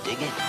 Dig it?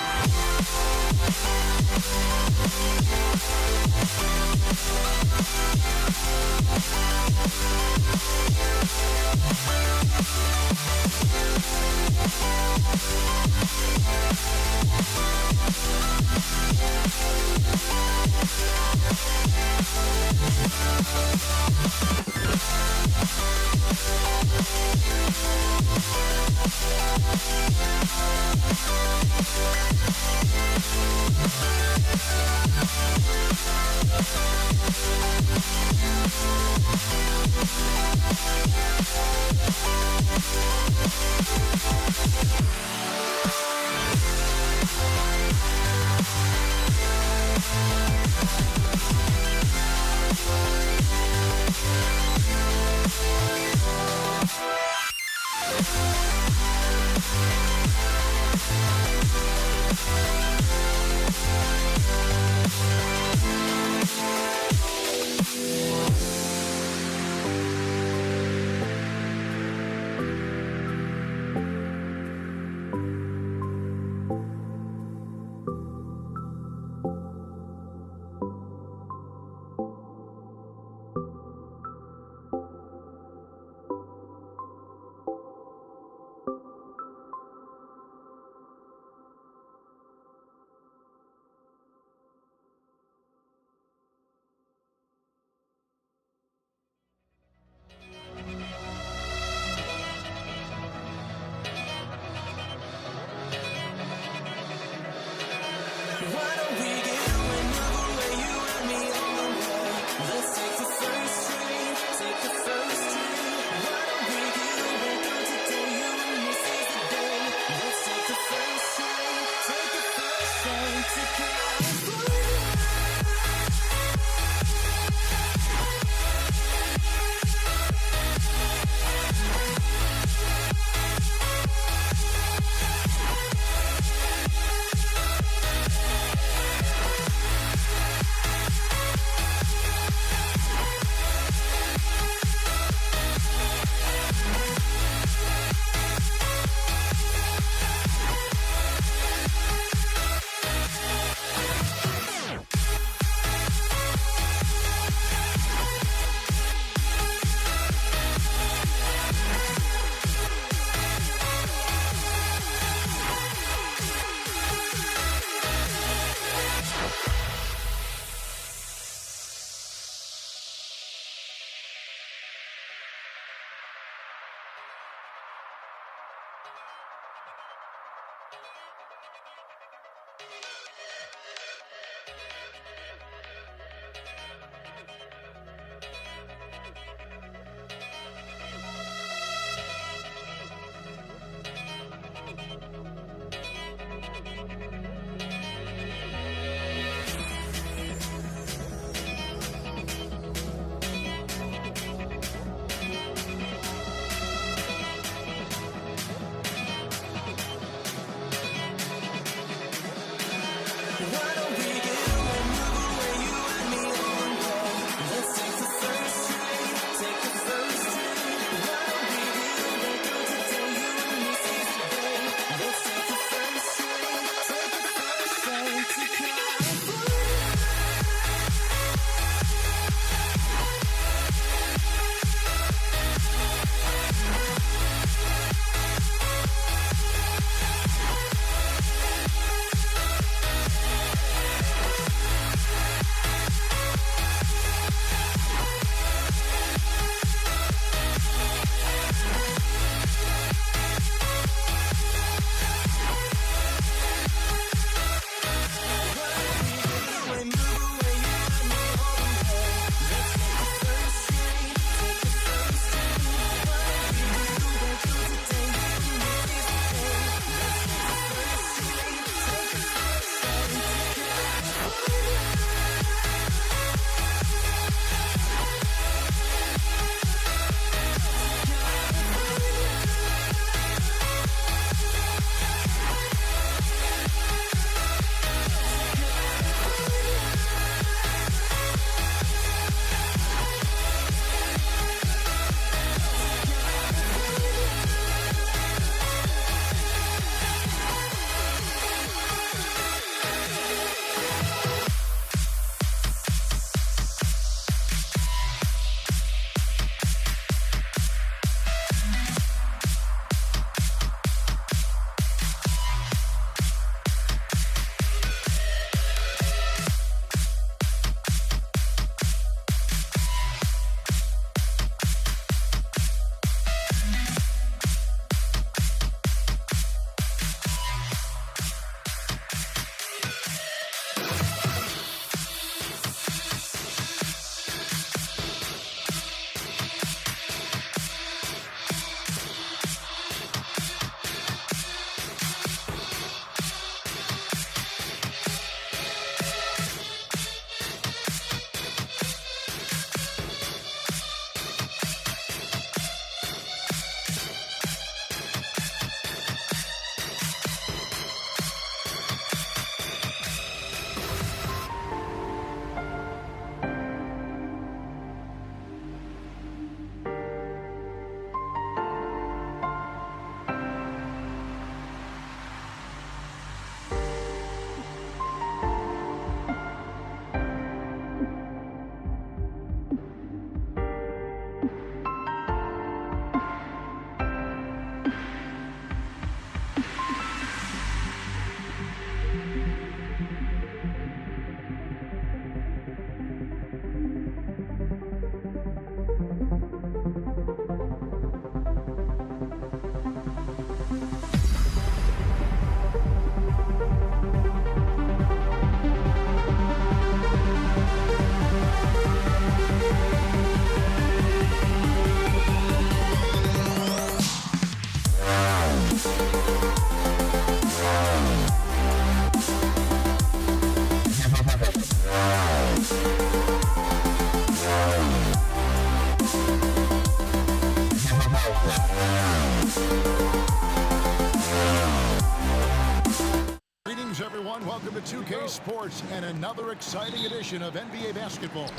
everyone. Welcome to 2K Sports and another exciting edition of NBA basketball.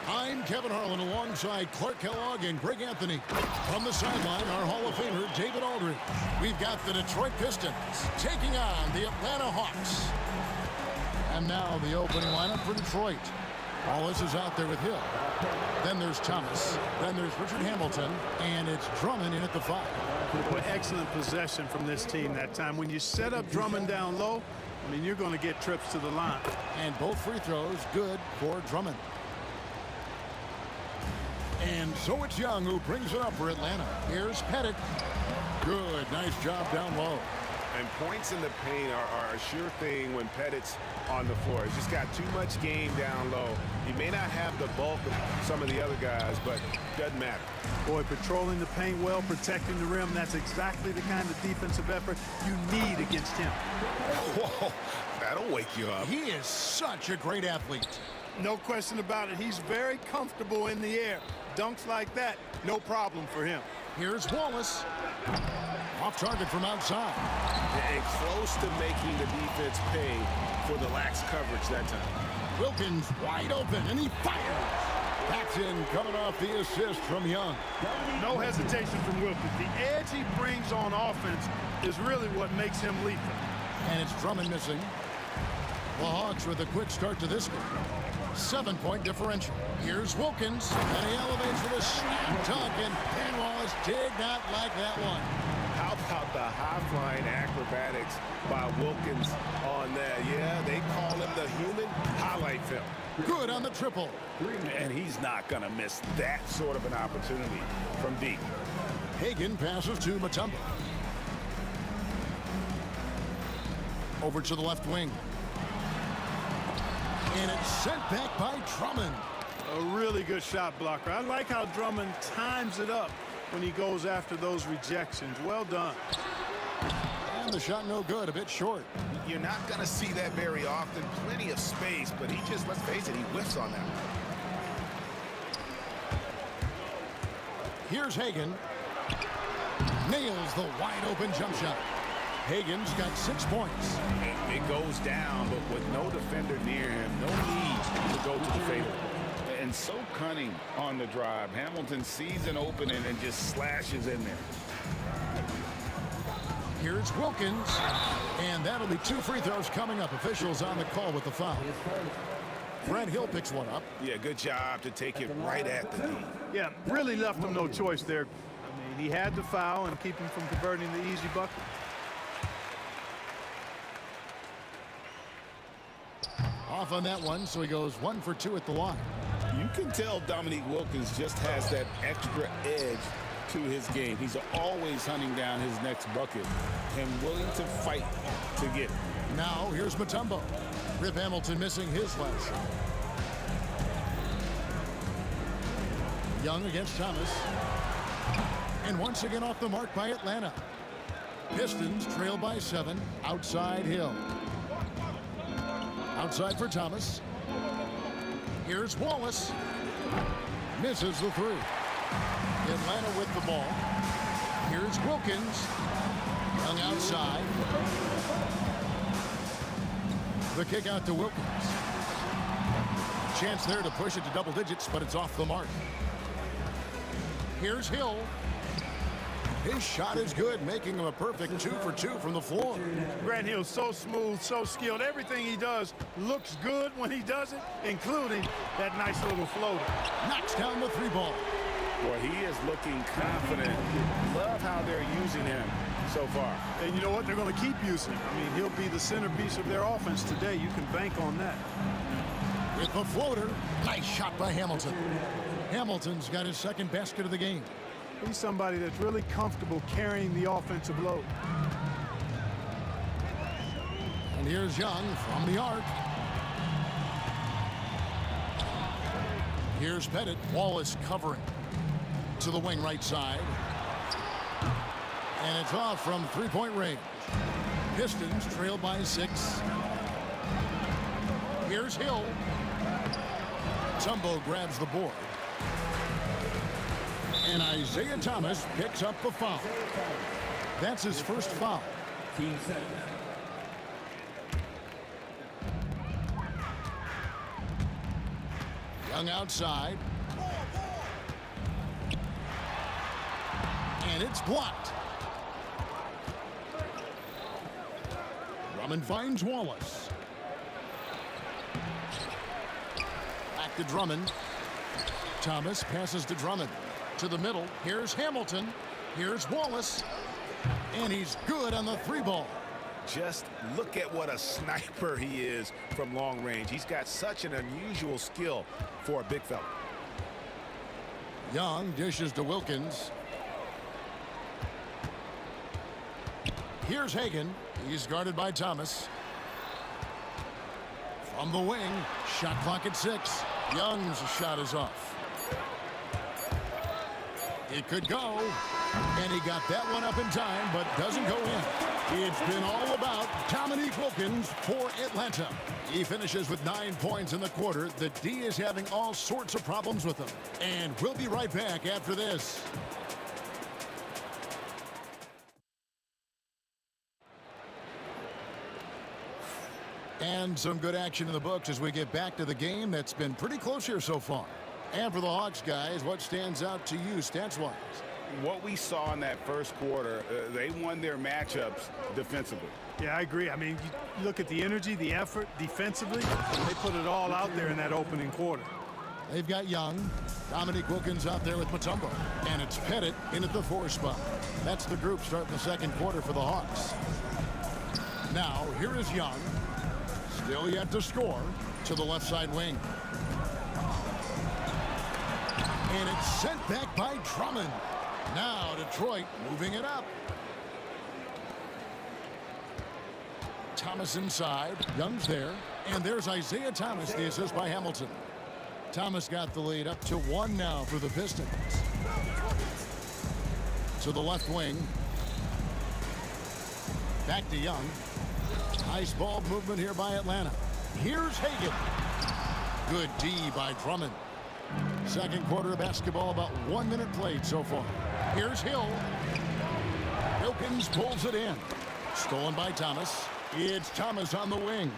I'm Kevin Harlan alongside Clark Kellogg and Greg Anthony. From the sideline, our Hall of Famer, David Aldridge. We've got the Detroit Pistons taking on the Atlanta Hawks. And now the opening lineup for Detroit. Wallace is out there with Hill. Then there's Thomas. Then there's Richard Hamilton. And it's Drummond in at the 5. Boy, excellent possession from this team that time. When you set up Drummond down low, I mean, you're going to get trips to the line. And both free throws good for Drummond. And so it's Young who brings it up for Atlanta. Here's Pettit. Good, nice job down low. And points in the paint are a sure thing when Pettit's on the floor. He's just got too much game down low. He may not have the bulk of some of the other guys, but doesn't matter. Boy, patrolling the paint well, protecting the rim, that's exactly the kind of defensive effort you need against him. Whoa, that'll wake you up. He is such a great athlete. No question about it. He's very comfortable in the air. Dunks like that, no problem for him. Here's Wallace. Off target from outside. And close to making the defense pay for the lax coverage that time. Wilkins wide open, and he fires. Paxton coming off the assist from Young. No hesitation from Wilkins. The edge he brings on offense is really what makes him lethal. And it's Drummond missing. The Hawks with a quick start to this game. 7-point differential. Here's Wilkins, and he elevates with a slam dunk, and Wallace did not like that one. How about the high-flying acrobatics by Wilkins on that? Yeah, they call him the human highlight film. Good on the triple. And he's not going to miss that sort of an opportunity from deep. Hagan passes to Mutombo. Over to the left wing. And it's sent back by Drummond. A really good shot blocker. I like how Drummond times it up when he goes after those rejections. Well done. And the shot no good, a bit short. You're not going to see that very often. Plenty of space, but he just, let's face it, he whiffs on that one. Here's Hagan. Nails the wide open jump shot. Hagan's got 6 points. It goes down, but with no defender near him, no need to go to the fadeaway. And so cunning on the drive. Hamilton sees an opening and just slashes in there. Here's Wilkins. And that'll be 2 free throws coming up. Officials on the call with the foul. Brad Hill picks one up. Yeah, good job to take it right at the knee. Yeah, really left him no choice there. I mean, he had to foul and keep him from converting the easy bucket. Off on that one, so he goes 1 for 2 at the line. You can tell Dominique Wilkins just has that extra edge to his game. He's always hunting down his next bucket and willing to fight to get it. Now, here's Mutombo. Rip Hamilton missing his last shot. Young against Thomas. And once again off the mark by Atlanta. Pistons trail by 7. Outside Hill. Outside for Thomas. Here's Wallace. Misses the 3. Atlanta with the ball. Here's Wilkins. Young outside. The kick out to Wilkins. Chance there to push it to double digits, but it's off the mark. Here's Hill. His shot is good, making him a perfect 2 for 2 from the floor. Grant Hill's so smooth, so skilled. Everything he does looks good when he does it, including that nice little floater. Knocks down the 3 ball. Boy, he is looking confident. Love how they're using him so far. And you know what? They're going to keep using him. I mean, he'll be the centerpiece of their offense today. You can bank on that. With the floater, nice shot by Hamilton. Hamilton's got his 2nd basket of the game. He's somebody that's really comfortable carrying the offensive load. And here's Young from the arc. Here's Pettit. Wallace covering. To the wing right side. And it's off from 3-point range. Pistons trail by 6. Here's Hill. Tumbo grabs the board. And Isaiah Thomas picks up the foul. That's his first foul. Young outside. And it's blocked. Drummond finds Wallace. Back to Drummond. Thomas passes to Drummond. To the middle. Here's Hamilton. Here's Wallace. And he's good on the three ball. Just look at what a sniper he is from long range. He's got such an unusual skill for a big fella. Young dishes to Wilkins. Here's Hagan. He's guarded by Thomas. From the wing, shot clock at 6. Young's shot is off. It could go, and he got that one up in time, but doesn't go in. It's been all about Dominique Wilkins for Atlanta. He finishes with 9 points in the quarter. The D is having all sorts of problems with him. And we'll be right back after this. And some good action in the books as we get back to the game that's been pretty close here so far. And for the Hawks, guys, what stands out to you stats-wise? What we saw in that first quarter, they won their matchups defensively. Yeah, I agree. I mean, you look at the energy, the effort defensively, they put it all out there in that opening quarter. They've got Young, Dominique Wilkins out there with Mutombo, and it's Pettit in at the 4 spot. That's the group starting the second quarter for the Hawks. Now, here is Young, still yet to score, to the left side wing. And it's sent back by Drummond. Now Detroit moving it up. Thomas inside. Young's there. And there's Isaiah Thomas, the assist by Hamilton. Thomas got the lead up to 1 now for the Pistons. To the left wing. Back to Young. Nice ball movement here by Atlanta. Here's Hagan. Good D by Drummond. Second quarter of basketball, about 1 minute played so far. Here's Hill. Wilkins pulls it in. Stolen by Thomas. It's Thomas on the wing.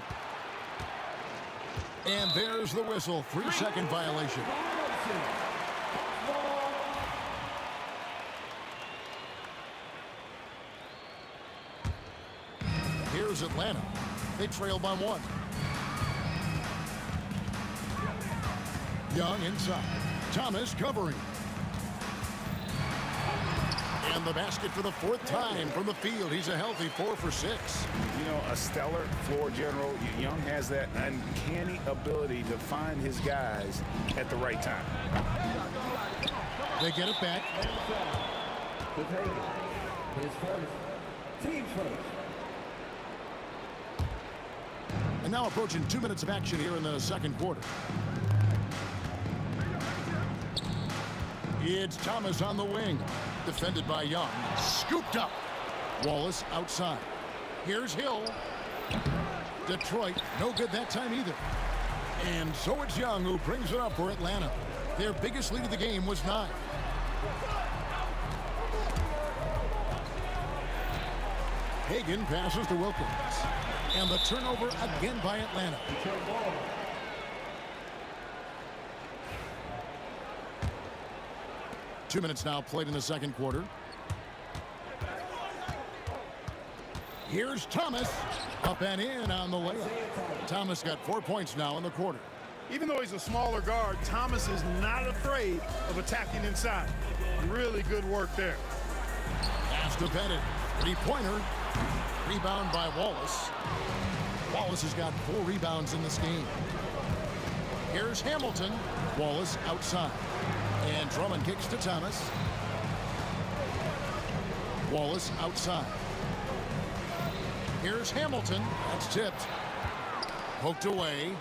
And there's the whistle. 3-second violation. Here's Atlanta. They trail by 1. Young inside. Thomas covering. And the basket for the 4th time from the field. He's a healthy 4 for 6. You know, a stellar floor general. Young has that uncanny ability to find his guys at the right time. They get it back. Team first. And now approaching 2 minutes of action here in the second quarter. It's Thomas on the wing. Defended by Young. Scooped up. Wallace outside. Here's Hill. Detroit, no good that time either. And so it's Young who brings it up for Atlanta. Their biggest lead of the game was 9. Hagan passes to Wilkins. And the turnover again by Atlanta. 2 minutes now played in the second quarter. Here's Thomas. Up and in on the layup. Thomas got 4 points now in the quarter. Even though he's a smaller guard, Thomas is not afraid of attacking inside. Really good work there. Pass to Pettit. 3-pointer. Rebound by Wallace. Wallace has got 4 rebounds in this game. Here's Hamilton. Wallace outside. And Drummond kicks to Thomas. Wallace outside. Here's Hamilton. That's tipped. Poked away.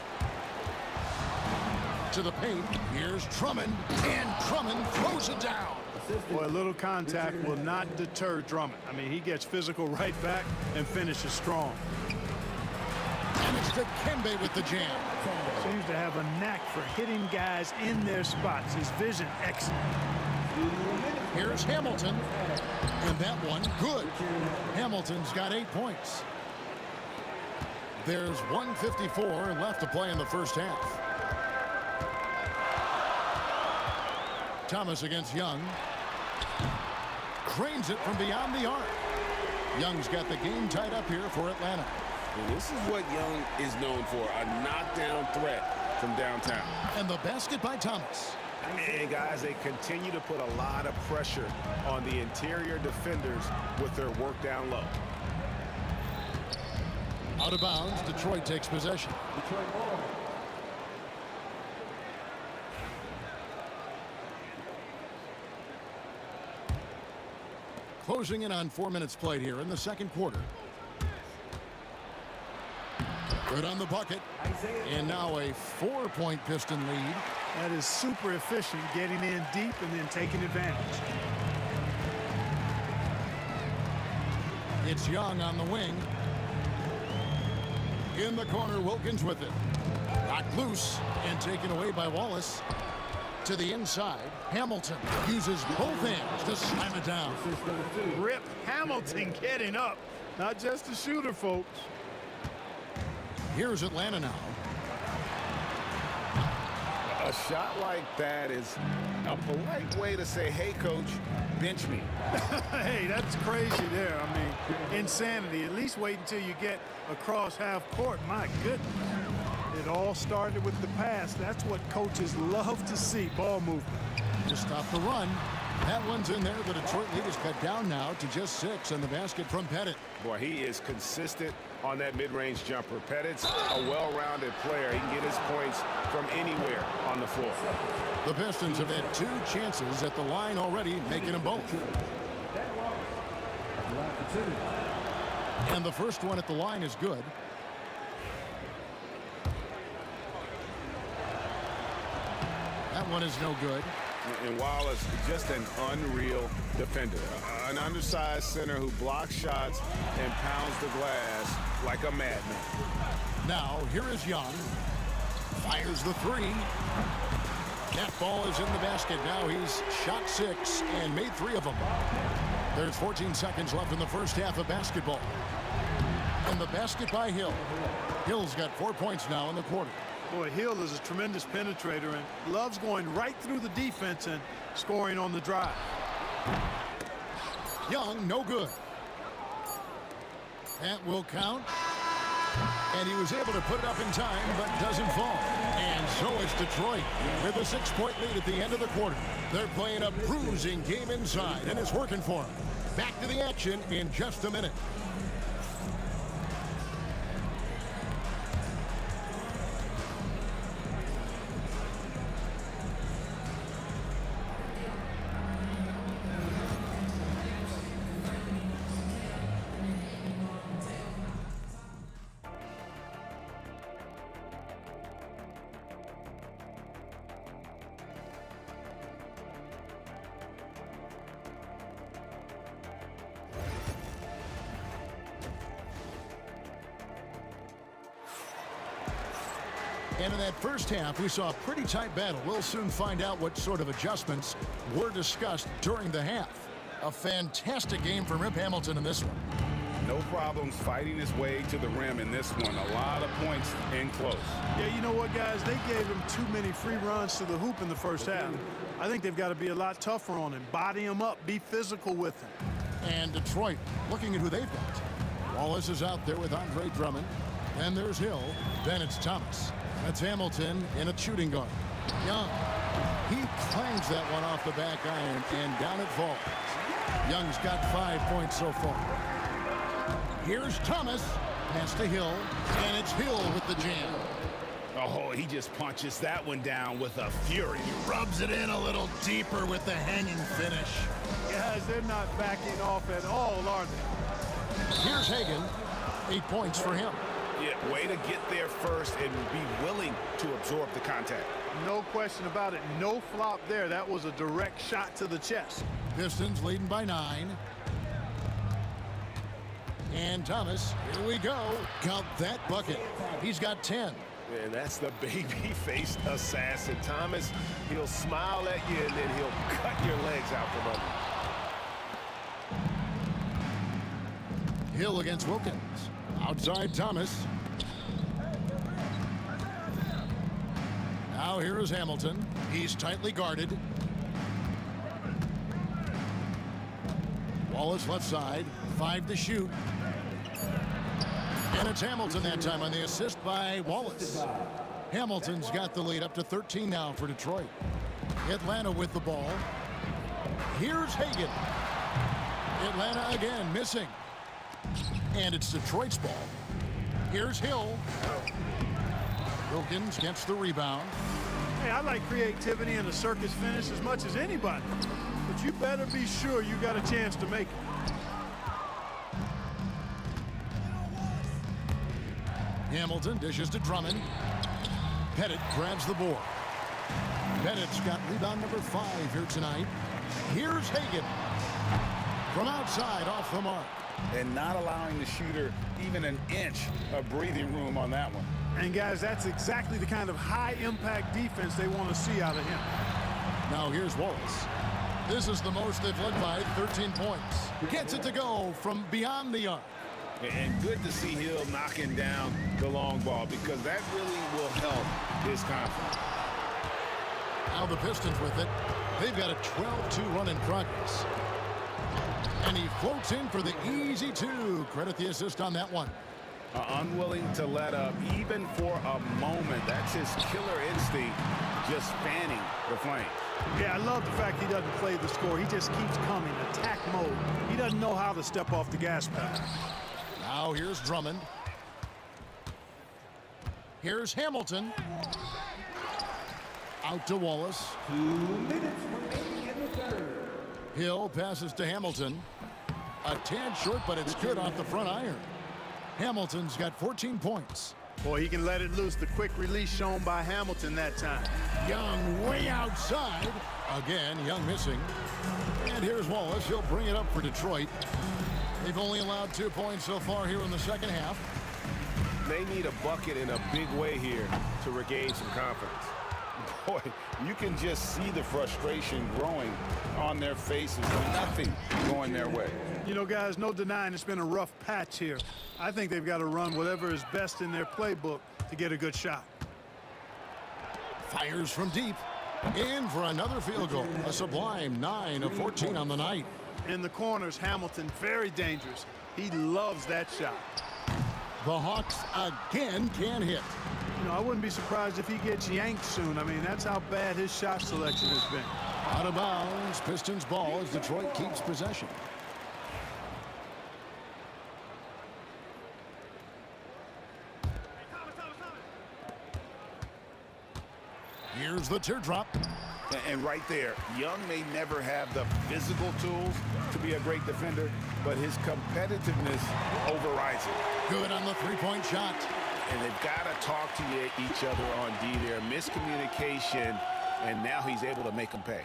To the paint. Here's Drummond. And Drummond throws it down. Boy, a little contact will not deter Drummond. I mean, he gets physical right back and finishes strong. And it's Dikembe with the jam. Seems to have a knack for hitting guys in their spots. His vision excellent. Here's Hamilton. And that one, good. Hamilton's got 8 points. There's 1:54 left to play in the first half. Thomas against Young. Cranes it from beyond the arc. Young's got the game tied up here for Atlanta. And this is what Young is known for, a knockdown threat from downtown. And the basket by Thomas. And guys, they continue to put a lot of pressure on the interior defenders with their work down low. Out of bounds, Detroit takes possession. Closing in on 4 minutes played here in the second quarter. Good on the bucket. And now a 4-point Piston lead. That is super efficient, getting in deep and then taking advantage. It's Young on the wing. In the corner, Wilkins with it. Knocked loose and taken away by Wallace. To the inside, Hamilton uses both hands to slam it down. Rip Hamilton getting up. Not just a shooter, folks. Here's Atlanta now. A shot like that is a polite way to say, hey, coach, bench me. Hey, that's crazy there. I mean, insanity. At least wait until you get across half court. My goodness. It all started with the pass. That's what coaches love to see, ball movement. To stop the run. That one's in there. The Detroit lead is cut down now to just 6, and the basket from Pettit. Boy, he is consistent on that mid-range jumper. Pettit's a well-rounded player. He can get his points from anywhere on the floor. The Pistons have had 2 chances at the line already, making them both. And the first one at the line is good. That one is no good. And Wallace, just an unreal defender. An undersized center who blocks shots and pounds the glass like a madman. Now, here is Young. Fires the 3. That ball is in the basket. Now he's shot 6 and made 3 of them. There's 14 seconds left in the first half of basketball. And the basket by Hill. Hill's got 4 points now in the quarter. Boy, Hill is a tremendous penetrator and loves going right through the defense and scoring on the drive. Young, no good. That will count. And he was able to put it up in time, but doesn't fall. And so it's Detroit with a 6-point lead at the end of the quarter. They're playing a bruising game inside, and it's working for them. Back to the action in just a minute. And in that first half, we saw a pretty tight battle. We'll soon find out what sort of adjustments were discussed during the half. A fantastic game from Rip Hamilton in this one. No problems fighting his way to the rim in this one. A lot of points in close. Yeah, you know what, guys? They gave him too many free runs to the hoop in the first half. I think they've got to be a lot tougher on him. Body him up. Be physical with him. And Detroit looking at who they've got. Wallace is out there with Andre Drummond. Then there's Hill. Then it's Thomas. That's Hamilton in a shooting guard. Young. He clangs that one off the back iron, and down it falls. Young's got 5 points so far. Here's Thomas. Pass to Hill, and it's Hill with the jam. Oh, he just punches that one down with a fury. Rubs it in a little deeper with the hanging finish. Guys, they're not backing off at all, are they? Here's Hagan. 8 points for him. Yeah, way to get there first and be willing to absorb the contact. No question about it. No flop there. That was a direct shot to the chest. Pistons leading by 9. And Thomas, here we go. Count that bucket. He's got 10. And that's the baby-faced assassin. Thomas, he'll smile at you, and then he'll cut your legs out from under. Hill against Wilkins. Outside Thomas. Now here is Hamilton. He's tightly guarded. Wallace left side, 5 to shoot. And it's Hamilton that time on the assist by Wallace. Hamilton's got the lead up to 13 now for Detroit. Atlanta with the ball. Here's Hagan. Atlanta again missing. And it's Detroit's ball. Here's Hill. Wilkins gets the rebound. Hey, I like creativity and a circus finish as much as anybody. But you better be sure you got a chance to make it. Hamilton dishes to Drummond. Pettit grabs the board. Pettit's got rebound number 5 here tonight. Here's Hagan. From outside, off the mark. And not allowing the shooter even an inch of breathing room on that one. And guys, that's exactly the kind of high-impact defense they want to see out of him. Now here's Wallace. This is the most they've led by, 13 points. Gets it to go from beyond the arc. And good to see Hill knocking down the long ball because that really will help his confidence. Now the Pistons with it. They've got a 12-2 run in progress. And he floats in for the easy 2. Credit the assist on that one. Unwilling to let up even for a moment. That's his killer instinct, just fanning the flame. Yeah, I love the fact he doesn't play the score. He just keeps coming, attack mode. He doesn't know how to step off the gas pedal. Now here's Drummond. Here's Hamilton. Out to Wallace. 2 minutes remaining in the third. Hill passes to Hamilton. A tad short, but it's good off the front iron. Hamilton's got 14 points. Boy, he can let it loose. The quick release shown by Hamilton that time. Young way outside. Again, Young missing. And here's Wallace. He'll bring it up for Detroit. They've only allowed 2 points so far here in the second half. They need a bucket in a big way here to regain some confidence. Boy, you can just see the frustration growing on their faces. Nothing going their way. You know, guys, no denying it's been a rough patch here. I think they've got to run whatever is best in their playbook to get a good shot. Fires from deep. In for another field goal. A sublime 9 of 14 on the night. In the corners, Hamilton, very dangerous. He loves that shot. The Hawks again can't hit. You know, I wouldn't be surprised if he gets yanked soon. I mean, that's how bad his shot selection has been. Out of bounds. Pistons ball as Detroit keeps possession. Here's the teardrop. And right there, Young may never have the physical tools to be a great defender, but his competitiveness overrides it. Good on the three-point shot. And they've got to talk to each other on D there. Miscommunication, and now he's able to make them pay.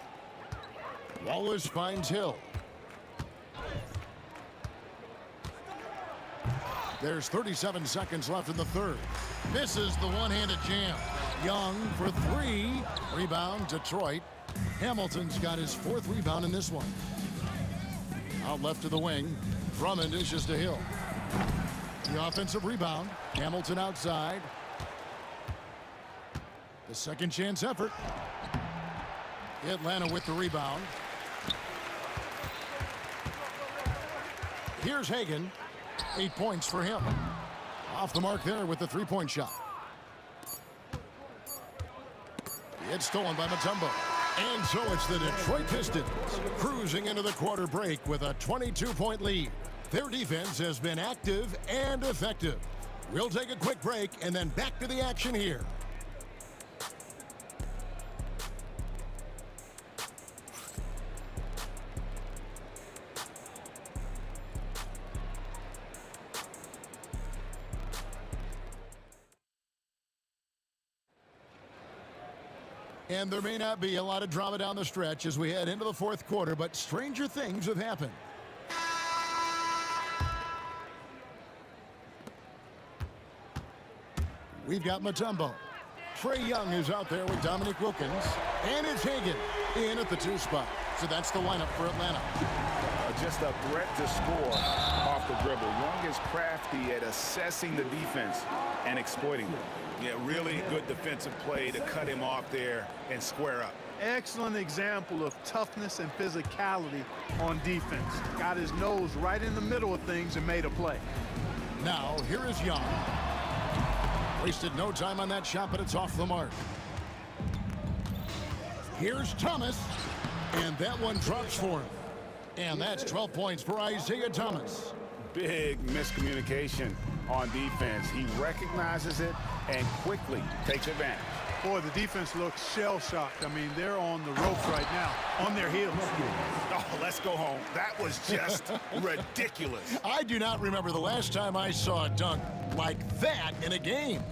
Wallace finds Hill. There's 37 seconds left in the third. Misses the one-handed jam. Young for 3. Rebound, Detroit. Hamilton's got his 4th rebound in this one. Out left to the wing. Drummond dishes to Hill. The offensive rebound. Hamilton outside. The second chance effort. Atlanta with the rebound. Here's Hagan. 8 points for him. Off the mark there with the three-point shot. It's stolen by Mutombo. And so it's the Detroit Pistons cruising into the quarter break with a 22-point lead. Their defense has been active and effective. We'll take a quick break and then back to the action here. And there may not be a lot of drama down the stretch as we head into the fourth quarter, but stranger things have happened. We've got Mutombo. Trae Young is out there with Dominique Wilkins. And it's Hagan in at the 2 spot. So that's the lineup for Atlanta. Just a threat to score off the dribble. Young is crafty at assessing the defense and exploiting it. Yeah, really good defensive play to cut him off there and square up. Excellent example of toughness and physicality on defense. Got his nose right in the middle of things and made a play. Now, here is Young. Wasted no time on that shot, but it's off the mark. Here's Thomas, and that one drops for him. And that's 12 points for Isaiah Thomas. Big miscommunication on defense. He recognizes it and quickly takes advantage. Boy, the defense looks shell-shocked. I mean, they're on the ropes right now, on their heels. Oh, let's go home. That was just ridiculous. I do not remember the last time I saw a dunk like that in a game.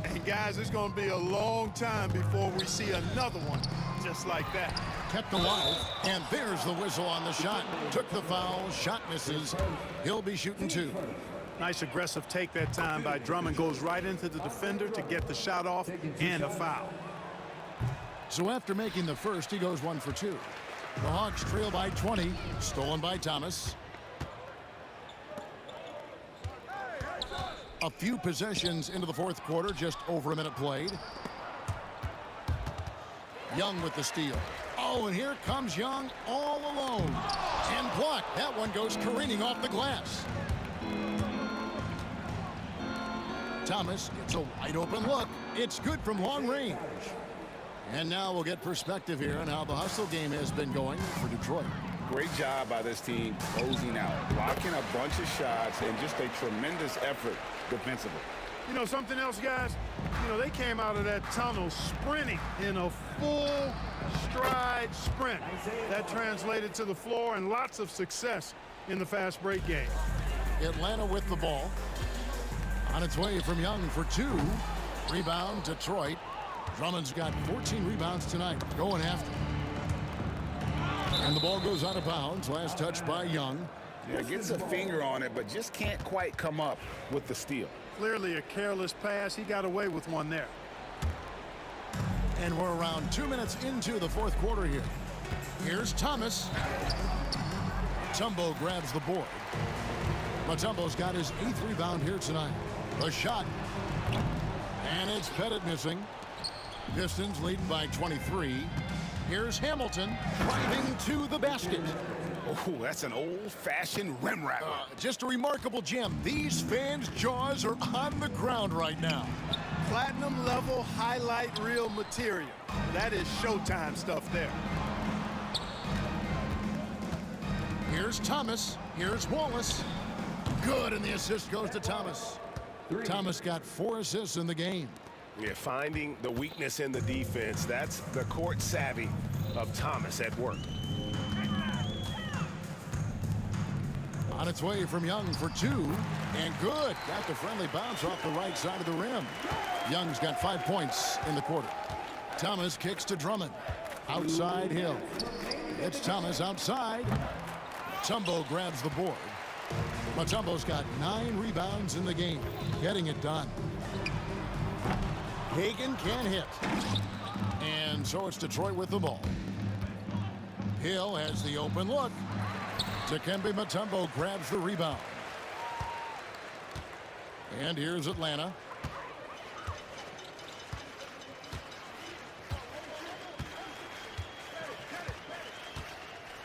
And guys, it's going to be a long time before we see another one just like that. Kept alive, and there's the whistle on the shot. Took the foul, shot misses. He'll be shooting two. Nice aggressive take that time by Drummond. Goes right into the defender to get the shot off and a foul. So after making the first, he goes 1 for 2. The Hawks trail by 20, stolen by Thomas. A few possessions into the fourth quarter, just over a minute played. Young with the steal. Oh, and here comes Young all alone. And blocked. That one goes careening off the glass. Thomas gets a wide open look. It's good from long range. And now we'll get perspective here on how the hustle game has been going for Detroit. Great job by this team closing out, blocking a bunch of shots, and just a tremendous effort defensively. You know something else, guys? You know, they came out of that tunnel sprinting in a full stride sprint. That translated to the floor and lots of success in the fast break game. Atlanta with the ball. On its way from Young for 2. Rebound, Detroit. Drummond's got 14 rebounds tonight, going after. And the ball goes out of bounds. Last touch by Young. Yeah, gets a finger on it, but just can't quite come up with the steal. Clearly a careless pass. He got away with one there. And we're around 2 minutes into the fourth quarter here. Here's Thomas. Mutombo grabs the board. Mutombo's got his 8th rebound here tonight. The shot. And it's Pettit missing. Pistons leading by 23. Here's Hamilton driving to the basket. Oh, that's an old-fashioned rim rapper. Just a remarkable gem. These fans' jaws are on the ground right now. Platinum level highlight reel material. That is Showtime stuff there. Here's Thomas. Here's Wallace. Good, and the assist goes to Thomas. Thomas got 4 assists in the game. Yeah, finding the weakness in the defense. That's the court savvy of Thomas at work. On its way from Young for 2, and good. Got the friendly bounce off the right side of the rim. Young's got 5 points in the quarter. Thomas kicks to Drummond. Outside Hill. It's Thomas outside. Mutombo grabs the board. Mutombo's got 9 rebounds in the game, getting it done. Hagan can't hit. And so it's Detroit with the ball. Hill has the open look. Dikembe Mutombo grabs the rebound. And here's Atlanta.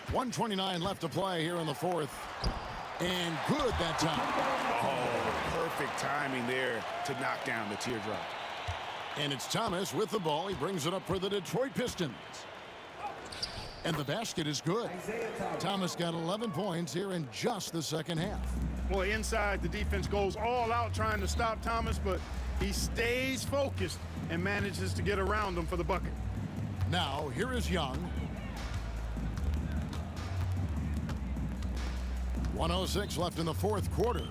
.129 left to play here in the fourth. And good that time. Oh, perfect timing there to knock down the teardrop. And it's Thomas with the ball. He brings it up for the Detroit Pistons. And the basket is good. Thomas got 11 points here in just the second half. Boy, inside the defense goes all out trying to stop Thomas, but he stays focused and manages to get around him for the bucket. Now, here is Young. 1:06 left in the fourth quarter.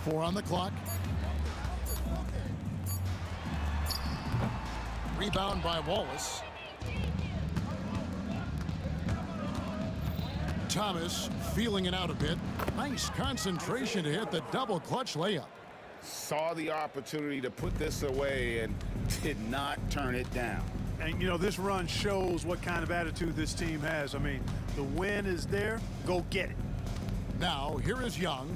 4 on the clock. Rebound by Wallace. Thomas feeling it out a bit. Nice concentration to hit the double clutch layup. Saw the opportunity to put this away and did not turn it down. And, you know, this run shows what kind of attitude this team has. I mean, the win is there. Go get it. Now, here is Young.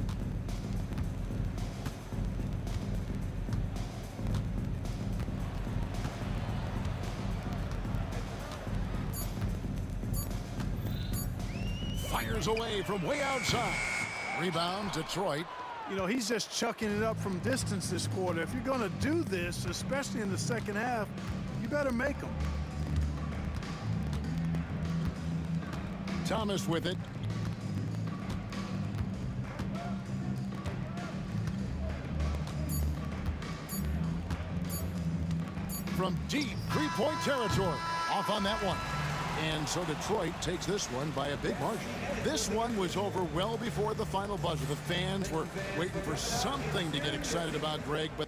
Fires away from way outside. Rebound, Detroit. You know, he's just chucking it up from distance this quarter. If you're going to do this, especially in the second half, you better make them. Thomas with it. From deep three-point territory. Off on that one. And so Detroit takes this one by a big margin. This one was over well before the final buzzer. The fans were waiting for something to get excited about, Greg, but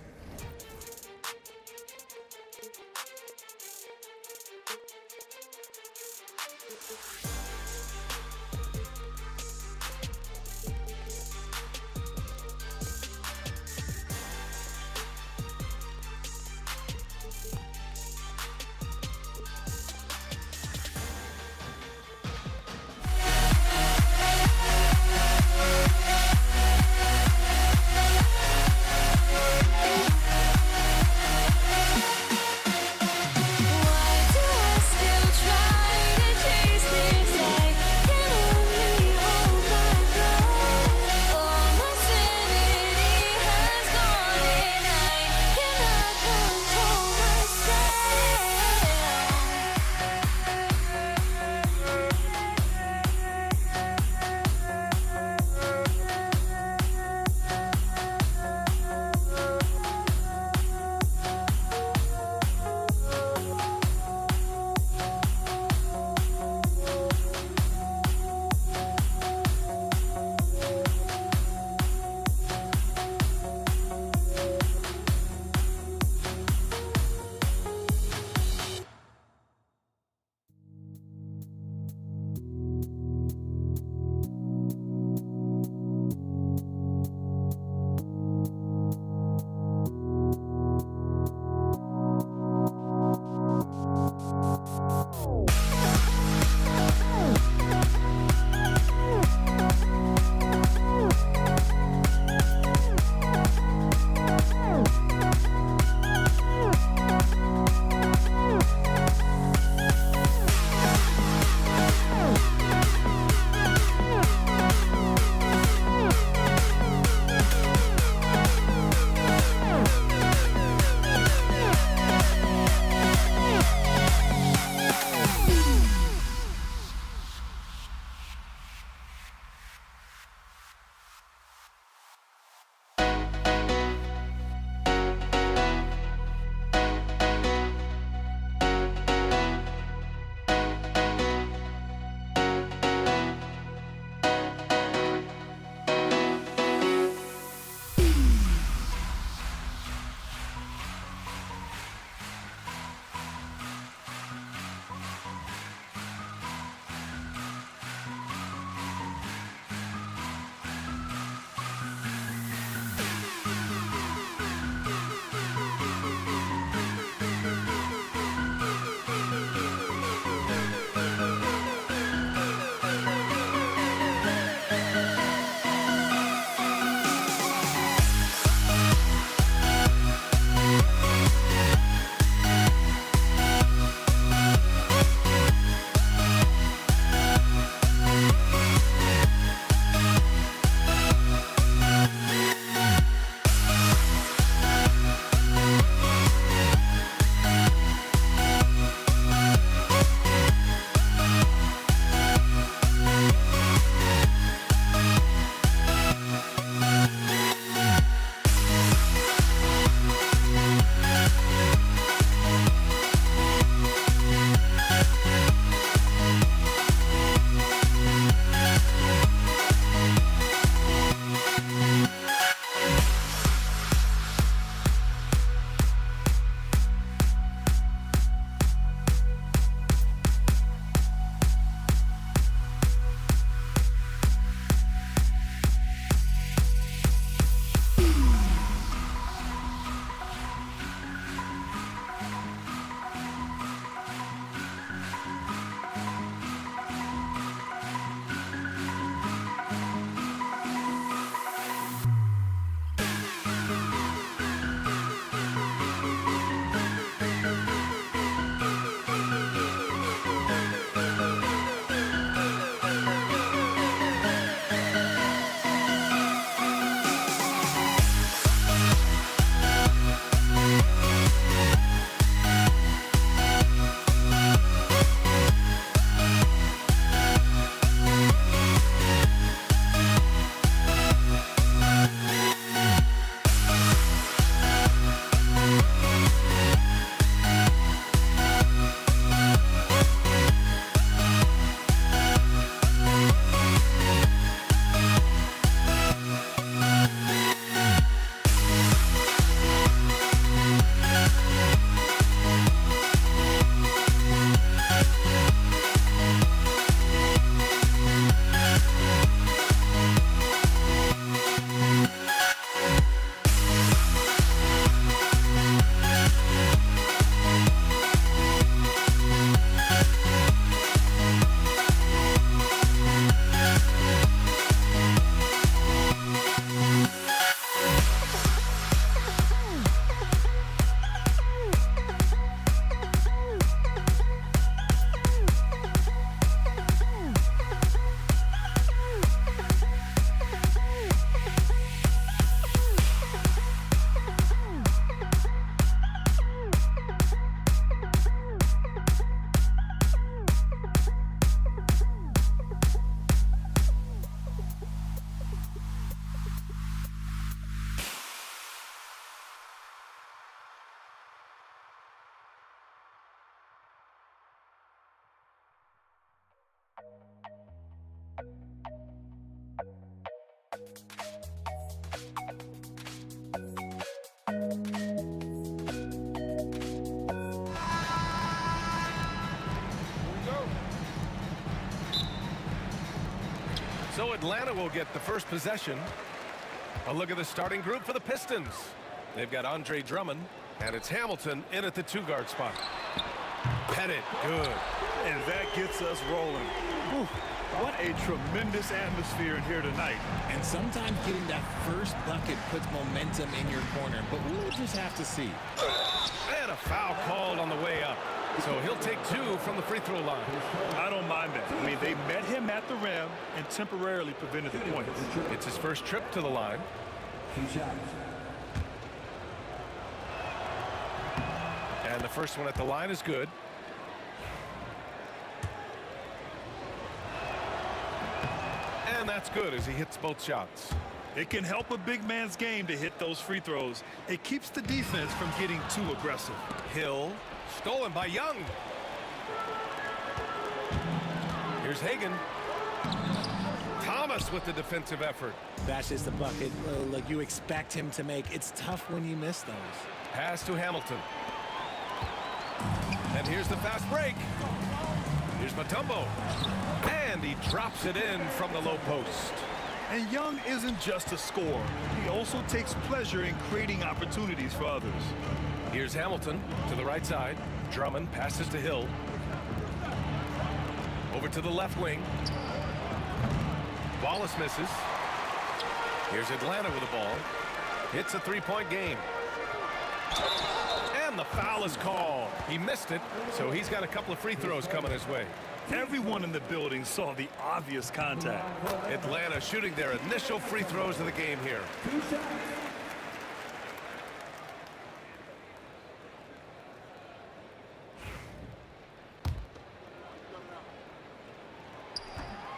Atlanta will get the first possession. A look at the starting group for the Pistons. They've got Andre Drummond, and it's Hamilton in at the 2-guard spot. Pettit, good. And that gets us rolling. Whew, what a tremendous atmosphere in here tonight. And sometimes getting that first bucket puts momentum in your corner, but we'll just have to see. And a foul called on the way up. So he'll take 2 from the free throw line. I don't mind that. I mean, they met him at the rim and temporarily prevented the points. It's his first trip to the line. And the first one at the line is good. And that's good as he hits both shots. It can help a big man's game to hit those free throws. It keeps the defense from getting too aggressive. Hill, stolen by Young. Here's Hagan. Thomas with the defensive effort. That's just a bucket like you expect him to make. It's tough when you miss those. Pass to Hamilton. And here's the fast break. Here's Mutombo. And he drops it in from the low post. And Young isn't just a scorer. He also takes pleasure in creating opportunities for others. Here's Hamilton to the right side. Drummond passes to Hill. Over to the left wing. Wallace misses. Here's Atlanta with the ball. It's a 3-point game. And the foul is called. He missed it, so he's got a couple of free throws coming his way. Everyone in the building saw the obvious contact. Atlanta shooting their initial free throws of the game here.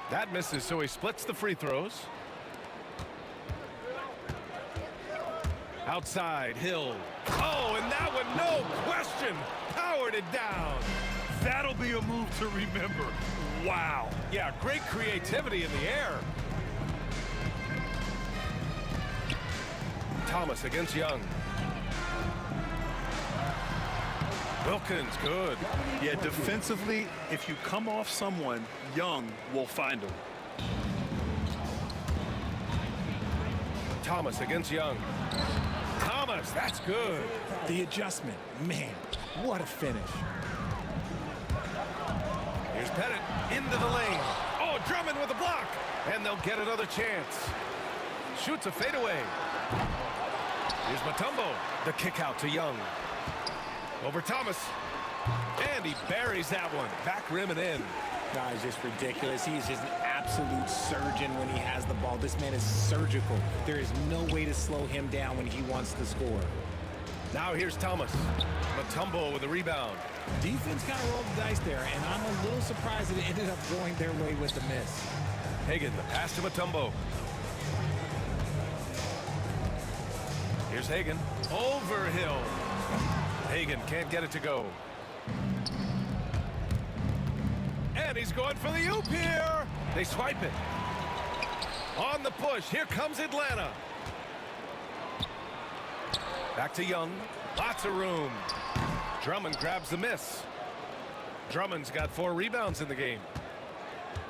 That misses, so he splits the free throws. Outside, Hill. Oh, and that one, no question, powered it down. That'll be a move to remember. Wow. Yeah, great creativity in the air. Thomas against Young. Wilkins, good. Yeah, defensively, if you come off someone, Young will find him. Thomas against Young. Thomas, that's good. The adjustment, man, what a finish. Here's Pettit into the lane. Oh, Drummond with a block. And they'll get another chance. Shoots a fadeaway. Here's Mutombo. The kick out to Young. Over Thomas. And he buries that one. Back rim and in. Guy's just ridiculous. He's just an absolute surgeon when he has the ball. This man is surgical. There is no way to slow him down when he wants to score. Now here's Thomas. Mutombo with a rebound. Defense kind of rolled the dice there, and I'm a little surprised that it ended up going their way with the miss. Hagan, the pass to Mutombo. Here's Hagan. Over Hill. Hagan can't get it to go. And he's going for the oop here. They swipe it. On the push. Here comes Atlanta. Back to Young. Lots of room. Drummond grabs the miss. Drummond's got 4 rebounds in the game.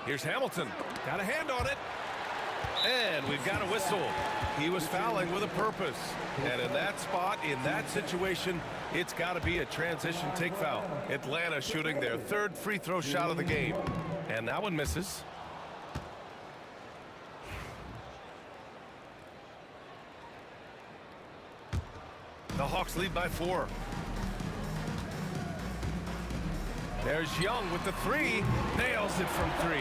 Here's Hamilton. Got a hand on it. And we've got a whistle. He was fouling with a purpose. And in that spot, in that situation, it's got to be a transition take foul. Atlanta shooting their 3rd free throw shot of the game. And that one misses. The Hawks lead by 4. There's Young with the 3. Nails it from 3.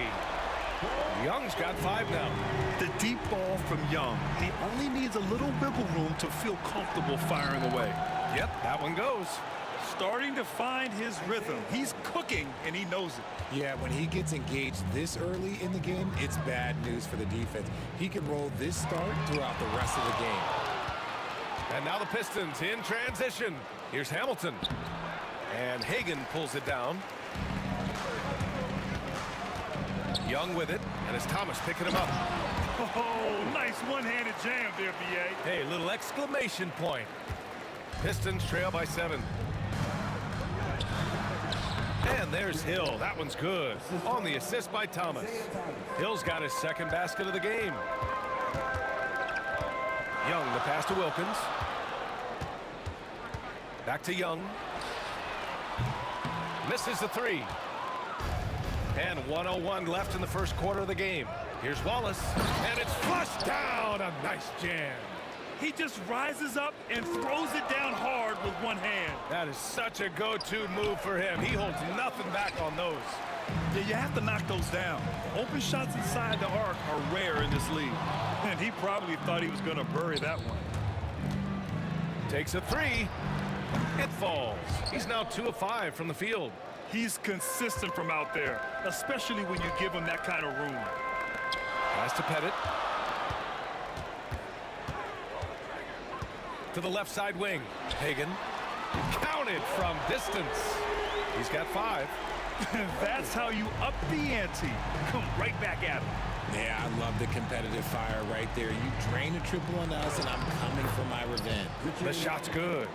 Young's got 5 now. The deep ball from Young. He only needs a little wiggle room to feel comfortable firing away. Yep, that one goes. Starting to find his rhythm. He's cooking, and he knows it. Yeah, when he gets engaged this early in the game, it's bad news for the defense. He can roll this start throughout the rest of the game. And now the Pistons in transition. Here's Hamilton. And Hagan pulls it down. Young with it, and it's Thomas picking him up. Oh, nice one-handed jam there, B.A. Hey, little exclamation point. Pistons trail by 7. And there's Hill. That one's good. On the assist by Thomas. Hill's got his second basket of the game. Young, the pass to Wilkins. Back to Young. Misses the three. And 1:01 left in the first quarter of the game. Here's Wallace. And it's flushed down. A nice jam. He just rises up and throws it down hard with one hand. That is such a go-to move for him. He holds nothing back on those. Yeah, you have to knock those down. Open shots inside the arc are rare in this league. And he probably thought he was going to bury that one. Takes a three. It falls. He's now 2 of 5 from the field. He's consistent from out there, especially when you give him that kind of room. Pass to Pettit. To the left side wing. Hagan. Counted from distance. He's got 5. That's how you up the ante. Come right back at him. Yeah, I love the competitive fire right there. You drain a triple on us, and I'm coming for my revenge. The shot's good.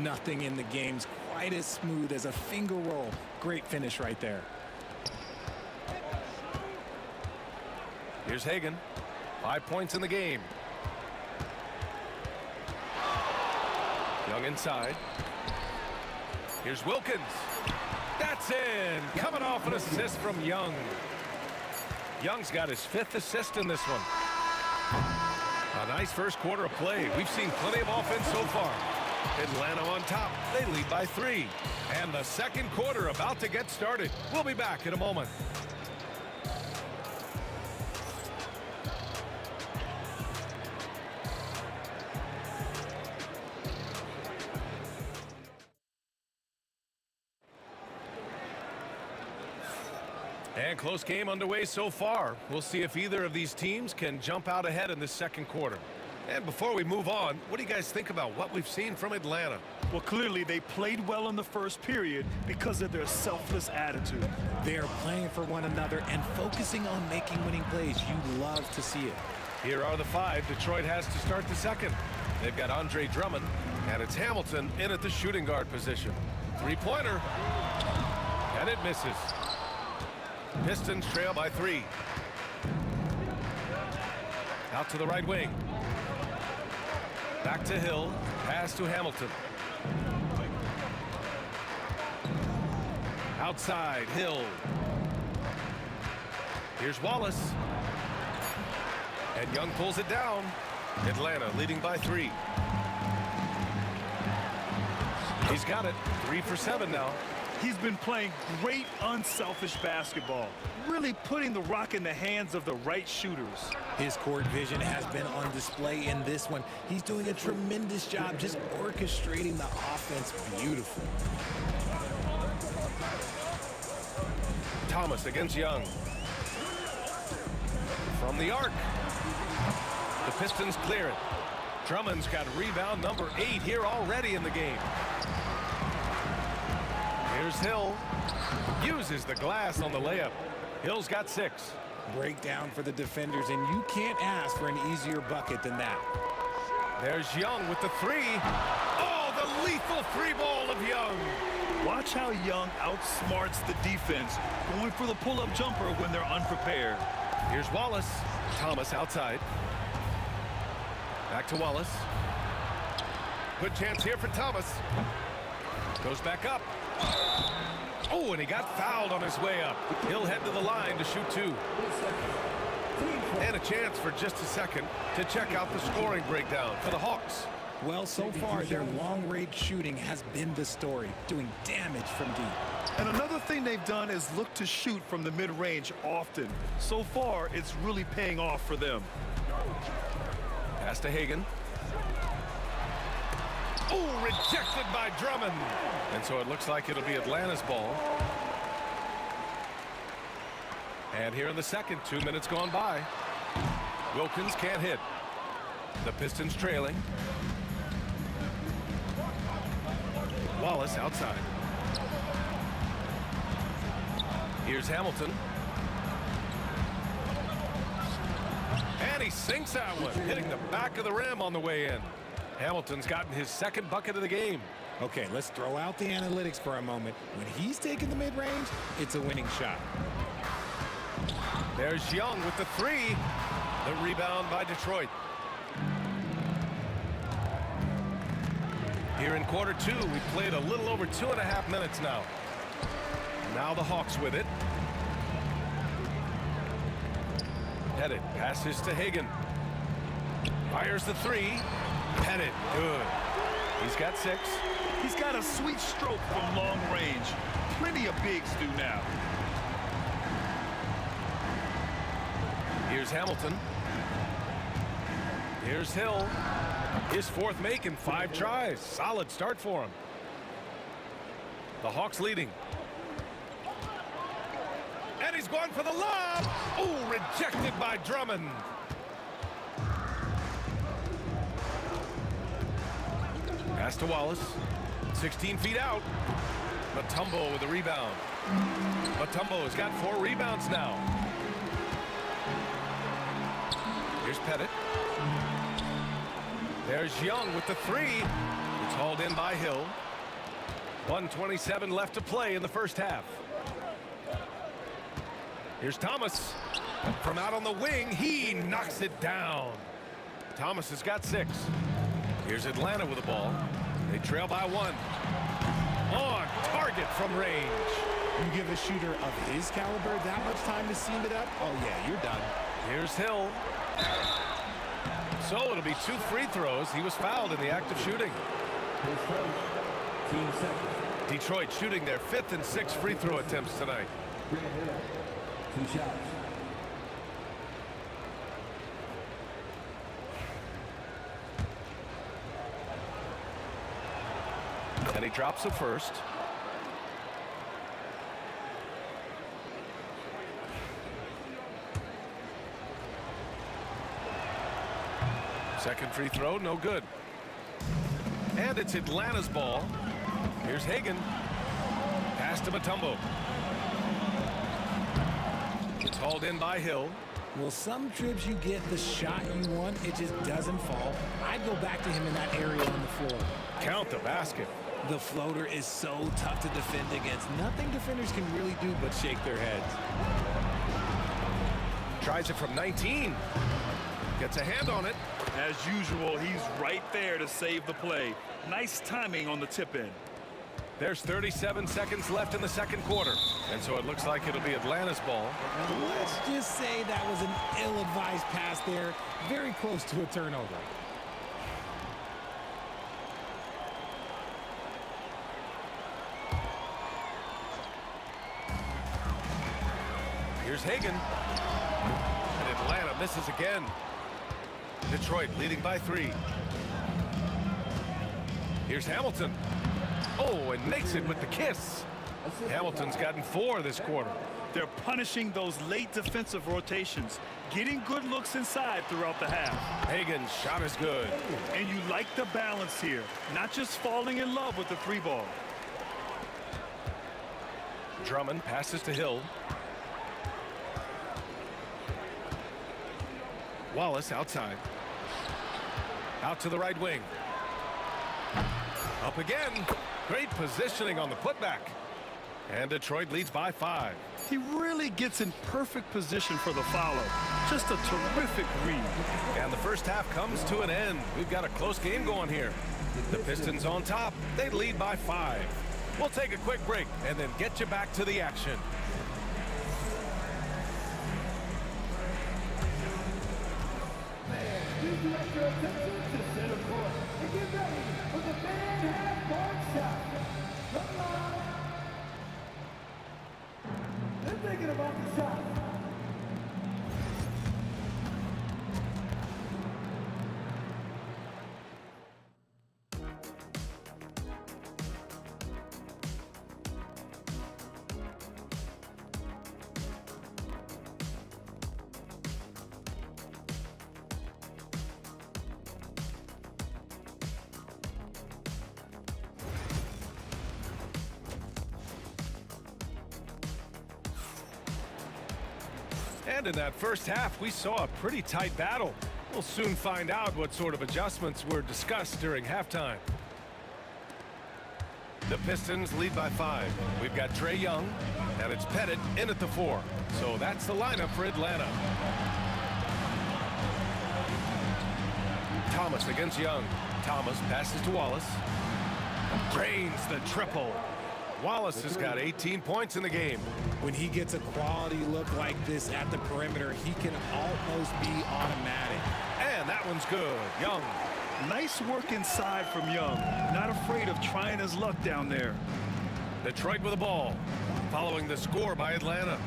Nothing in the game's quite as smooth as a finger roll. Great finish right there. Here's Hagan. 5 points in the game. Young inside. Here's Wilkins. That's in. Coming off an assist from Young. Young's got his 5th assist in this one. A nice first quarter of play. We've seen plenty of offense so far. Atlanta on top. They lead by 3. And the second quarter about to get started. We'll be back in a moment. And close game underway so far. We'll see if either of these teams can jump out ahead in this second quarter. And before we move on, what do you guys think about what we've seen from Atlanta? Well, clearly they played well in the first period because of their selfless attitude. They are playing for one another and focusing on making winning plays. You love to see it. Here are the 5 Detroit has to start the second. They've got Andre Drummond, and it's Hamilton in at the shooting guard position. 3-pointer. And it misses. Pistons trail by 3. Out to the right wing. Back to Hill. Pass to Hamilton. Outside, Hill. Here's Wallace. And Young pulls it down. Atlanta leading by 3. He's got it. 3 for 7 now. He's been playing great unselfish basketball, really putting the rock in the hands of the right shooters. His court vision has been on display in this one. He's doing a tremendous job just orchestrating the offense beautifully. Thomas against Young. From the arc. The Pistons clear it. Drummond's got rebound number 8 here already in the game. Here's Hill. Uses the glass on the layup. Hill's got 6. Breakdown for the defenders, and you can't ask for an easier bucket than that. There's Young with the 3. Oh, the lethal 3-ball of Young. Watch how Young outsmarts the defense, going for the pull-up jumper when they're unprepared. Here's Wallace. Thomas outside. Back to Wallace. Good chance here for Thomas. Goes back up. Oh, and he got fouled on his way up. He'll head to the line to shoot 2. And a chance for just a second to check out the scoring breakdown for the Hawks. Well, so far, their long-range shooting has been the story, doing damage from deep. And another thing they've done is look to shoot from the mid-range often. So far, it's really paying off for them. Pass to Hagan. Oh, rejected by Drummond. And so it looks like it'll be Atlanta's ball. And here in the second, 2 minutes gone by. Wilkins can't hit. The Pistons trailing. Wallace outside. Here's Hamilton. And he sinks that one, hitting the back of the rim on the way in. Hamilton's gotten his second bucket of the game. Okay, let's throw out the analytics for a moment. When he's taking the mid-range, it's a winning shot. There's Young with the three. The rebound by Detroit. Here in quarter two, we've played a little over 2.5 minutes now. Now the Hawks with it. Pettit passes to Hagan. Fires the three. Pettit, good. He's got 6. He's got a sweet stroke from long range. Plenty of bigs do now. Here's Hamilton. Here's Hill. His 4th make in 5 tries. Solid start for him. The Hawks leading. And he's going for the lob. Oh, rejected by Drummond. Pass to Wallace. 16 feet out. Mutombo with a rebound. Mutombo has got 4 rebounds now. Here's Pettit. There's Young with the 3. It's hauled in by Hill. 1:27 left to play in the first half. Here's Thomas. From out on the wing, he knocks it down. Thomas has got 6. Here's Atlanta with the ball. They trail by 1. On target from range. You give a shooter of his caliber that much time to seam it up, oh yeah, you're done. Here's Hill. So it'll be 2 free throws. He was fouled in the act of shooting. Detroit shooting their 5th and 6th free throw attempts tonight. 2 shots. And he drops the first. Second free throw, no good. And it's Atlanta's ball. Here's Hagan. Pass to Mutombo. It's hauled in by Hill. Well, some trips you get the shot you want, it just doesn't fall. I'd go back to him in that area on the floor. Count the basket. The floater is so tough to defend against. Nothing defenders can really do but shake their heads. Tries it from 19. Gets a hand on it. As usual, he's right there to save the play. Nice timing on the tip in. There's 37 seconds left in the second quarter. And so it looks like it'll be Atlanta's ball. Let's just say that was an ill-advised pass there. Very close to a turnover. Here's Hagan. And Atlanta misses again. Detroit leading by 3. Here's Hamilton. Oh, and makes it with the kiss. Hamilton's gotten 4 this quarter. They're punishing those late defensive rotations, getting good looks inside throughout the half. Hagan's shot is good. And you like the balance here, not just falling in love with the 3 ball. Drummond passes to Hill. Wallace outside. Out to the right wing. Up again. Great positioning on the putback. And Detroit leads by 5. He really gets in perfect position for the follow. Just a terrific read. And the first half comes to an end. We've got a close game going here. The Pistons on top. They lead by 5. We'll take a quick break and then get you back to the action. Please direct your attention to center court and get ready for the fan half-court shot. Come on. They're thinking about the shot. And in that first half, we saw a pretty tight battle. We'll soon find out what sort of adjustments were discussed during halftime. The Pistons lead by 5. We've got Trae Young, and it's Pettit in at the 4. So that's the lineup for Atlanta. Thomas against Young. Thomas passes to Wallace. Drains the triple. Wallace has got 18 points in the game. When he gets a quality look like this at the perimeter, he can almost be automatic. And that one's good. Young. Nice work inside from Young. Not afraid of trying his luck down there. Detroit with the ball. Following the score by Atlanta.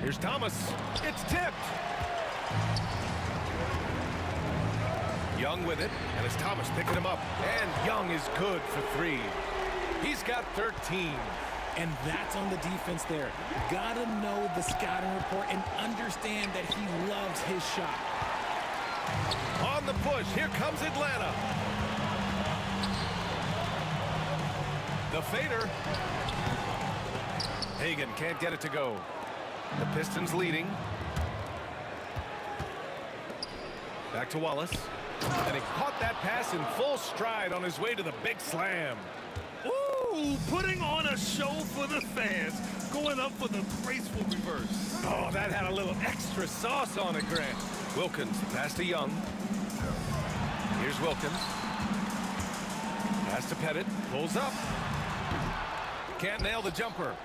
Here's Thomas. It's tipped. Young with it, and it's Thomas picking him up. And Young is good for 3. He's got 13. And that's on the defense there. Gotta know the scouting report and understand that he loves his shot. On the push, here comes Atlanta. The fader. Hagan can't get it to go. The Pistons leading. Back to Wallace. And he caught that pass in full stride on his way to the big slam. Ooh, putting on a show for the fans. Going up for the graceful reverse. Oh, that had a little extra sauce on it, Grant. Wilkins, pass to Young. Here's Wilkins. Pass to Pettit. Pulls up. Can't nail the jumper.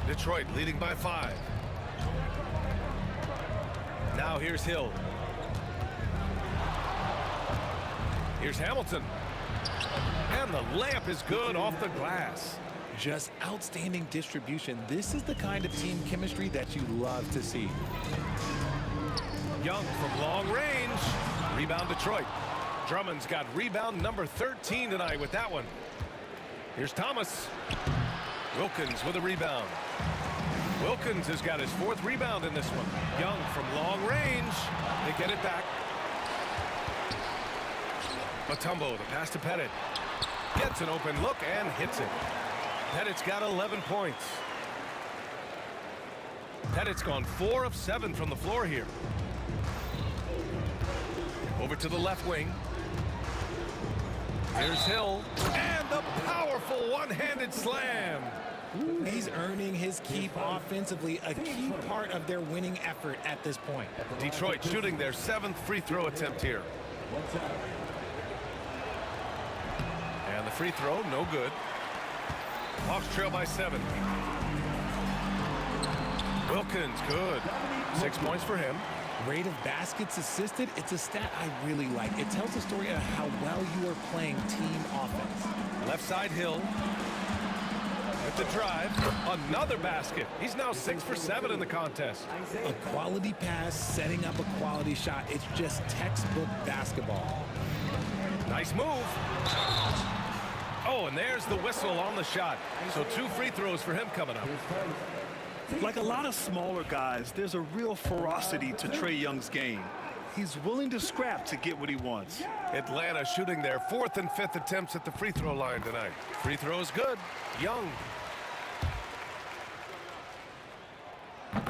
Detroit leading by 5. Now here's Hill. Here's Hamilton. And the layup is good off the glass. Just outstanding distribution. This is the kind of team chemistry that you love to see. Young from long range. Rebound Detroit. Drummond's got rebound number 13 tonight with that one. Here's Thomas. Wilkins with a rebound. Wilkins has got his 4th rebound in this one. Young from long range. They get it back. Mutombo, the pass to Pettit. Gets an open look and hits it. Pettit's got 11 points. Pettit's gone 4 of 7 from the floor here. Over to the left wing. Here's Hill. And the powerful one-handed slam. Ooh, he's earning his keep offensively, a key part of their winning effort at this point. Detroit shooting their 7th free throw attempt here. And the free throw, no good. Hawks trail by 7. Wilkins, good. 6 points for him. Rate of baskets assisted, it's a stat I really like. It tells the story of how well you are playing team offense. Left side Hill. With the drive, another basket. He's now 6 for 7 in the contest. A quality pass, setting up a quality shot. It's just textbook basketball. Nice move. Oh, and there's the whistle on the shot. So 2 free throws for him coming up. Like a lot of smaller guys, there's a real ferocity to Trae Young's game. He's willing to scrap to get what he wants. Atlanta shooting their 4th and 5th attempts at the free throw line tonight. Free throw is good. Young.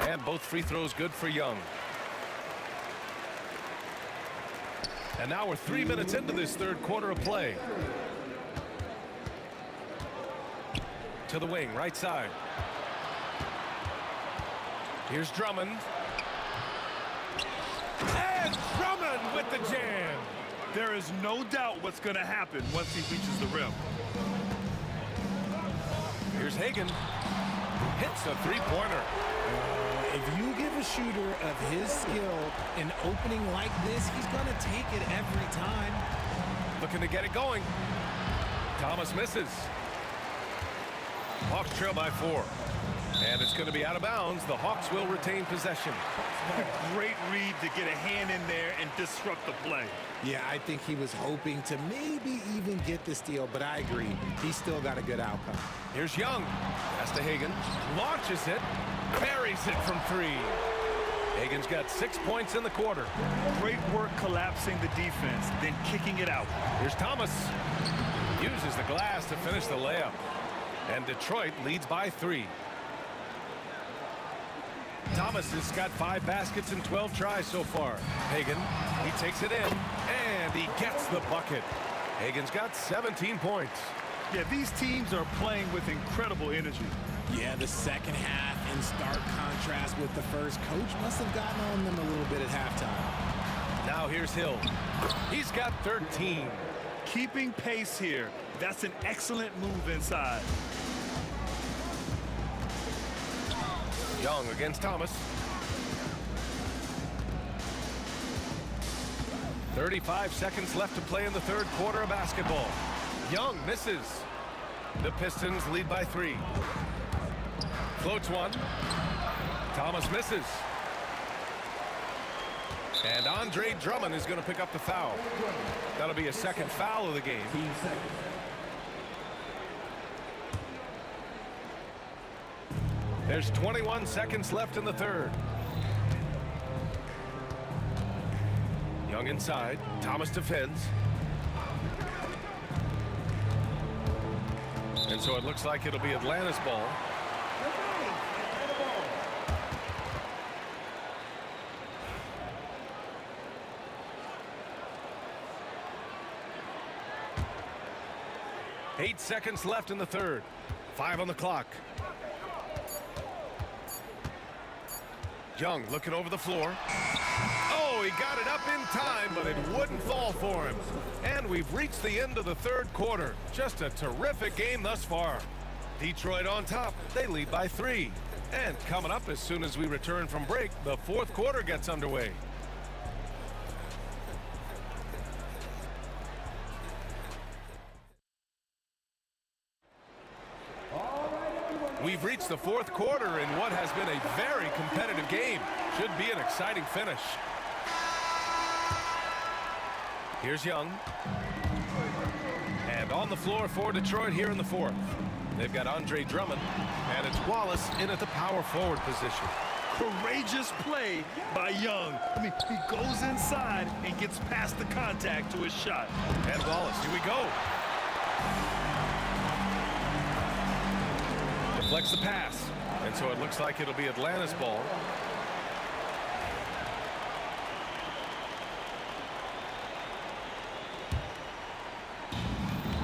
And both free throws good for Young. And now we're 3 minutes into this 3rd quarter of play. To the wing, right side. Here's Drummond. And Drummond with the jam. There is no doubt what's going to happen once he reaches the rim. Here's Hagan. Hits a 3-pointer. If you give a shooter of his skill an opening like this, he's going to take it every time. Looking to get it going. Thomas misses. Hawks trail by 4. And it's going to be out of bounds. The Hawks will retain possession. A great read to get a hand in there and disrupt the play. Yeah, I think he was hoping to maybe even get the steal, but I agree. He still got a good outcome. Here's Young. Pass to Hagan. Launches it. Buries it from 3. Hagan's got 6 points in the quarter. Great work collapsing the defense, then kicking it out. Here's Thomas. Uses the glass to finish the layup. And Detroit leads by 3. Thomas has got 5 baskets and 12 tries so far. Hagan, he takes it in, and he gets the bucket. Hagan's got 17 points. Yeah, these teams are playing with incredible energy. Yeah, the second half in stark contrast with the first. Coach must have gotten on them a little bit at halftime. Now here's Hill. He's got 13. Keeping pace here. That's an excellent move inside. Young against Thomas. 35 seconds left to play in the third quarter of basketball. Young misses. The Pistons lead by 3. Floats one. Thomas misses. And Andre Drummond is going to pick up the foul. That'll be a second foul of the game. There's 21 seconds left in the third. Young inside. Thomas defends. And so it looks like it'll be Atlanta's ball. Eight seconds left in the third. 5 on the clock. Young looking over the floor. Oh, he got it up in time, but it wouldn't fall for him. And we've reached the end of the third quarter. Just a terrific game thus far. Detroit on top. They lead by 3. And coming up as soon as we return from break, the fourth quarter gets underway. We've reached the fourth quarter in what has been a very competitive game. Should be an exciting finish. Here's Young. And on the floor for Detroit here in the fourth. They've got Andre Drummond, and it's Wallace in at the power forward position. Courageous play by Young. I mean, he goes inside and gets past the contact to his shot. And Wallace, here we go. Deflects the pass. And so it looks like it'll be Atlanta's ball.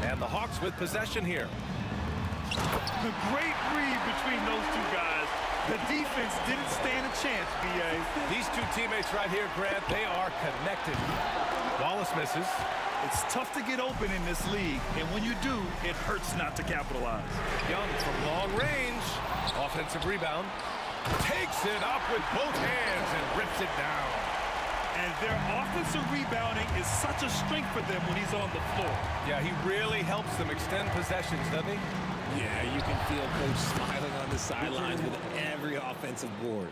And the Hawks with possession here. A great read between those two guys. The defense didn't stand a chance, B.A. These two teammates right here, Grant, they are connected. Wallace misses. It's tough to get open in this league, and when you do, it hurts not to capitalize. Young from long range. Offensive rebound. Takes it up with both hands and rips it down. And their offensive rebounding is such a strength for them when he's on the floor. Yeah, he really helps them extend possessions, doesn't he? Yeah, you can feel Coach smiling on the sidelines with every offensive board.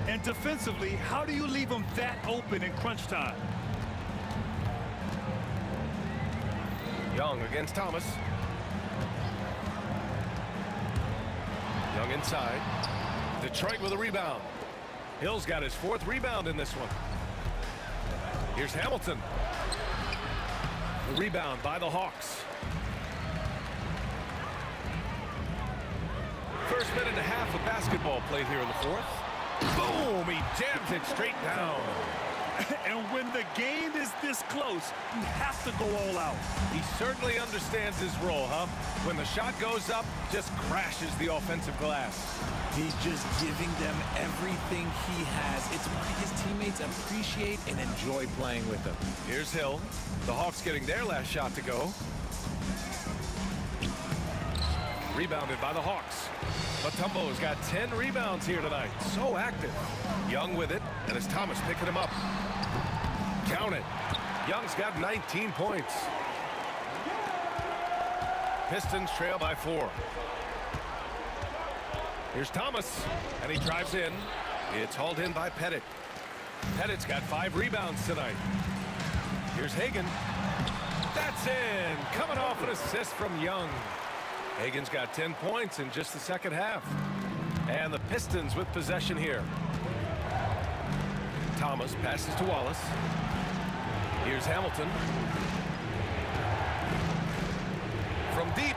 And defensively, how do you leave them that open in crunch time? Young against Thomas. Young inside. Detroit with a rebound. Hill's got his 4th rebound in this one. Here's Hamilton. The rebound by the Hawks. First minute and a half of basketball played here in the fourth. Boom! He jams it straight down. And when the game is this close, you have to go all out. He certainly understands his role, huh? When the shot goes up, just crashes the offensive glass. He's just giving them everything he has. It's why his teammates appreciate and enjoy playing with him. Here's Hill. The Hawks getting their last shot to go. Rebounded by the Hawks. Mutombo's got 10 rebounds here tonight. So active. Young with it, and it's Thomas picking him up. Count it. Young's got 19 points. Pistons trail by 4. Here's Thomas, and he drives in. It's hauled in by Pettit. Pettit's got 5 rebounds tonight. Here's Hagan. That's in. Coming off an assist from Young. Hagan's got 10 points in just the second half. And the Pistons with possession here. Thomas passes to Wallace. Here's Hamilton. From deep.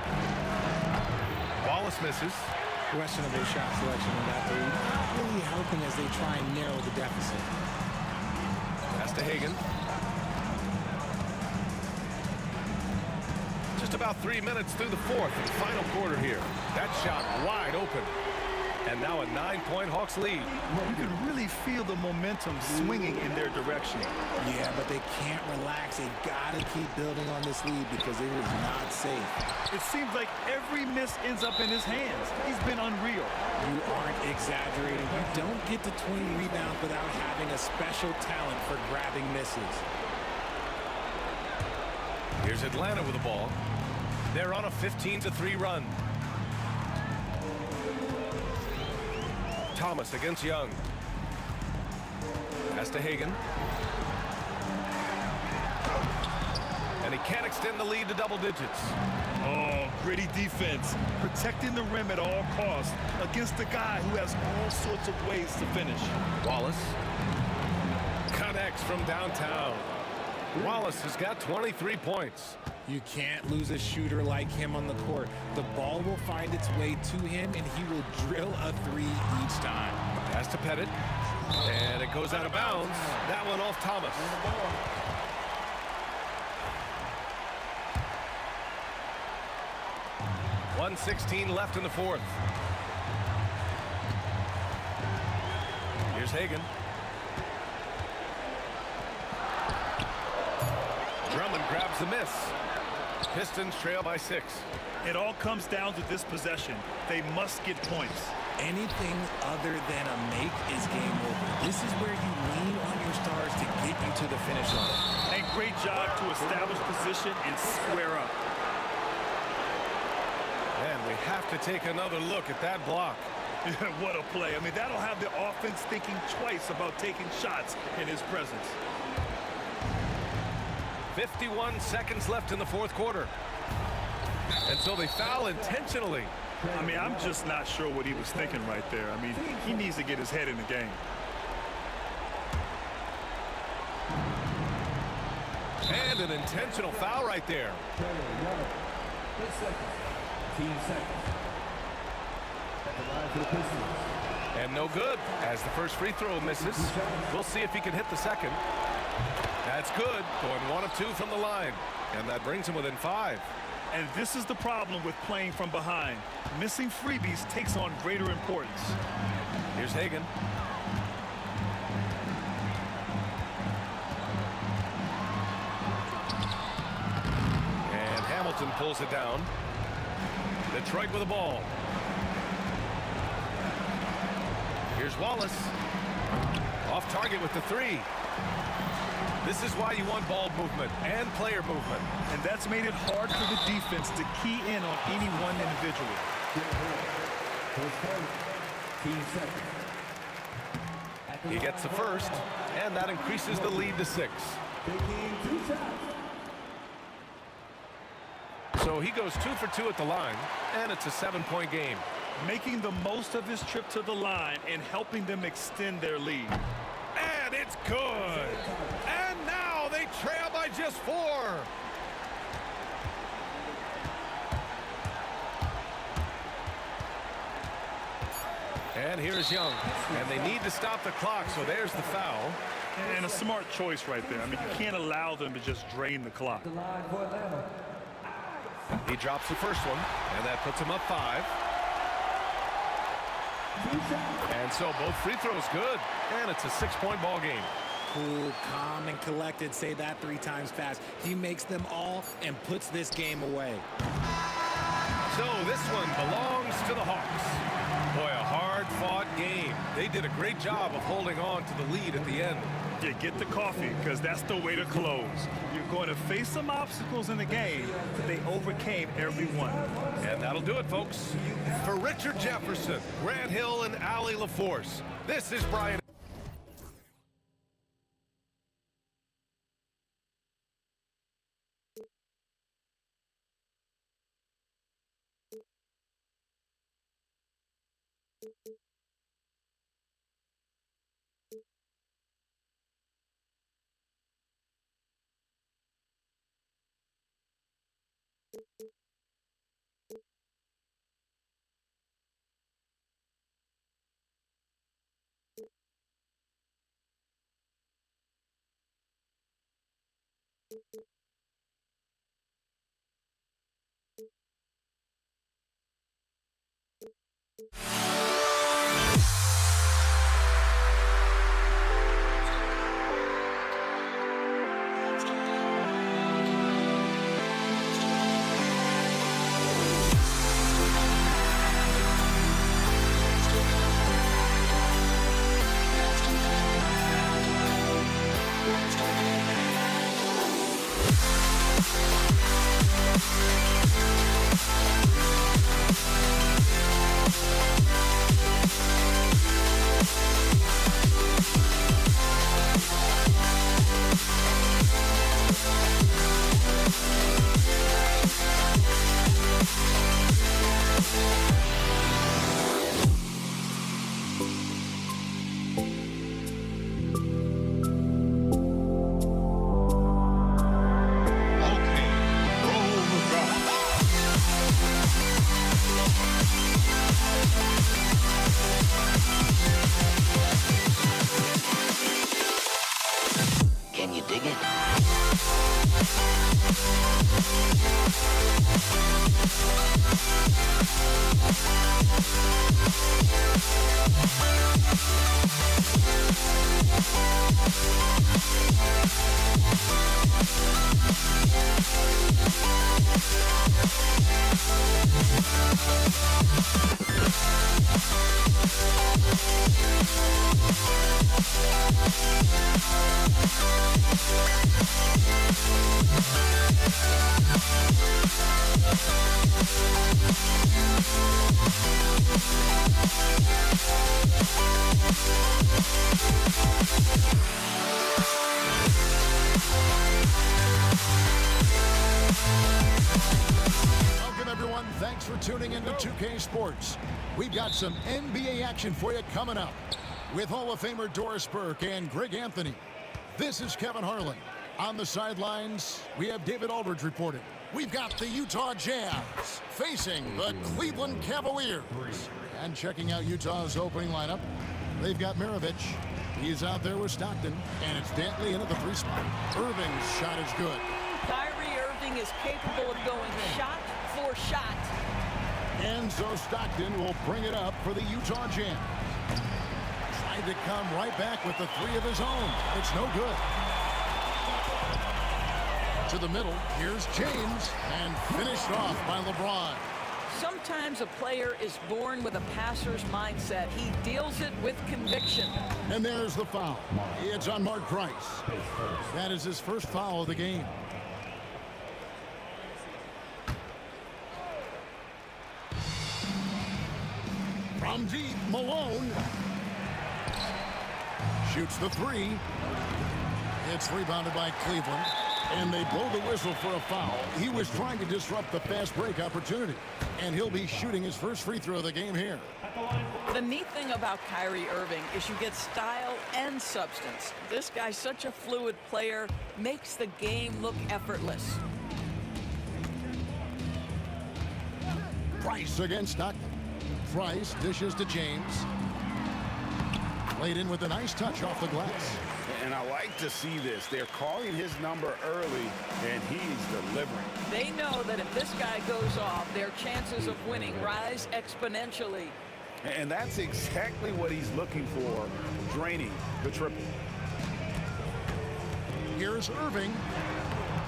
Wallace misses. Questionable shot selection in that lead. Really helping as they try and narrow the deficit. Pass to Hagan. Just about 3 minutes through the fourth and final quarter here. That shot wide open. And now a 9-point Hawks lead. You can really feel the momentum swinging in their direction. Yeah, but they can't relax. They gotta keep building on this lead because it is not safe. It seems like every miss ends up in his hands. He's been unreal. You aren't exaggerating. You don't get to 20 rebounds without having a special talent for grabbing misses. Here's Atlanta with the ball. They're on a 15-3 run. Thomas against Young. Pass to Hagan. And he can't extend the lead to double digits. Oh, gritty defense. Protecting the rim at all costs against a guy who has all sorts of ways to finish. Wallace connects from downtown. Wallace has got 23 points. You can't lose a shooter like him on the court. The ball will find its way to him, and he will drill a three each time. Pass to Pettit. And it goes out of bounds. That one off Thomas. .116 left in the fourth. Here's Hagan. Drummond grabs the miss. Pistons trail by 6. It all comes down to this possession. They must get points. Anything other than a make is game over. This is where you lean on your stars to get you to the finish line. And great job to establish position and square up. And we have to take another look at that block. What a play. I mean, that'll have the offense thinking twice about taking shots in his presence. 51 seconds left in the fourth quarter. And so they foul intentionally. I mean, I'm just not sure what he was thinking right there. I mean, he needs to get his head in the game. And an intentional foul right there. 15 seconds. At the line for the Pistons. And no good as the first free throw misses. We'll see if he can hit the second. That's good. Going 1 of 2 from the line. And that brings him within 5. And this is the problem with playing from behind. Missing freebies takes on greater importance. Here's Hagan. And Hamilton pulls it down. Detroit with the ball. Here's Wallace. Off target with the 3. This is why you want ball movement and player movement. And that's made it hard for the defense to key in on any one individual. 15 seconds. He gets the first, and that increases the lead to 6. Taking 2 shots. So he goes 2 for 2 at the line, and it's a 7-point game. Making the most of his trip to the line and helping them extend their lead. And it's good. And now they trail by just 4. And here's Young. And they need to stop the clock, so there's the foul. And a smart choice right there. I mean, you can't allow them to just drain the clock. The line for Atlanta. He drops the first one, and that puts him up 5. And so both free throws good, and it's a 6-point ball game. Cool, calm, and collected. Say that 3 times fast. He makes them all and puts this game away. So this one belongs to the Hawks. Boy, a hard-fought game. They did a great job of holding on to the lead at the end. Yeah, get the coffee, because that's the way to close. You're going to face some obstacles in the game, but they overcame every one. And that'll do it, folks. For Richard Jefferson, Grant Hill, and Allie LaForce, this is Brian. Can you dig it? Welcome, everyone. Thanks for tuning into 2K Sports. We've got some NBA action for you coming up with Hall of Famer Doris Burke and Greg Anthony. This is Kevin Harlan. On the sidelines, we have David Aldridge reporting. We've got the Utah Jazz facing the Cleveland Cavaliers. And checking out Utah's opening lineup, they've got Maravich. He's out there with Stockton, and it's Dantley into the three spot. Irving's shot is good. Kyrie Irving is capable of going shot for shot. And so Stockton will bring it up for the Utah Jazz. Tried to come right back with the three of his own. It's no good. To the middle, here's James, and finished off by LeBron. Sometimes a player is born with a passer's mindset. He deals it with conviction. And there's the foul. It's on Mark Price. That is his first foul of the game. From deep, Malone shoots the three. It's rebounded by Cleveland, and they blow the whistle for a foul. He was trying to disrupt the fast break opportunity, and he'll be shooting his first free throw of the game here. The neat thing about Kyrie Irving is you get style and substance. This guy's such a fluid player, makes the game look effortless. Price against Stockton. Price dishes to James. Played in with a nice touch off the glass. And I like to see this. They're calling his number early, and he's delivering. They know that if this guy goes off, their chances of winning rise exponentially. And that's exactly what he's looking for, draining the triple. Here's Irving.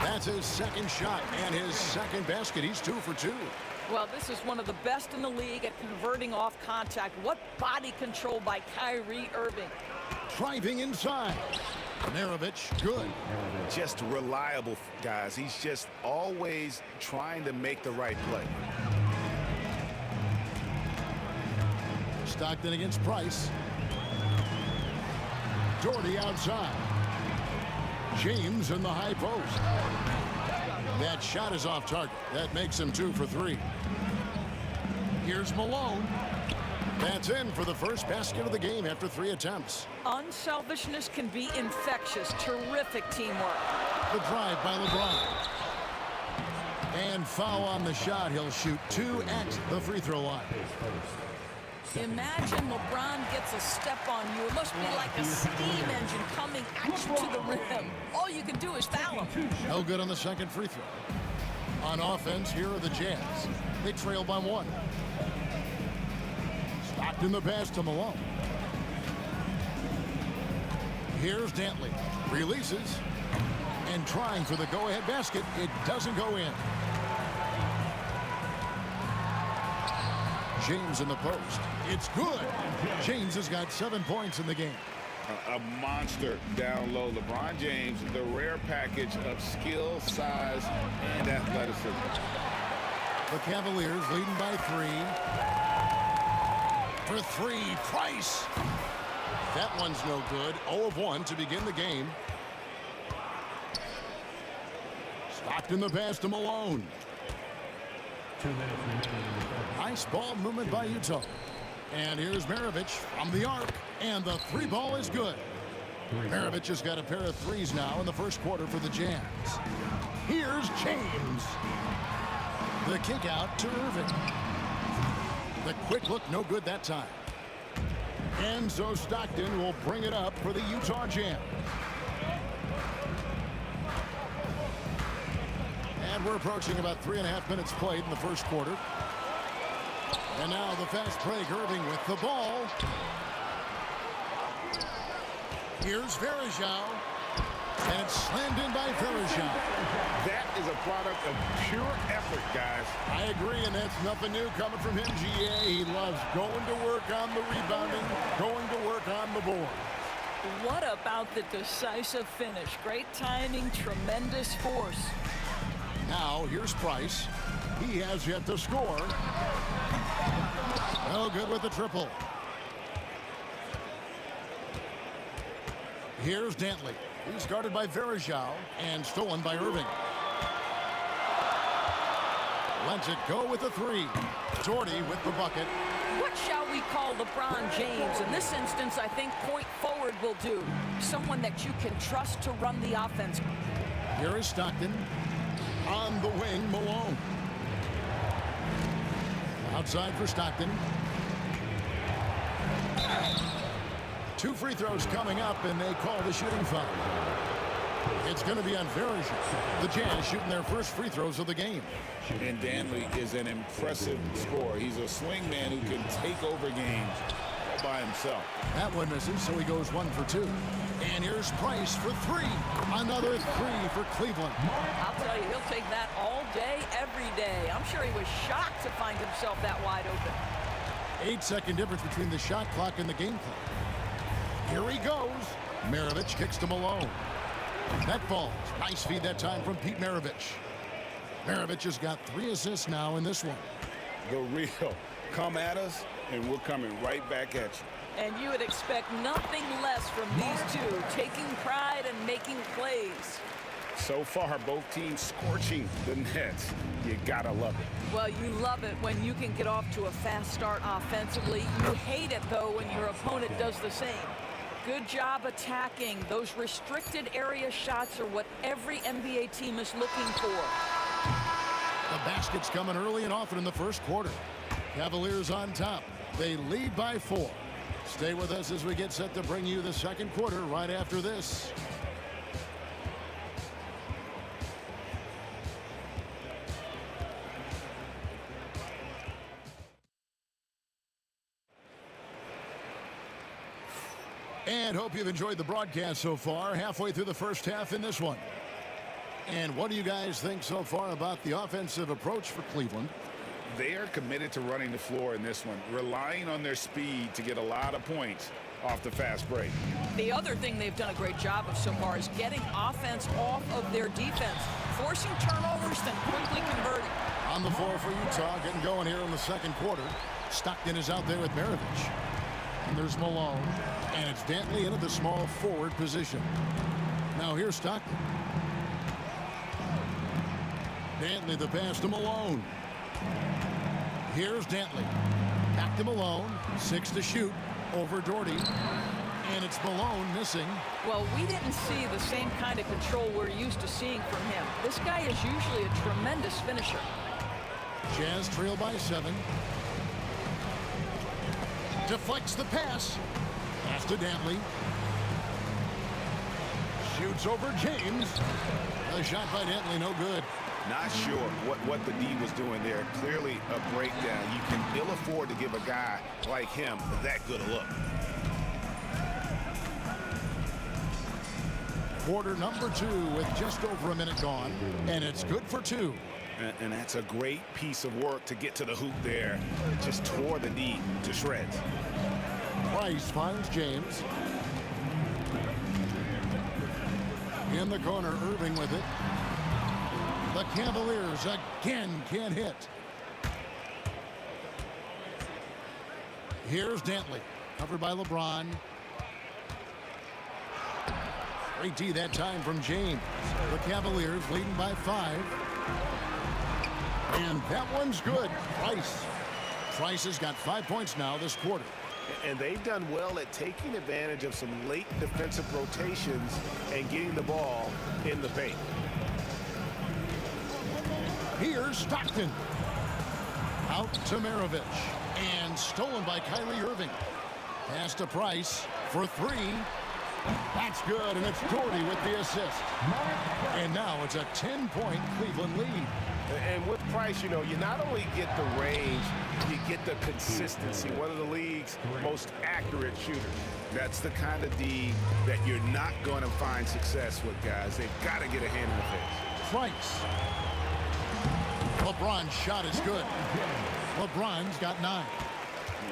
That's his second shot and his second basket. He's 2 for 2. Well, this is one of the best in the league at converting off contact. What body control by Kyrie Irving. Driving inside. Maravich, good. Just reliable, guys. He's just always trying to make the right play. Stockton against Price. Doherty outside. James in the high post. That shot is off target. That makes him 2 for 3. Here's Malone. That's in for the first basket of the game after 3 attempts. Unselfishness can be infectious. Terrific teamwork. The drive by LeBron. And foul on the shot. He'll shoot 2 at the free throw line. Imagine LeBron gets a step on you. It must be like a steam engine coming at you to the rim. All you can do is foul him. No good on the second free throw. On offense, here are the Jazz. They trail by 1. Stockton the pass to Malone. Here's Dantley. Releases. And trying for the go-ahead basket. It doesn't go in. James in the post. It's good. James has got 7 points in the game. A monster down low. LeBron James, the rare package of skill, size, and athleticism. The Cavaliers leading by 3. For 3, Price. That one's no good. 0 of 1 to begin the game. Stockton the pass to Malone. 2 minutes remaining. Nice ball movement by Utah. And here's Maravich from the arc. And the 3 ball is good. Maravich has got a pair of 3s now in the first quarter for the Jazz. Here's James. The kick out to Irving. The quick look, no good that time. And so Stockton will bring it up for the Utah Jazz. And we're approaching about 3.5 minutes played in the first quarter. And now the fast break, Irving with the ball. Here's Verajao. And it's slammed in by Verajao. That is a product of pure effort, guys. I agree, and that's nothing new coming from him, GA. He loves going to work on the rebounding, going to work on the board. What about the decisive finish? Great timing, tremendous force. Now, here's Price. He has yet to score. No good with the triple. Here's Dantley. He's guarded by Verajao and stolen by Irving. Lets it go with the 3. Jordy with the bucket. What shall we call LeBron James? In this instance, I think point forward will do. Someone that you can trust to run the offense. Here is Stockton. On the wing, Malone. Outside for Stockton. 2 free throws coming up, and they call the shooting foul. It's going to be on Verajao. The Jazz shooting their first free throws of the game. And Dantley is an impressive scorer. He's a swing man who can take over games all by himself. That one misses, so he goes 1 for 2. And here's Price for 3. Another 3 for Cleveland. I'll tell you, he'll take that all day, every day. I'm sure he was shocked to find himself that wide open. 8-second difference between the shot clock and the game clock. Here he goes. Maravich kicks to Malone. That falls. Nice feed that time from Pete Maravich. Maravich has got 3 assists now in this one. The real. Come at us, and we're coming right back at you. And you would expect nothing less from these two, taking pride and making plays. So far, both teams scorching the nets. You gotta love it. Well, you love it when you can get off to a fast start offensively. You hate it, though, when your opponent does the same. Good job attacking. Those restricted area shots are what every NBA team is looking for. The basket's coming early and often in the first quarter. Cavaliers on top. They lead by 4. Stay with us as we get set to bring you the second quarter right after this. And hope you've enjoyed the broadcast so far. Halfway through the first half in this one. And what do you guys think so far about the offensive approach for Cleveland? They are committed to running the floor in this one, relying on their speed to get a lot of points off the fast break. The other thing they've done a great job of so far is getting offense off of their defense, forcing turnovers, then quickly converting. On the floor for Utah, getting going here in the second quarter. Stockton is out there with Maravich. And there's Malone. And it's Dantley into the small forward position. Now here's Stockton. Dantley the pass to Malone. Here's Dantley. Back to Malone. 6 to shoot. Over Doherty. And it's Malone missing. Well, we didn't see the same kind of control we're used to seeing from him. This guy is usually a tremendous finisher. Jazz trail by 7. Deflects the pass. Pass to Dantley. Shoots over James. A shot by Dantley, no good. Not sure what the D was doing there. Clearly a breakdown. You can ill afford to give a guy like him that good a look. Quarter number 2 with just over a minute gone, and it's good for 2. And that's a great piece of work to get to the hoop there. Just tore the D to shreds. Price finds James. In the corner, Irving with it. The Cavaliers again can't hit. Here's Dantley, covered by LeBron. Great D that time from James. The Cavaliers leading by 5. And that one's good. Price has got 5 points now this quarter. And they've done well at taking advantage of some late defensive rotations and getting the ball in the paint. Here's Stockton. Out to Maravich. And stolen by Kyrie Irving. Pass to Price for 3. That's good, and it's Doherty with the assist. And now it's a 10-point Cleveland lead. And with Price, you know, you not only get the range, you get the consistency. One of the league's most accurate shooters. That's the kind of D that you're not going to find success with, guys. They've got to get a hand in the face. Price. LeBron's shot is good. LeBron's got 9.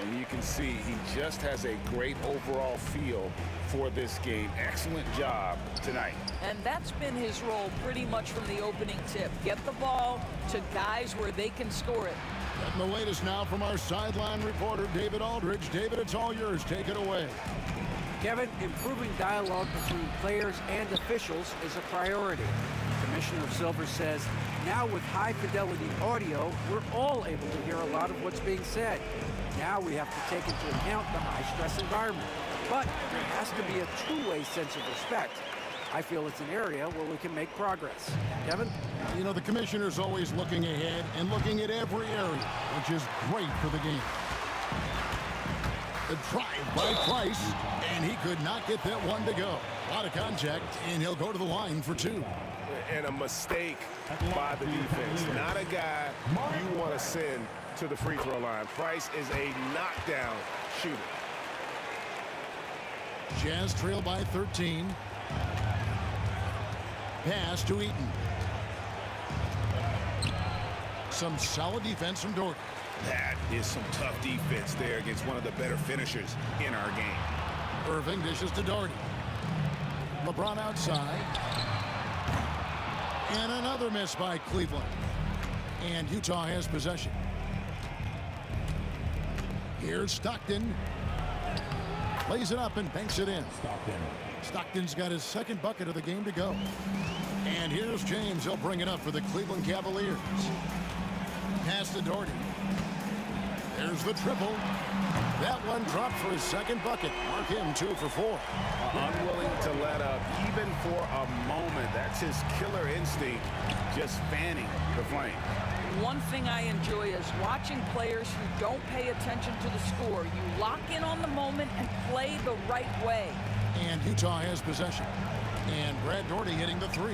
And you can see he just has a great overall feel for this game. Excellent job tonight. And that's been his role pretty much from the opening tip. Get the ball to guys where they can score it. Getting the latest now from our sideline reporter, David Aldridge. David, it's all yours. Take it away. Kevin, improving dialogue between players and officials is a priority. Commissioner Silver says, now with high-fidelity audio, we're all able to hear a lot of what's being said. Now we have to take into account the high-stress environment. But there has to be a two-way sense of respect. I feel it's an area where we can make progress. Kevin? You know, the commissioner's always looking ahead and looking at every area, which is great for the game. The drive by Price, and he could not get that one to go. A lot of contact, and he'll go to the line for 2. And a mistake by the defense. Not a guy you want to send to the free throw line. Price is a knockdown shooter. Jazz trail by 13. Pass to Eaton. Some solid defense from Doherty. That is some tough defense there against one of the better finishers in our game. Irving dishes to Doherty. LeBron outside. And another miss by Cleveland. And Utah has possession. Here's Stockton. Lays it up and banks it in. Stockton's got his second bucket of the game to go. And here's James. He'll bring it up for the Cleveland Cavaliers. Pass to Doherty. There's the triple. That one dropped for his second bucket. Mark him 2 for 4. Unwilling to let up even for a moment. That's his killer instinct, just fanning the flame. One thing I enjoy is watching players who don't pay attention to the score. You lock in on the moment and play the right way. And Utah has possession. And Brad Doherty hitting the 3.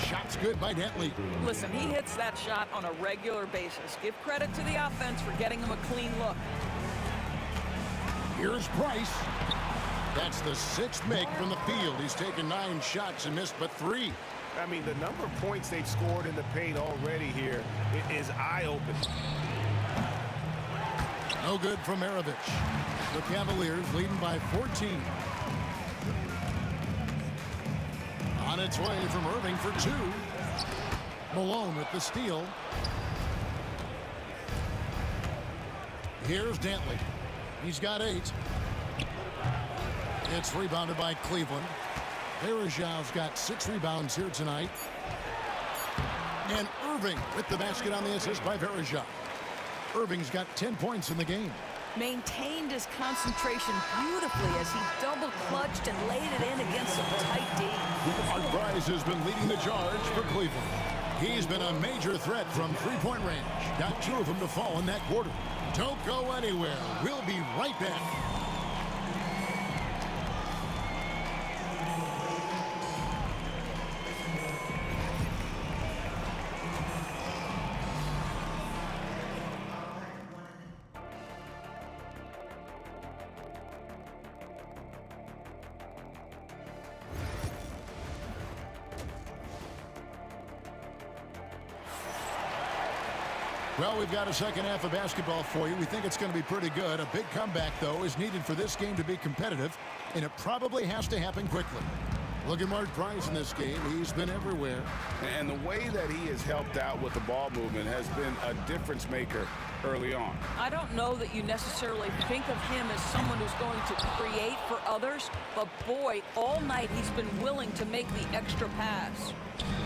Shot's good by Dantley. Listen, he hits that shot on a regular basis. Give credit to the offense for getting him a clean look. Here's Price. That's the 6th make from the field. He's taken 9 shots and missed but 3. I mean, the number of points they've scored in the paint already here is eye-opening. No good from Maravich. The Cavaliers leading by 14. On its way from Irving for 2. Malone with the steal. Here's Dantley. He's got 8. It's rebounded by Cleveland. Verejav's got 6 rebounds here tonight. And Irving with the basket on the assist by Verejav. Irving's got 10 points in the game. Maintained his concentration beautifully as he double-clutched and laid it in against some tight D. Mark Price has been leading the charge for Cleveland. He's been a major threat from 3-point range. Got 2 of them to fall in that quarter. Don't go anywhere. We'll be right back. Well, we've got a second half of basketball for you. We think it's going to be pretty good. A big comeback, though, is needed for this game to be competitive, and it probably has to happen quickly. Look at Mark Price in this game. He's been everywhere. And the way that he has helped out with the ball movement has been a difference maker early on. I don't know that you necessarily think of him as someone who's going to create for others, but boy, all night he's been willing to make the extra pass.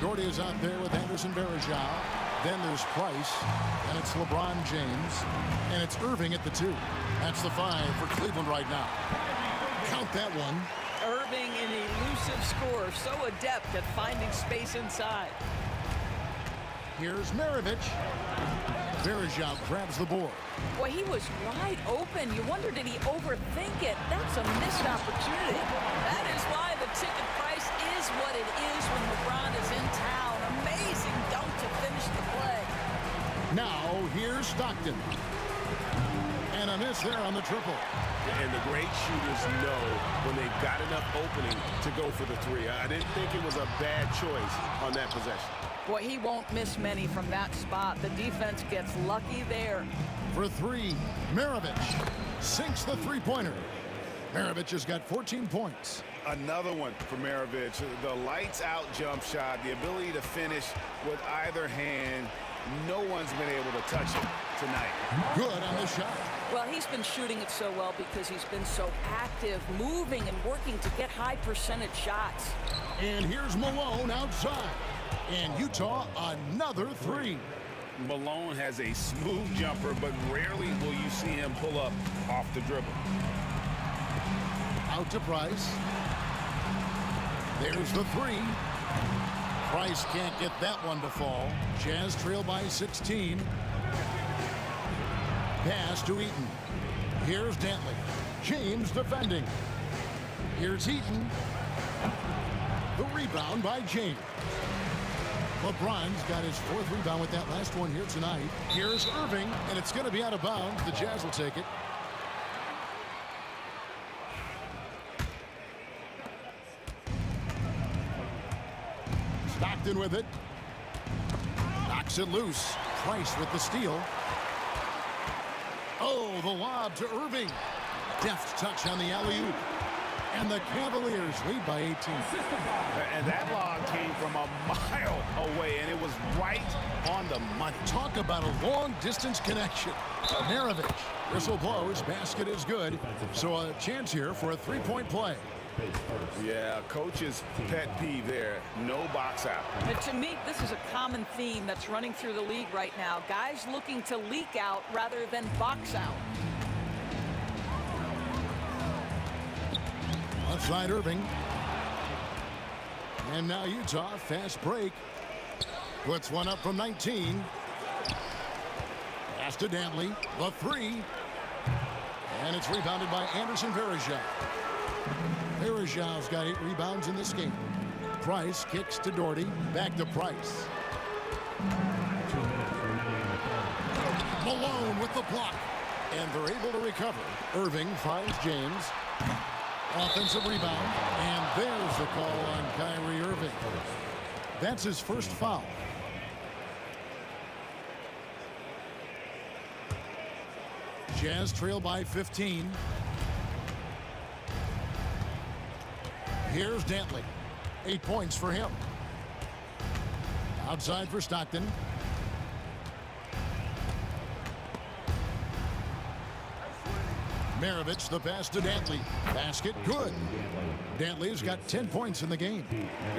Doherty is out there with Anderson Varejao. Then there's Price, and it's LeBron James, and it's Irving at the 2. That's the 5 for Cleveland right now. Count that one. Irving, an elusive scorer, so adept at finding space inside. Here's Maravich. Varejao grabs the board. Boy, he was wide open. You wonder, did he overthink it? That's a missed opportunity. That is why the ticket price is what it is when LeBron is in town. Amazing dunk to finish the play. Now, here's Stockton. And a miss there on the triple. And the great shooters know when they've got enough opening to go for the 3. I didn't think it was a bad choice on that possession. Boy, he won't miss many from that spot. The defense gets lucky there. For 3, Maravich sinks the three-pointer. Maravich has got 14 points. Another one for Maravich. The lights-out jump shot, the ability to finish with either hand. No one's been able to touch it tonight. Good on the shot. Well, he's been shooting it so well because he's been so active, moving and working to get high percentage shots. And here's Malone outside. And Utah, another 3. Malone has a smooth jumper, but rarely will you see him pull up off the dribble. Out to Price. There's the 3. Price can't get that one to fall. Jazz trail by 16. Pass to Eaton. Here's Dantley. James defending. Here's Eaton. The rebound by James. LeBron's got his 4th rebound with that last one here tonight. Here's Irving, and it's going to be out of bounds. The Jazz will take it. Stockton with it. Knocks it loose. Price with the steal. Oh, the lob to Irving. Deft touch on the alley-oop. And the Cavaliers lead by 18. And that lob came from a mile away, and it was right on the money. Talk about a long-distance connection. Maravich. Whistle blows. Basket is good. So a chance here for a 3-point play. Yeah, coach's pet peeve there. No box out. And to me, this is a common theme that's running through the league right now. Guys looking to leak out rather than box out. Outside Irving. And now Utah, fast break. Puts one up from 19. Pass to Dantley. The 3. And it's rebounded by Anderson Varejao. Varejao's got 8 rebounds in this game. Price kicks to Doherty. Back to Price. Malone with the block. And they're able to recover. Irving finds James. Offensive rebound. And there's the call on Kyrie Irving. That's his first foul. Jazz trail by 15. Here's Dantley. 8 points for him. Outside for Stockton. Maravich, the pass to Dantley. Basket, good. Dantley's got 10 points in the game.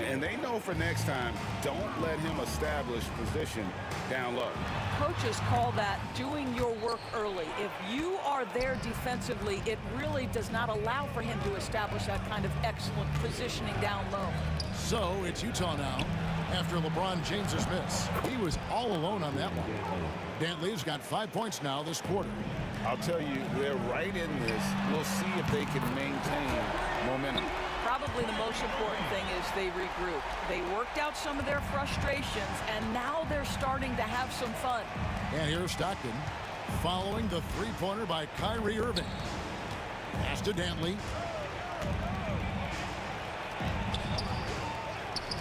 And they know for next time, don't let him establish position down low. Coaches call that doing your work early. If you are there defensively, it really does not allow for him to establish that kind of excellent positioning down low. So it's Utah now. after LeBron James's miss. He was all alone on that one. Dantley's got 5 points now this quarter. I'll tell you, they're right in this. We'll see if they can maintain momentum. Probably the most important thing is they regrouped. They worked out some of their frustrations, and now they're starting to have some fun. And here's Stockton following the three-pointer by Kyrie Irving. Pass to Dantley.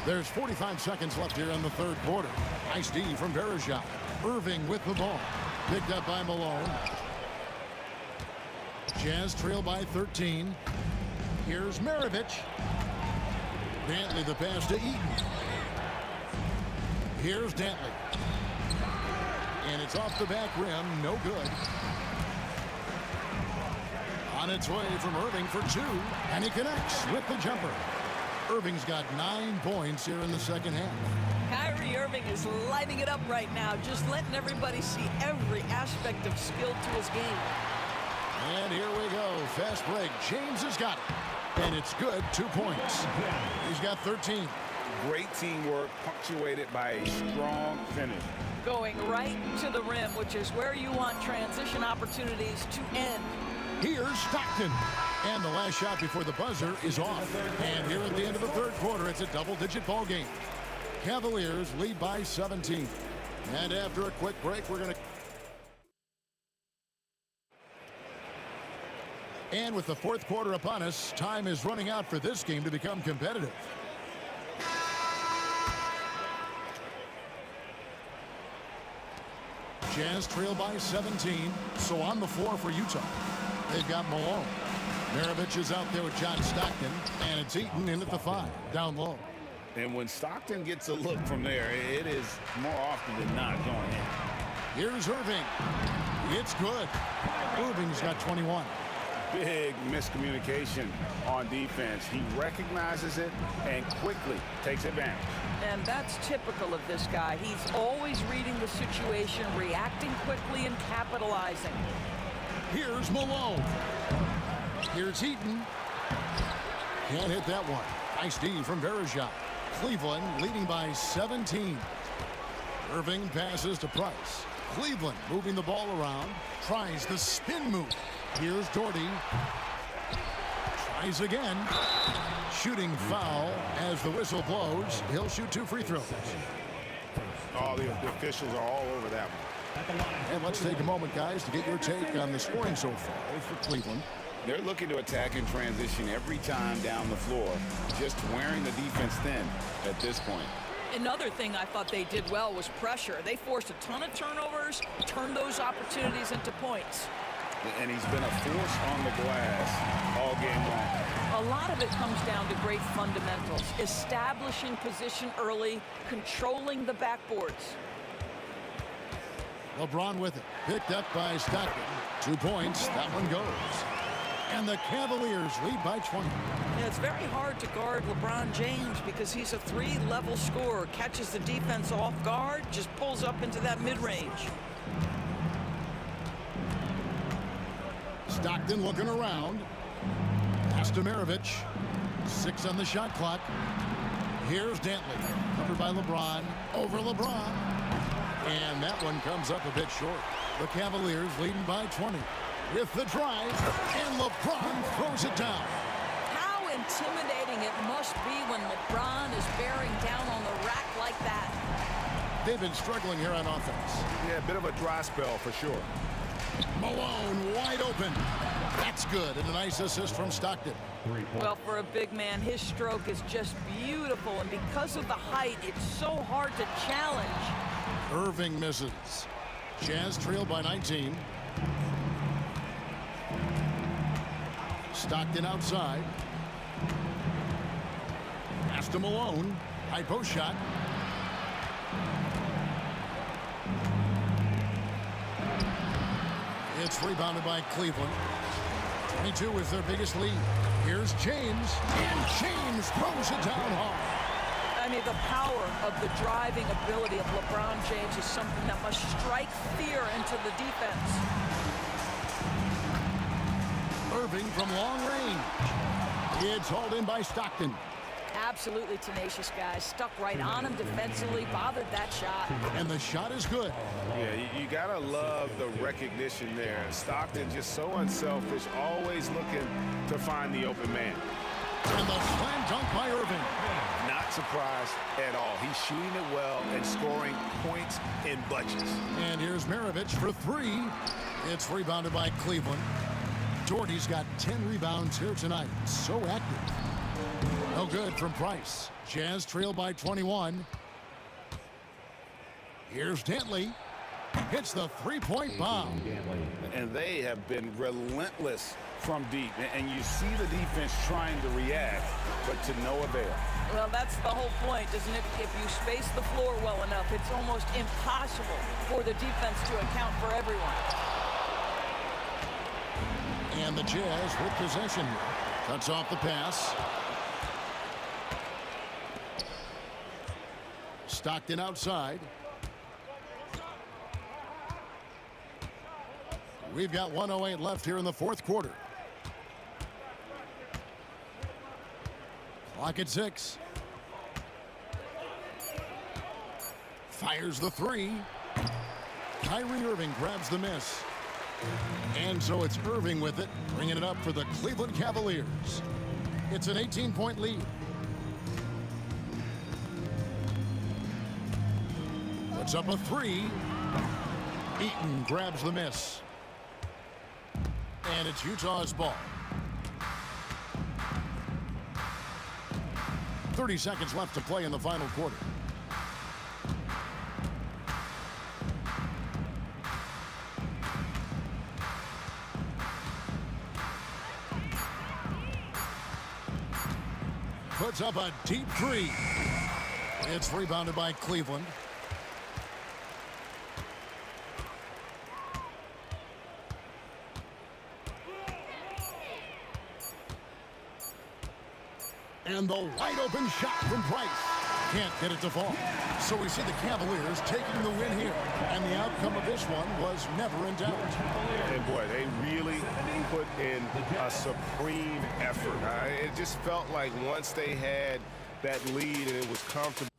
There's 45 seconds left here in the third quarter. Nice D from Bergeron. Irving with the ball. Picked up by Malone. Jazz trail by 13. Here's Maravich. Dantley the pass to Eaton. Here's Dantley. And it's off the back rim. No good. On its way from Irving for two. And he connects with the jumper. Irving's got 9 points here in the second half. Kyrie Irving is lighting it up right now, just letting everybody see every aspect of skill to his game. And here we go. Fast break. James has got it. And it's good. 2 points. He's got 13. Great teamwork, punctuated by a strong finish. Going right to the rim, which is where you want transition opportunities to end. Here's Stockton. And the last shot before the buzzer is off. And here at the end of the third quarter, it's a double-digit ball game. Cavaliers lead by 17. And after a quick break, we're going to... And with the fourth quarter upon us, time is running out for this game to become competitive. Jazz trail by 17. So on the floor for Utah. They've got Malone. Maravich is out there with John Stockton. And it's Eaton in at the 5. Down low. And when Stockton gets a look from there, it is more often than not going in. Here's Irving. It's good. Irving's got 21. Big miscommunication on defense. He recognizes it and quickly takes advantage. And that's typical of this guy. He's always reading the situation, reacting quickly, and capitalizing. Here's Malone. Here's Eaton. Can't hit that one. Nice D from Bergeron. Cleveland leading by 17. Irving passes to Price. Cleveland moving the ball around. Tries the spin move. Here's Doherty. Tries again. Shooting foul as the whistle blows. He'll shoot 2 free throws. Oh, the officials are all over that one. And let's take a moment, guys, to get your take on the scoring so far for Cleveland. They're looking to attack in transition every time down the floor, just wearing the defense thin at this point. Another thing I thought they did well was pressure. They forced a ton of turnovers, turned those opportunities into points. And he's been a force on the glass all game long. A lot of it comes down to great fundamentals, establishing position early, controlling the backboards. LeBron with it. Picked up by Stockton. 2 points. That one goes. And the Cavaliers lead by 20. Yeah, it's very hard to guard LeBron James because he's a 3-level scorer. Catches the defense off guard, just pulls up into that mid-range. Stockton looking around. Pass to Maravich. 6 on the shot clock. Here's Dantley. Covered by LeBron. Over LeBron. And that one comes up a bit short. The Cavaliers leading by 20. With the drive. And LeBron throws it down. How intimidating it must be when LeBron is bearing down on the rack like that. They've been struggling here on offense. Yeah, a bit of a dry spell for sure. Malone wide open. That's good. And a nice assist from Stockton. Well, for a big man, his stroke is just beautiful. And because of the height, it's so hard to challenge. Irving misses. Jazz trail by 19. Stockton outside. Pass to Malone. High post shot. It's rebounded by Cleveland. 22 is their biggest lead. Here's James. And James throws it down hard. I mean, the power of the driving ability of LeBron James is something that must strike fear into the defense. Irving from long range. It's hauled in by Stockton. Absolutely tenacious guys. Stuck right on him defensively, bothered that shot. And the shot is good. Yeah, you gotta love the recognition there. Stockton just so unselfish, always looking to find the open man. And the slam dunk by Irving. Not surprised at all. He's shooting it well and scoring points in bunches. And here's Maravich for three. It's rebounded by Cleveland. Doherty's got 10 rebounds here tonight. So active. No good from Price. Jazz trail by 21. Here's Dantley. Hits the three-point bomb. And they have been relentless from deep. And you see the defense trying to react, but to no avail. Well, that's the whole point, isn't it? If you space the floor well enough, it's almost impossible for the defense to account for everyone. And the Jazz with possession. Cuts off the pass. Stockton outside. We've got 1:08 left here in the fourth quarter. Clock at 6. Fires the three. Kyrie Irving grabs the miss. And so it's Irving with it, bringing it up for the Cleveland Cavaliers. It's an 18-point lead. Puts up a three. Eaton grabs the miss. And it's Utah's ball. 30 seconds left to play in the final quarter. Puts up a deep three. It's rebounded by Cleveland. And the wide open shot from Price. Can't get it to fall. So we see the Cavaliers taking the win here. And the outcome of this one was never in doubt. And boy, they really put in a supreme effort. It just felt like once they had that lead and it was comfortable.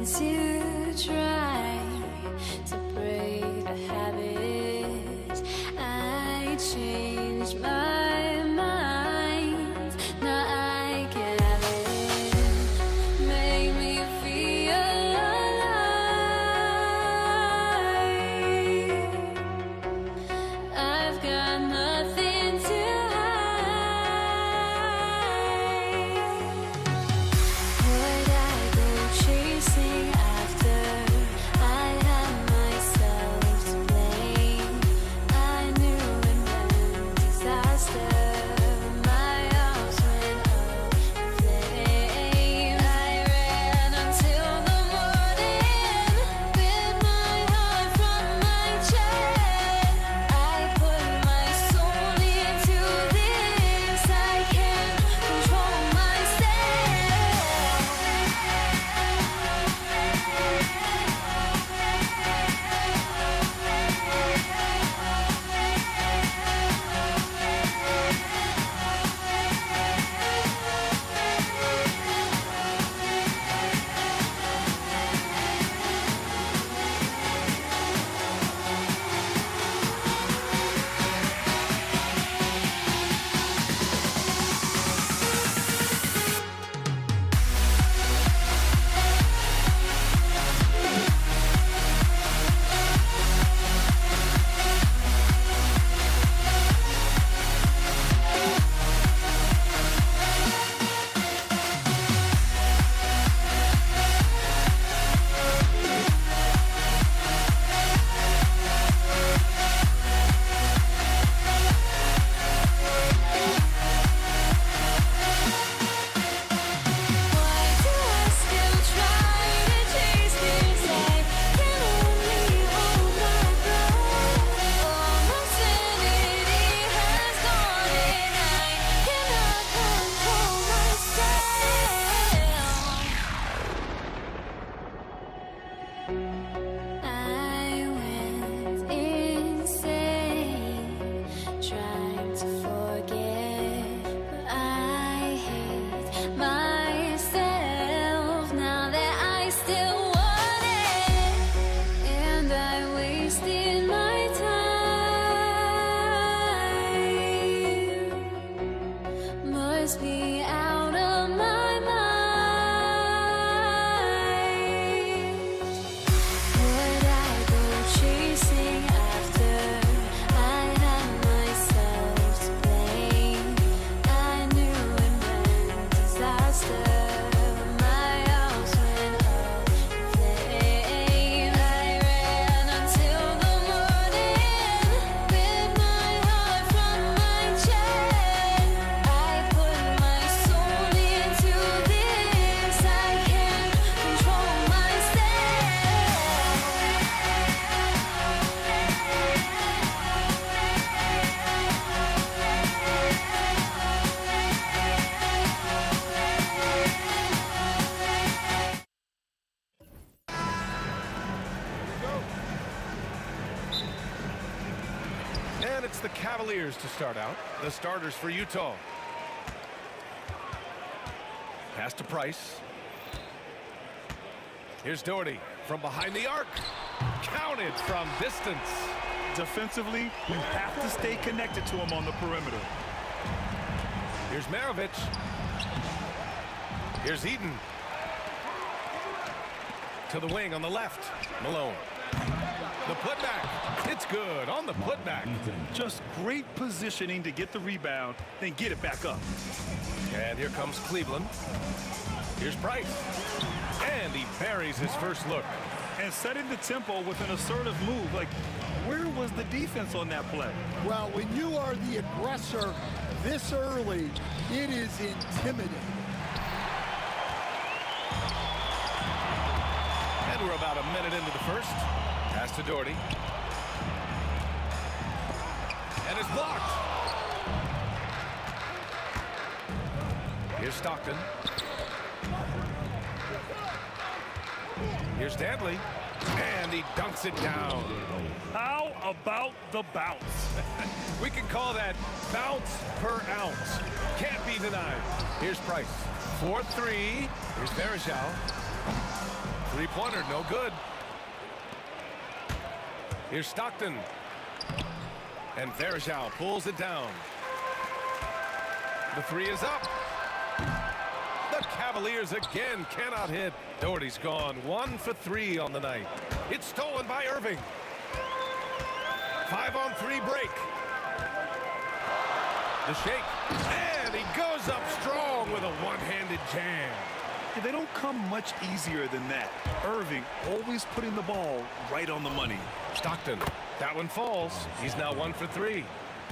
once you try to break a habit, I changed my mind. Now I can have it. Make me feel alive. I've got nothing to would I go chasing after? I had myself to blame. I knew it meant disaster. My arms went up in flames. I ran until the morning, bit my heart from my chest. I put my soul into this. I can't control myself. Why do I still try to chase this? I can only hold my breath. All my sanity has gone and I cannot control myself. I went insane trying to forget, but I hate myself now that I still want it, and I wasted my time. Must be out of my mind. Would I go chasing after? I had myself to blame. I knew it meant disaster. My arms went up in flames. I ran until the morning, bit my heart from my chest. I put my soul into this. I can't control myself. And it's the Cavaliers to start out. The starters for Utah. Pass to Price. Here's Doherty from behind the arc. Counted from distance. Defensively, you have to stay connected to him on the perimeter. Here's Maravich. Here's Eden. To the wing on the left. Malone. The putback. It's good on the putback. Just great positioning to get the rebound, then get it back up. And here comes Cleveland. Here's Price. And he buries his first look. And setting the tempo with an assertive move. Like, where was the defense on that play? Well, when you are the aggressor this early, it is intimidating. And we're about a minute into the first. Pass to Doherty. And it's blocked. Here's Stockton. Here's Dantley. And he dunks it down. How about the bounce? We can call that bounce per ounce. Can't be denied. Here's Price. 4-3. Here's Varejao. Three-pointer, no good. Here's Stockton. And Verjao pulls it down. The three is up. The Cavaliers again cannot hit. Doherty's gone 1 for 3 on the night. It's stolen by Irving. 5-on-3 break. The shake. And he goes up strong with a one-handed jam. They don't come much easier than that. Irving always putting the ball right on the money. Stockton. That one falls. He's now 1 for 3.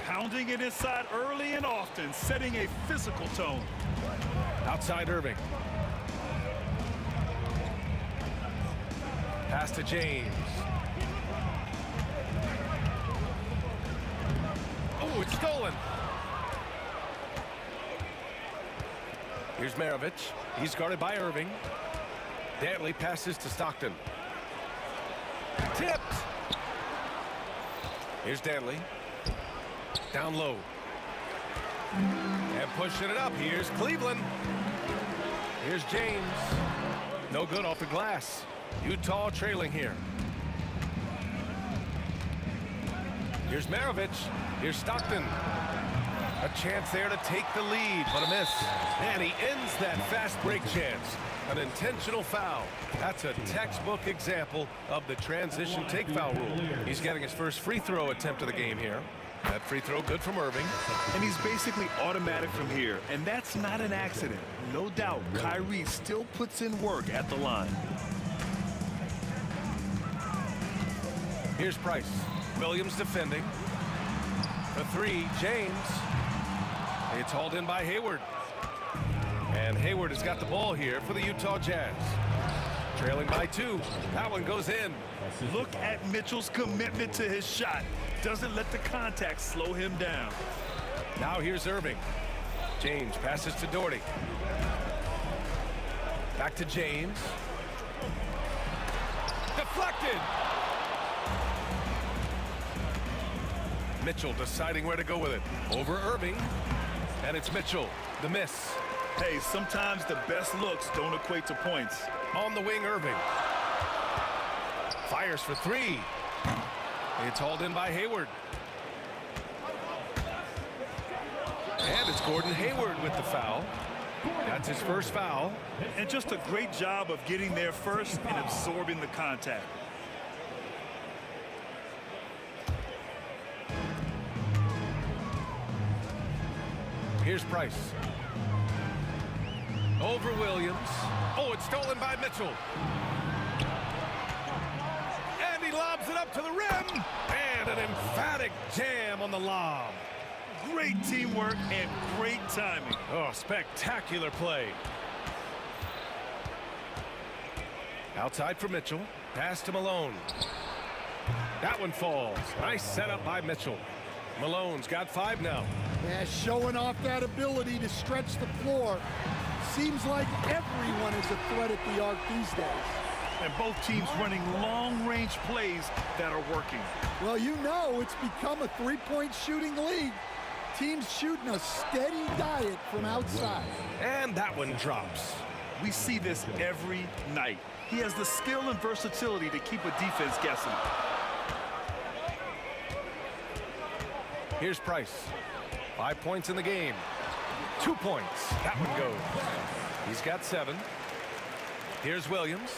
Pounding it inside early and often, setting a physical tone. Outside Irving. Pass to James. Oh, it's stolen. Here's Maravich. He's guarded by Irving. Dantley passes to Stockton. Tipped. Here's Dantley. Down low. And pushing it up. Here's Cleveland. Here's James. No good off the glass. Utah trailing here. Here's Maravich. Here's Stockton. A chance there to take the lead, but a miss. And he ends that fast break chance. An intentional foul. That's a textbook example of the transition take foul rule. He's getting his first free throw attempt of the game here. That free throw good from Irving. And he's basically automatic from here, and that's not an accident. No doubt, Kyrie still puts in work at the line. Here's Price. Williams defending. The three, James. It's hauled in by Hayward. And Hayward has got the ball here for the Utah Jazz. Trailing by 2. That one goes in. Look at Mitchell's commitment to his shot. Doesn't let the contact slow him down. Now here's Irving. James passes to Doherty. Back to James. Deflected. Mitchell deciding where to go with it. Over Irving. And it's Mitchell. The miss. Hey, sometimes the best looks don't equate to points. On the wing, Irving. Fires for 3. It's hauled in by Hayward. And it's Gordon Hayward with the foul. That's his first foul. And just a great job of getting there first and absorbing the contact. Here's Price. Over Williams. Oh, it's stolen by Mitchell. And he lobs it up to the rim. And an emphatic jam on the lob. Great teamwork and great timing. Oh, spectacular play. Outside for Mitchell. Pass to Malone. That one falls. Nice setup by Mitchell. Malone's got 5 now. Yeah, showing off that ability to stretch the floor. Seems like everyone is a threat at the arc these days. And both teams running long-range plays that are working. Well, you know it's become a three-point shooting league. Teams shooting a steady diet from outside. And that one drops. We see this every night. He has the skill and versatility to keep a defense guessing. Here's Price. 5 points in the game. 2 points. That one goes. He's got 7. Here's Williams.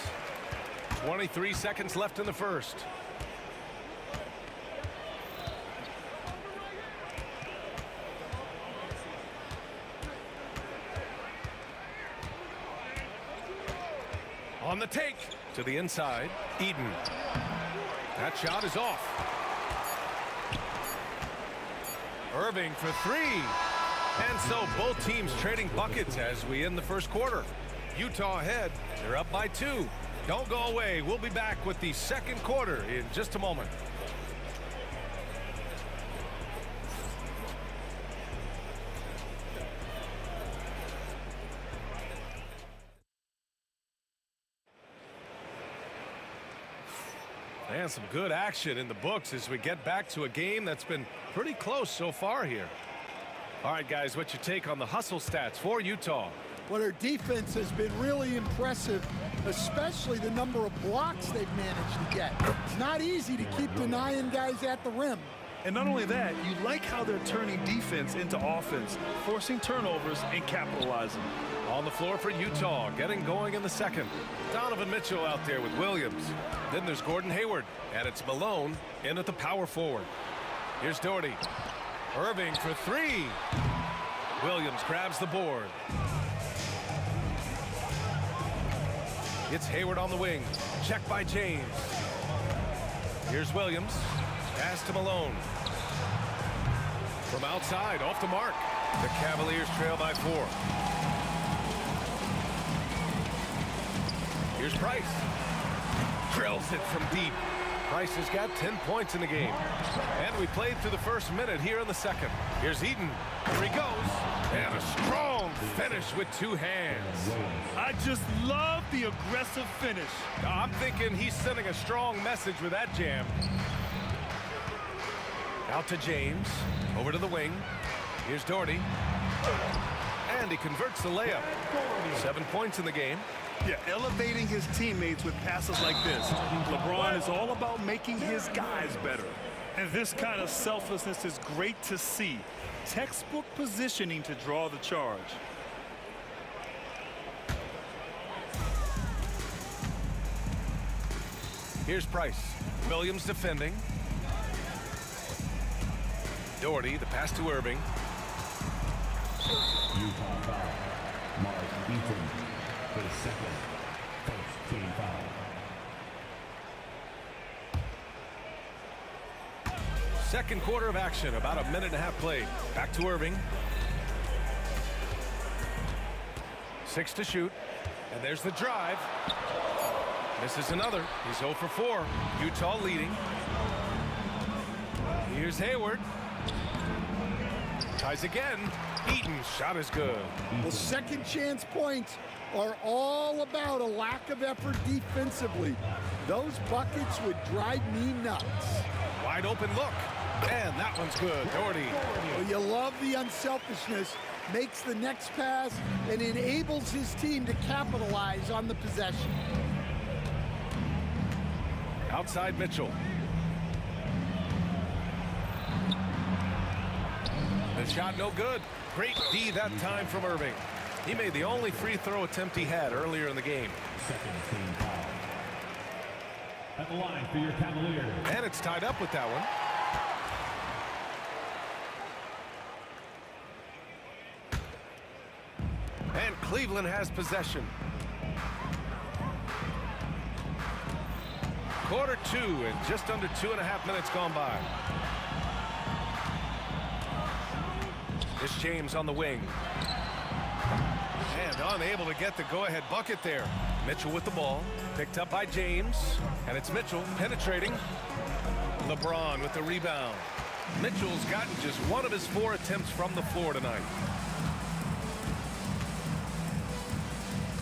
23 seconds left in the first. On the take. To the inside. Eden. That shot is off. Irving for 3. And so both teams trading buckets as we end the first quarter. Utah ahead. They're up by 2. Don't go away. We'll be back with the second quarter in just a moment. And some good action in the books as we get back to a game that's been pretty close so far here. All right, guys, what's your take on the hustle stats for Utah? Well, their defense has been really impressive, especially the number of blocks they've managed to get. It's not easy to keep denying guys at the rim. And not only that, you like how they're turning defense into offense, forcing turnovers and capitalizing. On the floor for Utah, getting going in the second. Donovan Mitchell out there with Williams. Then there's Gordon Hayward, and it's Malone in at the power forward. Here's Doherty. Irving for three. Williams grabs the board. It's Hayward on the wing. Check by James. Here's Williams. Pass to Malone. From outside, off the mark. The Cavaliers trail by 4. Here's Price. Drills it from deep. Price has got 10 points in the game. And we played through the first minute here in the second. Here's Eaton. Here he goes. And a strong finish with 2 hands. I just love the aggressive finish. I'm thinking he's sending a strong message with that jam. Out to James. Over to the wing. Here's Doherty. And he converts the layup. 7 points in the game. Yeah, elevating his teammates with passes like this. LeBron is all about making his guys better. And this kind of selflessness is great to see. Textbook positioning to draw the charge. Here's Price. Williams defending. Doherty, the pass to Irving. Utah foul. Mark Eaton, his second. First team foul. Second quarter of action, about a minute and a half played. Back to Irving. 6 to shoot. And there's the drive. Misses another. He's 0 for 4. Utah leading. Here's Hayward. Ties again. Eaton's shot is good. Well, second chance points are all about a lack of effort defensively. Those buckets would drive me nuts. Wide open look. And that one's good. Doherty. Well, you love the unselfishness. Makes the next pass and enables his team to capitalize on the possession. Outside Mitchell. The shot no good. Great D that time from Irving. He made the only free throw attempt he had earlier in the game. Second team foul. At the line for your Cavaliers. And it's tied up with that one. And Cleveland has possession. Quarter 2 and just under 2.5 minutes gone by. It's James on the wing. And unable to get the go-ahead bucket there. Mitchell with the ball. Picked up by James. And it's Mitchell penetrating. LeBron with the rebound. Mitchell's gotten just one of his 4 attempts from the floor tonight.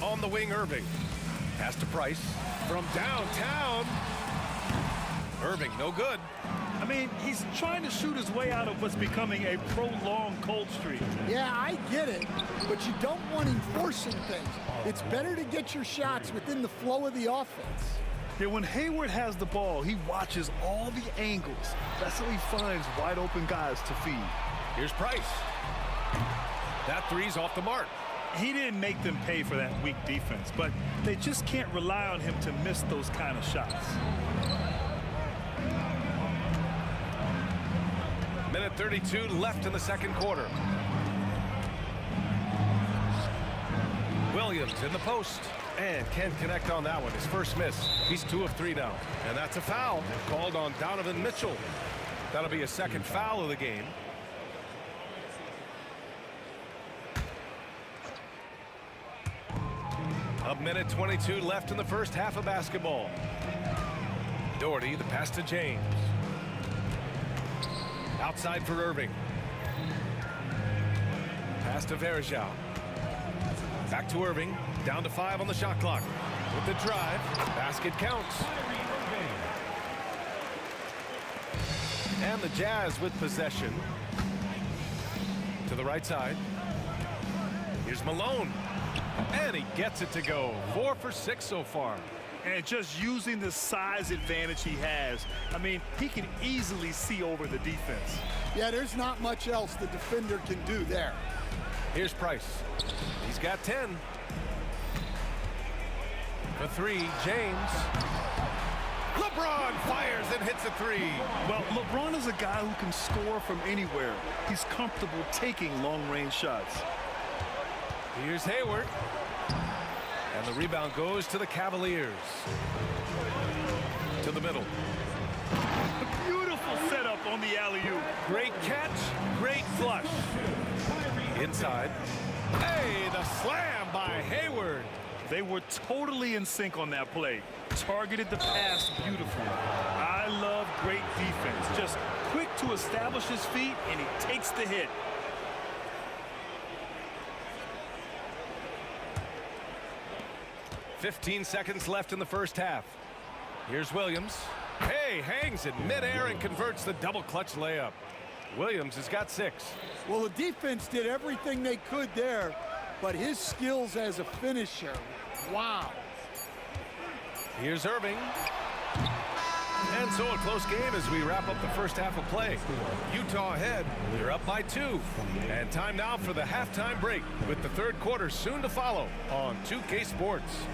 On the wing, Irving. Pass to Price. From downtown. Irving, no good. I mean, he's trying to shoot his way out of what's becoming a prolonged cold streak. Yeah, I get it, but you don't want him forcing things. It's better to get your shots within the flow of the offense. Yeah, when Hayward has the ball, he watches all the angles. That's how he finds wide open guys to feed. Here's Price. That three's off the mark. He didn't make them pay for that weak defense, but they just can't rely on him to miss those kind of shots. Minute 32 left in the second quarter. Williams in the post and can't connect on that one. His first miss. He's 2 of 3 now. And that's a foul called on Donovan Mitchell. That'll be a second foul of the game. A minute 22 left in the first half of basketball. Doherty, the pass to James. Outside for Irving. Pass to Verjao. Back to Irving. Down to 5 on the shot clock. With the drive. Basket counts. And the Jazz with possession. To the right side. Here's Malone. And he gets it to go. 4 for 6 so far. And just using the size advantage he has, I mean, he can easily see over the defense. Yeah, there's not much else the defender can do there. Here's Price. He's got 10. For 3, James. LeBron fires and hits a 3. Well, LeBron is a guy who can score from anywhere. He's comfortable taking long-range shots. Here's Hayward. And the rebound goes to the Cavaliers. To the middle. A beautiful setup on the alley-oop. Great catch, great flush. Inside. Hey, the slam by Hayward. They were totally in sync on that play. Targeted the pass beautifully. I love great defense. Just quick to establish his feet, and he takes the hit. .15 seconds left in the first half. Here's Williams. Hey, hangs in midair and converts the double clutch layup. Williams has got 6. Well, the defense did everything they could there, but his skills as a finisher, wow. Here's Irving. And so a close game as we wrap up the first half of play. Utah ahead. They're up by 2. And time now for the halftime break with the third quarter soon to follow on 2K Sports.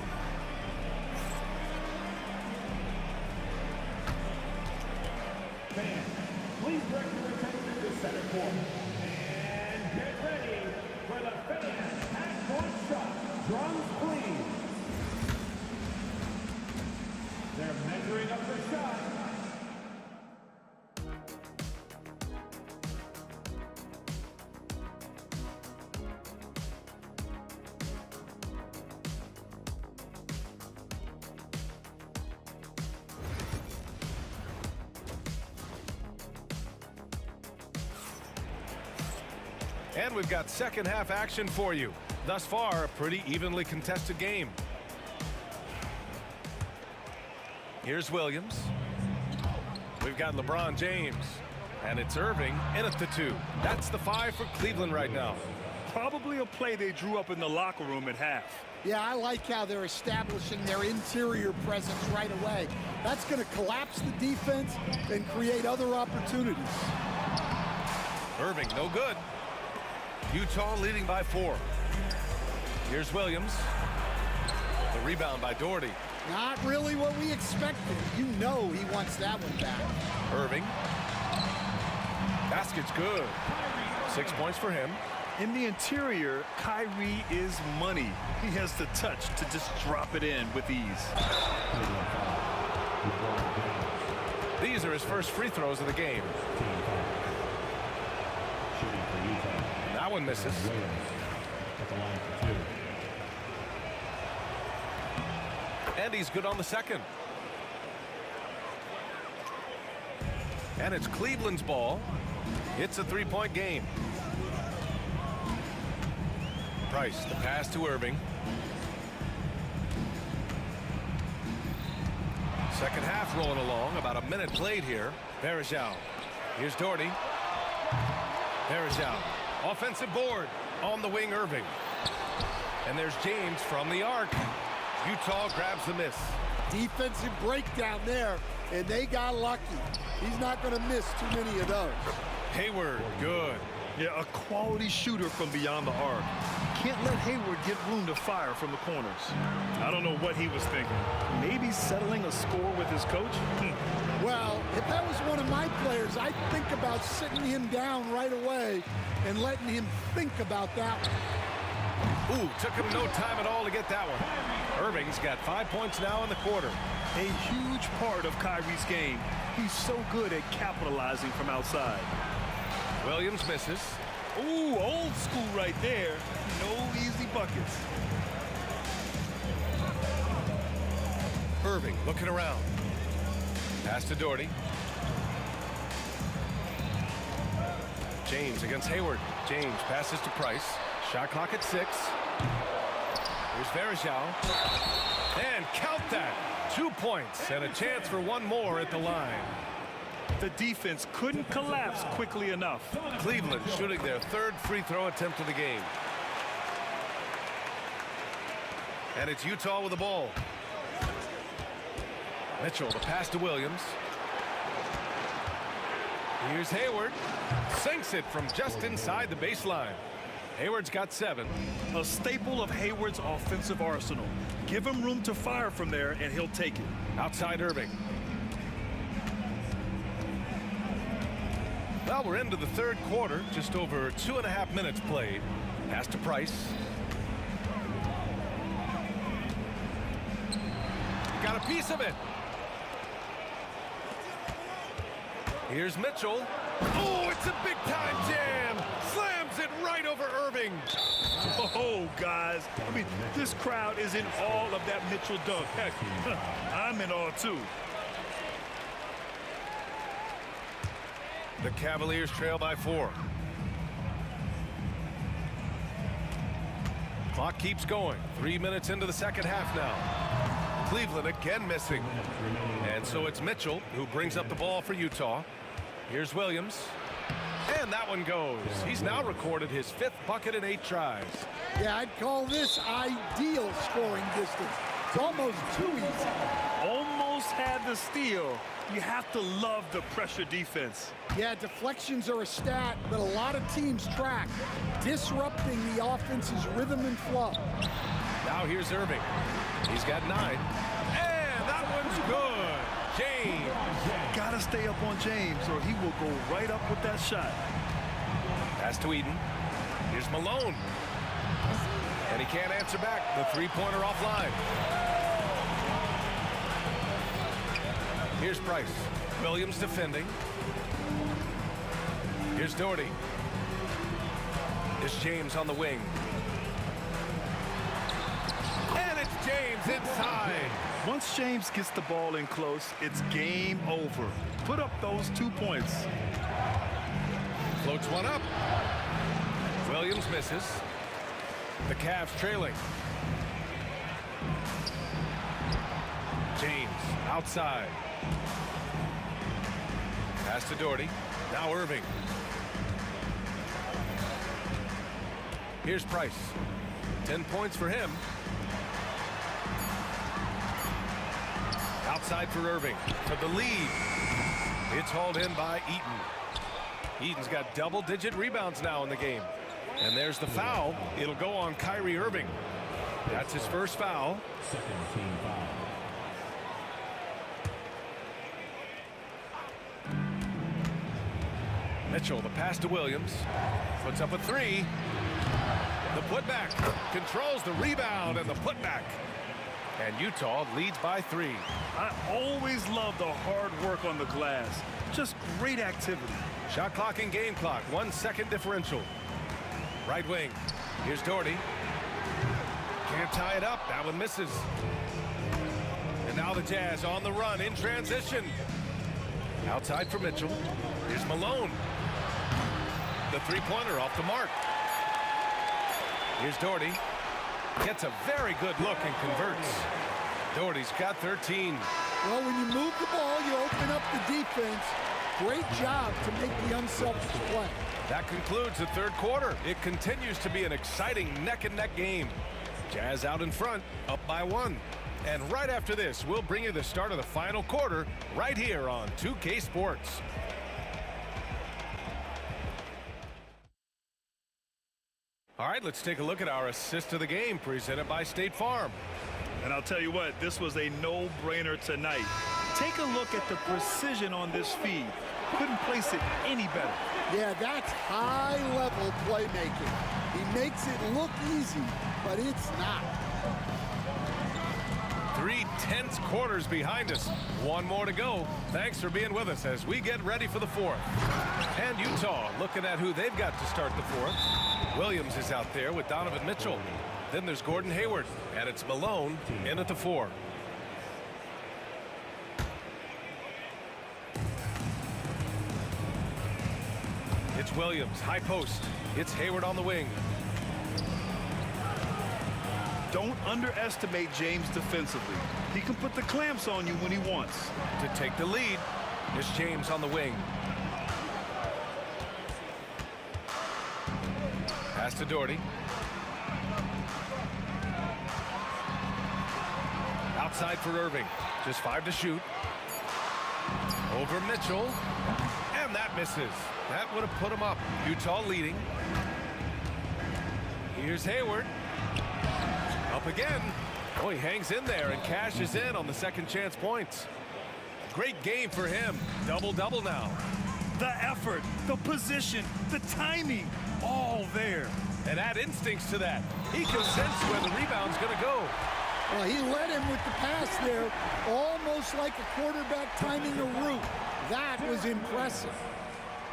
Fans, please direct your attention to center court. And get ready for the fans half-court shot. Drums, please. They're measuring up the shot. And we've got second half action for you. Thus far, a pretty evenly contested game. Here's Williams. We've got LeBron James. And it's Irving in at the 2. That's the 5 for Cleveland right now. Probably a play they drew up in the locker room at half. Yeah, I like how they're establishing their interior presence right away. That's going to collapse the defense and create other opportunities. Irving, no good. Utah leading by 4. Here's Williams. The rebound by Doherty. Not really what we expected. You know he wants that one back. Irving. Basket's good. 6 points for him. In the interior, Kyrie is money. He has the touch to just drop it in with ease. These are his first free throws of the game. That one misses. And he's good on the second. And it's Cleveland's ball. It's a three-point game. Price, the pass to Irving. Second half rolling along. About a minute played here. Varejao. Here's Doherty. Varejao. Offensive board on the wing, Irving. And there's James from the arc. Utah grabs the miss. Defensive breakdown there, and they got lucky. He's not going to miss too many of those. Hayward, good. Yeah, a quality shooter from beyond the arc. Can't let Hayward get room to fire from the corners. I don't know what he was thinking. Maybe settling a score with his coach? Well, if that was one of my players, I'd think about sitting him down right away and letting him think about that one. Ooh, took him no time at all to get that one. Irving's got 5 points now in the quarter. A huge part of Kyrie's game. He's so good at capitalizing from outside. Williams misses. Ooh, old school right there. No easy buckets. Irving looking around. Pass to Doherty. James against Hayward. James passes to Price. Shot clock at 6. Here's Varejao. And count that. 2 points and a chance for one more at the line. The defense couldn't collapse quickly enough. Cleveland shooting their third free throw attempt of the game. And it's Utah with the ball. Mitchell, the pass to Williams. Here's Hayward. Sinks it from just inside the baseline. Hayward's got 7. A staple of Hayward's offensive arsenal. Give him room to fire from there, and he'll take it. Outside Irving. Well, we're into the third quarter. Just over 2.5 minutes played. Pass to Price. Got a piece of it. Here's Mitchell. Oh, it's a big-time jam. Slams it right over Irving. Oh, guys. I mean, this crowd is in awe of that Mitchell dunk. Heck, I'm in awe, too. The Cavaliers trail by 4. Clock keeps going. 3 minutes into the second half now. Cleveland again missing. And so it's Mitchell who brings up the ball for Utah. Here's Williams. And that one goes. He's now recorded his 5th bucket in 8 tries. Yeah, I'd call this ideal scoring distance. It's almost too easy. Almost had the steal. You have to love the pressure defense. Yeah, deflections are a stat that a lot of teams track, disrupting the offense's rhythm and flow. Now here's Irving. He's got 9. And that one's good. James. Gotta stay up on James, or he will go right up with that shot. Pass to Eden. Here's Malone. And he can't answer back. The three-pointer offline. Here's Price. Williams defending. Here's Doherty. It's James on the wing. And it's James inside. Once James gets the ball in close, it's game over. Put up those 2 points. Floats one up. Williams misses. The Cavs trailing. James outside. Pass to Doherty. Now Irving. Here's Price. 10 points for him. Outside for Irving. For the lead. It's hauled in by Eaton. Eaton's got double-digit rebounds now in the game. And there's the foul. It'll go on Kyrie Irving. That's his first foul. Second team foul. Mitchell, the pass to Williams. Puts up a 3. The putback. Controls the rebound and the putback. And Utah leads by 3. I always love the hard work on the glass. Just great activity. Shot clock and game clock. 1 second differential. Right wing. Here's Doherty. Can't tie it up. That one misses. And now the Jazz on the run in transition. Outside for Mitchell. Here's Malone. The three-pointer off the mark. Here's Doherty. Gets a very good look and converts. Doherty's got 13. Well, when you move the ball, you open up the defense. Great job to make the unselfish play. That concludes the third quarter. It continues to be an exciting neck-and-neck game. Jazz out in front, up by 1. And right after this, we'll bring you the start of the final quarter right here on 2K Sports. All right, let's take a look at our assist of the game presented by State Farm. And I'll tell you what, this was a no-brainer tonight. Take a look at the precision on this feed. Couldn't place it any better. Yeah, that's high-level playmaking. He makes it look easy, but it's not. 3 tense quarters behind us. 1 more to go. Thanks for being with us as we get ready for the 4th. And Utah looking at who they've got to start the 4th. Williams is out there with Donovan Mitchell. Then there's Gordon Hayward, and it's Malone in at the 4. It's Williams, high post. It's Hayward on the wing. Don't underestimate James defensively. He can put the clamps on you when he wants. To take the lead, it's James on the wing. Pass to Doherty. Outside for Irving. Just 5 to shoot. Over Mitchell. And that misses. That would have put him up. Utah leading. Here's Hayward. Up again. Oh, he hangs in there and cashes in on the second chance points. Great game for him. Double-double now. The effort, the position, the timing, all there. And add instincts to that. He can sense where the rebound's going to go. Well, he led him with the pass there, almost like a quarterback timing a route. That was impressive.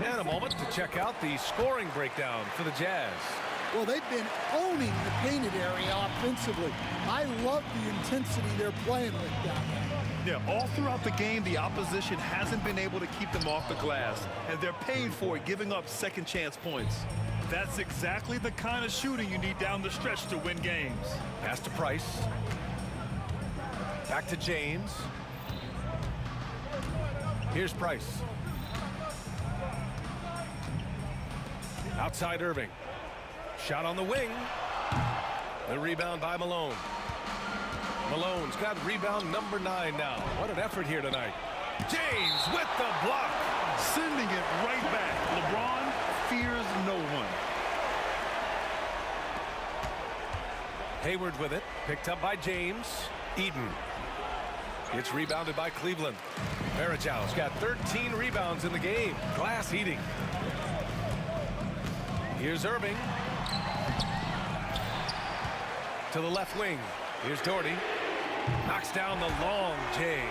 And a moment to check out the scoring breakdown for the Jazz. Well, they've been owning the painted area offensively. I love the intensity they're playing with down there. Yeah, all throughout the game, the opposition hasn't been able to keep them off the glass, and they're paying for it, giving up second chance points. That's exactly the kind of shooting you need down the stretch to win games. Pass to Price. Back to James. Here's Price. Outside Irving. Shot on the wing. The rebound by Malone. Malone's got rebound number 9 now. What an effort here tonight. James with the block. Sending it right back. LeBron fears no one. Hayward with it. Picked up by James. Eden. It's rebounded by Cleveland. Varejau's got 13 rebounds in the game. Glass eating. Here's Irving. To the left wing. Here's Doherty. Knocks down the long J.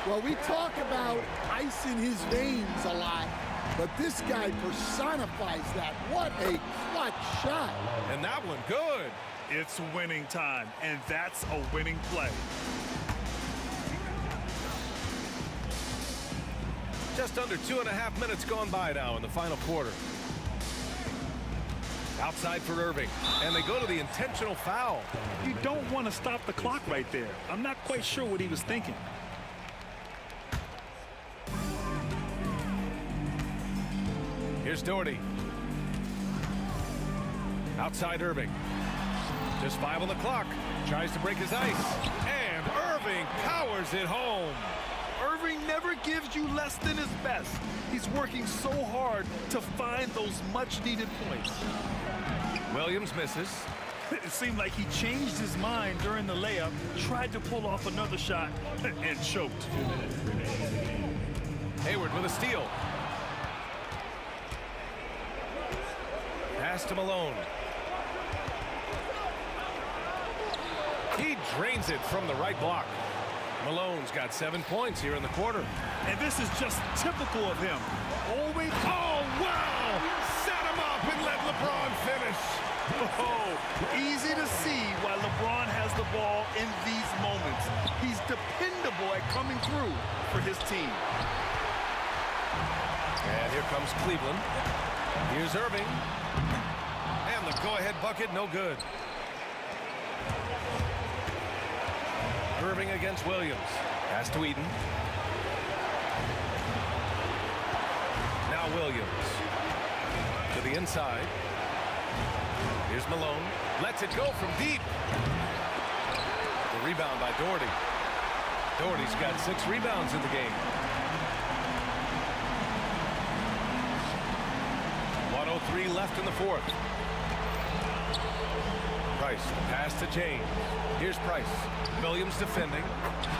Well, we talk about ice in his veins a lot, but this guy personifies that. What a clutch shot. And that one good. It's winning time, and that's a winning play. Just under 2.5 minutes gone by now in the final quarter. Outside for Irving, and they go to the intentional foul. You don't want to stop the clock right there. I'm not quite sure what he was thinking. Here's Doherty. Outside Irving. Just 5 on the clock. Tries to break his ice. And Irving powers it home. Irving never gives you less than his best. He's working so hard to find those much-needed points. Williams misses. It seemed like he changed his mind during the layup, tried to pull off another shot, and choked. Hayward with a steal. Pass to Malone. He drains it from the right block. Malone's got 7 points here in the quarter. And this is just typical of him. Always. Oh, wow! Set him up and let LeBron finish. Oh, easy to see why LeBron has the ball in these moments. He's dependable at coming through for his team. And here comes Cleveland. Here's Irving. And the go-ahead bucket, no good. Irving against Williams. Pass to Eden. Now Williams. To the inside. Here's Malone. Lets it go from deep. The rebound by Doherty. Doherty's got 6 rebounds in the game. 1:03 left in the fourth. Price, pass to James. Here's Price. Williams defending.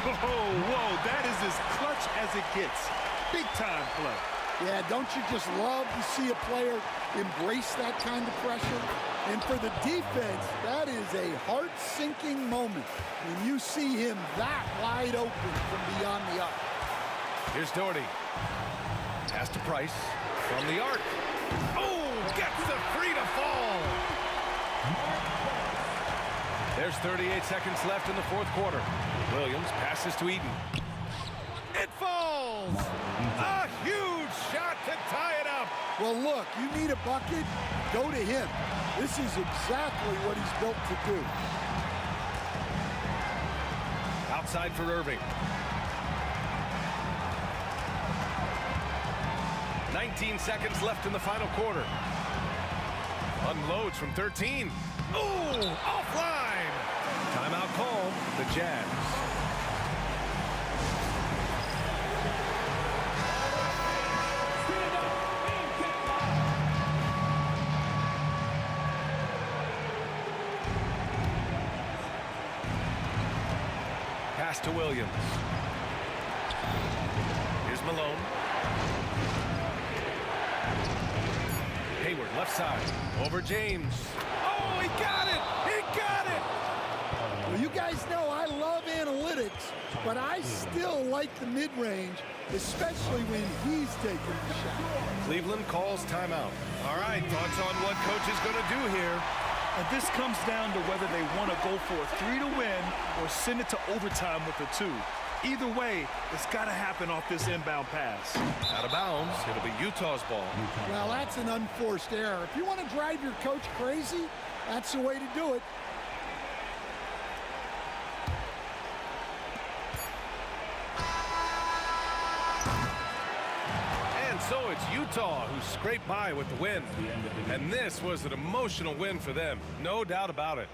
Oh, whoa, that is as clutch as it gets. Big time play. Yeah, don't you just love to see a player embrace that kind of pressure? And for the defense, that is a heart-sinking moment when you see him that wide open from beyond the arc. Here's Doherty. Pass to Price from the arc. Oh, gets the free to fall. There's 38 seconds left in the fourth quarter. Williams passes to Eden. It falls! A huge shot to tie it up. Well, look, you need a bucket, go to him. This is exactly what he's built to do. Outside for Irving. 19 seconds left in the final quarter. Unloads from 13. Oh, offline. Timeout call, the Jazz. Pass to Williams. Here's Malone. Hayward, left side. Over James. Oh, he got it! He got it! Well, you guys know I love analytics, but I still like the mid-range, especially when he's taking the shot. Cleveland calls timeout. All right, thoughts on what coach is going to do here? And this comes down to whether they want to go for a 3 to win or send it to overtime with a 2. Either way, it's got to happen off this inbound pass. Out of bounds. It'll be Utah's ball. Well, that's an unforced error. If you want to drive your coach crazy, that's the way to do it. And so it's Utah who scraped by with the win. And this was an emotional win for them. No doubt about it.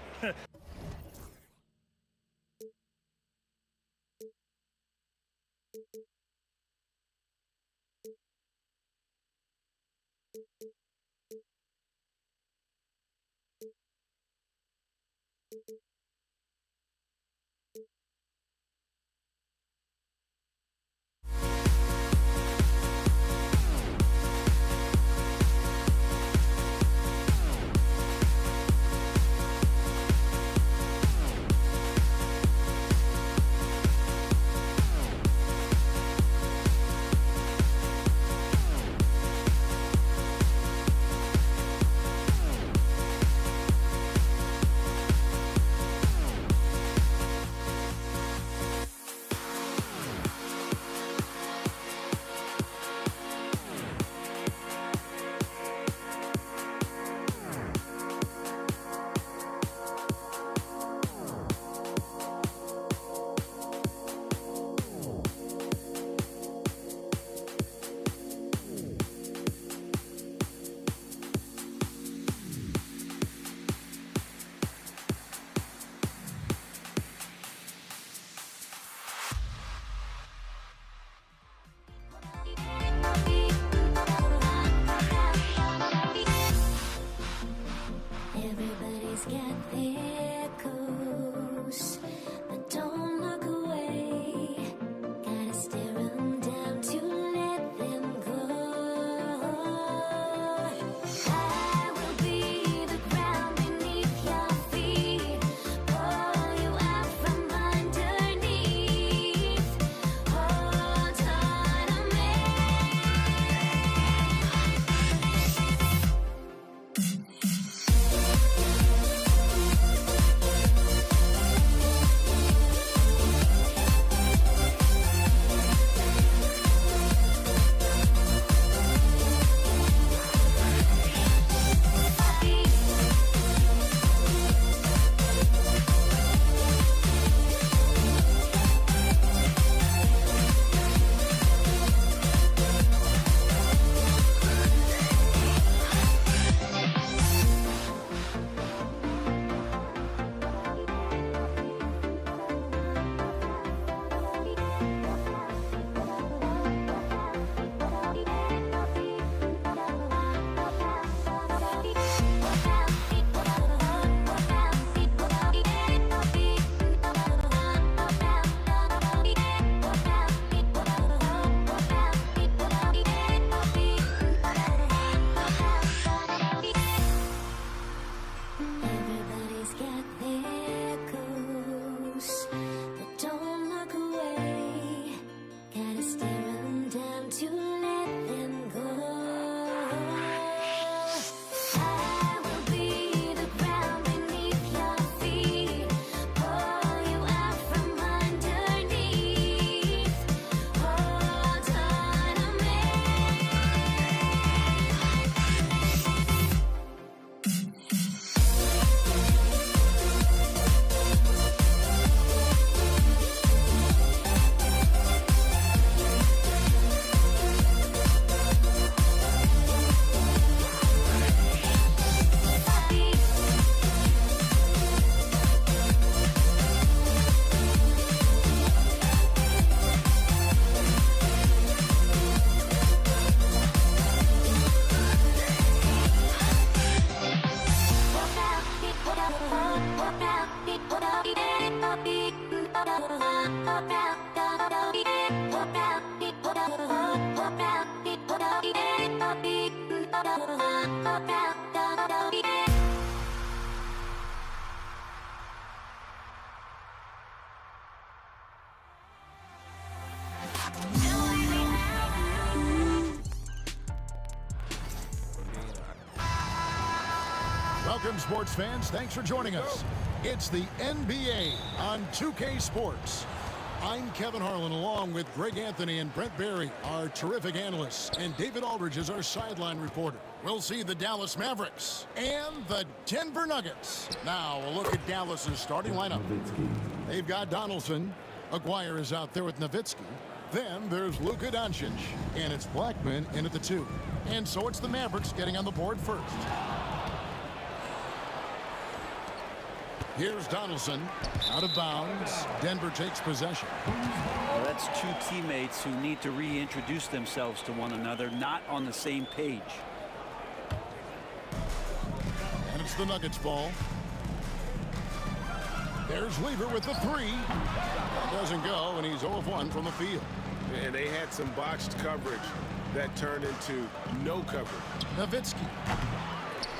Welcome, sports fans. Thanks for joining us. It's the NBA on 2K Sports. I'm Kevin Harlan, along with Greg Anthony and Brent Barry, our terrific analysts, and David Aldridge is our sideline reporter. We'll see the Dallas Mavericks and the Denver Nuggets. Now, a look at Dallas's starting lineup. They've got Donaldson. Aguirre is out there with Nowitzki. Then there's Luka Doncic, and it's Blackman in at the 2. And so it's the Mavericks getting on the board first. Here's Donaldson, out of bounds. Denver takes possession. Well, that's two teammates who need to reintroduce themselves to one another, not on the same page. And it's the Nuggets ball. There's Weaver with the 3. Doesn't go, and he's 0 of 1 from the field. And they had some botched coverage that turned into no coverage. Nowitzki.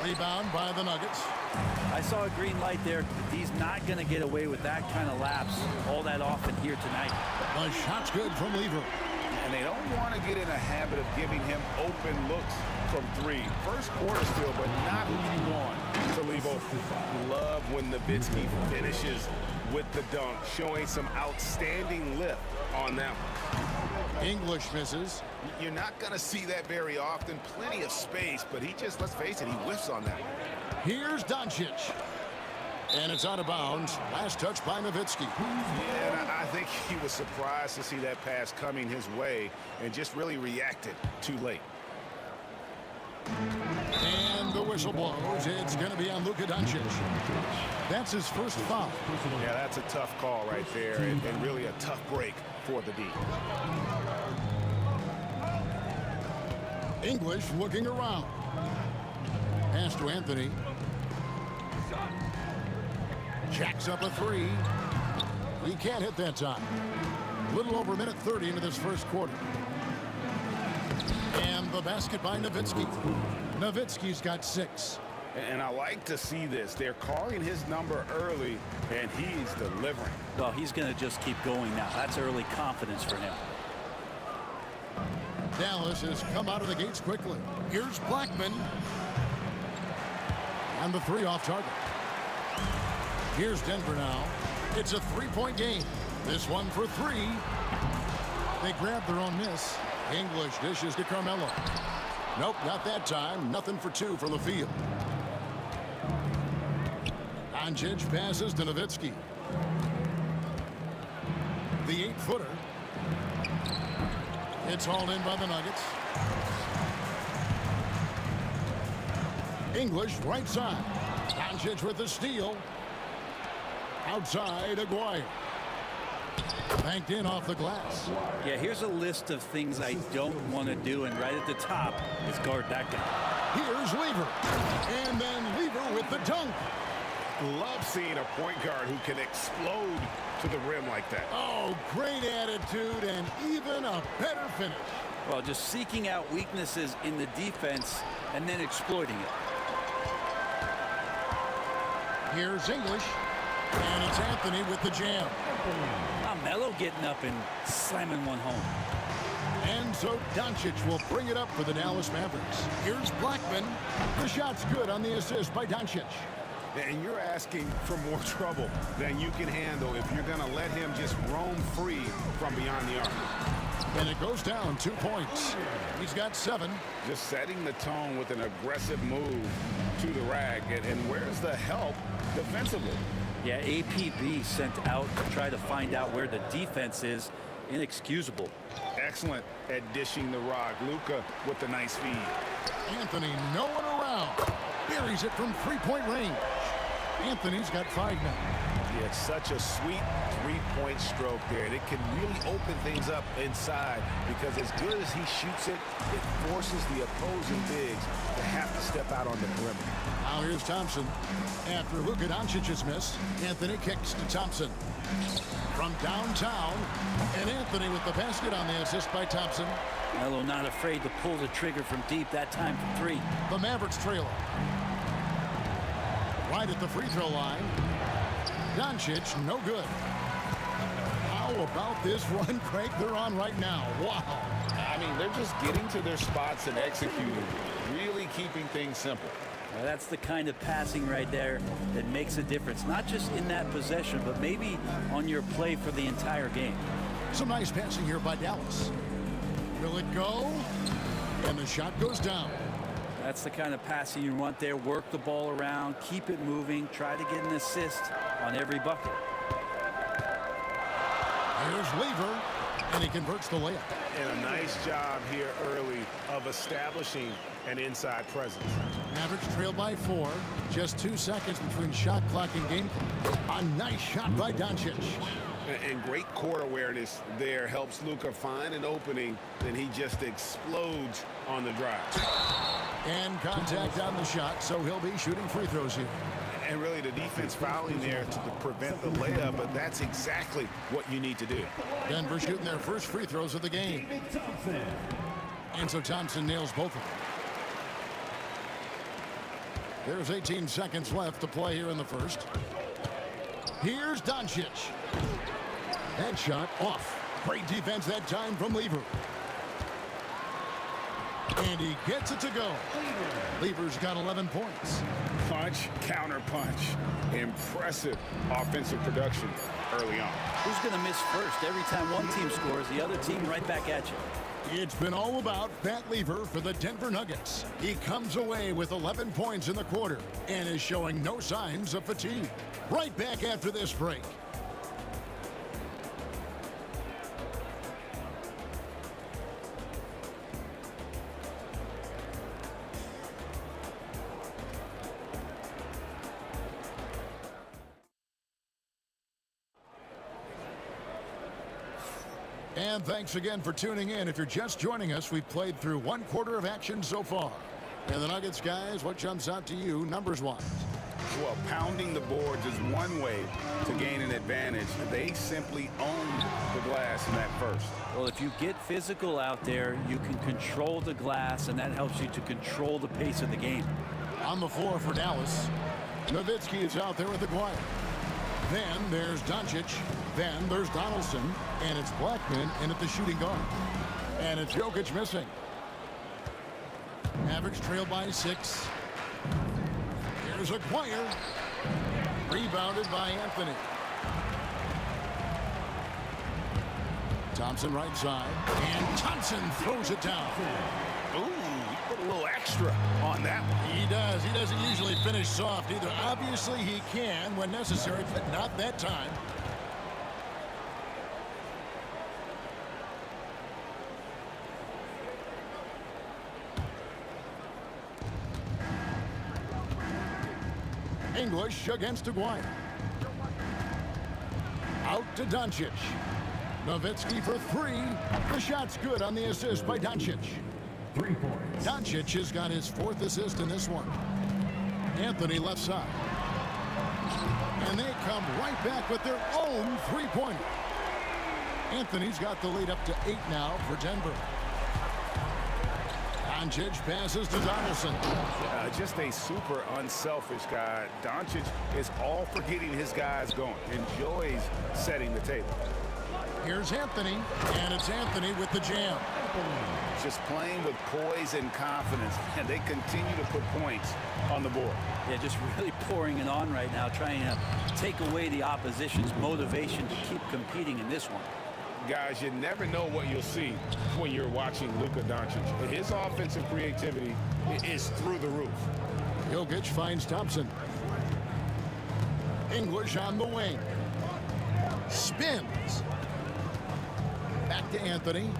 Rebound by the Nuggets. I saw a green light there. He's not going to get away with that kind of lapse all that often here tonight. The shot's good from Weaver. And they don't want to get in a habit of giving him open looks from 3. First quarter still, but not who you want to leave open. Love when Nowitzki finishes with the dunk, showing some outstanding lift on that one. English misses. You're not going to see that very often. Plenty of space, but he just, let's face it, he whiffs on that one. Here's Doncic. And it's out of bounds. Last touch by Nowitzki. Yeah, and I think he was surprised to see that pass coming his way and just really reacted too late. And the whistle blows. It's going to be on Luka Doncic. That's his first foul. Yeah, that's a tough call right there, and really a tough break for the D. English looking around. Pass to Anthony. Jacks up a 3. He can't hit that time. A little over a minute 30 into this first quarter. And the basket by Nowitzki. Nowitzki's got 6. And I like to see this. They're calling his number early, and he's delivering. Well, he's going to just keep going now. That's early confidence for him. Dallas has come out of the gates quickly. Here's Blackman. And the 3 off target. Here's Denver now. It's a 3-point game. This one for 3. They grab their own miss. English dishes to Carmelo. Nope, not that time. Nothing for 2 from the field. Doncic passes to Nowitzki. The 8-footer. It's hauled in by the Nuggets. English right side. Doncic with the steal. Outside, Aguirre. Banked in off the glass. Yeah, here's a list of things I don't want to do, and right at the top is guard that guy. Here's Weaver. And then Weaver with the dunk. Love seeing a point guard who can explode to the rim like that. Oh, great attitude and even a better finish. Well, just seeking out weaknesses in the defense and then exploiting it. Here's English. And it's Anthony with the jam. Melo getting up and slamming one home. And so Doncic will bring it up for the Dallas Mavericks. Here's Blackman. The shot's good on the assist by Doncic. And you're asking for more trouble than you can handle if you're going to let him just roam free from beyond the arc. And it goes down 2 points. He's got 7. Just setting the tone with an aggressive move to the rack. And where's the help defensively? Yeah, APB sent out to try to find out where the defense is. Inexcusable. Excellent at dishing the rock. Luka with the nice feed. Anthony, no one around. Buries it from 3-point range. Anthony's got 5 now. Yeah, it's such a sweet three-point stroke there. And it can really open things up inside because as good as he shoots it, it forces the opposing bigs to have to step out on the perimeter. Now here's Thompson. After Luka Doncic's miss, Anthony kicks to Thompson. From downtown, and Anthony with the basket on the assist by Thompson. Melo not afraid to pull the trigger from deep, that time from three. The Mavericks trail. Right at the free throw line. Doncic, no good. How about this run crank they're on right now? Wow. I mean, they're just getting to their spots and executing, really keeping things simple. Well, that's the kind of passing right there that makes a difference, not just in that possession, but maybe on your play for the entire game. Some nice passing here by Dallas. Will it go? And the shot goes down. That's the kind of passing you want there. Work the ball around, keep it moving, try to get an assist on every bucket. Here's Lever, and he converts the layup. And a nice job here early of establishing an inside presence. Mavericks trail by 4. Just 2 seconds between shot clock and game clock. A nice shot by Doncic. And great court awareness there helps Luka find an opening, then he just explodes on the drive. And contact on the shot, so he'll be shooting free throws here. And really the defense fouling there to prevent the layup, but that's exactly what you need to do. Denver shooting their first free throws of the game. And so Thompson nails both of them. There's 18 seconds left to play here in the first. Here's Doncic. That shot off. Great defense that time from Lever. And he gets it to go. Lever's got 11 points. Punch, counter punch. Impressive offensive production early on. Who's going to miss first? Every time one team scores, the other team right back at you. It's been all about Pat Lever for the Denver Nuggets. He comes away with 11 points in the quarter and is showing no signs of fatigue. Right back after this break. And thanks again for tuning in. If you're just joining us, we've played through 1 quarter of action so far. And the Nuggets, guys, what jumps out to you numbers-wise? Well, pounding the boards is one way to gain an advantage. They simply owned the glass in that first. Well, if you get physical out there, you can control the glass, and that helps you to control the pace of the game. On the floor for Dallas, Nowitzki is out there with Aguirre. Then there's Doncic. Then there's Donaldson. And it's Blackman in at the shooting guard. And it's Jokic missing. Mavericks trail by 6. Here's Aguirre. Rebounded by Anthony. Thompson right side. And Thompson throws it down. Ooh, he put a little extra on that one. He does. He doesn't usually finish soft either. Obviously, he can when necessary, but not that time. English against Aguirre. Out to Doncic. Nowitzki for 3. The shot's good on the assist by Doncic. 3 points. Doncic has got his 4th assist in this one. Anthony left side. And they come right back with their own 3-pointer. Anthony's got the lead up to 8 now for Denver. Doncic passes to Donaldson. Just a super unselfish guy. Doncic is all for getting his guys going. Enjoys setting the table. Here's Anthony, and it's Anthony with the jam. Just playing with poise and confidence, and they continue to put points on the board. Yeah, just really pouring it on right now, trying to take away the opposition's motivation to keep competing in this one. Guys, you never know what you'll see when you're watching Luka Doncic. His offensive creativity is through the roof. Jokic finds Thompson. English on the wing. Spins. Back to Anthony.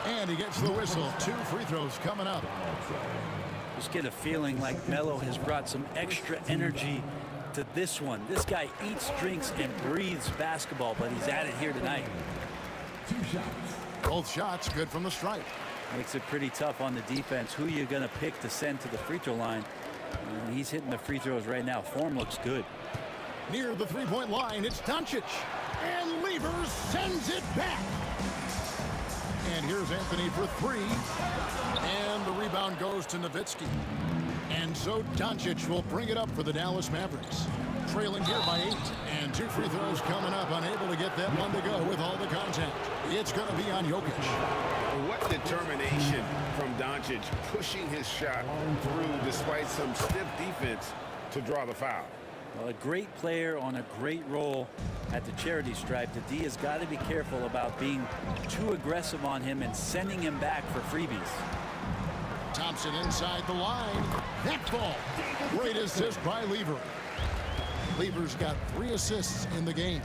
And he gets the whistle. 2 free throws coming up. Just get a feeling like Melo has brought some extra energy to this one. This guy eats, drinks, and breathes basketball, but he's at it here tonight. Both shots good from the stripe. Makes it pretty tough on the defense. Who you going to pick to send to the free throw line? And he's hitting the free throws right now. Form looks good. Near the three-point line, it's Doncic. And Lever sends it back. And here's Anthony for three. And the rebound goes to Nowitzki. And so Doncic will bring it up for the Dallas Mavericks. Trailing here by 8. And 2 free throws coming up. Unable to get that one to go with all the contact. It's going to be on Jokic. What determination from Doncic, pushing his shot through despite some stiff defense to draw the foul. Well, a great player on a great role at the charity stripe. The D has got to be careful about being too aggressive on him and sending him back for freebies. Thompson inside the line. That ball. Great assist by Lever. Lever's got 3 assists in the game.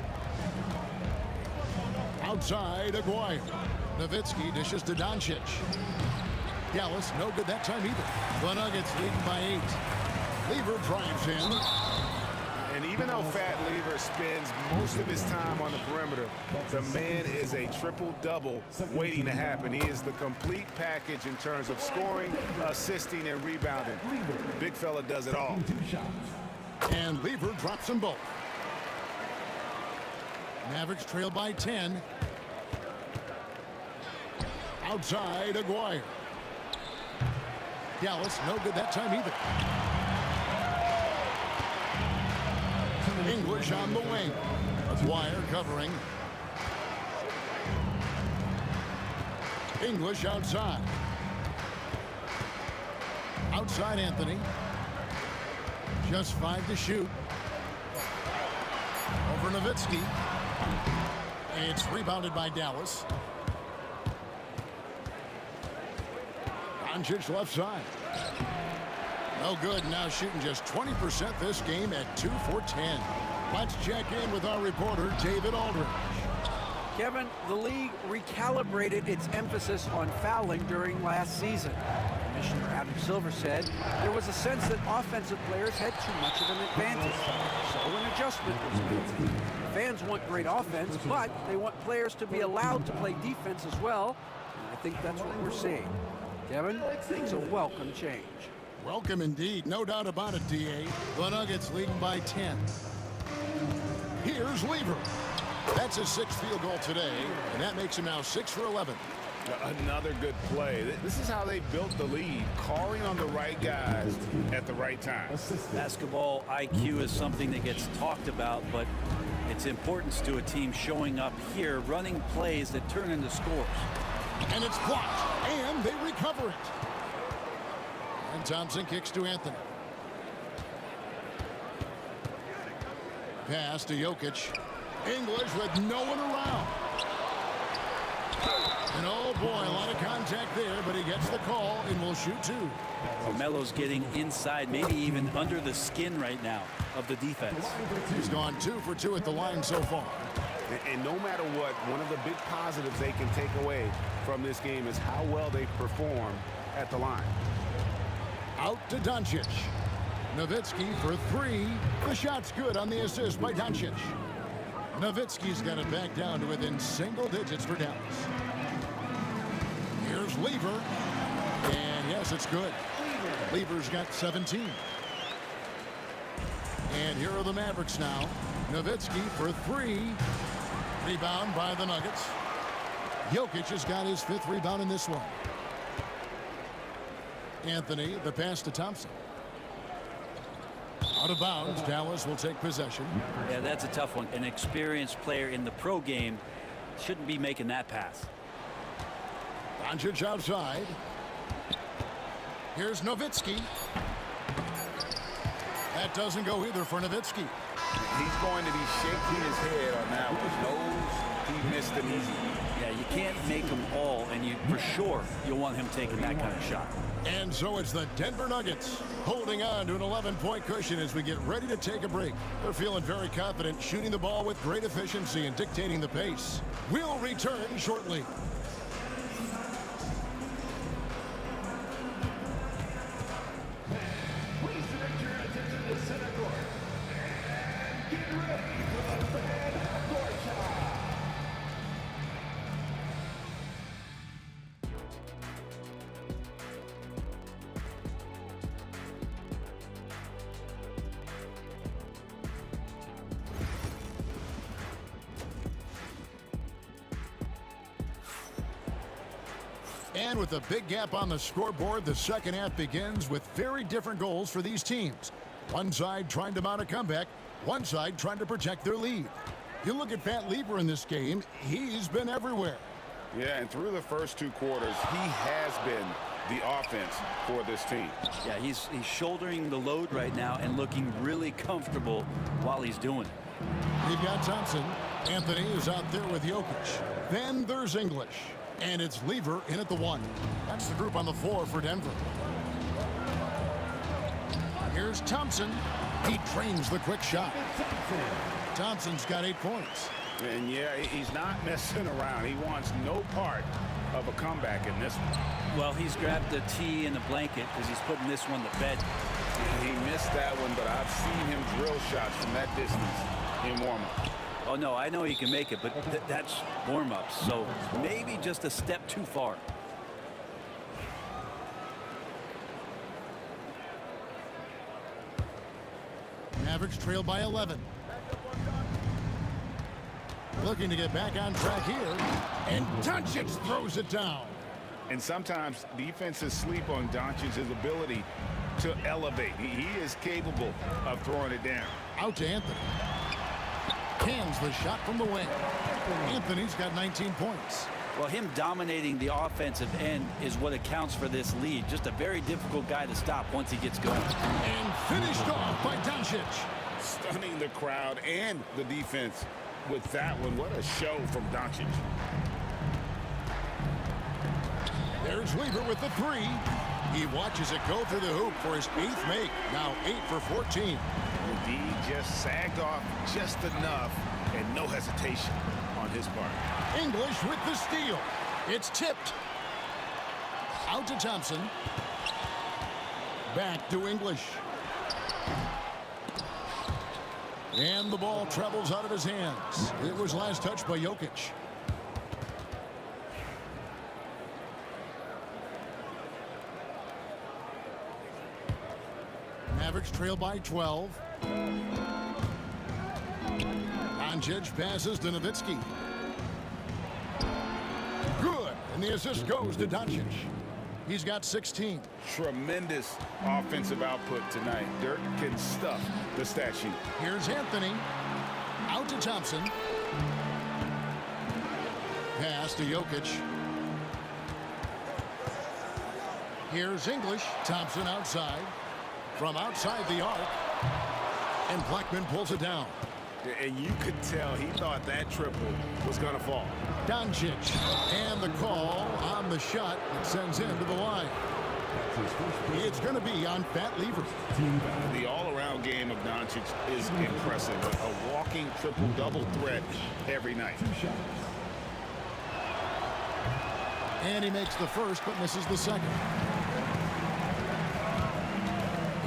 Outside, Aguirre. Nowitzki dishes to Doncic. Dallas, no good that time either. The Nuggets leading by 8. Lever drives in. And even though Fat Lever spends most of his time on the perimeter, the man is a triple-double waiting to happen. He is the complete package in terms of scoring, assisting, and rebounding. Big fella does it all. And Lever drops them both. Mavericks trail by 10. Outside, Aguirre. Dallas, no good that time either. English on the wing. Aguirre covering. English outside. Outside Anthony. Just 5 to shoot. Over Nowitzki. It's rebounded by Dallas. Doncic left side. No good. Now shooting just 20% this game at 2 for 10. Let's check in with our reporter, David Aldridge. Kevin, the league recalibrated its emphasis on fouling during last season. Commissioner Adam Silver said there was a sense that offensive players had too much of an advantage. So an adjustment was made. Fans want great offense, but they want players to be allowed to play defense as well. And I think that's what we're seeing. Kevin, it's a welcome change. Welcome indeed. No doubt about it, D.A. The Nuggets leading by 10. Here's Lever. That's his 6th field goal today, and that makes him now 6 for 11. Another good play. This is how they built the lead, calling on the right guys at the right time. Basketball IQ is something that gets talked about, but its importance to a team showing up here, running plays that turn into scores. And it's blocked, and they recover it. And Thompson kicks to Anthony. Pass to Jokic. English with no one around. And oh boy, a lot of contact there, but he gets the call and will shoot 2. Melo's getting inside, maybe even under the skin right now of the defense. He's gone 2 for 2 at the line so far. And no matter what, one of the big positives they can take away from this game is how well they perform at the line. Out to Doncic. Nowitzki for 3. The shot's good on the assist by Doncic. Nowitzki's got it back down to within single digits for Dallas. Here's Lever. And yes, it's good. Lever's got 17. And here are the Mavericks now. Nowitzki for 3. Rebound by the Nuggets. Jokic has got his 5th rebound in this one. Anthony, the pass to Thompson. Out of bounds, Dallas will take possession. Yeah, that's a tough one. An experienced player in the pro game shouldn't be making that pass. Doncic outside. Here's Nowitzki. That doesn't go either for Nowitzki. He's going to be shaking his head on that one. Knows he missed it easy. Yeah, you can't make them all, and you for sure you'll want him taking that kind of shot. And so it's the Denver Nuggets holding on to an 11-point cushion as we get ready to take a break. They're feeling very confident, shooting the ball with great efficiency and dictating the pace. We'll return shortly. And with a big gap on the scoreboard, the second half begins with very different goals for these teams. One side trying to mount a comeback, one side trying to protect their lead. You look at Pat Lever in this game, he's been everywhere. Yeah, and through the first 2 quarters, he has been the offense for this team. Yeah, he's shouldering the load right now and looking really comfortable while he's doing it. We've got Thompson. Anthony is out there with Jokic. Then there's English. And it's Lever in at the 1. That's the group on the floor for Denver. Here's Thompson. He trains the quick shot. Thompson's got 8 points. And yeah, he's not messing around. He wants no part of a comeback in this one. Well, he's grabbed the tee and the blanket because he's putting this one to bed. He missed that one, but I've seen him drill shots from that distance in warm-up. Oh, no, I know he can make it, but that's warm-ups, so maybe just a step too far. Mavericks trail by 11. Looking to get back on track here, and Doncic throws it down. And sometimes defenses sleep on Doncic's ability to elevate. He is capable of throwing it down. Out to Anthony. Cans the shot from the wing. Anthony's got 19 points. Well, him dominating the offensive end is what accounts for this lead. Just a very difficult guy to stop once he gets going. And finished off by Doncic. Stunning the crowd and the defense with that one. What a show from Doncic. There's Lever with the 3. He watches it go through the hoop for his 8th make. Now 8 for 14. The D just sagged off just enough and no hesitation on his part. English with the steal. It's tipped. Out to Thompson. Back to English. And the ball travels out of his hands. It was last touched by Jokic. Mavericks trail by 12. Doncic passes to Nowitzki. Good. And the assist goes to Doncic. He's got 16. Tremendous offensive output tonight. Dirk can stuff the stat sheet. Here's Anthony. Out to Thompson. Pass to Jokic. Here's English. Thompson outside. From outside the arc. And Blackman pulls it down. And you could tell he thought that triple was going to fall. Doncic. And the call on the shot that sends him to the line. It's going to be on Pat Lever. The all-around game of Doncic is impressive. A walking triple-double threat every night. And he makes the first but misses the second.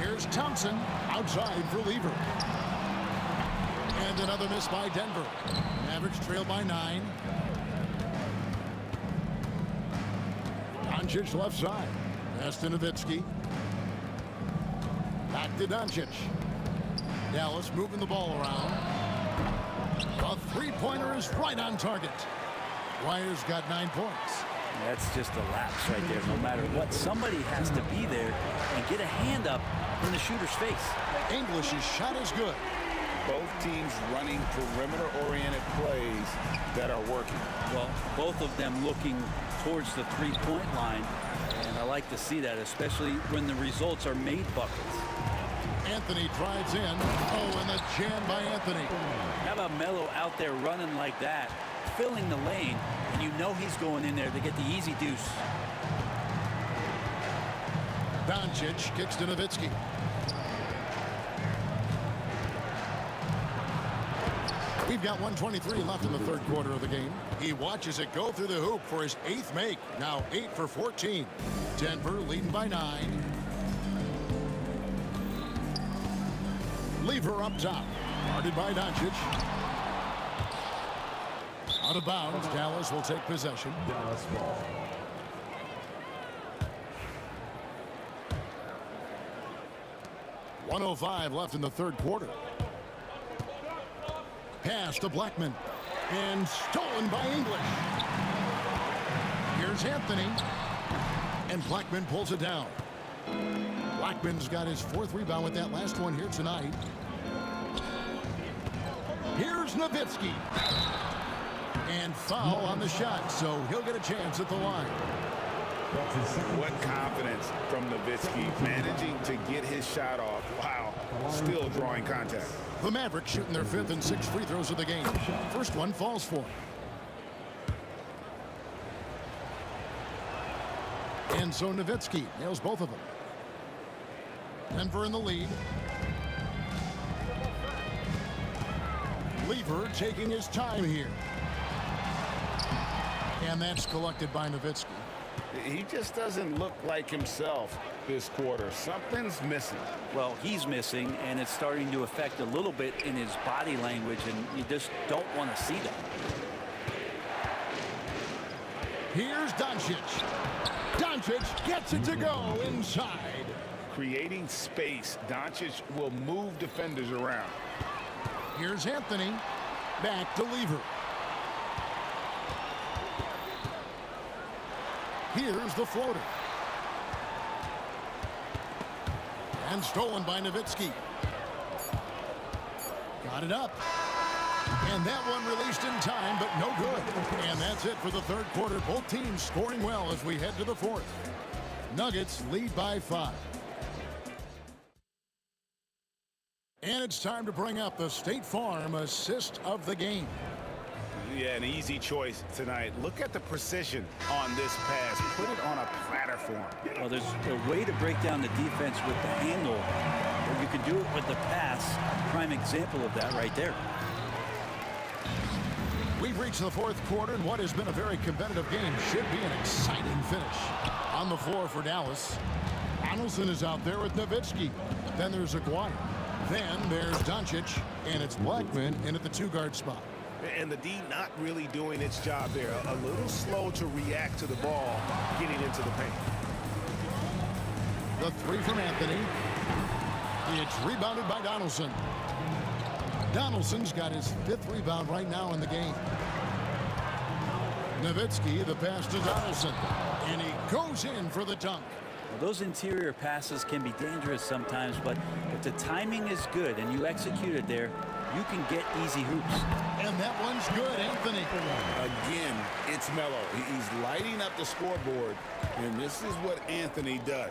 Here's Thompson outside for Lever. And another miss by Denver. Mavericks trail by 9. Doncic left side. Pass to Nowitzki. Back to Doncic. Dallas moving the ball around. A three-pointer is right on target. Wyer's got 9 points. That's just a lapse right there. No matter what, somebody has to be there and get a hand up in the shooter's face. English's shot is good. Both teams running perimeter-oriented plays that are working. Well, both of them looking towards the three-point line, and I like to see that, especially when the results are made buckets. Anthony drives in. Oh, and the jam by Anthony. How about Melo out there running like that, filling the lane, and you know he's going in there to get the easy deuce. Doncic kicks to Nowitzki. We've got 1:23 left in the third quarter of the game. He watches it go through the hoop for his 8th make. Now 8 for 14. Denver leading by 9. Lever up top. Guarded by Doncic. Out of bounds. Dallas will take possession. Dallas ball. .105 left in the third quarter. Pass to Blackman. And stolen by English. Here's Anthony. And Blackman pulls it down. Blackman's got his 4th rebound with that last one here tonight. Here's Nowitzki. And foul on the shot, so he'll get a chance at the line. What confidence from Nowitzki, managing to get his shot off. Wow, still drawing contact. The Mavericks shooting their 5th and 6th free throws of the game. First one falls for him. And so Nowitzki nails both of them. Denver in the lead. Lever taking his time here. And that's collected by Nowitzki. He just doesn't look like himself this quarter. Something's missing. Well, he's missing, and it's starting to affect a little bit in his body language, and you just don't want to see that. Here's Doncic. Doncic gets it to go inside. Creating space, Doncic will move defenders around. Here's Anthony. Back to Lever. Here's the floater. And stolen by Nowitzki. Got it up. And that one released in time, but no good. And that's it for the 3rd quarter. Both teams scoring well as we head to the 4th. Nuggets lead by 5. And it's time to bring up the State Farm assist of the game. Yeah, an easy choice tonight. Look at the precision on this pass. Put it on a platter for him. Well, there's a way to break down the defense with the handle, or you can do it with the pass. Prime example of that right there. We've reached the 4th quarter, and what has been a very competitive game should be an exciting finish. On the floor for Dallas, Donaldson is out there with Nowitzki. Then there's Aguirre. Then there's Doncic, and it's Blackman in at the 2-guard spot. And the D not really doing its job there. A little slow to react to the ball getting into the paint. The 3 from Anthony. It's rebounded by Donaldson. Donaldson's got his 5th rebound right now in the game. Nowitzki, the pass to Donaldson. And he goes in for the dunk. Well, those interior passes can be dangerous sometimes, but if the timing is good and you execute it there, you can get easy hoops. And that one's good, Anthony. Again, it's Melo. He's lighting up the scoreboard, and this is what Anthony does.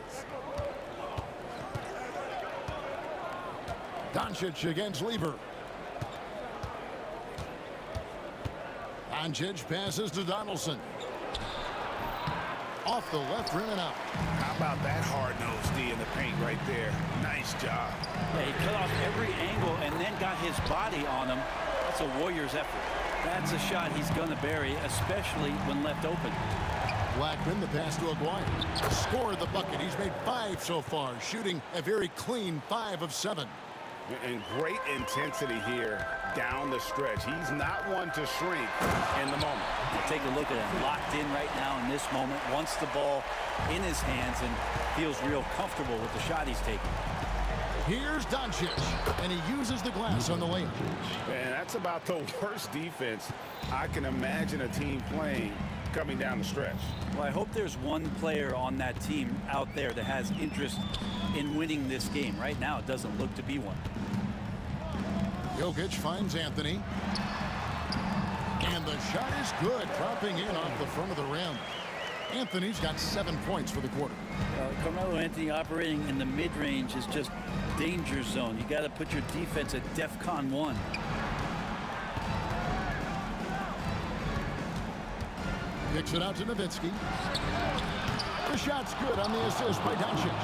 Doncic against Lever. Doncic passes to Donaldson. Off the left rim and out. How about that hard-nosed D in the paint right there? Nice job. Yeah, he cut off every angle and then got his body on him. That's a Warriors effort. That's a shot he's going to bury, especially when left open. Blackman, the pass to Aguirre. Scored the bucket. He's made 5 so far, shooting a very clean 5 of 7. And great intensity here down the stretch. He's not one to shrink in the moment. Take a look at him, locked in right now in this moment, wants the ball in his hands and feels real comfortable with the shot he's taking. Here's Doncic, and he uses the glass on the lane. And that's about the worst defense I can imagine a team playing coming down the stretch. Well, I hope there's one player on that team out there that has interest in winning this game. Right now, it doesn't look to be one. Jokic finds Anthony. And the shot is good, dropping in off the front of the rim. Anthony's got 7 points for the quarter. Carmelo Anthony operating in the mid-range is just danger zone. You got to put your defense at DEFCON 1. Kicks it out to Nowitzki. The shot's good on the assist by Doncic.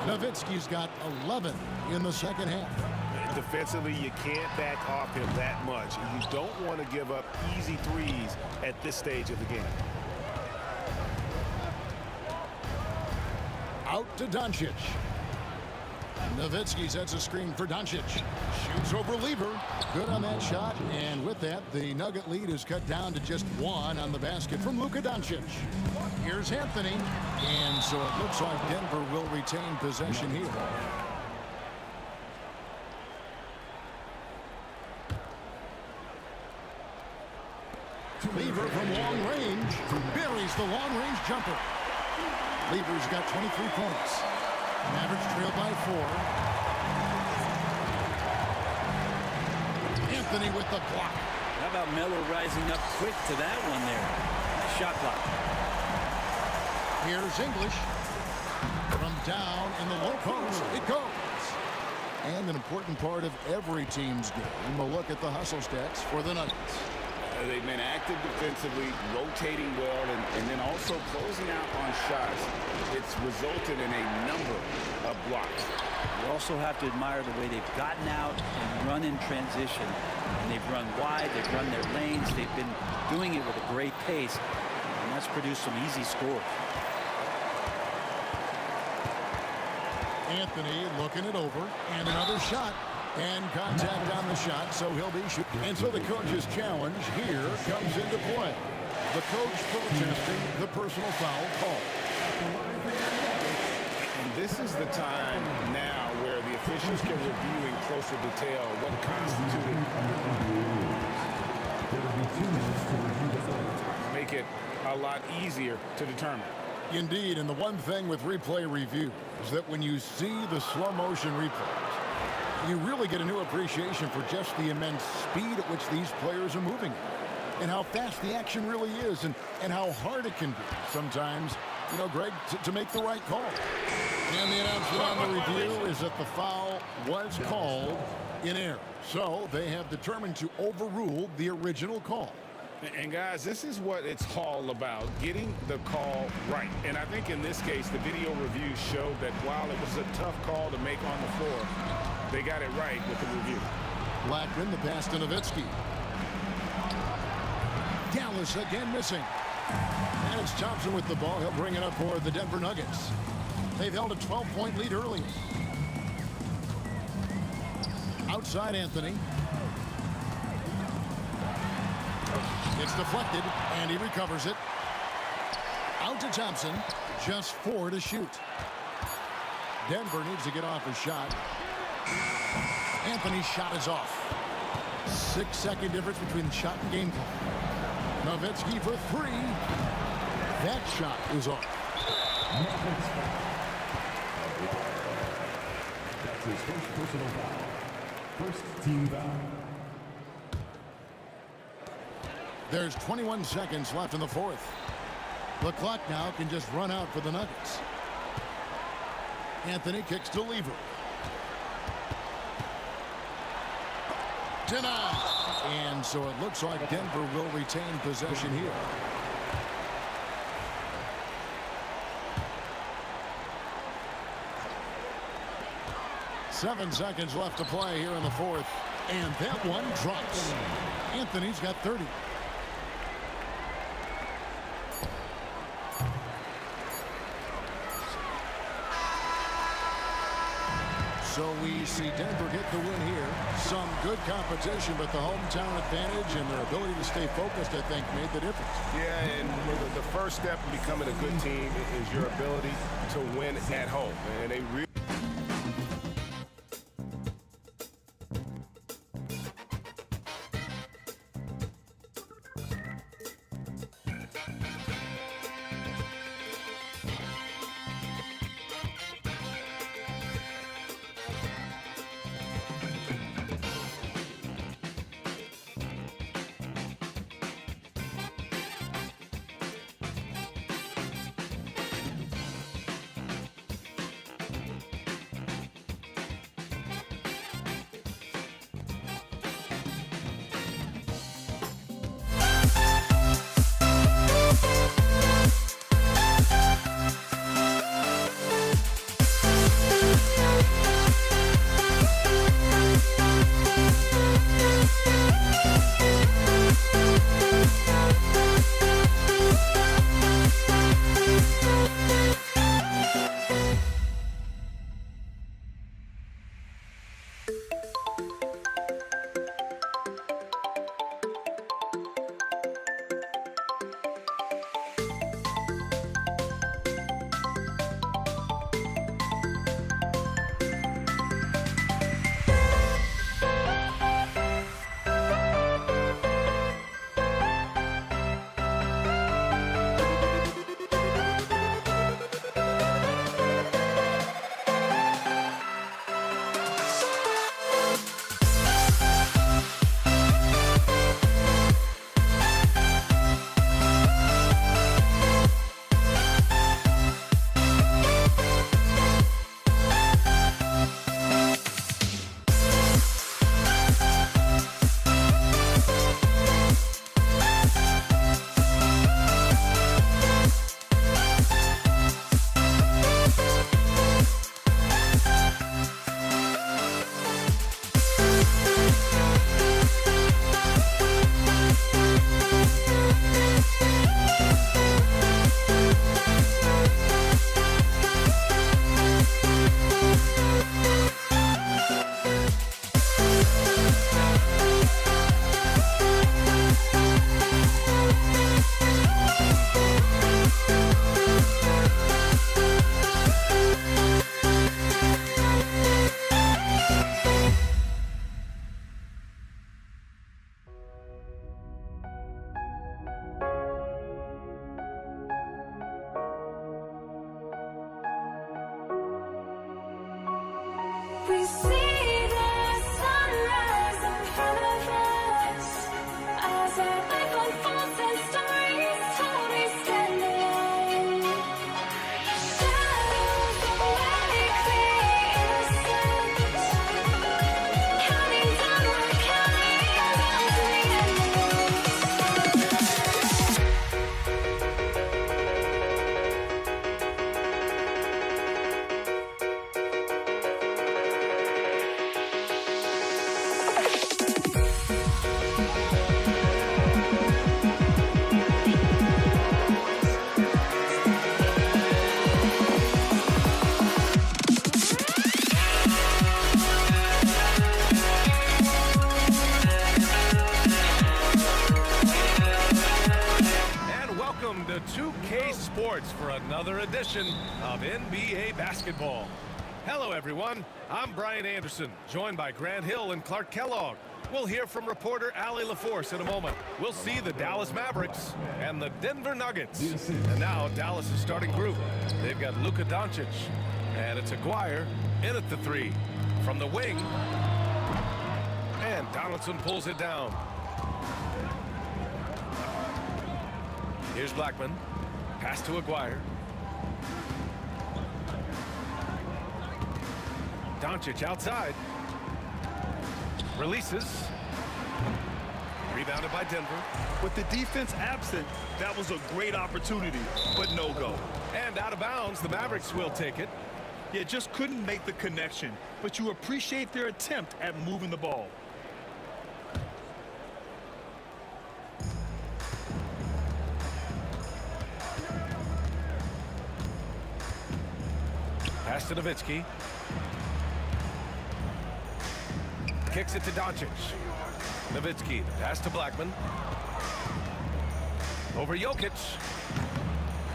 Nowitzki's got 11 in the second half. Defensively, you can't back off him that much. You don't want to give up easy threes at this stage of the game. Out to Doncic. Nowitzki sets a screen for Doncic. Shoots over Lever. Good on that shot. And with that, the Nugget lead is cut down to just 1 on the basket from Luka Doncic. Here's Anthony. And so it looks like Denver will retain possession here. Lever from long range buries the long range jumper. Lever's got 23 points. Mavericks trail by 4. Anthony with the block. How about Melo rising up quick to that one there? Nice shot block. Here's English. From down in the low post, it goes. And an important part of every team's game, a look at the hustle stats for the Nuggets. They've been active defensively, rotating well, and then also closing out on shots. It's resulted in a number of blocks. You also have to admire the way they've gotten out and run in transition. And they've run wide, they've run their lanes, they've been doing it with a great pace, and that's produced some easy scores. Anthony looking it over, and another shot, and contact on the shot, so he'll be shooting. And so the coach's challenge here comes into play. The coach protesting the personal foul call. And this is the time now where the officials can review in closer detail what constituted. Make it a lot easier to determine. Indeed, and the one thing with replay review is that when you see the slow motion replays, you really get a new appreciation for just the immense speed at which these players are moving and how fast the action really is and how hard it can be sometimes, you know, Greg, to make the right call. And the announcement on the review is that the foul was called in error. So they have determined to overrule the original call. And guys, this is what it's all about, getting the call right. And I think in this case, the video review showed that while it was a tough call to make on the floor, they got it right with the review. Blackman, the pass to Nowitzki. Dallas again missing. And it's Thompson with the ball. He'll bring it up for the Denver Nuggets. They've held a 12-point lead early. Outside Anthony. It's deflected, and he recovers it. Out to Thompson. Just 4 to shoot. Denver needs to get off his shot. Anthony's shot is off. 6-second difference between the shot and game clock. Nowitzki for 3. That shot is off. That's his first personal foul. First team foul. There's 21 seconds left in the fourth. The clock now can just run out for the Nuggets. Anthony kicks to Lever. Denied. And so it looks like Denver will retain possession here. Seven seconds left to play here in the fourth. And that one drops. Anthony's got 30. So we see Denver get the win here. Some good competition, but the hometown advantage and their ability to stay focused, I think, made the difference. Yeah, and the first step in becoming a good team is your ability to win at home. And they really Sports for another edition of NBA basketball. Hello, everyone. I'm Brian Anderson, joined by Grant Hill and Clark Kellogg. We'll hear from reporter Allie LaForce in a moment. We'll see the Dallas Mavericks and the Denver Nuggets. And now Dallas' starting group. They've got Luka Doncic, and it's Aguirre in at the three. From the wing, and Donaldson pulls it down. Here's Blackman. Pass to Aguirre. Doncic outside. Releases. Rebounded by Denver. With the defense absent, that was a great opportunity, but no go. And out of bounds, the Mavericks will take it. Yeah, just couldn't make the connection, but you appreciate their attempt at moving the ball. Pass to Nowitzki. Kicks it to Doncic. Nowitzki, the pass to Blackman. Over Jokic.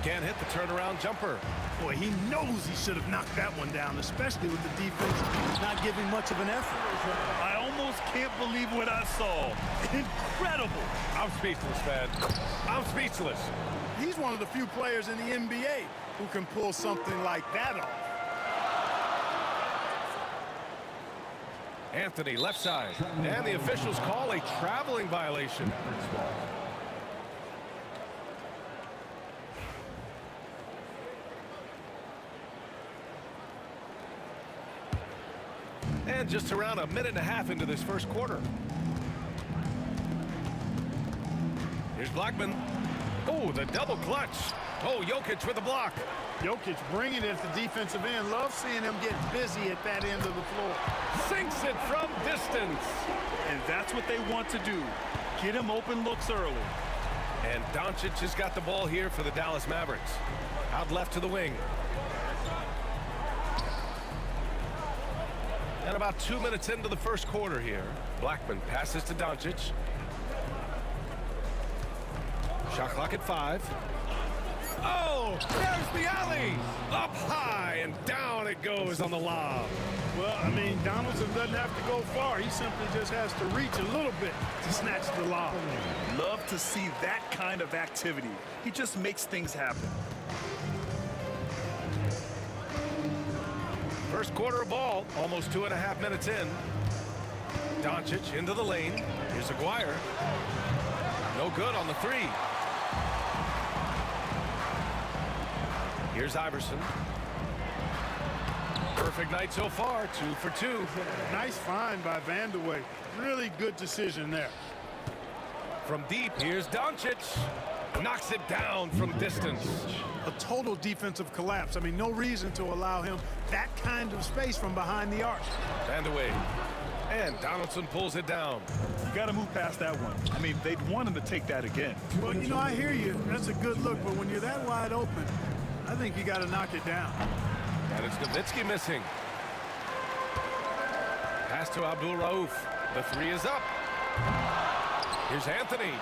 Can't hit the turnaround jumper. Boy, he knows he should have knocked that one down, especially with the defense not giving much of an effort. I almost can't believe what I saw. Incredible. I'm speechless, man. I'm speechless. He's one of the few players in the NBA who can pull something like that off. Anthony, left side. And the officials call a traveling violation. And just around a minute and a half into this first quarter. Here's Blackman. Oh, the double clutch. Oh, Jokic with the block. Jokic bringing it at the defensive end. Love seeing him get busy at that end of the floor. Sinks it from distance. And that's what they want to do. Get him open looks early. And Doncic has got the ball here for the Dallas Mavericks. Out left to the wing. And about 2 minutes into the first quarter here. Blackman passes to Doncic. Shot clock at 5. Oh, there's the alley. Up high and down it goes on the lob. Well, I mean, Donaldson doesn't have to go far. He simply just has to reach a little bit to snatch the lob. Love to see that kind of activity. He just makes things happen. First quarter of ball, almost 2.5 minutes in. Doncic into the lane. Here's Aguirre. No good on the three. Here's Iverson. Perfect night so far, 2 for 2. Nice find by Vanderway. Really good decision there. From deep, here's Doncic. Knocks it down from distance. A total defensive collapse. I mean, no reason to allow him that kind of space from behind the arc. Vanderway. And Donaldson pulls it down. You got to move past that one. I mean, they'd want him to take that again. Well, you know, I hear you. That's a good look, but when you're that wide open, I think you got to knock it down. And it's Nowitzki missing. Pass to Abdul Rauf. The three is up. Here's Anthony.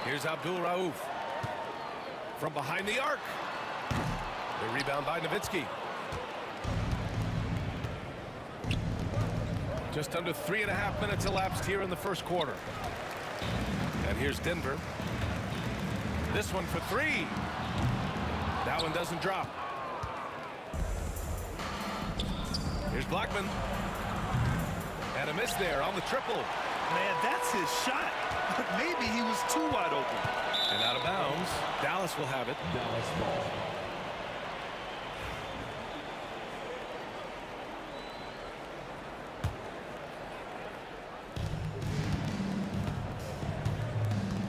Here's Abdul Rauf. From behind the arc. The rebound by Nowitzki. Just under 3.5 minutes elapsed here in the first quarter. And here's Denver. This one for 3. That one doesn't drop. Here's Blackman. And a miss there on the triple. Man, that's his shot. But maybe he was too wide open. And out of bounds. Dallas will have it. Dallas ball.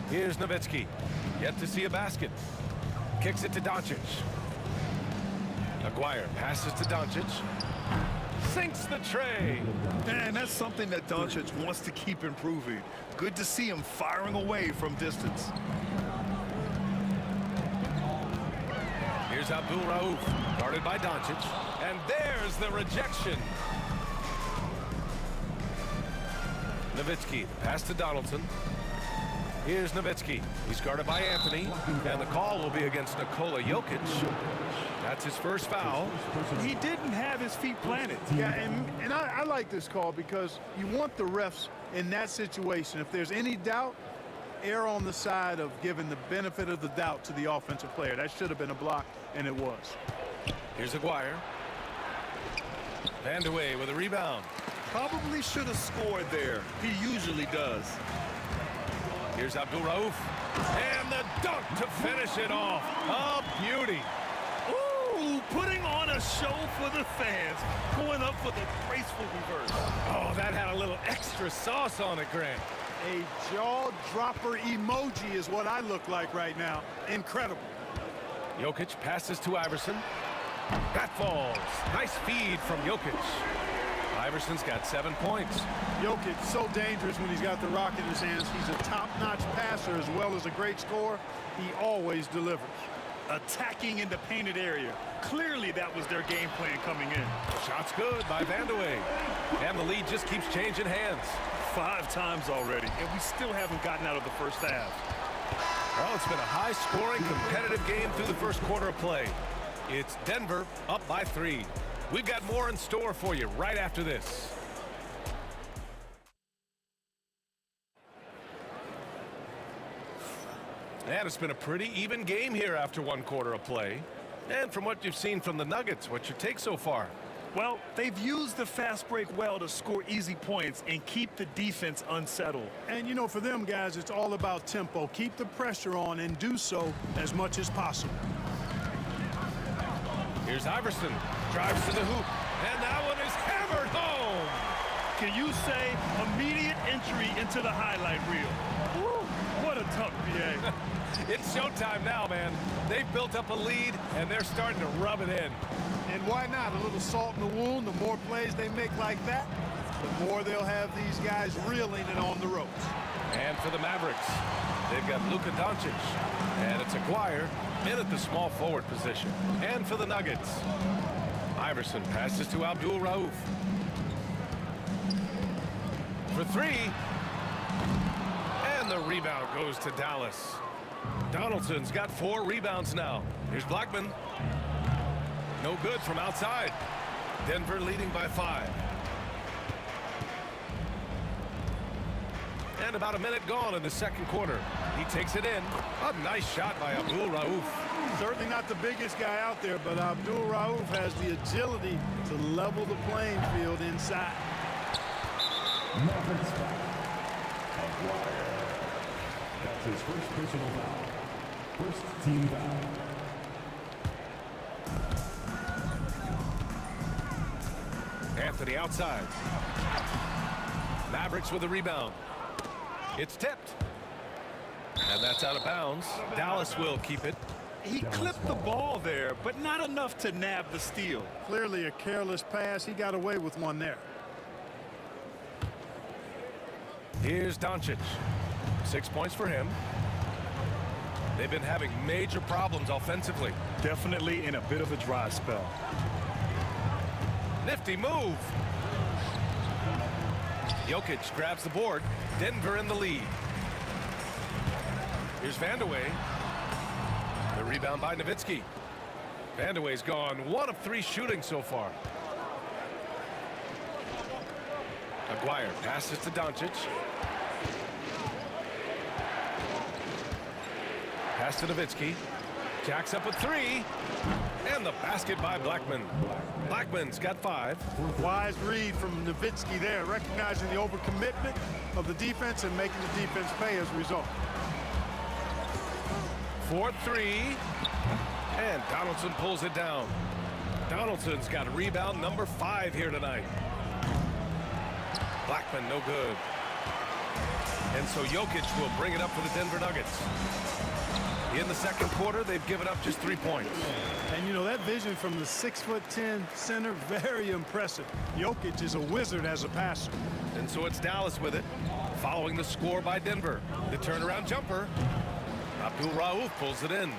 Here's Nowitzki. Yet to see a basket. Kicks it to Doncic. Aguirre passes to Doncic. Sinks the tray. Man, that's something that Doncic wants to keep improving. Good to see him firing away from distance. Here's Abdul Rauf, guarded by Doncic. And there's the rejection. Nowitzki, pass to Donaldson. Here's Nowitzki. He's guarded by Anthony, and the call will be against Nikola Jokic. That's his first foul. He didn't have his feet planted. Yeah, and I like this call because you want the refs in that situation. If there's any doubt, err on the side of giving the benefit of the doubt to the offensive player. That should have been a block, and it was. Here's Aguirre. Vandeweghe with a rebound. Probably should have scored there. He usually does. Here's Abdul Rauf. And the dunk to finish it off. A beauty. Ooh, putting on a show for the fans. Going up for the graceful reverse. Oh, that had a little extra sauce on it, Grant. A jaw-dropper emoji is what I look like right now. Incredible. Jokic passes to Iverson. That falls. Nice feed from Jokic. Iverson's got 7 points. Jokic so dangerous when he's got the rock in his hands. He's a top-notch passer as well as a great scorer. He always delivers. Attacking in the painted area. Clearly that was their game plan coming in. Shot's good by Vandeweghe. And the lead just keeps changing hands. 5 times already, and we still haven't gotten out of the first half. Well, it's been a high-scoring, competitive game through the first quarter of play. It's Denver up by 3. We've got more in store for you right after this. And it's been a pretty even game here after 1 quarter of play. And from what you've seen from the Nuggets, what's your take so far? Well, they've used the fast break well to score easy points and keep the defense unsettled. And, you know, for them guys, it's all about tempo. Keep the pressure on and do so as much as possible. Here's Iverson. Drives to the hoop. And that one is hammered home. Can you say immediate entry into the highlight reel? Woo, what a tough BA. It's showtime now, man. They've built up a lead, and they're starting to rub it in. And why not? A little salt in the wound. The more plays they make like that, the more they'll have these guys reeling and on the ropes. And for the Mavericks, they've got Luka Doncic. And it's Aguirre in at the small forward position. And for the Nuggets, Iverson passes to Abdul Rauf. For 3. And the rebound goes to Dallas. Donaldson's got 4 rebounds now. Here's Blackman. No good from outside. Denver leading by 5. And about a minute gone in the second quarter. He takes it in. A nice shot by Abdul Rauf. Certainly not the biggest guy out there, but Abdul Rauf has the agility to level the playing field inside. Mavericks foul. Aguirre. That's his first personal foul. First team foul. Anthony outside. Mavericks with a rebound. It's tipped. And that's out of bounds. Dallas will keep it. He clipped the ball there, but not enough to nab the steal. Clearly a careless pass. He got away with one there. Here's Doncic. 6 points for him. They've been having major problems offensively. Definitely in a bit of a dry spell. Nifty move. Jokic grabs the board. Denver in the lead. Here's Vandeweghe. The rebound by Nowitzki. Vandeweghe's gone 1 of 3 shooting so far. Aguirre passes to Doncic. Pass to Nowitzki. Jacks up a 3. And the basket by Blackman. Blackman's got 5. Wise read from Nowitzki there, recognizing the overcommitment of the defense and making the defense pay as a result. 4-3. And Donaldson pulls it down. Donaldson's got rebound number 5 here tonight. Blackman no good. And so Jokic will bring it up for the Denver Nuggets. In the second quarter, they've given up just 3 points. And you know, that vision from the 6'10" center, very impressive. Jokic is a wizard as a passer. And so it's Dallas with it, following the score by Denver. The turnaround jumper. Abdul Rauf pulls it in.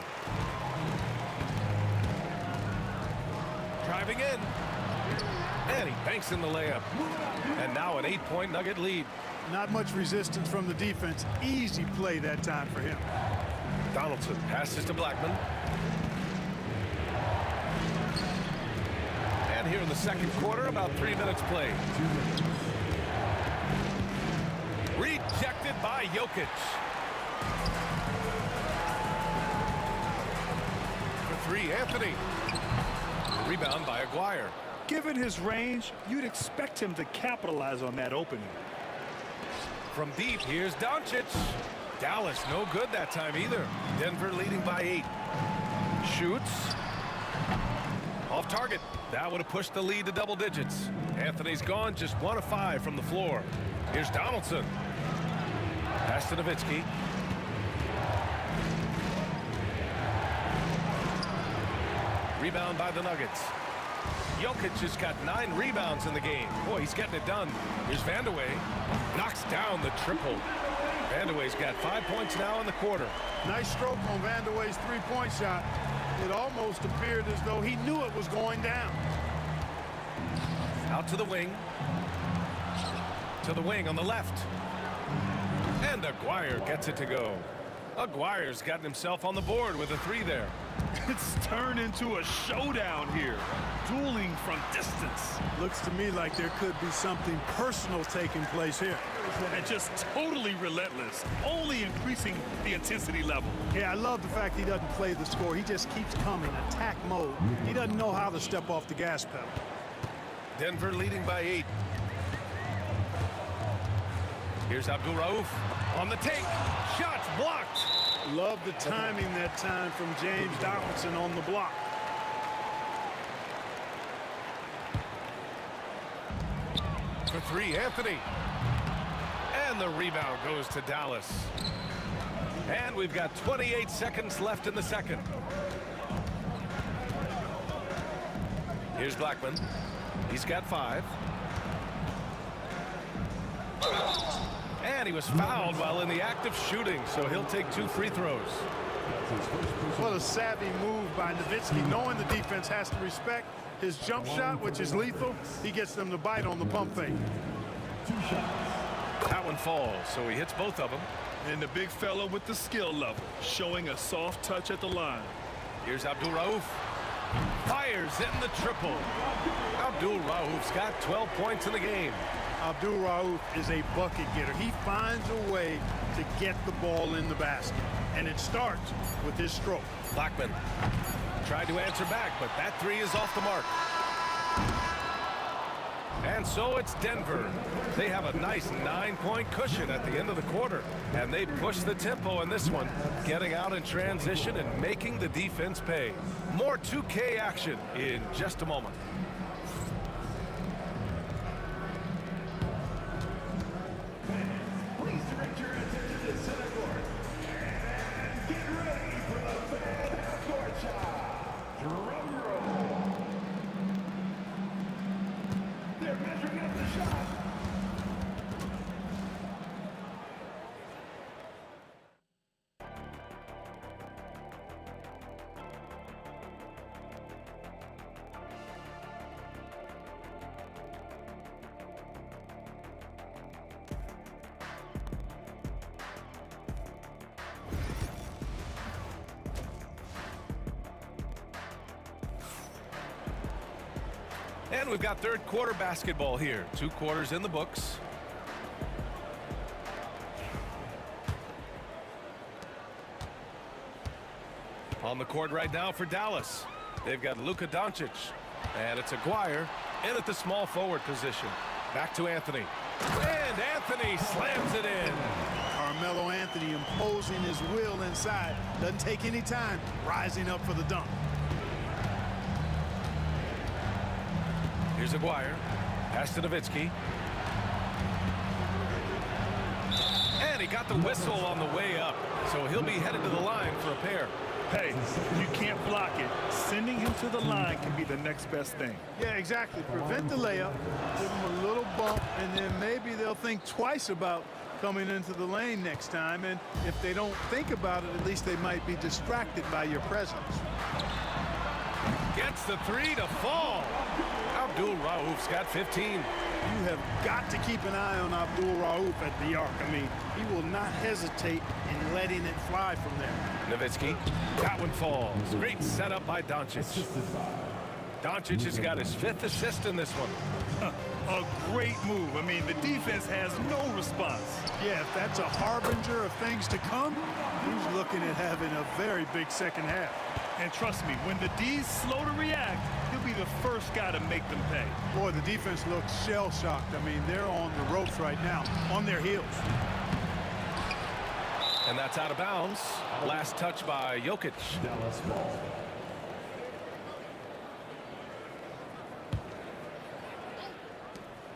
Driving in. And he banks in the layup. And now an 8-point Nugget lead. Not much resistance from the defense. Easy play that time for him. Donaldson passes to Blackman. And here in the second quarter, about 3 minutes played. Rejected by Jokic. For three, Anthony. Rebound by Aguirre. Given his range, you'd expect him to capitalize on that opening. From deep, here's Doncic. Dallas no good that time either. Denver leading by 8. Shoots. Off target. That would have pushed the lead to double digits. Anthony's gone, just 1 of 5 from the floor. Here's Donaldson. Pass to Nowitzki. Rebound by the Nuggets. Jokic has got 9 rebounds in the game. Boy, he's getting it done. Here's Vandeweghe. Knocks down the triple. Vandeweghe's got 5 points now in the quarter. Nice stroke on Vandeweghe's three-point shot. It almost appeared as though he knew it was going down. Out to the wing. To the wing on the left. And Aguirre gets it to go. Aguirre's gotten himself on the board with a 3 there. It's turned into a showdown here. Dueling from distance. Looks to me like there could be something personal taking place here. And just totally relentless, only increasing the intensity level. Yeah, I love the fact he doesn't play the score. He just keeps coming, attack mode. He doesn't know how to step off the gas pedal. Denver leading by 8. Here's Abdul Rauf on the take. Shots blocked. Love the timing that time from James Donaldson on the block. For 3, Anthony. And the rebound goes to Dallas. And we've got 28 seconds left in the second. Here's Blackman. He's got 5. And he was fouled while in the act of shooting, so he'll take 2 free throws. What a savvy move by Nowitzki, knowing the defense has to respect his jump shot, which is lethal. He gets them to bite on the pump fake. That one falls, so he hits both of them. And the big fella with the skill level, showing a soft touch at the line. Here's Abdul Rauf. Fires in the triple. Abdul Rauf's got 12 points in the game. Abdul Rauf is a bucket getter. He finds a way to get the ball in the basket. And it starts with his stroke. Blackman tried to answer back, but that 3 is off the mark. And so it's Denver. They have a nice 9-point cushion at the end of the quarter. And they push the tempo in this one, getting out in transition and making the defense pay. More 2K action in just a moment. Please direct your attention to center court. And get ready for the fan half-court shot. Drum roll. They're measuring up the shot. And we've got third quarter basketball here. 2 quarters in the books. On the court right now for Dallas. They've got Luka Doncic. And it's Aguirre in at the small forward position. Back to Anthony. And Anthony slams it in. Carmelo Anthony imposing his will inside. Doesn't take any time. Rising up for the dunk. Here's Aguirre. Pass to Nowitzki. And he got the whistle on the way up. So he'll be headed to the line for a pair. Hey, if you can't block it, sending him to the line can be the next best thing. Yeah, exactly. Prevent the layup, give them a little bump, and then maybe they'll think twice about coming into the lane next time. And if they don't think about it, at least they might be distracted by your presence. Gets the 3 to fall. Abdul Rauf's got 15. You have got to keep an eye on Abdul Rauf at the arc. I mean, he will not hesitate in letting it fly from there. Nowitzki, that one falls. Great setup by Doncic. Doncic has got his 5th assist in this one. A great move. I mean, the defense has no response. Yeah, if that's a harbinger of things to come, he's looking at having a very big second half. And trust me, when the D's slow to react, he'll be the first guy to make them pay. Boy, the defense looks shell-shocked. I mean, they're on the ropes right now, on their heels. And that's out of bounds. Last touch by Jokic. Dallas ball.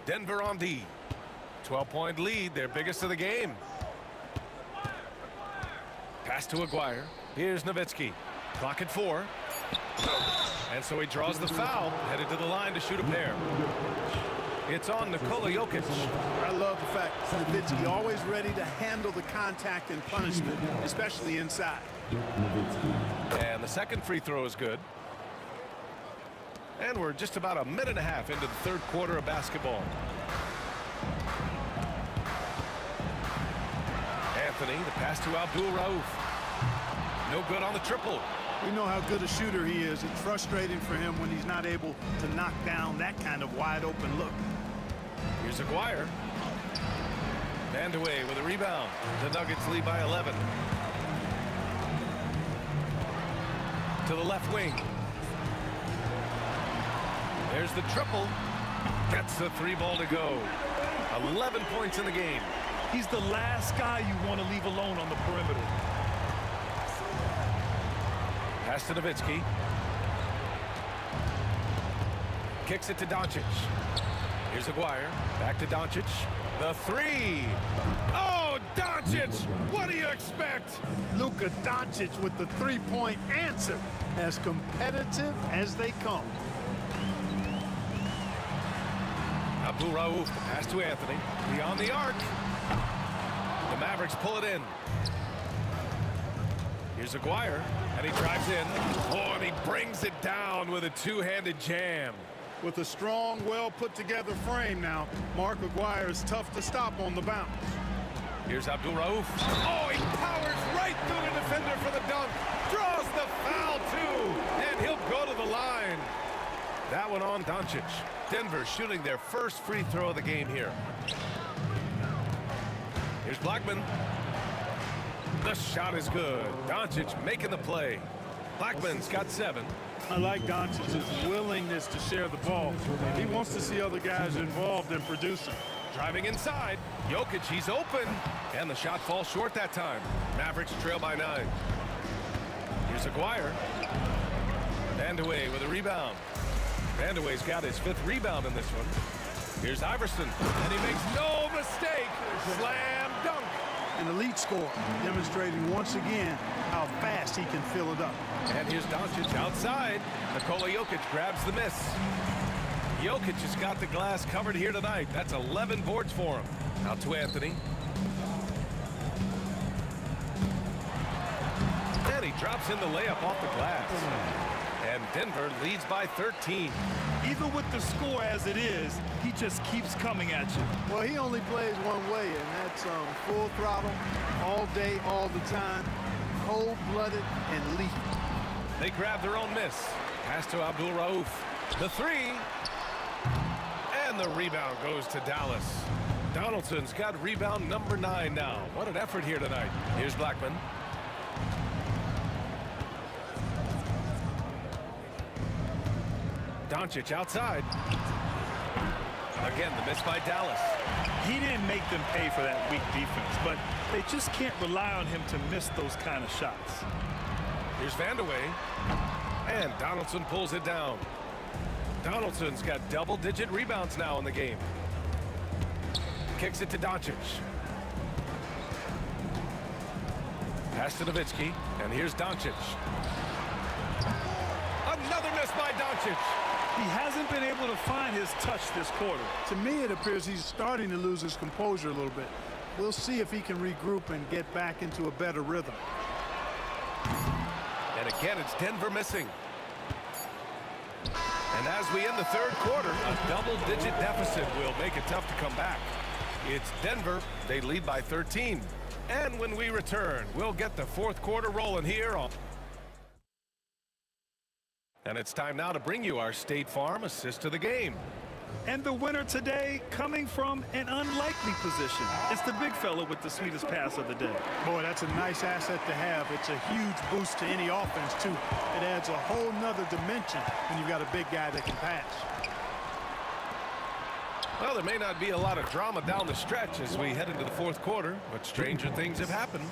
Denver on D. 12-point lead, their biggest of the game. Pass to Aguirre. Here's Nowitzki. Clock at 4. And so he draws the foul, headed to the line to shoot a pair. It's on Nikola Jokic. I love the fact that Nowitzki always ready to handle the contact and punishment, especially inside. And the second free throw is good. And we're just about a minute and a half into the third quarter of basketball. Anthony, the pass to Abdul Rauf. No good on the triple. We know how good a shooter he is. It's frustrating for him when he's not able to knock down that kind of wide open look. Here's Aguirre. Vandeweghe with a rebound. The Nuggets lead by 11. To the left wing. There's the triple. Gets the 3 ball to go. 11 points in the game. He's the last guy you want to leave alone on the perimeter. Pass to Nowitzki. Kicks it to Doncic. Here's Aguirre. Back to Doncic. The 3. Oh, Doncic! What do you expect? Luka Doncic with the three-point answer. As competitive as they come. Abdul Rauf, the pass to Anthony. Beyond the arc. The Mavericks pull it in. Here's Aguirre, and he drives in. Oh, and he brings it down with a two-handed jam. With a strong, well-put-together frame now, Mark Aguirre is tough to stop on the bounce. Here's Abdul Rauf. Oh, he powers right through the defender for the dunk. Draws the foul, too, and he'll go to the line. That one on Doncic. Denver shooting their first free throw of the game here. Here's Blackman. The shot is good. Doncic making the play. Blackman's got 7. I like Doncic's willingness to share the ball. He wants to see other guys involved in producing. Driving inside. Jokic, he's open. And the shot falls short that time. Mavericks trail by 9. Here's Aguirre. Vandeweghe with a rebound. Vandeweghe's got his 5th rebound in this one. Here's Iverson, and he makes no mistake. Slam dunk. An elite scorer, demonstrating once again how fast he can fill it up. And here's Doncic outside. Nikola Jokic grabs the miss. Jokic has got the glass covered here tonight. That's 11 boards for him. Out to Anthony. And he drops in the layup off the glass. And Denver leads by 13. Even with the score as it is, he just keeps coming at you. Well, he only plays one way, and that's full throttle, all day, all the time, cold-blooded and lethal. They grab their own miss. Pass to Abdul Rauf. The 3. And the rebound goes to Dallas. Donaldson's got rebound number 9 now. What an effort here tonight. Here's Blackman. Doncic outside. Again, the miss by Dallas. He didn't make them pay for that weak defense, but they just can't rely on him to miss those kind of shots. Here's Vandeweghe. And Donaldson pulls it down. Donaldson's got double-digit rebounds now in the game. Kicks it to Doncic. Pass to Nowitzki. And here's Doncic. Another miss by Doncic. He hasn't been able to find his touch this quarter. To me, it appears he's starting to lose his composure a little bit. We'll see if he can regroup and get back into a better rhythm. And again, it's Denver missing. And as we end the third quarter, a double-digit deficit will make it tough to come back. It's Denver. They lead by 13. And when we return, we'll get the fourth quarter rolling here on. And it's time now to bring you our State Farm assist of the game. And the winner today coming from an unlikely position. It's the big fella with the sweetest pass of the day. Boy, that's a nice asset to have. It's a huge boost to any offense, too. It adds a whole nother dimension when you've got a big guy that can pass. Well, there may not be a lot of drama down the stretch as we head into the fourth quarter, but stranger things have happened.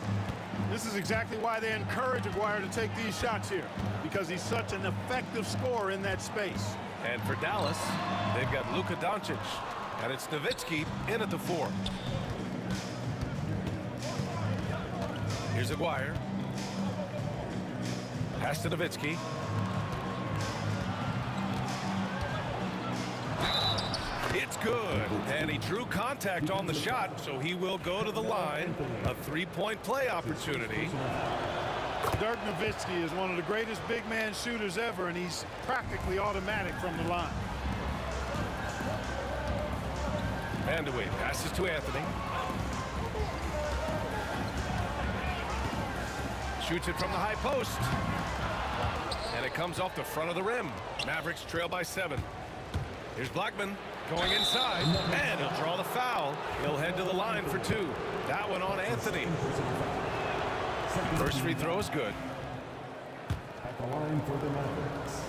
This is exactly why they encourage Aguirre to take these shots here, because he's such an effective scorer in that space. And for Dallas, they've got Luka Doncic, and it's Nowitzki in at the 4. Here's Aguirre. Pass to Nowitzki. It's good, and he drew contact on the shot, so he will go to the line. A three-point play opportunity. Dirk Nowitzki is one of the greatest big man shooters ever, and he's practically automatic from the line. Vandeweghe passes to Anthony. Shoots it from the high post. And it comes off the front of the rim. Mavericks trail by 7. Here's Blackman going inside, and he'll draw the foul. He'll head to the line for 2. That one on Anthony. First free throw is good. At the line for the Mavericks.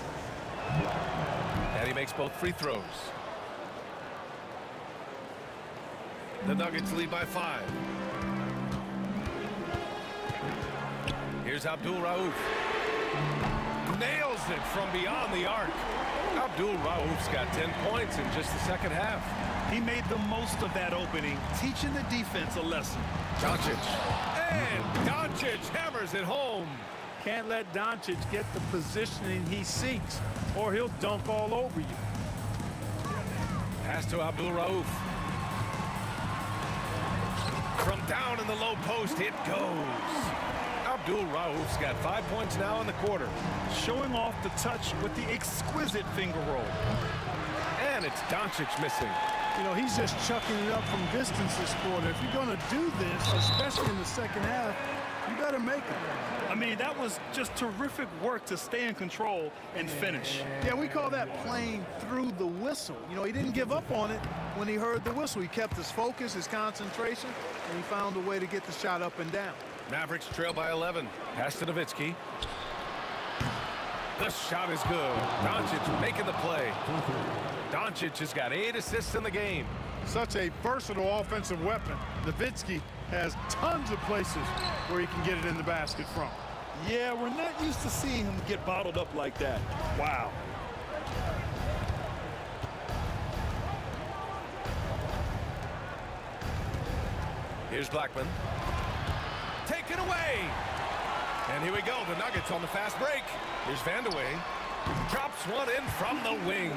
And he makes both free throws. The Nuggets lead by 5. Here's Abdul Rauf. Nails it from beyond the arc. Abdul Rauf's got 10 points in just the second half. He made the most of that opening, teaching the defense a lesson. Doncic. And Doncic hammers it home. Can't let Doncic get the positioning he seeks, or he'll dunk all over you. Pass to Abdul Rauf. From down in the low post, it goes. Abdul Rauf's got 5 points now in the quarter. Showing off the touch with the exquisite finger roll. And it's Doncic missing. You know, he's just chucking it up from distance this quarter. If you're going to do this, especially in the second half, you better make it. I mean, that was just terrific work to stay in control and finish. Yeah, we call that playing through the whistle. You know, he didn't give up on it when he heard the whistle. He kept his focus, his concentration, and he found a way to get the shot up and down. Mavericks trail by 11. Pass to Nowitzki. The shot is good. Doncic making the play. Doncic has got 8 assists in the game. Such a versatile offensive weapon. Nowitzki has tons of places where he can get it in the basket from. Yeah, we're not used to seeing him get bottled up like that. Wow. Here's Blackman. Take it away. And here we go. The Nuggets on the fast break. Here's Vandeweghe. Drops one in from the wing.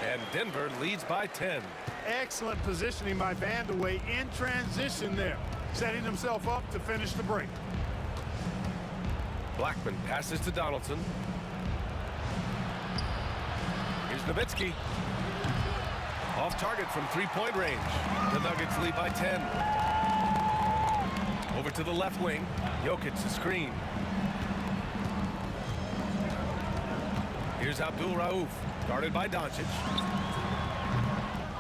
And Denver leads by 10. Excellent positioning by Vandeweghe in transition there, setting himself up to finish the break. Blackman passes to Donaldson. Here's Nowitzki. Off target from three-point range. The Nuggets lead by 10. Over to the left wing. Jokic the screen. Here's Abdul Rauf, guarded by Doncic.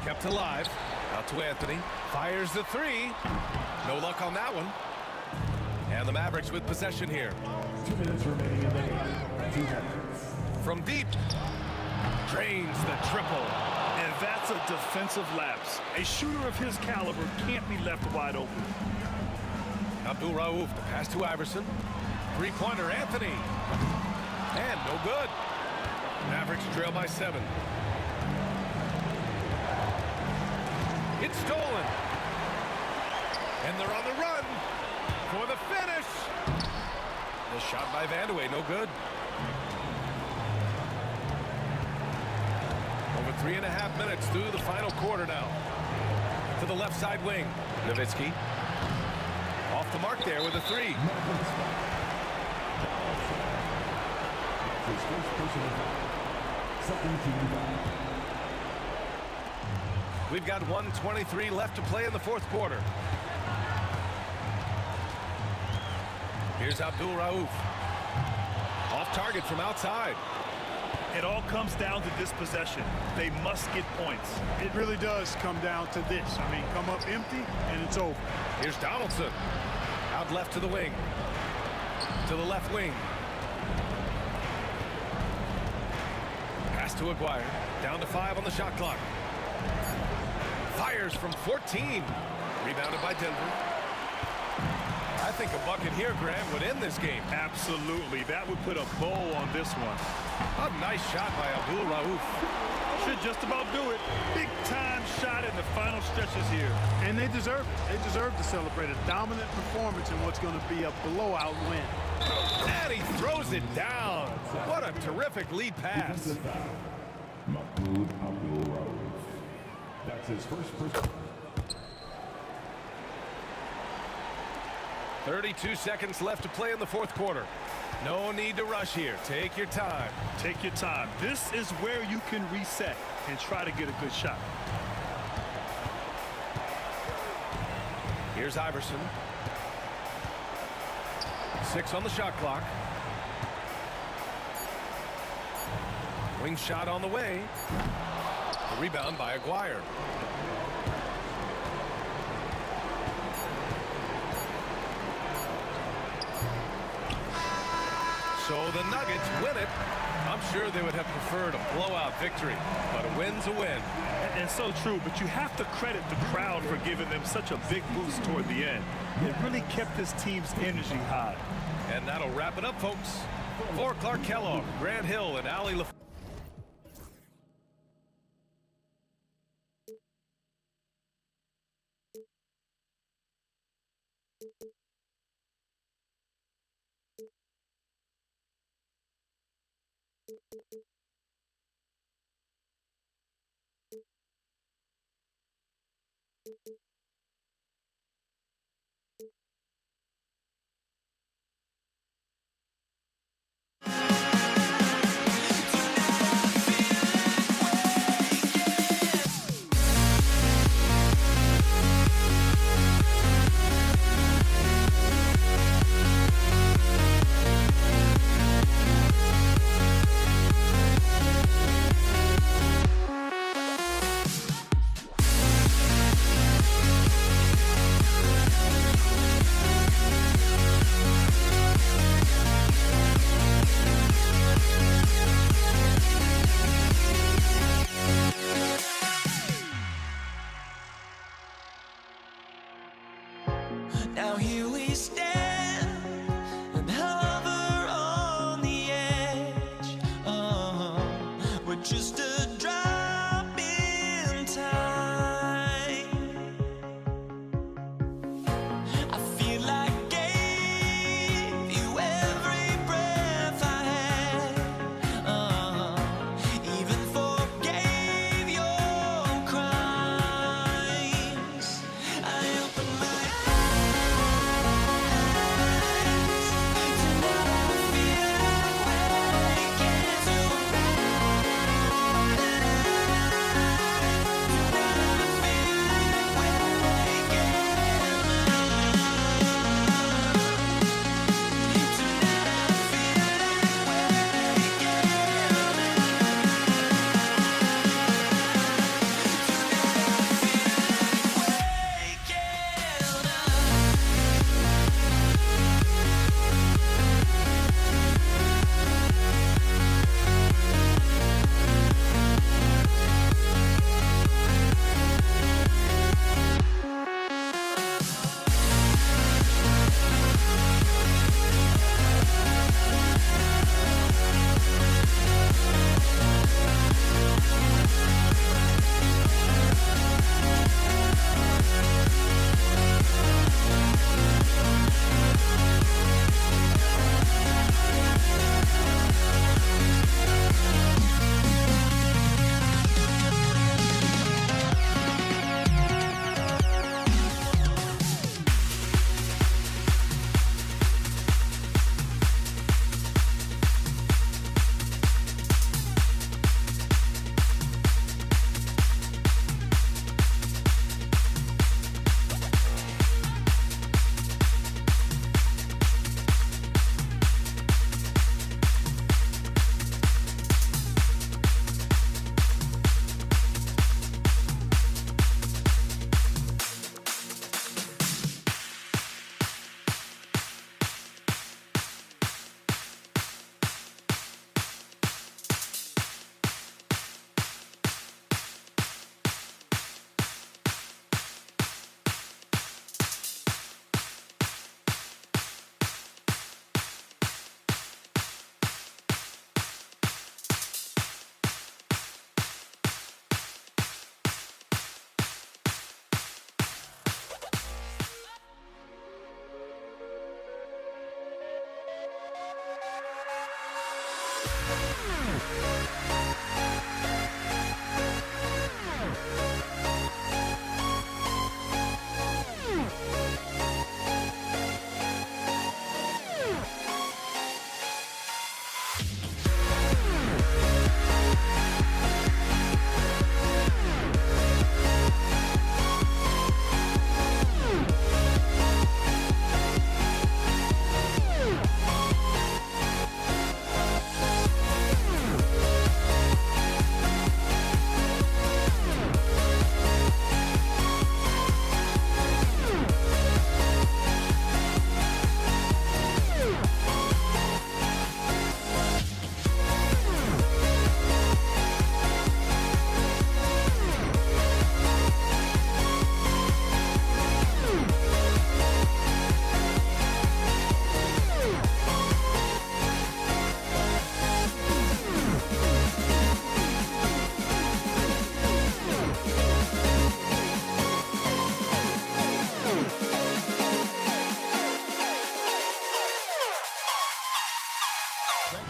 Kept alive. Out to Anthony. Fires the 3. No luck on that one. And the Mavericks with possession here. 2 minutes remaining in the game. 2 minutes. From deep. Drains the triple. And that's a defensive lapse. A shooter of his caliber can't be left wide open. Abdul Rauf, the pass to Iverson. Three-pointer, Anthony. And no good. Mavericks trail by 7. It's stolen. And they're on the run for the finish. The shot by Vandeweghe, no good. Over 3.5 minutes through the final quarter now. To the left side wing. Nowitzki. Off the mark there with a 3. Second team foul. We've got 1:23 left to play in the fourth quarter. Here's Abdul Rauf. Off target from outside. It all comes down to this possession. They must get points. It really does come down to this. I mean, come up empty, and it's over. Here's Donaldson. Out left to the wing. To the left wing. Pass to Aguirre. Down to 5 on the shot clock. Fires from 14. Rebounded by Denver. I think a bucket here, Graham, would end this game. Absolutely. That would put a bow on this one. A nice shot by Abdul Rauf. Should just about do it. Big time shot in the final stretches here. And they deserve it. They deserve to celebrate a dominant performance in what's going to be a blowout win. And he throws it down. What a terrific lead pass. Defensive foul. Mahmoud Abdul Rauf. That's his first personal. 32 seconds left to play in the fourth quarter. No need to rush here. Take your time. Take your time. This is where you can reset and try to get a good shot. Here's Iverson. 6 on the shot clock. Wing shot on the way. The rebound by Aguirre. So the Nuggets win it. I'm sure they would have preferred a blowout victory, but a win's a win. And so true, but you have to credit the crowd for giving them such a big boost toward the end. It really kept this team's energy high. And that'll wrap it up, folks. For Clark Kellogg, Grant Hill, and Ali LaFleur.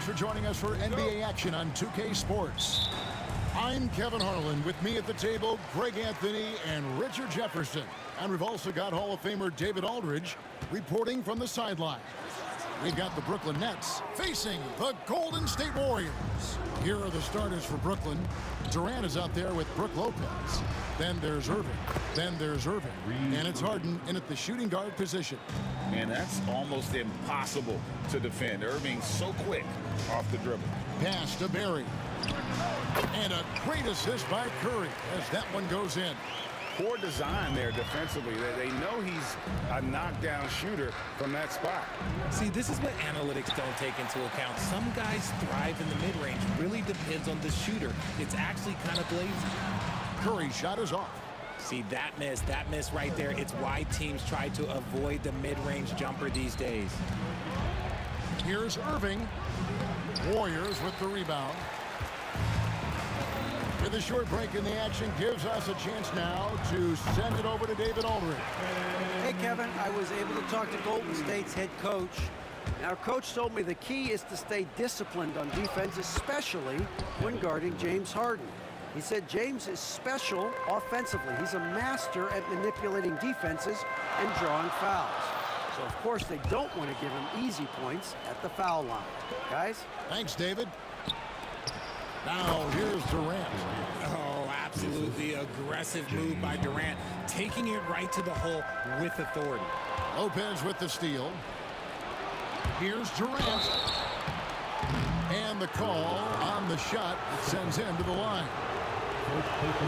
Thanks for joining us for NBA action on 2K Sports. I'm Kevin Harlan. With me at the table, Greg Anthony and Richard Jefferson. And we've also got Hall of Famer David Aldridge reporting from the sideline. We've got the Brooklyn Nets facing the Golden State Warriors. Here are the starters for Brooklyn. Durant is out there with Brook Lopez. Then there's Irving. Then there's Irving. And it's Harden in at the shooting guard position. Man, that's almost impossible to defend. Irving's so quick off the dribble. Pass to Barry. And a great assist by Curry as that one goes in. Poor design there defensively. They know he's a knockdown shooter from that spot. See, this is what analytics don't take into account. Some guys thrive in the mid-range. Really depends on the shooter. It's actually kind of lazy. Curry's shot is off. See, that miss right there. It's why teams try to avoid the mid-range jumper these days. Here's Irving. Warriors with the rebound. With a short break in the action gives us a chance now to send it over to David Aldridge. Hey, Kevin, I was able to talk to Golden State's head coach. Our coach told me the key is to stay disciplined on defense, especially when guarding James Harden. He said James is special offensively. He's a master at manipulating defenses and drawing fouls. So, of course, they don't want to give him easy points at the foul line. Guys? Thanks, David. Now, here's Durant. Oh, absolutely aggressive move by Durant, taking it right to the hole with authority. Lopez with the steal. Here's Durant. And the call on the shot sends him to the line.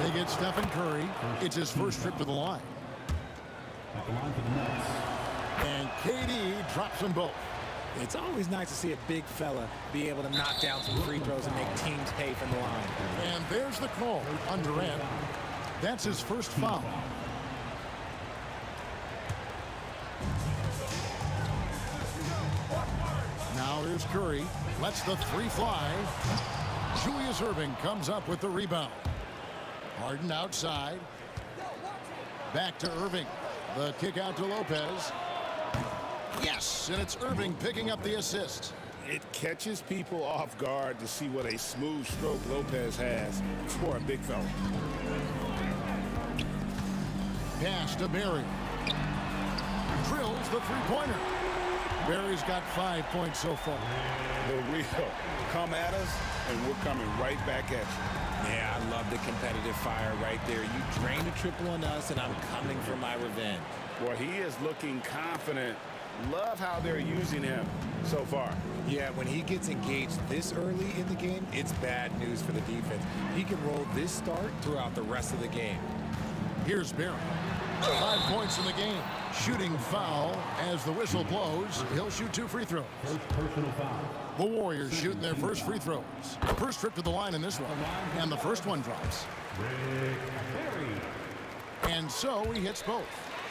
They get Stephen Curry. It's his first trip to the line. And KD drops them both. It's always nice to see a big fella be able to knock down some free throws and make teams pay from the line. And there's the call on Durant. That's his first foul. Now here's Curry. Lets the three fly. Julius Irving comes up with the rebound. Harden outside. Back to Irving. The kick out to Lopez. Yes, and it's Irving picking up the assist. It catches people off guard to see what a smooth stroke Lopez has for a big fella. Pass to Barry. Drills the three-pointer. Barry's got 5 points so far. The real come at us, and we're coming right back at you. Yeah, I love the competitive fire right there. You drained a triple on us, and I'm coming for my revenge. Boy, he is looking confident. Love how they're using him so far. Yeah, when he gets engaged this early in the game, it's bad news for the defense. He can roll this start throughout the rest of the game. Here's Barry. 5 points in the game. Shooting foul as the whistle blows. He'll shoot 2 free throws. Personal foul. The Warriors shooting their first free throws. First trip to the line in this one. And the first one drops. And so he hits both.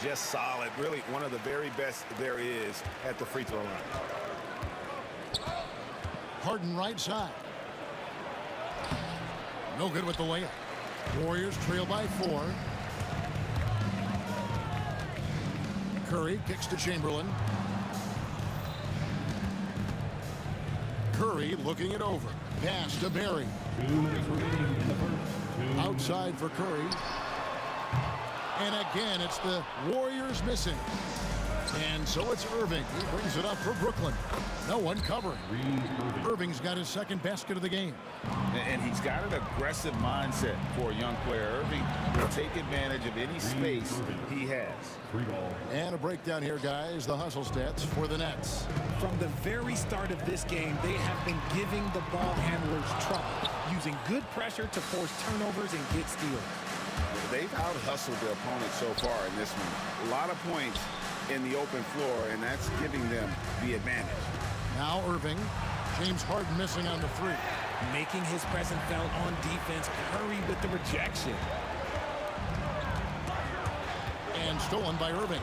Just solid. Really one of the very best there is at the free throw line. Harden right side. No good with the layup. Warriors trail by 4. Curry kicks to Chamberlain. Curry looking it over. Pass to Barry. Outside for Curry. And again, it's the Warriors missing. And so it's Irving. He brings it up for Brooklyn. No one covering. Irving's got his second basket of the game. And he's got an aggressive mindset for a young player. Irving will take advantage of any space he has. And a breakdown here, guys. The hustle stats for the Nets. From the very start of this game, they have been giving the ball handlers trouble, using good pressure to force turnovers and get steals. They've out-hustled their opponent so far in this one. A lot of points in the open floor, and that's giving them the advantage. Now Irving. James Harden missing on the three. Making his presence felt on defense. Curry with the rejection. And stolen by Irving.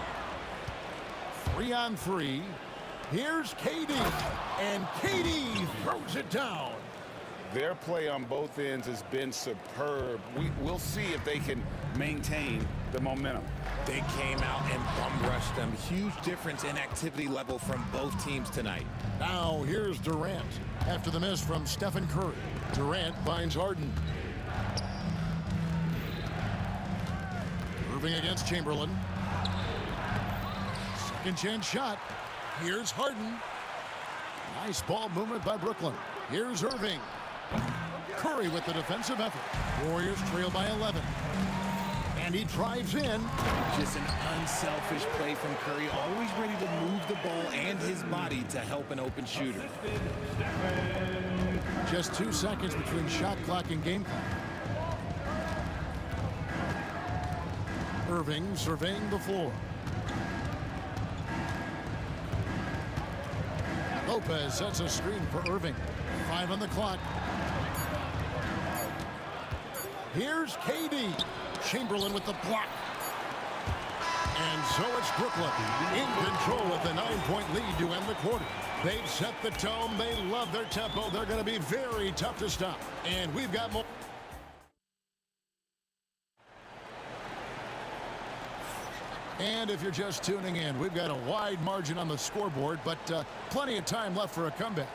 3-on-3. Here's KD. And KD throws it down. Their play on both ends has been superb. We'll see if they can maintain the momentum. They came out and bum rushed them. Huge difference in activity level from both teams tonight. Now here's Durant. After the miss from Stephen Curry. Durant finds Harden. Irving against Chamberlain. Second chance shot. Here's Harden. Nice ball movement by Brooklyn. Here's Irving. Curry with the defensive effort. Warriors trail by 11. And he drives in. Just an unselfish play from Curry, always ready to move the ball and his body to help an open shooter. Just 2 seconds between shot clock and game clock. Irving surveying the floor. Lopez sets a screen for Irving. 5 on the clock. Here's KD. Chamberlain with the block. And so it's Brooklyn in control with a 9-point lead to end the quarter. They've set the tone. They love their tempo. They're going to be very tough to stop. And we've got more. And if you're just tuning in, we've got a wide margin on the scoreboard, but plenty of time left for a comeback.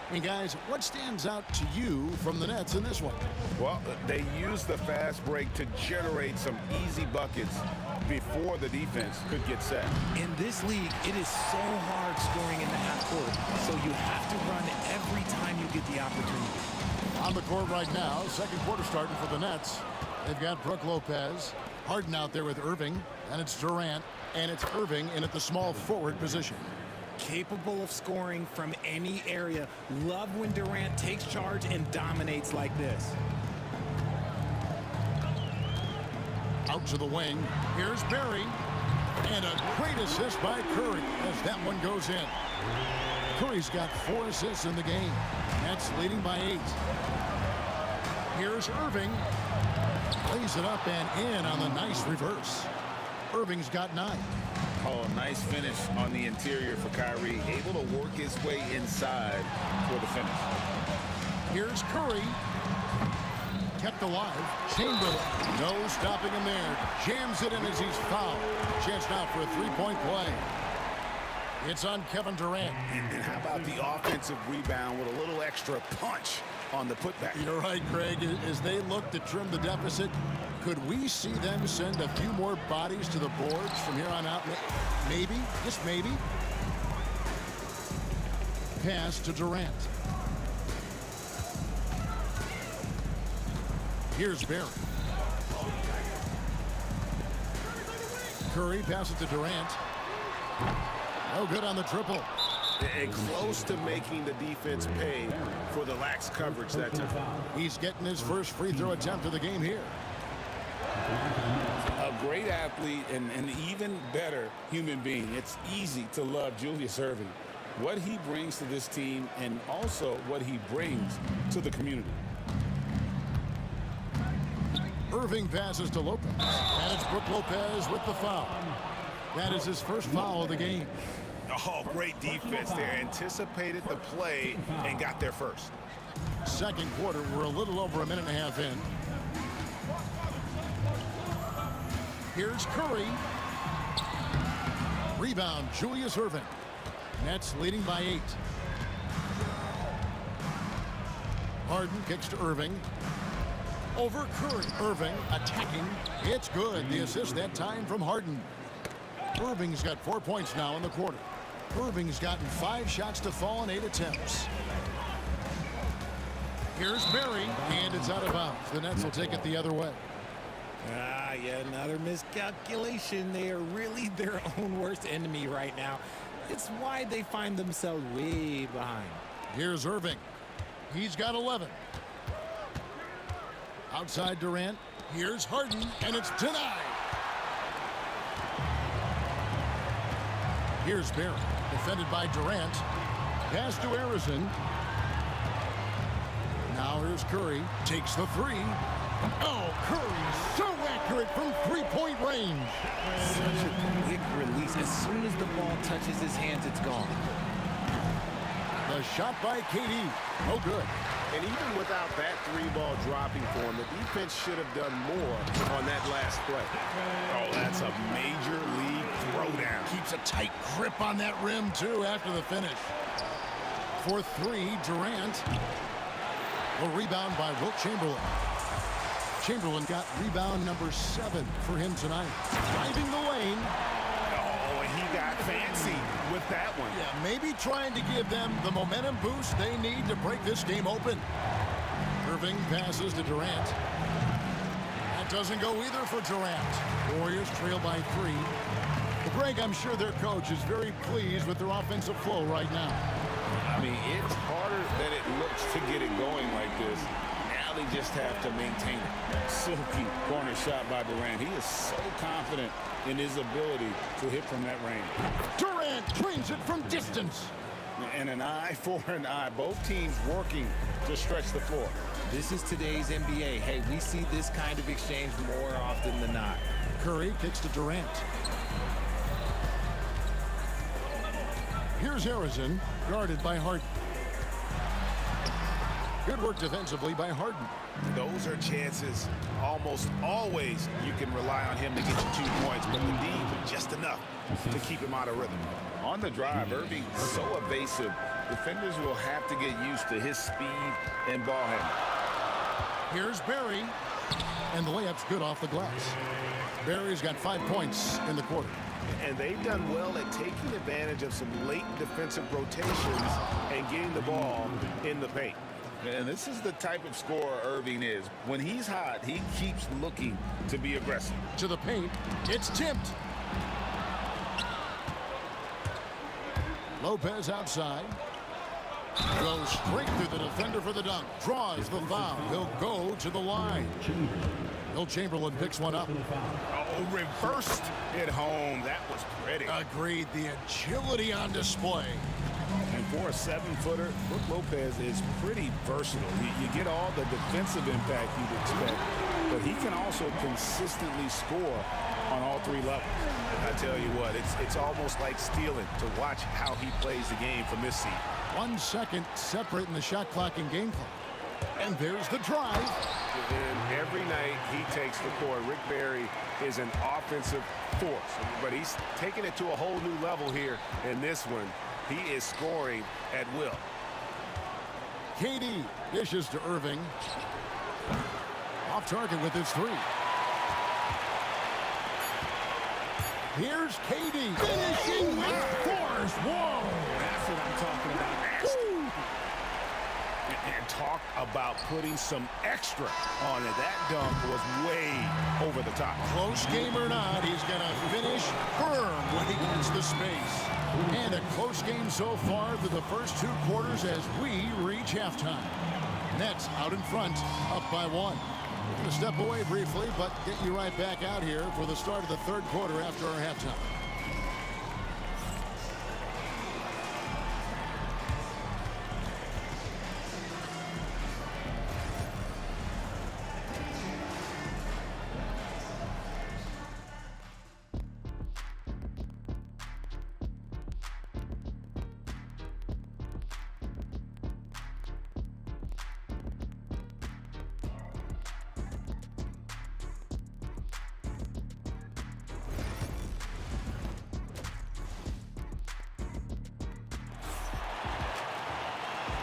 And guys, what stands out to you from the Nets in this one? Well, they used the fast break to generate some easy buckets before the defense could get set. In this league, it is so hard scoring in the half court, so you have to run every time you get the opportunity. On the court right now, second quarter starting for the Nets. They've got Brook Lopez, Harden out there with Irving, and it's Durant, and it's Irving in at the small forward position. Capable of scoring from any area. Love when Durant takes charge and dominates like this. Out to the wing. Here's Barry. And a great assist by Curry as that one goes in. Curry's got 4 assists in the game. Nets leading by 8. Here's Irving. Lays it up and in on the nice reverse. Irving's got 9. Oh, nice finish on the interior for Kyrie. Able to work his way inside for the finish. Here's Curry. Kept alive. Chamberlain. No stopping him there. Jams it in as he's fouled. Chance now for a 3-point play. It's on Kevin Durant. And how about the offensive rebound with a little extra punch on the putback? You're right, Greg. As they look to trim the deficit, could we see them send a few more bodies to the boards from here on out? Maybe, just maybe. Pass to Durant. Here's Barry. Curry passes to Durant. No good on the triple. And close to making the defense pay for the lax coverage that time. He's getting his first free throw attempt of the game here. A great athlete and an even better human being. It's easy to love Julius Irving. What he brings to this team and also what he brings to the community. Irving passes to Lopez. And it's Brook Lopez with the foul. That is his first foul of the game. Oh, great defense there. Anticipated the play and got there first. Second quarter, we're a little over a minute and a half in. Here's Curry. Rebound, Julius Irving. Nets leading by 8. Harden kicks to Irving. Over Curry. Irving attacking. It's good. The assist that time from Harden. Irving's got 4 points now in the quarter. Irving's gotten 5 shots to fall in 8 attempts. Here's Barry, and it's out of bounds. The Nets will take it the other way. Yeah, another miscalculation. They are really their own worst enemy right now. It's why they find themselves way behind. Here's Irving. He's got 11. Outside Durant. Here's Harden, and it's denied. Here's Barry, defended by Durant. Pass to Harrison. Now here's Curry. Takes the 3. Oh, Curry, so accurate from three-point range. Such a quick release. As soon as the ball touches his hands, it's gone. The shot by KD. No good. And even without that 3-ball dropping for him, the defense should have done more on that last play. Oh, that's a major league throwdown. Keeps a tight grip on that rim, too, after the finish. For 3, Durant. A rebound by Wilt Chamberlain. Chamberlain got rebound number 7 for him tonight. Driving the lane. Oh, and he got fancy with that one. Yeah, maybe trying to give them the momentum boost they need to break this game open. Irving passes to Durant. That doesn't go either for Durant. Warriors trail by 3. But Greg, I'm sure their coach is very pleased with their offensive flow right now. I mean, it's harder than it looks to get it going like this. Now they just have to maintain it. Silky corner shot by Durant. He is so confident in his ability to hit from that range. Durant drains it from distance. And an eye for an eye. Both teams working to stretch the floor. This is today's NBA. Hey, we see this kind of exchange more often than not. Curry kicks to Durant. Here's Harrison, guarded by Harden. Good work defensively by Harden. Those are chances almost always you can rely on him to get you 2 points, but the D just enough to keep him out of rhythm. On the drive, Irving so evasive. Defenders will have to get used to his speed and ball handling. Here's Barry, and the layup's good off the glass. Barry's got 5 points in the quarter. And they've done well at taking advantage of some late defensive rotations and getting the ball in the paint. And this is the type of scorer Irving is. When he's hot, he keeps looking to be aggressive. To the paint, it's tipped. Lopez outside. Goes straight through the defender for the dunk. Draws the foul. He'll go to the line. Wilt Chamberlain picks one up. Oh, reversed it home. That was pretty. Agreed. The agility on display. And for a 7-footer, Brook Lopez is pretty versatile. You get all the defensive impact you'd expect, but he can also consistently score on all 3 levels. I tell you what, it's almost like stealing to watch how he plays the game from this seat. 1 second separating the shot clock and game clock. And there's the drive. And every night he takes the court. Rick Barry is an offensive force, but he's taking it to a whole new level here in this one. He is scoring at will. KD dishes to Irving. Off target with his 3. Here's KD finishing with force. Whoa! That's what I'm talking about. And talk about putting some extra on it. That dunk was way over the top. Close game or not, he's going to finish firm when he gets the space. And a close game so far through the first 2 quarters as we reach halftime. Nets out in front, up by 1. We're going to step away briefly, but get you right back out here for the start of the 3rd quarter after our halftime.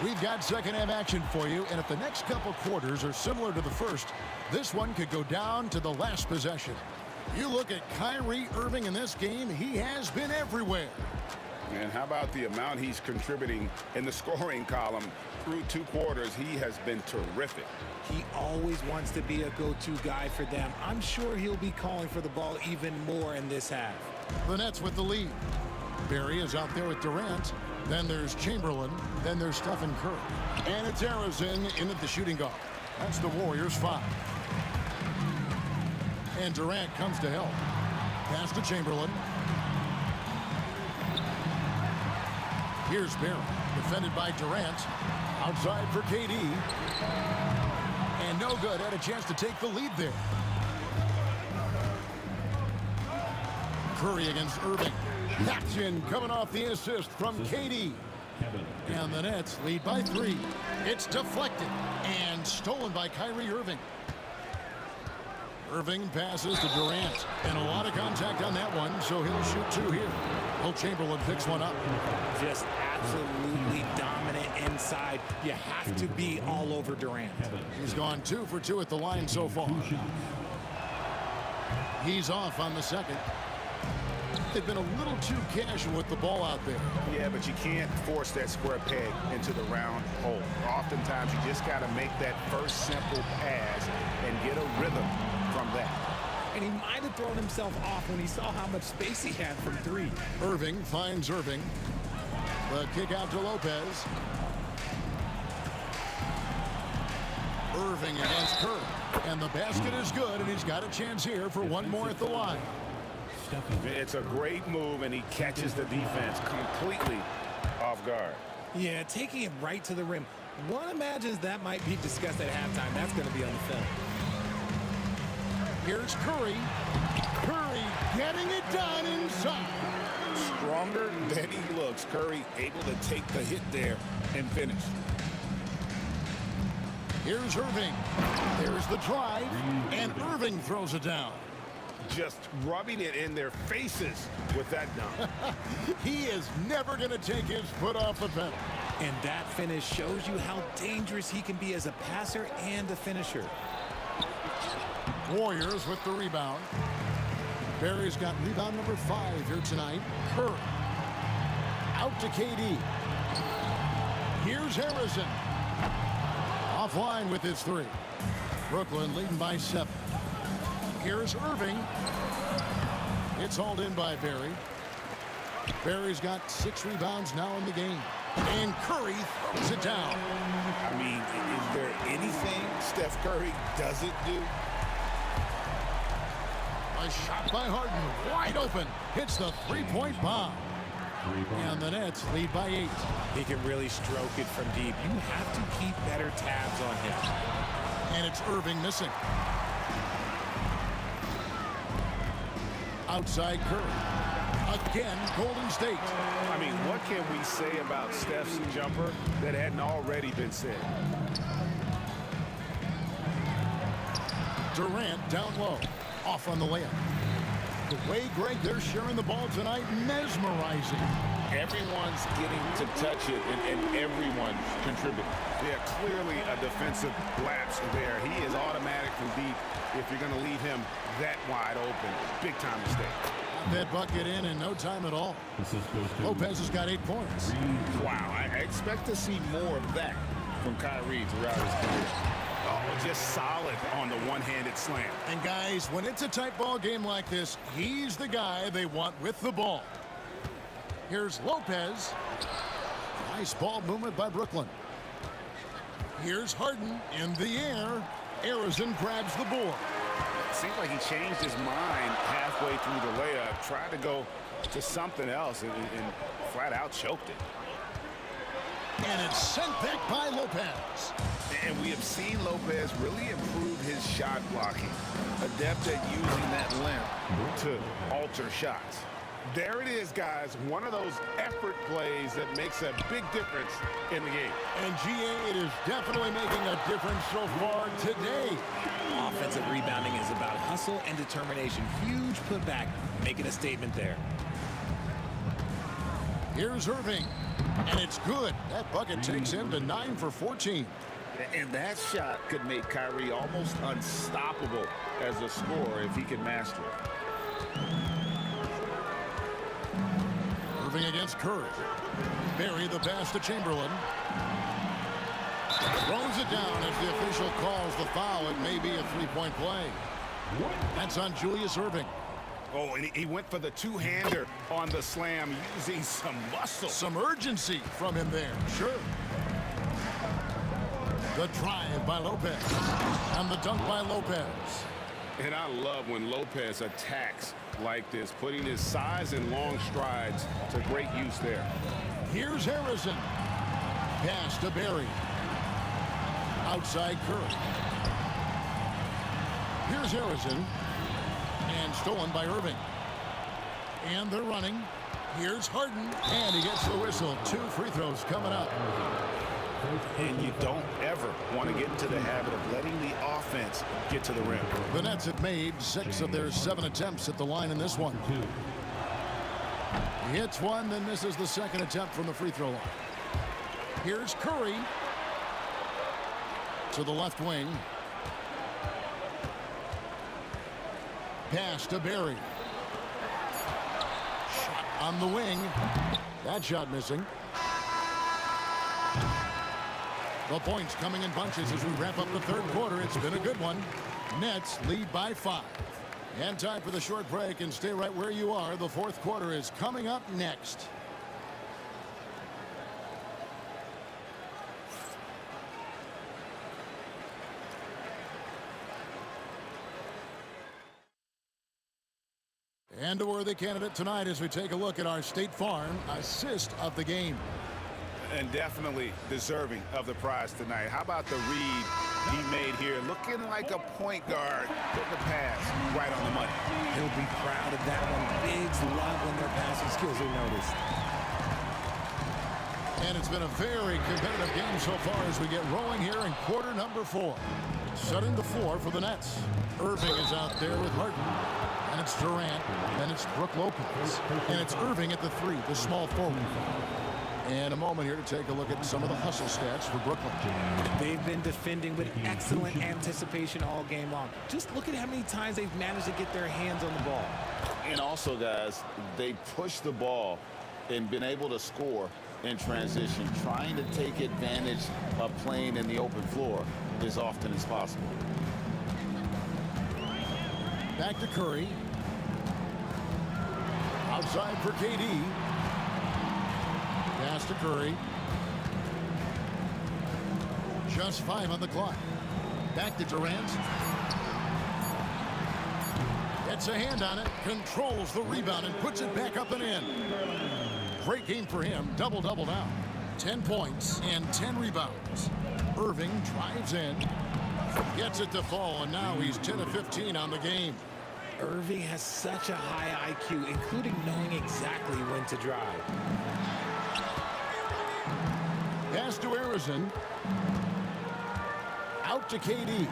We've got second half action for you, and if the next couple quarters are similar to the first, this one could go down to the last possession. You look at Kyrie Irving in this game, he has been everywhere. And how about the amount he's contributing in the scoring column? Through 2 quarters, he has been terrific. He always wants to be a go-to guy for them. I'm sure he'll be calling for the ball even more in this half. The Nets with the lead. Barry is out there with Durant. Then there's Chamberlain. Then there's Stephen Curry. And it's Harrison in at the shooting guard. That's the Warriors' 5. And Durant comes to help. Pass to Chamberlain. Here's Barry, defended by Durant. Outside for KD. And no good. Had a chance to take the lead there. Curry against Irving. That's in, coming off the assist from KD. And the Nets lead by 3. It's deflected and stolen by Kyrie Irving. Irving passes to Durant. And a lot of contact on that one, so he'll shoot 2 here. Will Chamberlain picks one up. Just absolutely dominant inside. You have to be all over Durant. He's gone 2 for 2 at the line so far. He's off on the second. They've been a little too casual with the ball out there. Yeah, but you can't force that square peg into the round hole. Oftentimes, you just got to make that first simple pass and get a rhythm from that. And he might have thrown himself off when he saw how much space he had from 3. Irving finds Irving. The kick out to Lopez. Irving against Curry. And the basket is good, and he's got a chance here for one more at the line. It's a great move, and he catches the defense completely off guard. Yeah, taking it right to the rim. One imagines that might be discussed at halftime. That's going to be on the film. Here's Curry. Curry getting it done inside. Stronger than he looks. Curry able to take the hit there and finish. Here's Irving. There's the drive, and Irving throws it down. Just rubbing it in their faces with that dunk. He is never going to take his foot off the pedal. And that finish shows you how dangerous he can be as a passer and a finisher. Warriors with the rebound. Barry's got rebound number 5 here tonight. Curry. Out to KD. Here's Harrison. Offline with his 3. Brooklyn leading by 7. Here's Irving. It's hauled in by Barry. Barry's got 6 rebounds now in the game. And Curry throws it down. I mean, is there anything Steph Curry doesn't do? A shot by Harden, wide open. Hits the 3-point bomb. And the Nets lead by 8. He can really stroke it from deep. You have to keep better tabs on him. And it's Irving missing. Outside Curry. Again, Golden State. I mean, what can we say about Steph's jumper that hadn't already been said? Durant down low. Off on the layup. The way, Greg, they're sharing the ball tonight, mesmerizing. Everyone's getting to touch it, and everyone's contributing. Yeah, clearly a defensive lapse there. He is automatic from deep if you're going to leave him that wide open. Big time mistake. That bucket in no time at all. Lopez has got 8 points. Wow, I expect to see more of that from Kyrie throughout his career. Oh, just solid on the one-handed slam. And guys, when it's a tight ball game like this, he's the guy they want with the ball. Here's Lopez. Nice ball movement by Brooklyn. Here's Harden in the air. Harrison grabs the board. Seems like he changed his mind halfway through the layup, tried to go to something else, and flat out choked it. And it's sent back by Lopez. And we have seen Lopez really improve his shot blocking. Adept at using that length to alter shots. There it is, guys. One of those effort plays that makes a big difference in the game. And GA, it is definitely making a difference so far today. Offensive rebounding is about hustle and determination. Huge putback, making a statement there. Here's Irving. And it's good. That bucket takes him to 9 for 14. And that shot could make Kyrie almost unstoppable as a scorer if he can master it. Irving against Curry. Barry the pass to Chamberlain. Throws it down as the official calls the foul. It may be a three-point play. That's on Julius Irving. Oh, and he went for the two-hander on the slam using some muscle. Some urgency from him there. Sure. The drive by Lopez. And the dunk by Lopez. And I love when Lopez attacks like this, putting his size and long strides to great use there. Here's Harrison. Pass to Barry. Outside Curry. Here's Harrison. And stolen by Irving. And they're running. Here's Harden. And he gets the whistle. 2 free throws coming up. And you don't ever want to get into the habit of letting the offense get to the rim. The Nets have made 6 of their 7 attempts at the line in this one. He hits one, then misses the second attempt from the free throw line. Here's Curry. To the left wing. Pass to Barry. Shot on the wing. That shot missing. The points coming in bunches as we wrap up the third quarter. It's been a good one. Nets lead by 5. And time for the short break, and stay right where you are. The fourth quarter is coming up next. And a worthy candidate tonight as we take a look at our State Farm assist of the game. And definitely deserving of the prize tonight. How about the read he made here? Looking like a point guard, putting the pass right on the money. He'll be proud of that one. Bigs love when their passing skills are noticed. And it's been a very competitive game so far as we get rolling here in quarter number 4. Setting the floor for the Nets. Irving is out there with Harden. And it's Durant. And it's Brook Lopez. And it's Irving at the 3, the small forward. And a moment here to take a look at some of the hustle stats for Brooklyn. They've been defending with excellent anticipation all game long. Just look at how many times they've managed to get their hands on the ball. And also, guys, they pushed the ball and been able to score in transition, trying to take advantage of playing in the open floor as often as possible. Back to Curry. Outside for KD. Pass to Curry. Just 5 on the clock. Back to Durant. Gets a hand on it. Controls the rebound and puts it back up and in. Great game for him. Double-double now. 10 points and 10 rebounds. Irving drives in. Gets it to fall, and now he's 10 of 15 on the game. Irving has such a high IQ, including knowing exactly when to drive. Pass to Harrison. Out to KD.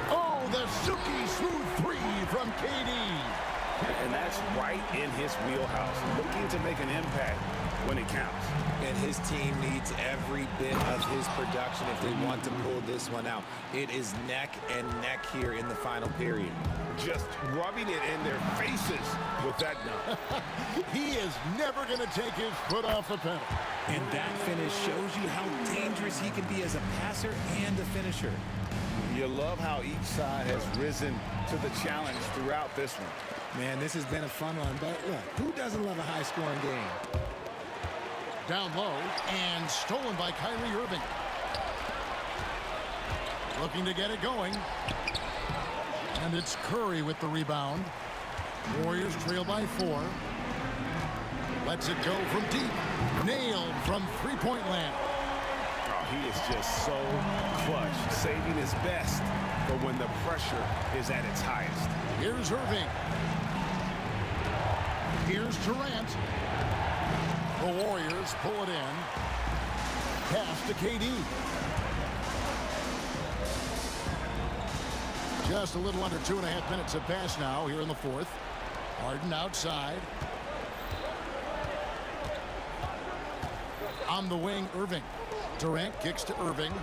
Oh, the silky smooth 3 from KD. And that's right in his wheelhouse. Looking to make an impact when it counts. And his team needs every bit of his production if they want to pull this one out. It is neck and neck here in the final period. Just rubbing it in their faces with that dunk. He is never going to take his foot off the pedal. And that finish shows you how dangerous he can be as a passer and a finisher. You love how each side has risen to the challenge throughout this one. Man, this has been a fun one, but look, who doesn't love a high-scoring game? Down low and stolen by Kyrie Irving. Looking to get it going. And it's Curry with the rebound. Warriors trail by 4. Lets it go from deep. Nailed from three-point land. Oh, he is just so clutch, saving his best for when the pressure is at its highest. Here's Irving. Here's Durant. The Warriors pull it in. Pass to KD. Just a little under 2.5 minutes have passed now here in the fourth. Harden outside. On the wing, Irving. Durant kicks to Irving.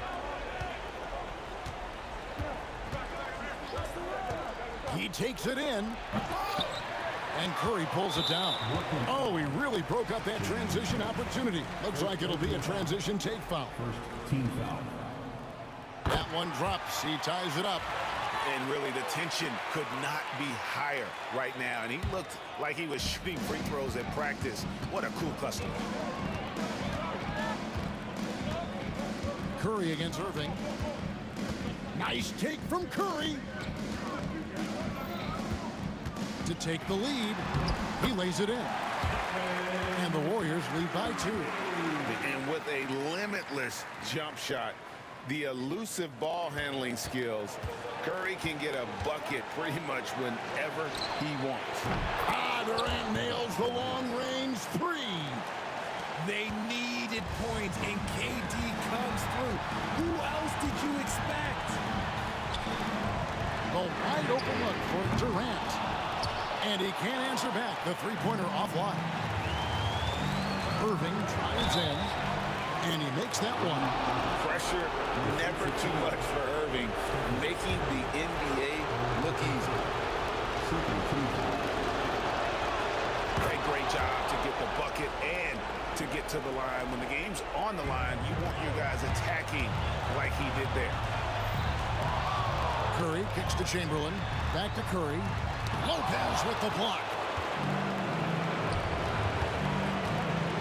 He takes it in. And Curry pulls it down. Oh, he really broke up that transition opportunity. Looks like it'll be a transition take foul. First team foul. That one drops. He ties it up. And really, the tension could not be higher right now. And he looked like he was shooting free throws at practice. What a cool customer. Curry against Irving. Nice take from Curry. To take the lead, he lays it in. And the Warriors lead by 2. And with a limitless jump shot, the elusive ball handling skills, Curry can get a bucket pretty much whenever he wants. Durant nails the long-range 3. They needed points, and KD comes through. Who else did you expect? The wide open look for Durant. And he can't answer back. The three-pointer offline. Irving drives in, and he makes that one. Pressure never too much for Irving, making the NBA look easy. Great job to get the bucket and to get to the line. When the game's on the line, you want your guys attacking like he did there. Curry kicks to Chamberlain. Back to Curry. Lopez with the block.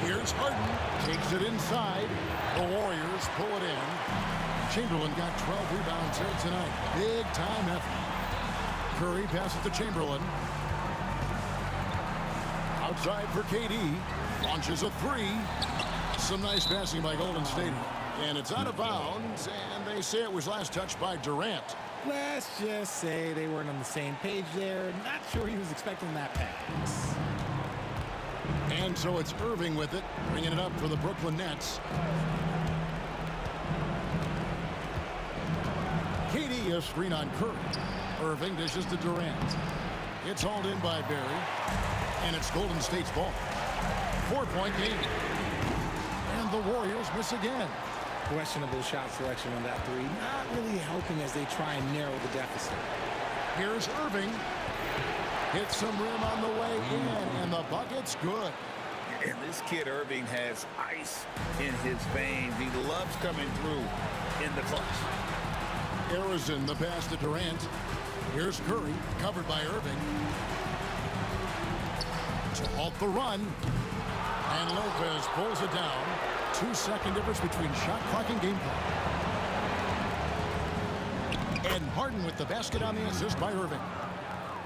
Here's Harden. Takes it inside. The Warriors pull it in. Chamberlain got 12 rebounds here tonight. Big time effort. Curry passes to Chamberlain. Outside for KD. Launches a 3. Some nice passing by Golden State. And it's out of bounds. And they say it was last touched by Durant. Let's just say they weren't on the same page there. Not sure he was expecting that pass. And so it's Irving with it, bringing it up for the Brooklyn Nets. KD a screen on Curry. Irving dishes to Durant. It's hauled in by Barry. And it's Golden State's ball. 4-point game. And the Warriors miss again. Questionable shot selection on that 3. Not really helping as they try and narrow the deficit. Here's Irving. Hits some rim on the way in, and the bucket's good. And this kid Irving has ice in his veins. He loves coming through in the clutch. Harrison, the pass to Durant. Here's Curry, covered by Irving. To halt the run. And Lopez pulls it down. 2-second difference between shot clock and game clock. And Harden with the basket on the assist by Irving.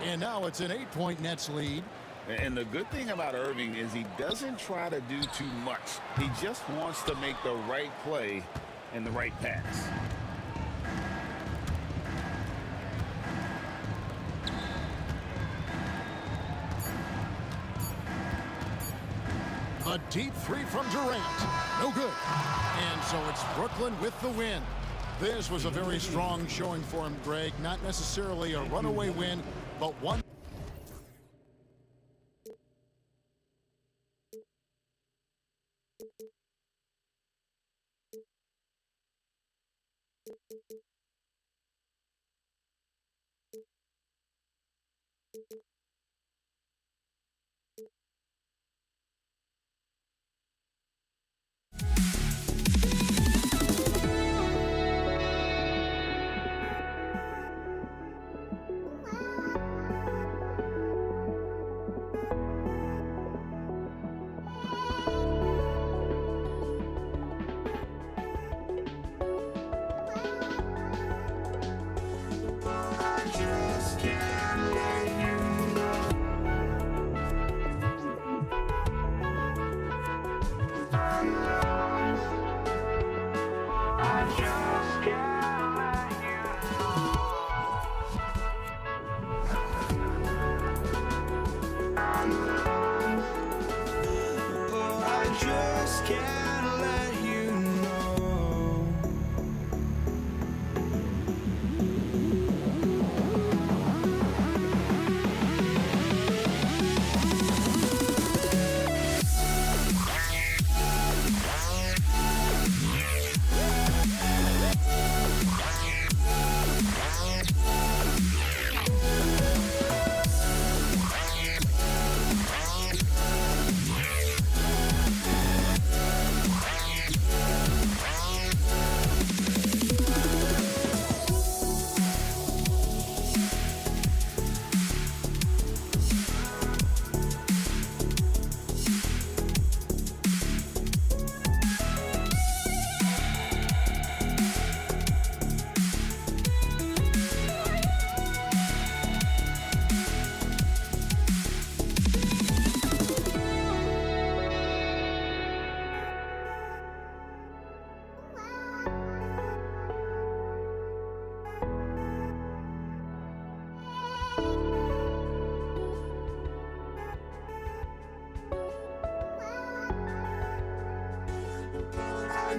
And now it's an 8-point Nets lead. And the good thing about Irving is he doesn't try to do too much. He just wants to make the right play and the right pass. A deep 3 from Durant. No good. And so it's Brooklyn with the win. This was a very strong showing for him, Greg. Not necessarily a runaway win, but one.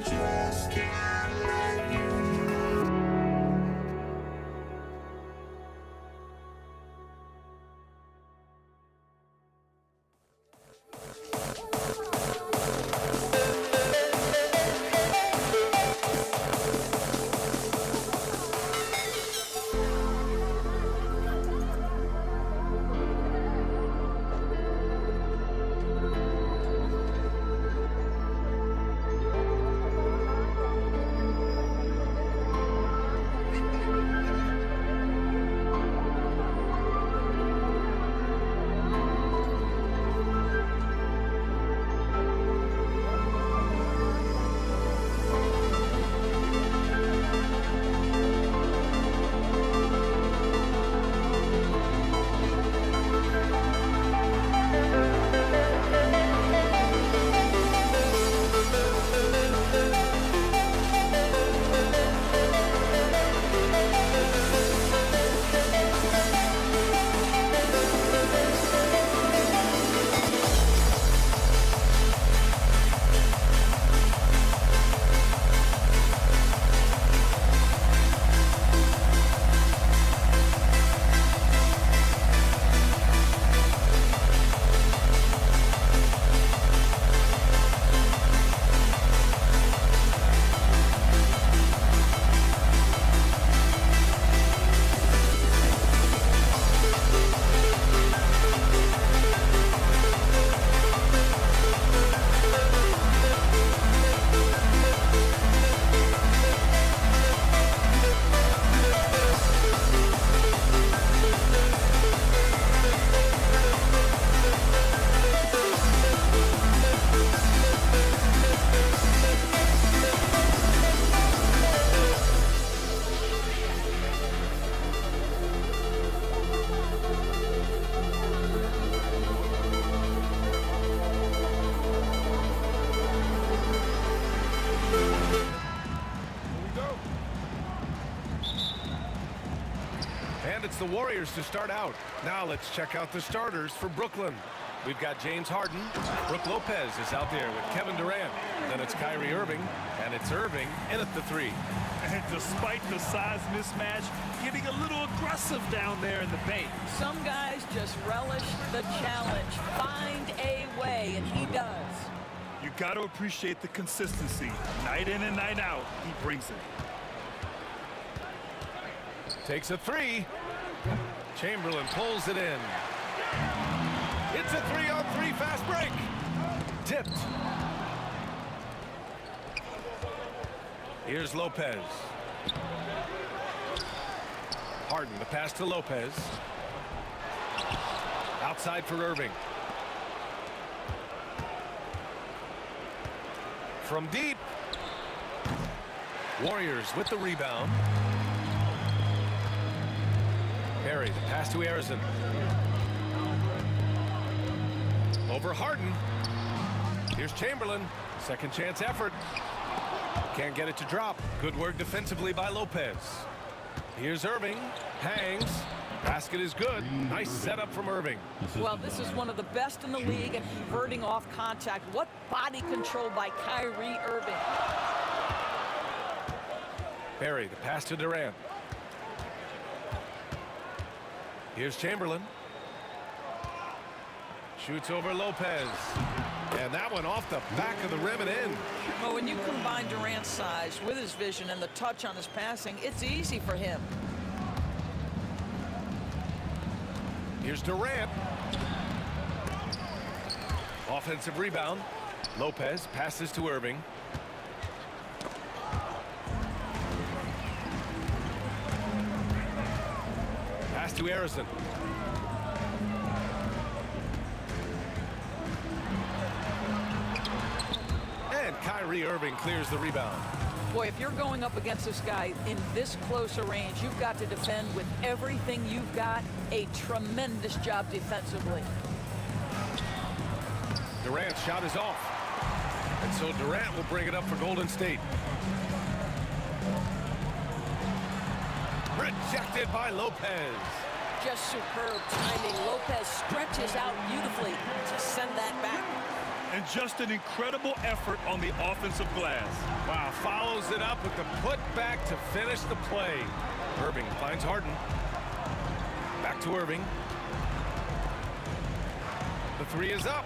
just can't let you. And it's the Warriors to start out. Now let's check out the starters for Brooklyn. We've got James Harden. Brook Lopez is out there with Kevin Durant. Then it's Kyrie Irving, and it's Irving in at the three. And despite the size mismatch, getting a little aggressive down there in the paint. Some guys just relish the challenge. Find a way, and he does. You got to appreciate the consistency. Night in and night out, he brings it. Takes a three. Chamberlain pulls it in. It's a 3-on-3 fast break. Tipped. Here's Lopez. Harden, the pass to Lopez. Outside for Irving. From deep. Warriors with the rebound. Perry, the pass to Harrison. Over Harden. Here's Chamberlain. Second chance effort. Can't get it to drop. Good work defensively by Lopez. Here's Irving. Hangs. Basket is good. Nice setup from Irving. Well, this is one of the best in the league at converting off contact. What body control by Kyrie Irving. Perry, the pass to Durant. Here's Chamberlain. Shoots over Lopez. And that one off the back of the rim and in. Well, when you combine Durant's size with his vision and the touch on his passing, it's easy for him. Here's Durant. Offensive rebound. Lopez passes to Irving. Pass to Harrison. And Kyrie Irving clears the rebound. Boy, if you're going up against this guy in this close a range, you've got to defend with everything you've got. A tremendous job defensively. Durant's shot is off. And so Durant will bring it up for Golden State. Rejected by Lopez. Just superb timing. Lopez stretches out beautifully to send that back. And just an incredible effort on the offensive glass. Wow, follows it up with the putback to finish the play. Irving finds Harden. Back to Irving. The three is up.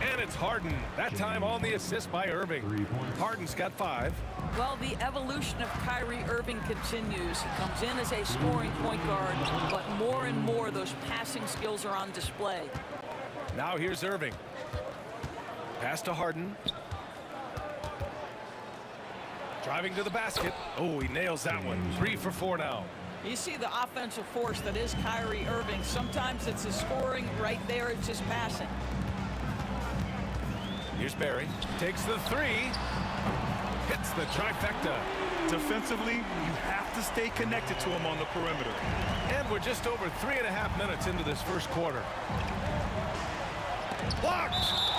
And it's Harden. That time on the assist by Irving. Harden's got 5. Well, the evolution of Kyrie Irving continues. He comes in as a scoring point guard, but more and more those passing skills are on display. Now here's Irving. Pass to Harden. Driving to the basket. Oh, he nails that one. 3 for 4 now. You see the offensive force that is Kyrie Irving. Sometimes it's his scoring. Right there, it's his passing. Here's Barry. Takes the 3. Hits the trifecta. Defensively, you have to stay connected to him on the perimeter. And we're just over 3.5 minutes into this first quarter. Blocked!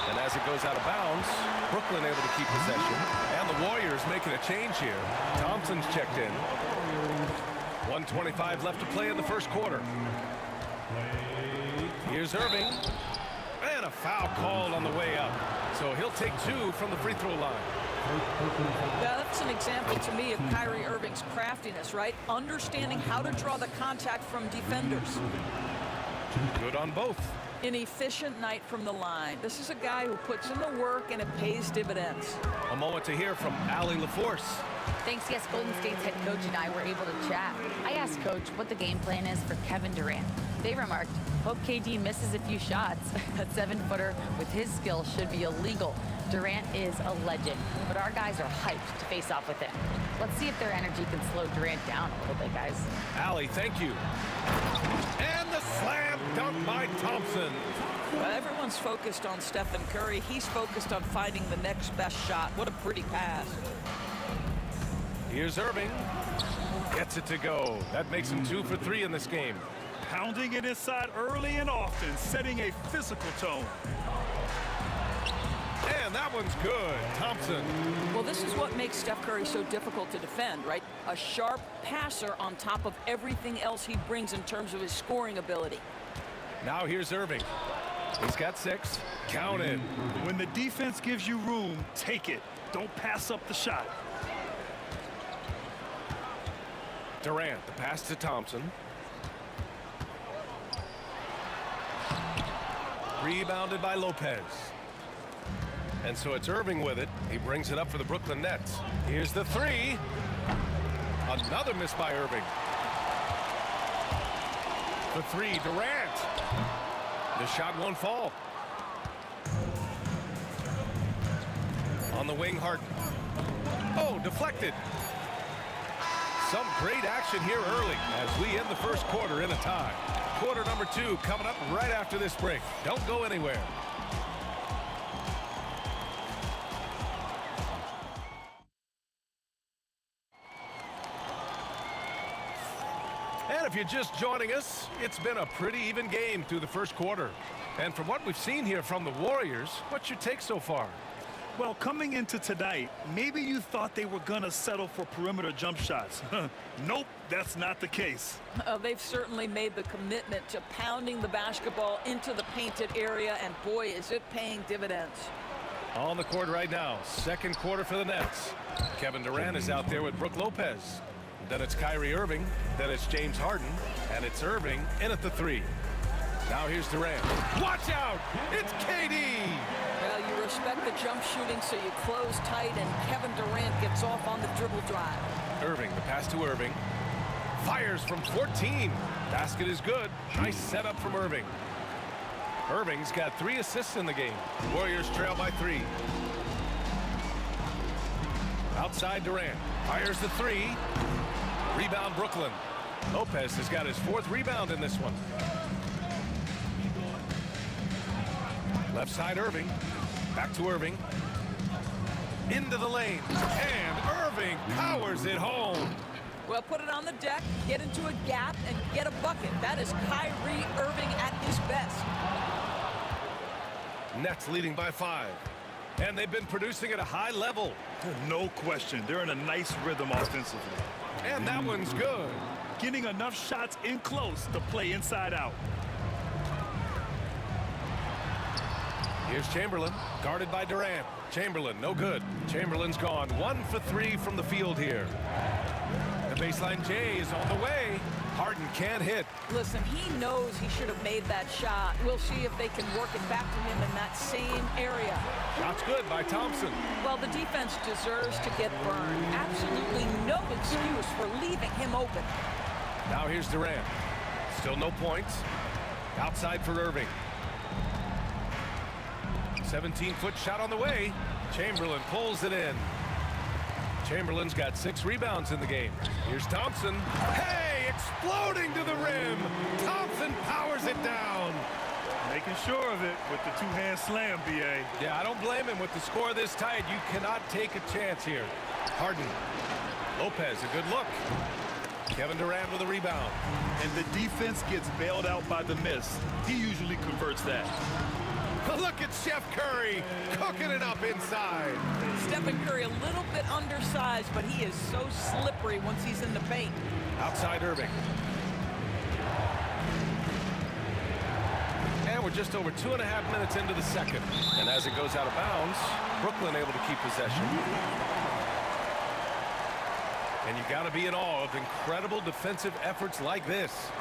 And as it goes out of bounds, Brooklyn able to keep possession. And the Warriors making a change here. Thompson's checked in. 1:25 left to play in the first quarter. Here's Irving. And a foul called on the way up. So he'll take 2 from the free throw line. Yeah, that's an example to me of Kyrie Irving's craftiness, right? Understanding how to draw the contact from defenders. Good on both. An efficient night from the line. This is a guy who puts in the work and it pays dividends. A moment to hear from Allie LaForce. Thanks, yes, Golden State's head coach and I were able to chat. I asked Coach what the game plan is for Kevin Durant. They remarked, hope KD misses a few shots. A 7-footer with his skill should be illegal. Durant is a legend, but our guys are hyped to face off with him. Let's see if their energy can slow Durant down a little bit, guys. Allie, thank you. And the slam dunk by Thompson. Well, everyone's focused on Stephen Curry. He's focused on finding the next best shot. What a pretty pass. Here's Irving. Gets it to go. That makes him 2 for 3 in this game. Pounding it inside early and often, setting a physical tone. And that one's good. Thompson. Well, this is what makes Steph Curry so difficult to defend, right? A sharp passer on top of everything else he brings in terms of his scoring ability. Now here's Irving. He's got 6. Count it. When the defense gives you room, take it. Don't pass up the shot. Durant, the pass to Thompson. Rebounded by Lopez. And so it's Irving with it. He brings it up for the Brooklyn Nets. Here's the 3. Another miss by Irving. The 3, Durant. The shot won't fall. On the wing, Harden. Oh, deflected. Some great action here early as we end the first quarter in a tie. Quarter number 2 coming up right after this break. Don't go anywhere. And if you're just joining us, it's been a pretty even game through the first quarter. And from what we've seen here from the Warriors, what's your take so far? Well, coming into tonight, maybe you thought they were going to settle for perimeter jump shots. Nope, that's not the case. They've certainly made the commitment to pounding the basketball into the painted area, and boy, is it paying dividends. On the court right now, second quarter for the Nets. Kevin Durant is out there with Brook Lopez. Then it's Kyrie Irving. Then it's James Harden. And it's Irving in at the 3. Now here's Durant. Watch out! It's KD! Well, you respect the jump shooting, so you close tight, and Kevin Durant gets off on the dribble drive. Irving, the pass to Irving. Fires from 14. Basket is good. Nice setup from Irving. Irving's got 3 assists in the game. Warriors trail by 3. Outside Durant. Fires the 3. Rebound Brooklyn. Lopez has got his 4th rebound in this one. Left side Irving. Back to Irving. Into the lane. And Irving powers it home. Well, put it on the deck, get into a gap, and get a bucket. That is Kyrie Irving at his best. Nets leading by 5. And they've been producing at a high level. No question. They're in a nice rhythm offensively. And that one's good. Getting enough shots in close to play inside out. Here's Chamberlain, guarded by Durant. Chamberlain, no good. Chamberlain's gone 1 for 3 from the field here. The baseline J is on the way. Harden can't hit. Listen, he knows he should have made that shot. We'll see if they can work it back to him in that same area. Shot's good by Thompson. Well, the defense deserves to get burned. Absolutely no excuse for leaving him open. Now here's Durant. Still no points. Outside for Irving. 17-foot shot on the way. Chamberlain pulls it in. Chamberlain's got 6 rebounds in the game. Here's Thompson. Hey, exploding to the rim. Thompson powers it down. Making sure of it with the two-hand slam, B.A. Yeah, I don't blame him with the score this tight. You cannot take a chance here. Harden. Lopez, a good look. Kevin Durant with a rebound. And the defense gets bailed out by the miss. He usually converts that. Look at Chef Curry cooking it up inside. Stephen Curry a little bit undersized, but he is so slippery once he's in the paint. Outside Irving. And we're just over 2.5 minutes into the second. And as it goes out of bounds, Brooklyn able to keep possession. And you got to be in awe of incredible defensive efforts like this.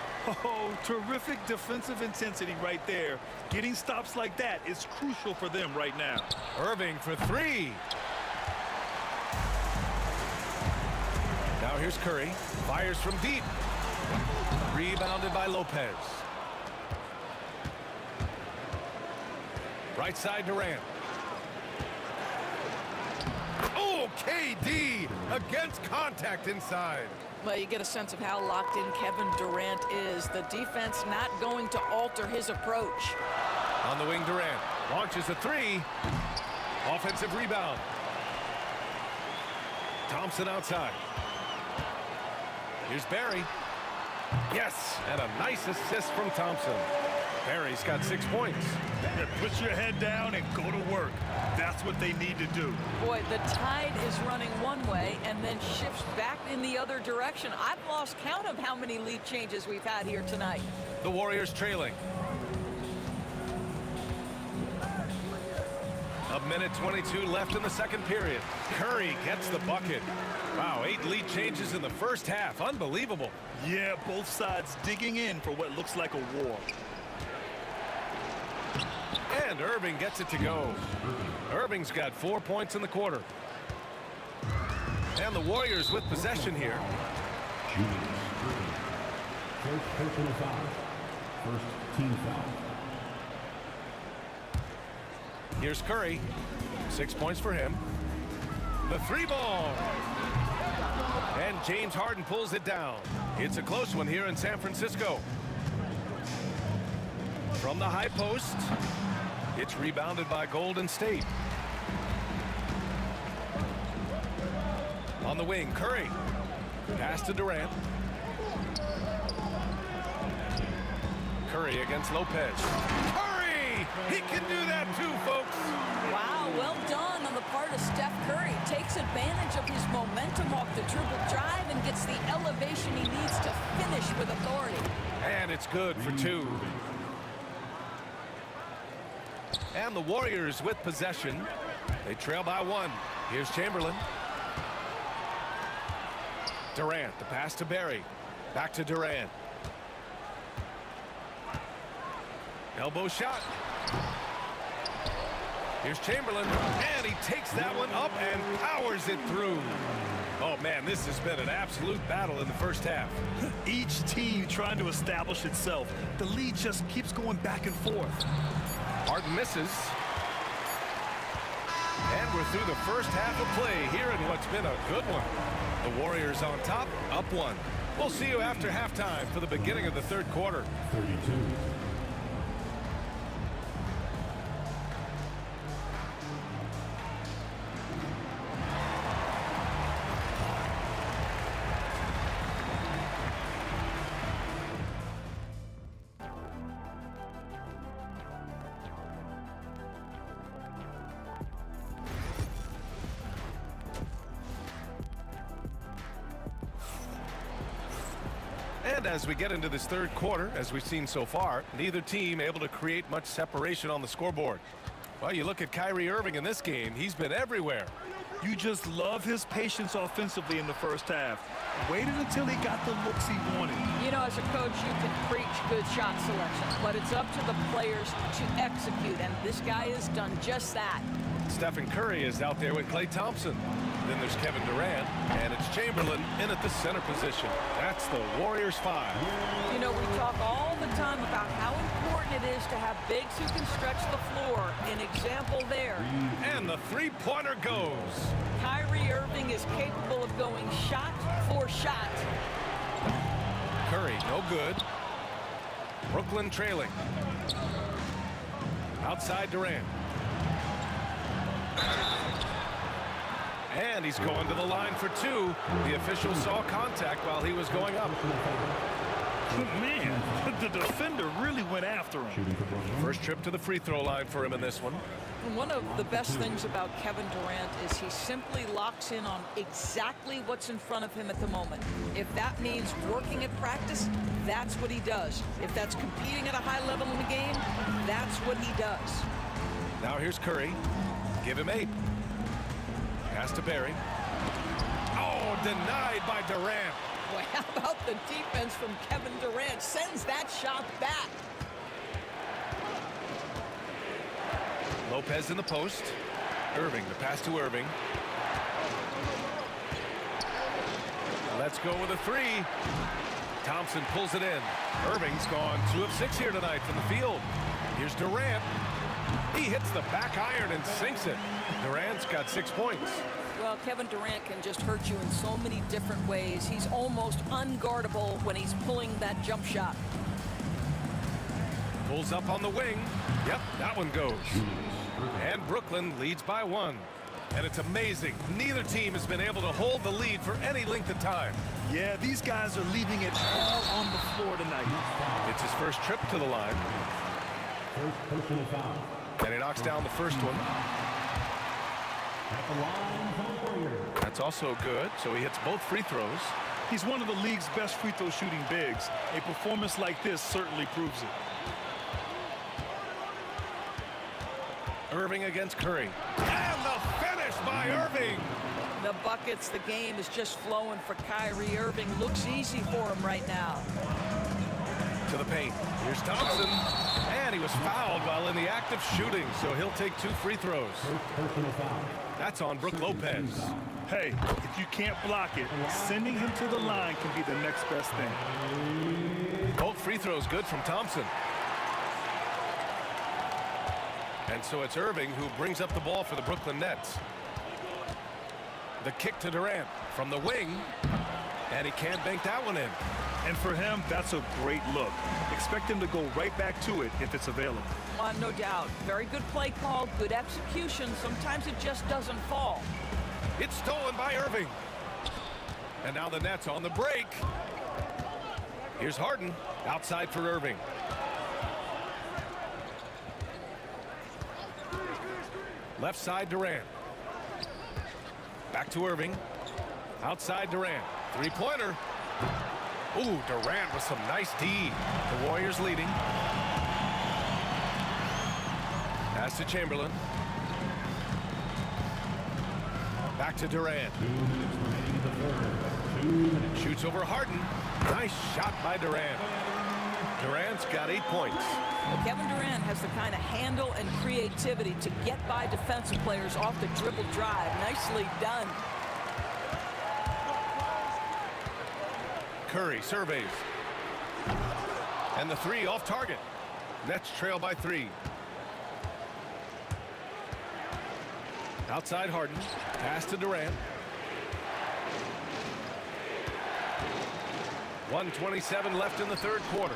Oh, terrific defensive intensity right there. Getting stops like that is crucial for them right now. Irving for 3. Now here's Curry. Fires from deep. Rebounded by Lopez. Right side Durant. Oh, KD against contact inside. Well, you get a sense of how locked in Kevin Durant is. The defense not going to alter his approach. On the wing, Durant launches a 3. Offensive rebound. Thompson outside. Here's Barry. Yes, and a nice assist from Thompson. Barry's got 6 points. Yeah, put your head down and go to work. That's what they need to do. Boy, the tide is running one way and then shifts back in the other direction. I've lost count of how many lead changes we've had here tonight. The Warriors trailing. A minute 22 left in the second period. Curry gets the bucket. Wow, 8 lead changes in the first half. Unbelievable. Yeah, both sides digging in for what looks like a war. And Irving gets it to go. Irving's got 4 points in the quarter. And the Warriors with possession here. First personal foul. First team foul. Here's Curry. 6 points for him. The 3 ball. And James Harden pulls it down. It's a close one here in San Francisco. From the high post. It's rebounded by Golden State. On the wing, Curry. Pass to Durant. Curry against Lopez. Curry! He can do that too, folks. Wow, well done on the part of Steph Curry. Takes advantage of his momentum off the dribble drive and gets the elevation he needs to finish with authority. And it's good for 2. And the Warriors with possession. They trail by 1. Here's Chamberlain. Durant, the pass to Barry. Back to Durant. Elbow shot. Here's Chamberlain. And he takes that one up and powers it through. Oh, man, this has been an absolute battle in the first half. Each team trying to establish itself. The lead just keeps going back and forth. Harden misses. And we're through the first half of play here in what's been a good one. The Warriors on top, up 1. We'll see you after halftime for the beginning of the third quarter. 32. And as we get into this third quarter, as we've seen so far, neither team able to create much separation on the scoreboard. Well, you look at Kyrie Irving in this game. He's been everywhere. You just love his patience offensively in the first half. Waited until he got the looks he wanted. You know, as a coach, you can preach good shot selection, but it's up to the players to execute, and this guy has done just that. Stephen Curry is out there with Klay Thompson. Then there's Kevin Durant, and it's Chamberlain in at the center position. That's the Warriors 5. You know, we talk all the time about how important it is to have bigs who can stretch the floor. An example there. And the three-pointer goes. Kyrie Irving is capable of going shot for shot. Curry, no good. Brooklyn trailing. Outside Durant. And he's going to the line for two. The official saw contact while he was going up. Man, the defender really went after him. First trip to the free throw line for him in this one. And one of the best things about Kevin Durant is he simply locks in on exactly what's in front of him at the moment. If that means working at practice, that's what he does. If that's competing at a high level in the game, that's what he does. Now here's Curry. Give him 8. Pass to Barry. Oh, denied by Durant. Well, how about the defense from Kevin Durant? Sends that shot back. Lopez in the post. Irving, the pass to Irving. Let's go with a 3. Thompson pulls it in. Irving's gone 2 of 6 here tonight from the field. Here's Durant. He hits the back iron and sinks it. Durant's got 6 points. Well, Kevin Durant can just hurt you in so many different ways. He's almost unguardable when he's pulling that jump shot. Pulls up on the wing. Yep, that one goes. And Brooklyn leads by 1. And it's amazing. Neither team has been able to hold the lead for any length of time. Yeah, these guys are leaving it all on the floor tonight. It's his first trip to the line. First personal foul. And he knocks down the first one. At the line for the Warriors. That's also good, so he hits both free throws. He's one of the league's best free throw shooting bigs. A performance like this certainly proves it. Irving against Curry. And the finish by Irving. The buckets, the game is just flowing for Kyrie Irving. Looks easy for him right now. To the paint. Here's Thompson. And he was fouled while in the act of shooting, so he'll take 2 free throws. Personal foul. That's on Brook Lopez. Hey, if you can't block it, sending him to the line can be the next best thing. Both free throws good from Thompson. And so it's Irving who brings up the ball for the Brooklyn Nets. The kick to Durant from the wing. And he can't bank that one in. And for him, that's a great look. Expect him to go right back to it if it's available. No doubt. Very good play call, good execution. Sometimes it just doesn't fall. It's stolen by Irving. And now the Nets on the break. Here's Harden outside for Irving. Left side Durant. Back to Irving. Outside Durant. Three-pointer. Ooh, Durant with some nice D. The Warriors leading. Pass to Chamberlain. Back to Durant. Shoots over Harden. Nice shot by Durant. Durant's got 8 points. Well, Kevin Durant has the kind of handle and creativity to get by defensive players off the dribble drive. Nicely done. Curry surveys. And the 3 off target. Nets trail by 3. Outside Harden. Pass to Durant. 1:27 left in the third quarter.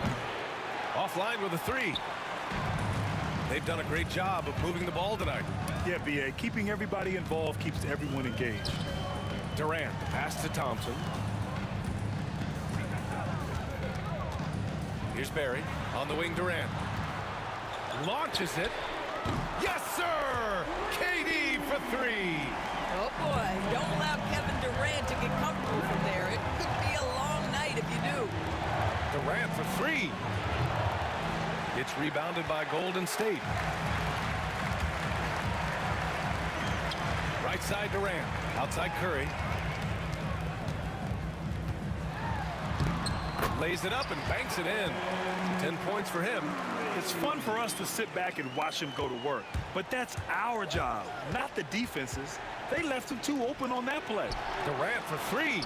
Offline with a 3. They've done a great job of moving the ball tonight. Yeah, B.A. Keeping everybody involved keeps everyone engaged. Durant, pass to Thompson. Here's Barry. On the wing, Durant. Launches it. Yes, sir! KD for 3. Oh, boy. Don't allow Kevin Durant to get comfortable from there. It could be a long night if you do. Durant for 3. It's rebounded by Golden State. Right side Durant. Outside Curry. Lays it up and banks it in. 10 points for him. It's fun for us to sit back and watch him go to work. But that's our job, not the defense's. They left him too open on that play. Durant for three.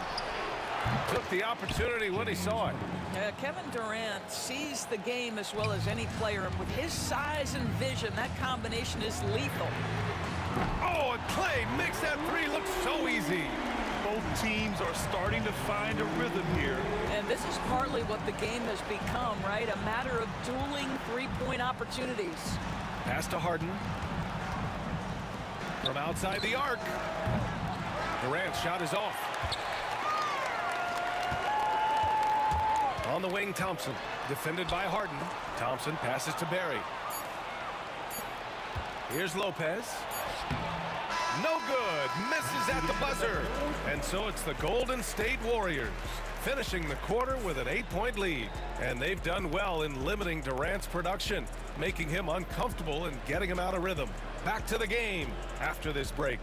Took the opportunity when he saw it. Kevin Durant sees the game as well as any player. And with his size and vision, that combination is lethal. Oh, and Clay makes that three look so easy. Both teams are starting to find a rhythm here. And this is partly what the game has become, right? A matter of dueling three-point opportunities. Pass to Harden. From outside the arc. Durant's shot is off. On the wing, Thompson. Defended by Harden. Thompson passes to Barry. Here's Lopez. No good. Misses at the buzzer. And so it's the Golden State Warriors finishing the quarter with an 8-point lead. And they've done well in limiting Durant's production, making him uncomfortable and getting him out of rhythm. Back to the game after this break.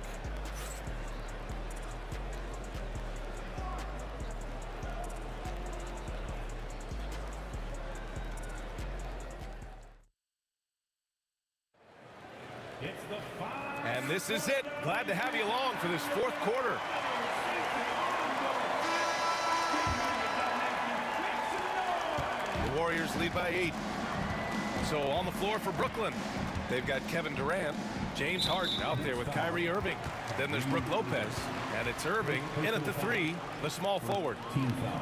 And this is it. Glad to have you along for this fourth quarter. The Warriors lead by 8. So on the floor for Brooklyn, they've got Kevin Durant, James Harden out there with Kyrie Irving. Then there's Brook Lopez, and it's Irving in at the 3, the small forward. Team foul.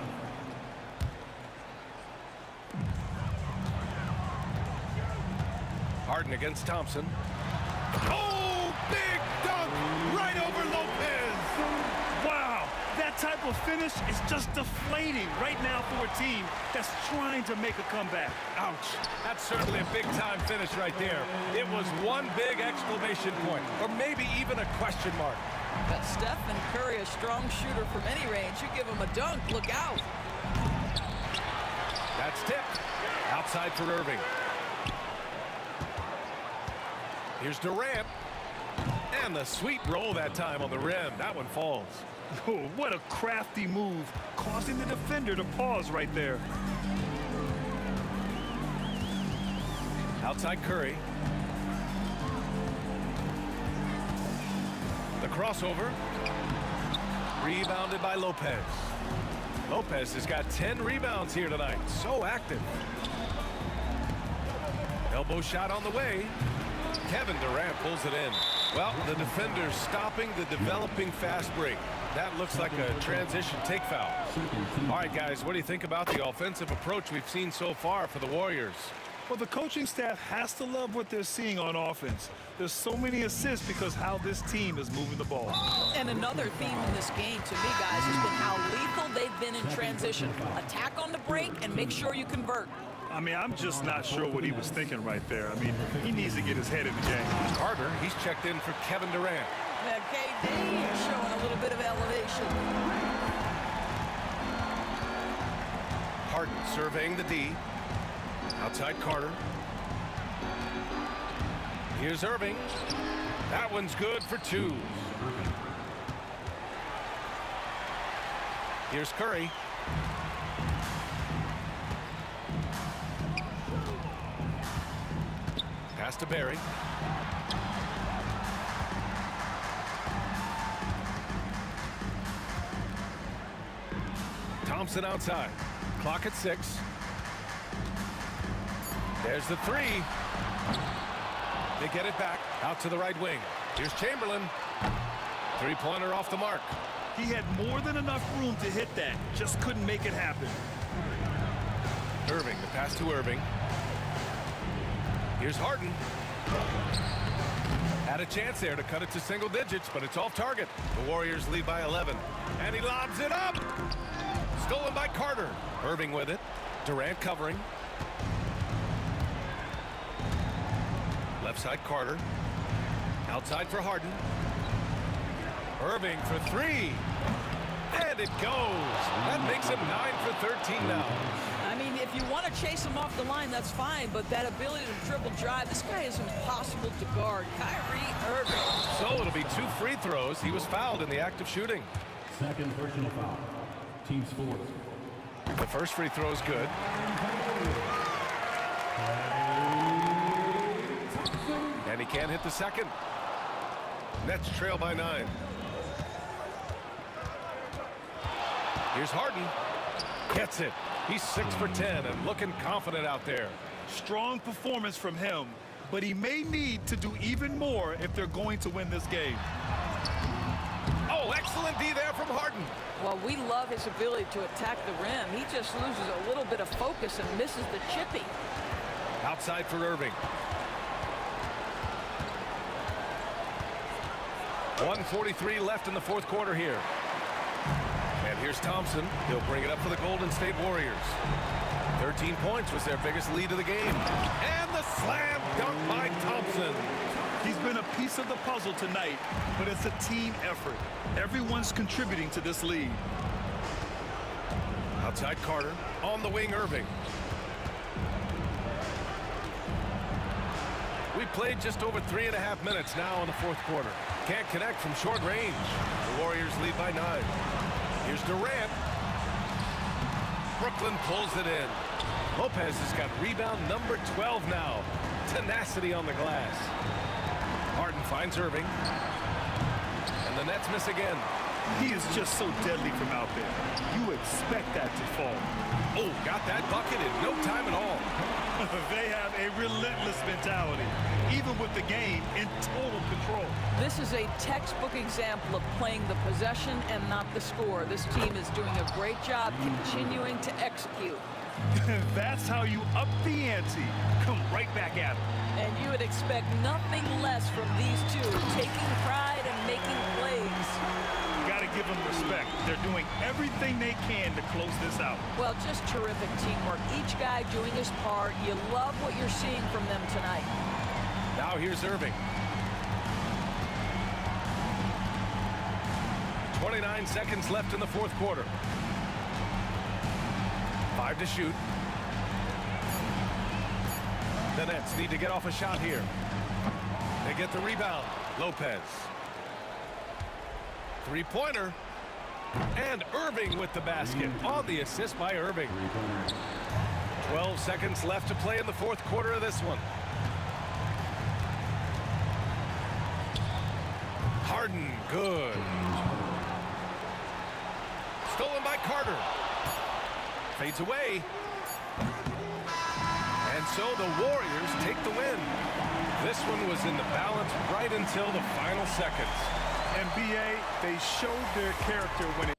Harden against Thompson. Oh, big dunk right over Lopez. Wow, that type of finish is just deflating right now for a team that's trying to make a comeback. Ouch. That's certainly a big-time finish right there. It was one big exclamation point, or maybe even a question mark. But Stephen Curry, a strong shooter from any range. You give him a dunk, look out. That's tipped. Outside for Irving. Here's Durant. And the sweet roll that time on the rim. That one falls. Oh, what a crafty move, causing the defender to pause right there. Outside Curry. The crossover. Rebounded by Lopez. Lopez has got 10 rebounds here tonight. So active. Elbow shot on the way. Kevin Durant pulls it in. Well, the defender's stopping the developing fast break. That looks like a transition take foul. All right, guys, what do you think about the offensive approach we've seen so far for the Warriors? Well, the coaching staff has to love what they're seeing on offense. There's so many assists because how this team is moving the ball. And another theme in this game to me, guys, has been how lethal they've been in transition. Attack on the break and make sure you convert. I mean, I'm just not sure what he was thinking right there. I mean, he needs to get his head in the game. Carter, he's checked in for Kevin Durant. Now, KD showing a little bit of elevation. Harden surveying the D. Outside Carter. Here's Irving. That one's good for 2. Here's Curry. Pass to Barry. Thompson outside. Clock at 6. There's the 3. They get it back out to the right wing. Here's Chamberlain. Three-pointer off the mark. He had more than enough room to hit that. Just couldn't make it happen. Irving, the pass to Irving. Here's Harden. Had a chance there to cut it to single digits, but it's off target. The Warriors lead by 11. And he lobs it up. Stolen by Carter. Irving with it. Durant covering. Left side Carter. Outside for Harden. Irving for 3. And it goes. That makes him 9 for 13 now. I mean, if you want to chase him off the line, that's fine, but that ability to dribble drive, this guy is impossible to guard. Kyrie Irving. So it'll be 2 free throws. He was fouled in the act of shooting. Second personal foul. Team scores. The first free throw is good. And he can't hit the second. Nets trail by 9. Here's Harden. Gets it. He's 6 for 10 and looking confident out there. Strong performance from him, but he may need to do even more if they're going to win this game. Oh, excellent D there from Harden. Well, we love his ability to attack the rim. He just loses a little bit of focus and misses the chippy. Outside for Irving. 1:43 left in the fourth quarter here. And here's Thompson. He'll bring it up for the Golden State Warriors. 13 points was their biggest lead of the game. And the slam dunk by Thompson. He's been a piece of the puzzle tonight, but it's a team effort. Everyone's contributing to this lead. Outside Carter. On the wing, Irving. We played just over 3.5 minutes now in the fourth quarter. Can't connect from short range. The Warriors lead by 9. Here's Durant. Brooklyn pulls it in. Lopez has got rebound number 12 now. Tenacity on the glass. Harden finds Irving. And the Nets miss again. He is just so deadly from out there. You expect that to fall. Oh, got that bucket in no time at all. They have a relentless mentality, even with the game in total control. This is a textbook example of playing the possession and not the score. This team is doing a great job continuing to execute. That's how you up the ante. Come right back at them. And you would expect nothing less from these two, taking pride and making plays. Got to give them respect. They're doing everything they can to close this out. Well, just terrific teamwork. Each guy doing his part. You love what you're seeing from them tonight. Now here's Irving. 29 seconds left in the fourth quarter. 5 to shoot. The Nets need to get off a shot here. They get the rebound. Lopez. Three-pointer. And Irving with the basket on the assist by Irving. 12 seconds left to play in the fourth quarter of this one. Harden, good. Stolen by Carter. Fades away. And so the Warriors take the win. This one was in the balance right until the final seconds. NBA, they showed their character when it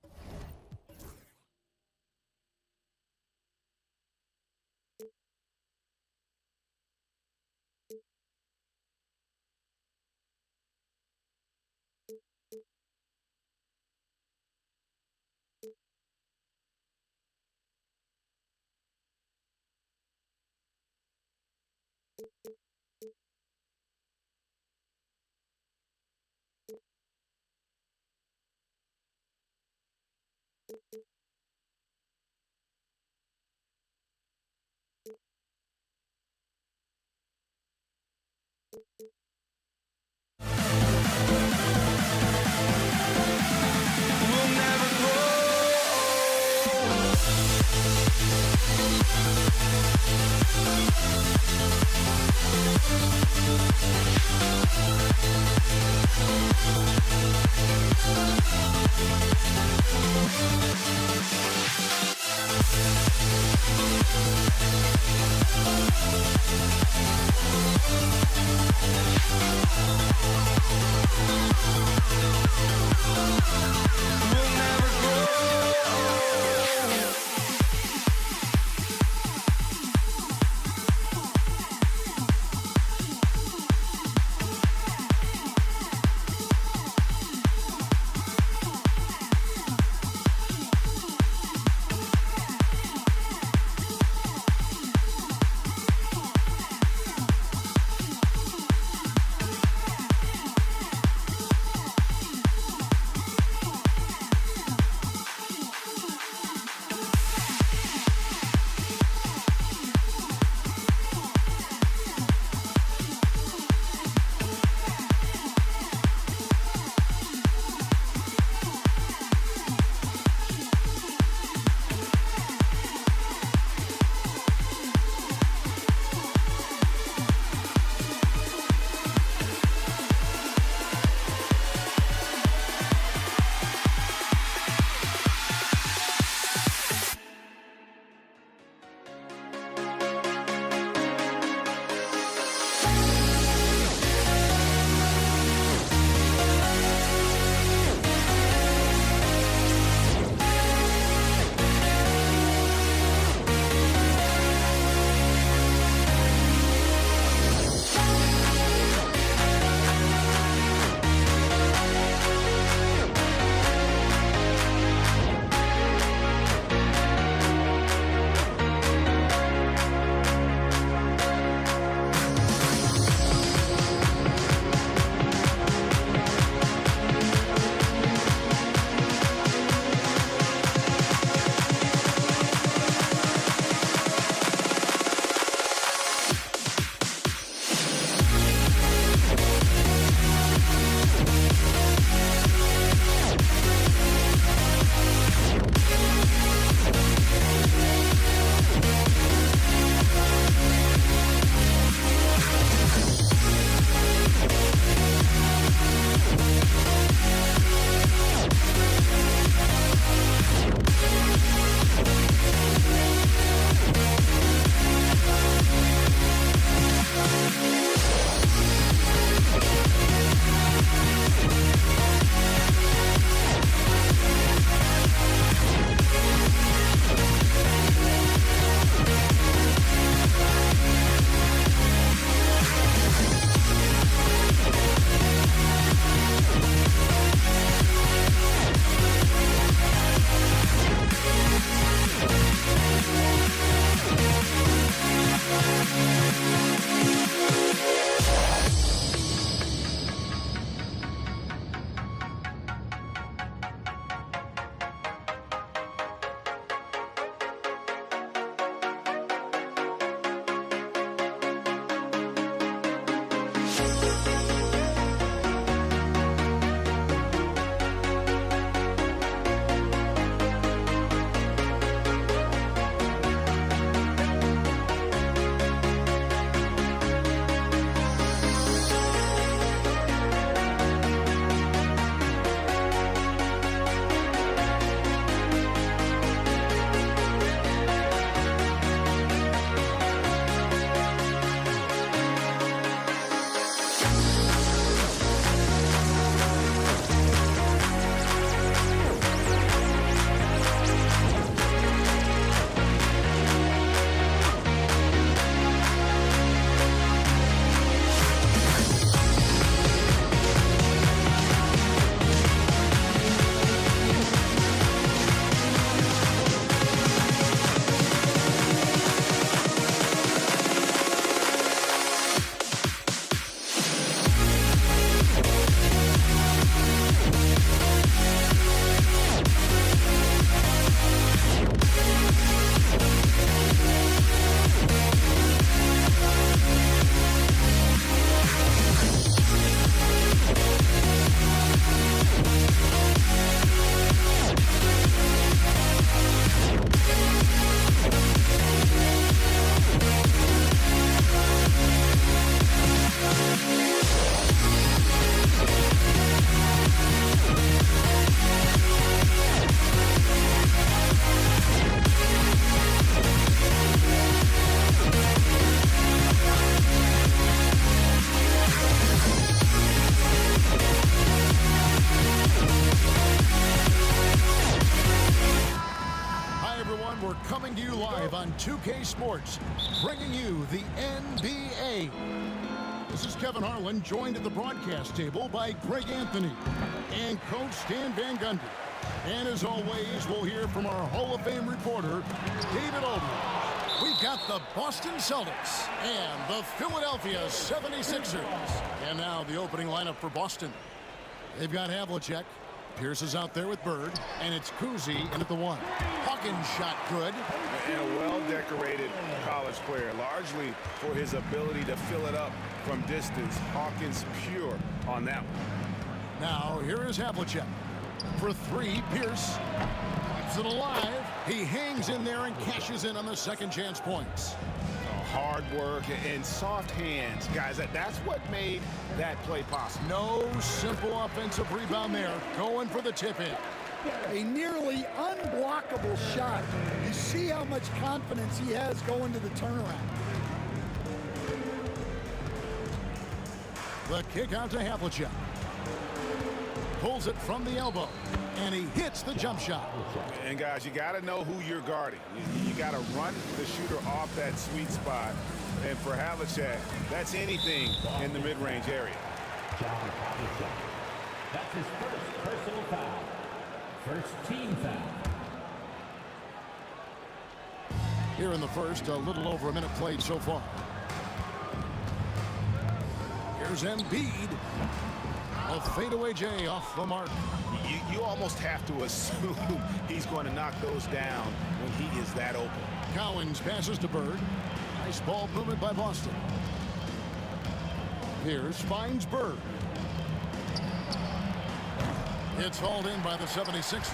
Coming to you live on 2K Sports, bringing you the NBA. This is Kevin Harlan, joined at the broadcast table by Greg Anthony and Coach Stan Van Gundy. And as always, we'll hear from our Hall of Fame reporter, David Aldridge. We've got the Boston Celtics and the Philadelphia 76ers. And now the opening lineup for Boston. They've got Havlicek. Pierce is out there with Bird, and it's Kuzi in at the one. Hawkins shot good. And a well-decorated college player, largely for his ability to fill it up from distance. Hawkins pure on that one. Now, here is Havlicek. For three, Pierce keeps it alive. He hangs in there and cashes in on the second chance points. Hard work and soft hands, guys. That's what made that play possible. No simple offensive rebound there. Going for the tip-in. A nearly unblockable shot. You see how much confidence he has going to the turnaround. The kick out to Havlicek. Pulls it from the elbow, and he hits the jump shot. And guys, you got to know who you're guarding. You got to run the shooter off that sweet spot. And for Havlicek, that's anything in the mid-range area. That's his first personal foul. First team foul. Here in the first, a little over a minute played so far. Here's Embiid. A fadeaway J off the mark. You almost have to assume he's going to knock those down when he is that open. Cowens passes to Bird. Nice ball movement by Boston. Pierce finds Bird. It's hauled in by the 76ers.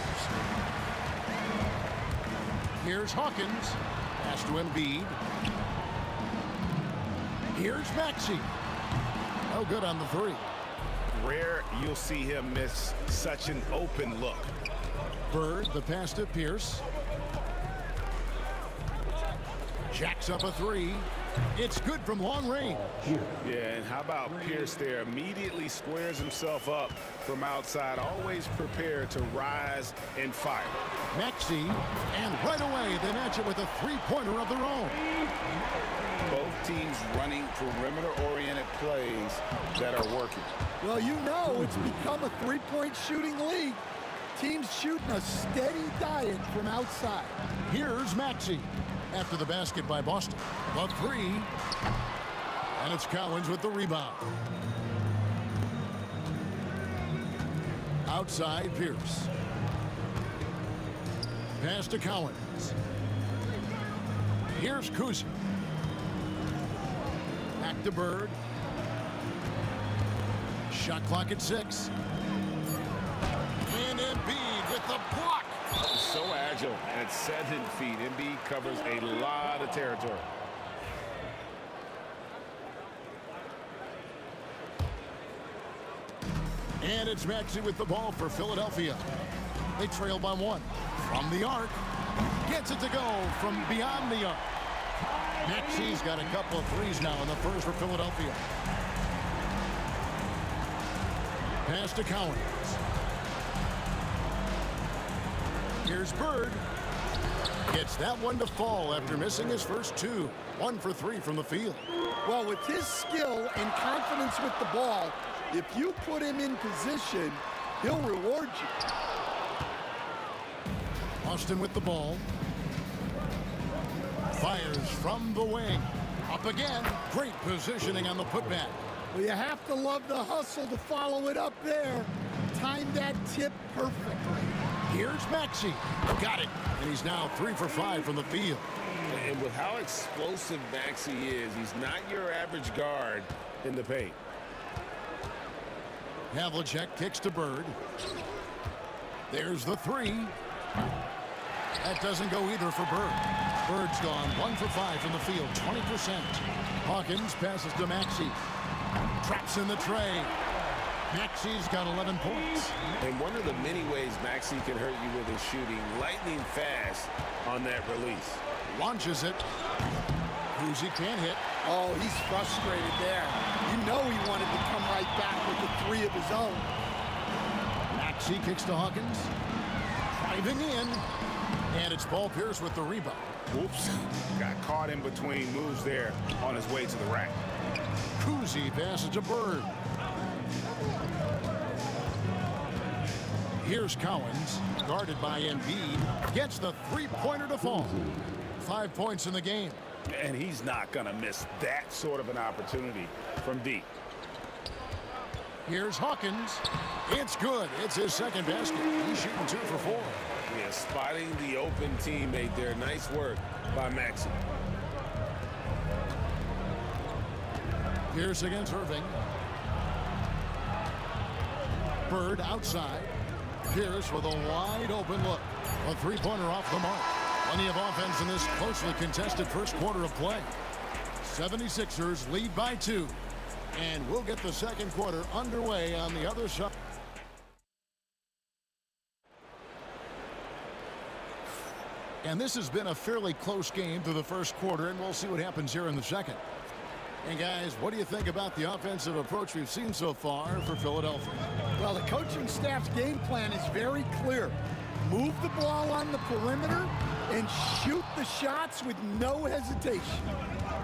Here's Hawkins. Pass to Embiid. Here's Maxey. No good on the three. Rare you'll see him miss such an open look. Bird, the pass to Pierce. Jacks up a three. It's good from long range. Yeah, and how about Pierce there? Immediately squares himself up from outside, always prepared to rise and fire. Maxey, and right away they match it with a three-pointer of their own. Both teams running perimeter-oriented plays that are working. Well, you know it's become a three-point shooting league. Teams shooting a steady diet from outside. Here's Maxey after the basket by Boston. The three, and it's Cowens with the rebound. Outside, Pierce. Pass to Cowens. Here's Kuzi. Back to Bird. Shot clock at 6. And Embiid with the block. So agile at 7 feet. Embiid covers a lot of territory. And it's Maxey with the ball for Philadelphia. They trail by 1. From the arc. Gets it to go from beyond the arc. Maxey's got a couple of threes now in the first for Philadelphia. Pass to Cowens. Here's Bird. Gets that one to fall after missing his first 2. 1 for 3 from the field. Well, with his skill and confidence with the ball, if you put him in position, he'll reward you. Austin with the ball. Fires from the wing. Up again. Great positioning on the putback. Well, you have to love the hustle to follow it up there. Timed that tip perfectly. Here's Maxey. Got it. And he's now 3 for 5 from the field. And with how explosive Maxey is, he's not your average guard in the paint. Havlicek kicks to Bird. There's the 3. That doesn't go either for Bird. Bird's gone 1 for 5 from the field, 20%. Hawkins passes to Maxey. Traps in the tray. Maxey's got 11 points. And one of the many ways Maxey can hurt you with his shooting, lightning fast on that release. Launches it. Cousy can't hit. Oh, he's frustrated there. You know he wanted to come right back with the 3 of his own. Maxey kicks to Hawkins. Driving in. And it's Paul Pierce with the rebound. Whoops. Got caught in between moves there on his way to the rack. Cousy passes to Bird. Here's Cowens, guarded by Embiid. Gets the 3-pointer to fall. 5 points in the game. And he's not going to miss that sort of an opportunity from deep. Here's Hawkins. It's good. It's his second basket. He's shooting 2 for 4. Yeah, spotting the open teammate there. Nice work by Maxey. Pierce against Irving. Bird outside. Pierce with a wide open look. A 3-pointer off the mark. Plenty of offense in this closely contested first quarter of play. 76ers lead by 2. And we'll get the second quarter underway on the other side. And this has been a fairly close game through the first quarter, and we'll see what happens here in the second. And guys, what do you think about the offensive approach we've seen so far for Philadelphia? Well, the coaching staff's game plan is very clear. Move the ball on the perimeter and shoot the shots with no hesitation.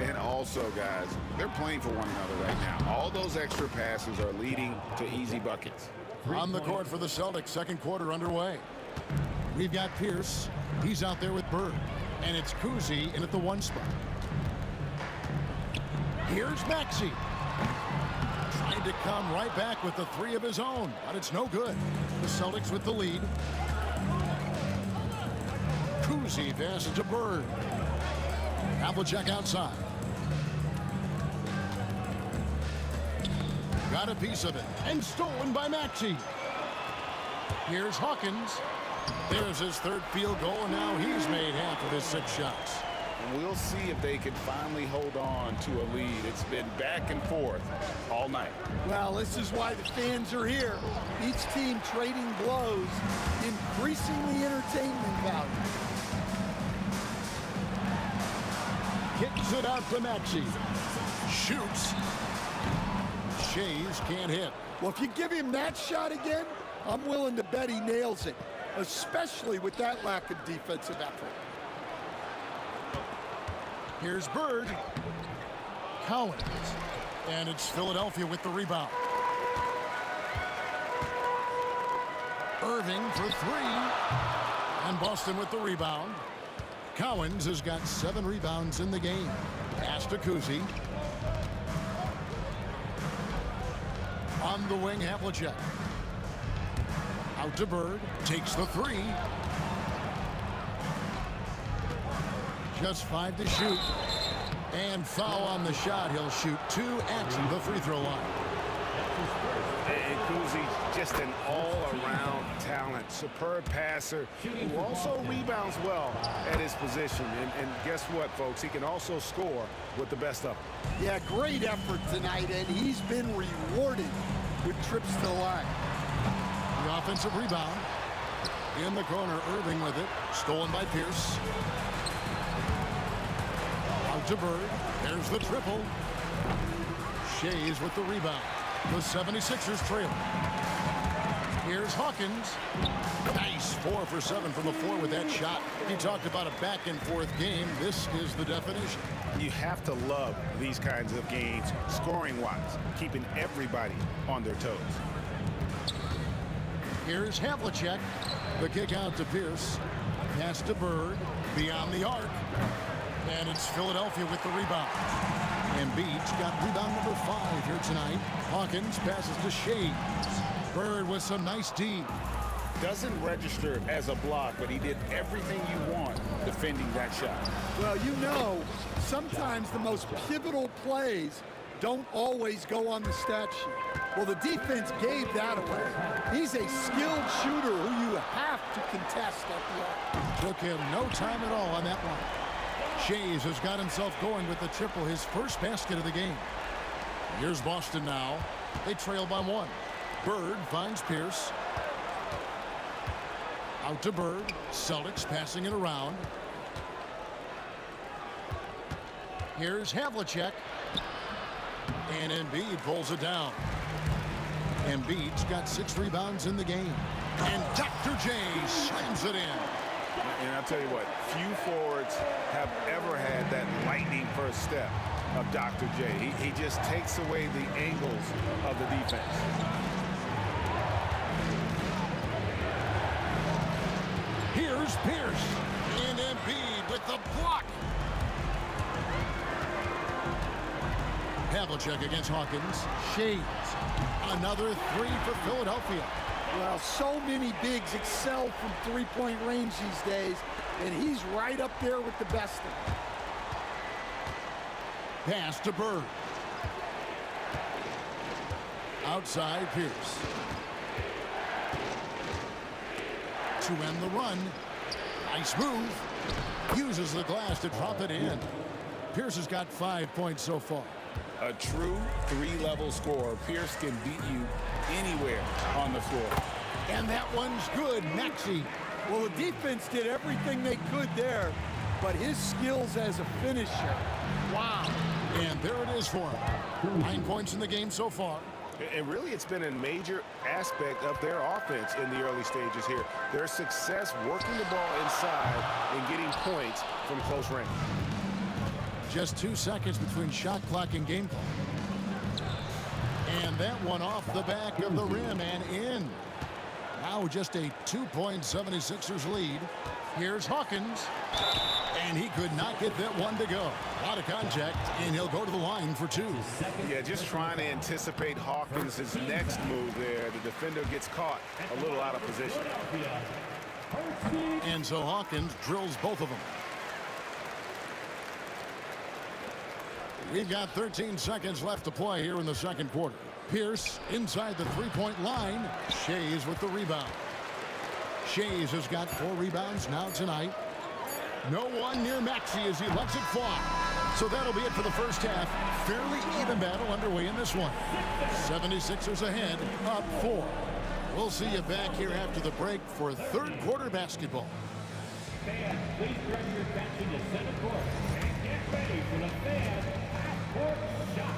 And also, guys, they're playing for one another right now. All those extra passes are leading to easy buckets. On the court for the Celtics, second quarter underway. We've got Pierce. He's out there with Bird. And it's Cousy in at the 1 spot. Here's Maxey. Trying to come right back with the 3 of his own, but it's no good. The Celtics with the lead. Cousy passes to Bird. Havlicek outside. Got a piece of it, and stolen by Maxey. Here's Hawkins. There's his 3rd field goal, and now he's made half of his 6 shots. And we'll see if they can finally hold on to a lead. It's been back and forth all night. Well, this is why the fans are here. Each team trading blows, increasing the entertainment value. Kicks it out to Maxey. Shoots. Shays can't hit. Well, if you give him that shot again, I'm willing to bet he nails it, especially with that lack of defensive effort. Here's Bird. Cowens. And it's Philadelphia with the rebound. Irving for 3. And Boston with the rebound. Cowens has got 7 rebounds in the game. Pass to Cousy. On the wing, Havlicek. Out to Bird. Takes the 3. Just 5 to shoot. And foul on the shot. He'll shoot 2 at the free throw line. And Kuzi's just an all-around talent, superb passer who also rebounds well at his position. And guess what, folks? He can also score with the best of them. Yeah, great effort tonight, and he's been rewarded with trips to the line. The offensive rebound. In the corner, Irving with it. Stolen by Pierce. Out to Bird. There's the triple. Shays with the rebound. The 76ers trail. Here's Hawkins. Nice 4 for 7 from the floor with that shot. He talked about a back-and-forth game. This is the definition. You have to love these kinds of games, scoring-wise, keeping everybody on their toes. Here's Havlicek. The kick out to Pierce. Pass to Bird. Beyond the arc. And it's Philadelphia with the rebound. Embiid's got rebound number 5 here tonight. Hawkins passes to Shea. Bird with some nice D. Doesn't register as a block, but he did everything you want defending that shot. Well, you know, sometimes the most pivotal plays don't always go on the stat sheet. Well, the defense gave that away. He's a skilled shooter who you have to contest at the arc. Took him no time at all on that one. Shays has got himself going with the triple, his first basket of the game. Here's Boston now. They trail by 1. Bird finds Pierce. Out to Bird. Celtics passing it around. Here's Havlicek. And Embiid pulls it down. Embiid's got 6 rebounds in the game. And Dr. J slams it in. And I'll tell you what, few forwards have ever had that lightning first step of Dr. J. He just takes away the angles of the defense. Here's Pierce. And Embiid with the block. Havlicek against Hawkins. Shades. Another 3 for Philadelphia. Well, so many bigs excel from three-point range these days, and he's right up there with the best of them. Pass to Bird. Outside Pierce. To end the run. Nice move. Uses the glass to drop it in. Pierce has got 5 points so far. A true 3-level scorer. Pierce can beat you anywhere on the floor. And that one's good. Maxey. Well, the defense did everything they could there, but his skills as a finisher, wow. And there it is for him. 9 points in the game so far. And really, it's been a major aspect of their offense in the early stages here. Their success working the ball inside and getting points from close range. Just 2 seconds between shot clock and game clock. And that one off the back of the rim and in. Now just a 2-point 76ers lead. Here's Hawkins. And he could not get that one to go. A lot of contact, and he'll go to the line for 2. Yeah, just trying to anticipate Hawkins' next move there. The defender gets caught a little out of position. And so Hawkins drills both of them. We've got 13 seconds left to play here in the second quarter. Pierce inside the 3-point line. Shays with the rebound. Shays has got 4 rebounds now tonight. No one near Maxey as he lets it fly. So that'll be it for the first half. Fairly even battle underway in this one. 76ers ahead, up 4. We'll see you back here after the break for third quarter basketball. Fans, please direct your attention to center court and get ready for the fans half-court shot.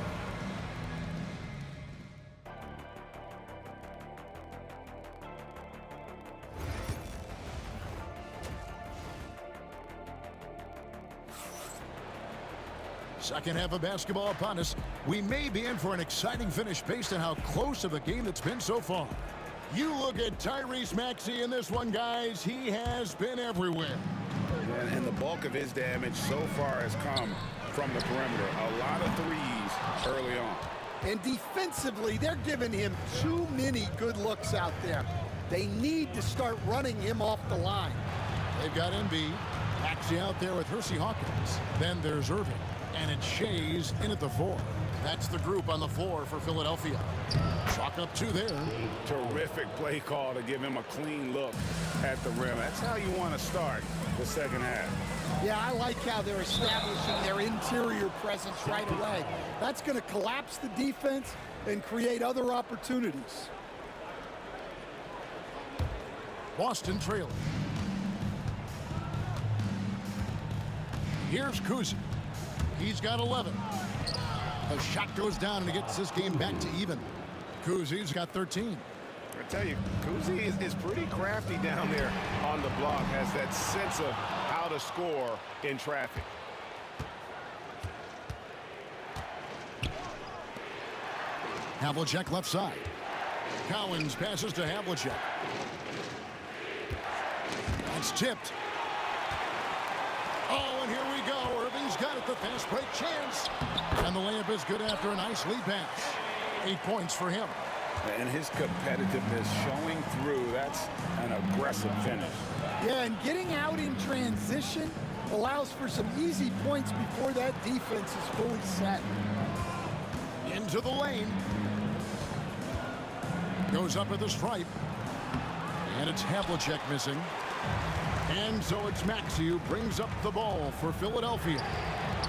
Second half of basketball upon us. We may be in for an exciting finish based on how close of a game it's been so far. You look at Tyrese Maxey in this one, guys. He has been everywhere. And the bulk of his damage so far has come from the perimeter. A lot of threes early on. And defensively, they're giving him too many good looks out there. They need to start running him off the line. They've got Embiid. Maxey out there with Hersey Hawkins. Then there's Irving. And it's Shays in at the 4. That's the group on the floor for Philadelphia. Chalk up 2 there. Terrific play call to give him a clean look at the rim. That's how you want to start the second half. Yeah, I like how they're establishing their interior presence right away. That's going to collapse the defense and create other opportunities. Boston trailing. Here's Kuzi. He's got 11. The shot goes down and he gets this game back to even. Kuzi's got 13. I tell you, Kuzi is pretty crafty down there on the block, has that sense of how to score in traffic. Havlicek left side. Cowens passes to Havlicek. That's tipped. Oh, and here we go. Irving's got it, the fast break chance. And the layup is good after a nice lead pass. 8 points for him. And his competitiveness showing through. That's an aggressive finish. Yeah, and getting out in transition allows for some easy points before that defense is fully set. Into the lane. Goes up at the stripe. And it's Havlicek missing. And so it's Maxey who brings up the ball for Philadelphia.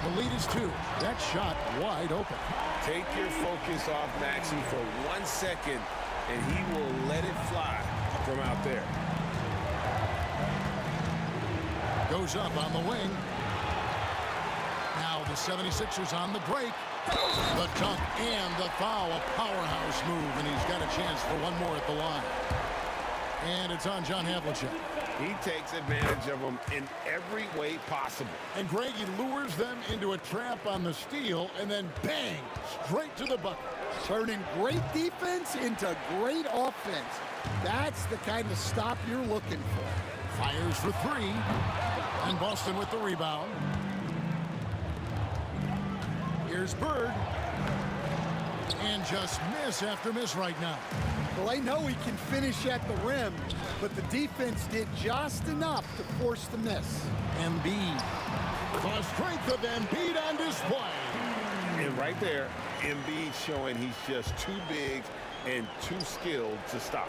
The lead is 2. That shot wide open. Take your focus off Maxey for 1 second, and he will let it fly from out there. Goes up on the wing. Now the 76ers on the break. The dunk and the foul, a powerhouse move, and he's got a chance for one more at the line. And it's on John Havlicek. He takes advantage of them in every way possible. And Greg, he lures them into a trap on the steal, and then bang, straight to the bucket. Turning great defense into great offense. That's the kind of stop you're looking for. Fires for 3. And Boston with the rebound. Here's Bird. And just miss after miss right now. Well, they know he can finish at the rim, but the defense did just enough to force the miss. Embiid. The strength of Embiid on display. And right there, Embiid showing he's just too big and too skilled to stop.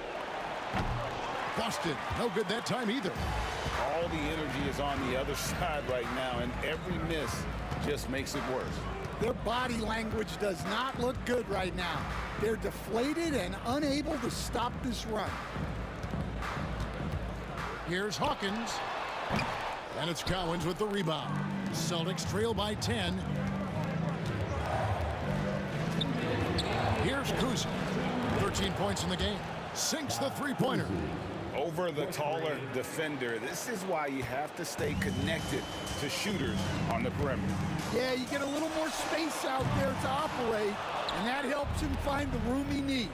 Busted. No good that time either. All the energy is on the other side right now, and every miss just makes it worse. Their body language does not look good right now. They're deflated and unable to stop this run. Here's Hawkins. And it's Cowens with the rebound. Celtics trail by 10. Here's Kuzi. 13 points in the game. Sinks the three-pointer. Over the taller defender. This is why you have to stay connected to shooters on the perimeter. Yeah, you get a little more space out there to operate, and that helps him find the room he needs.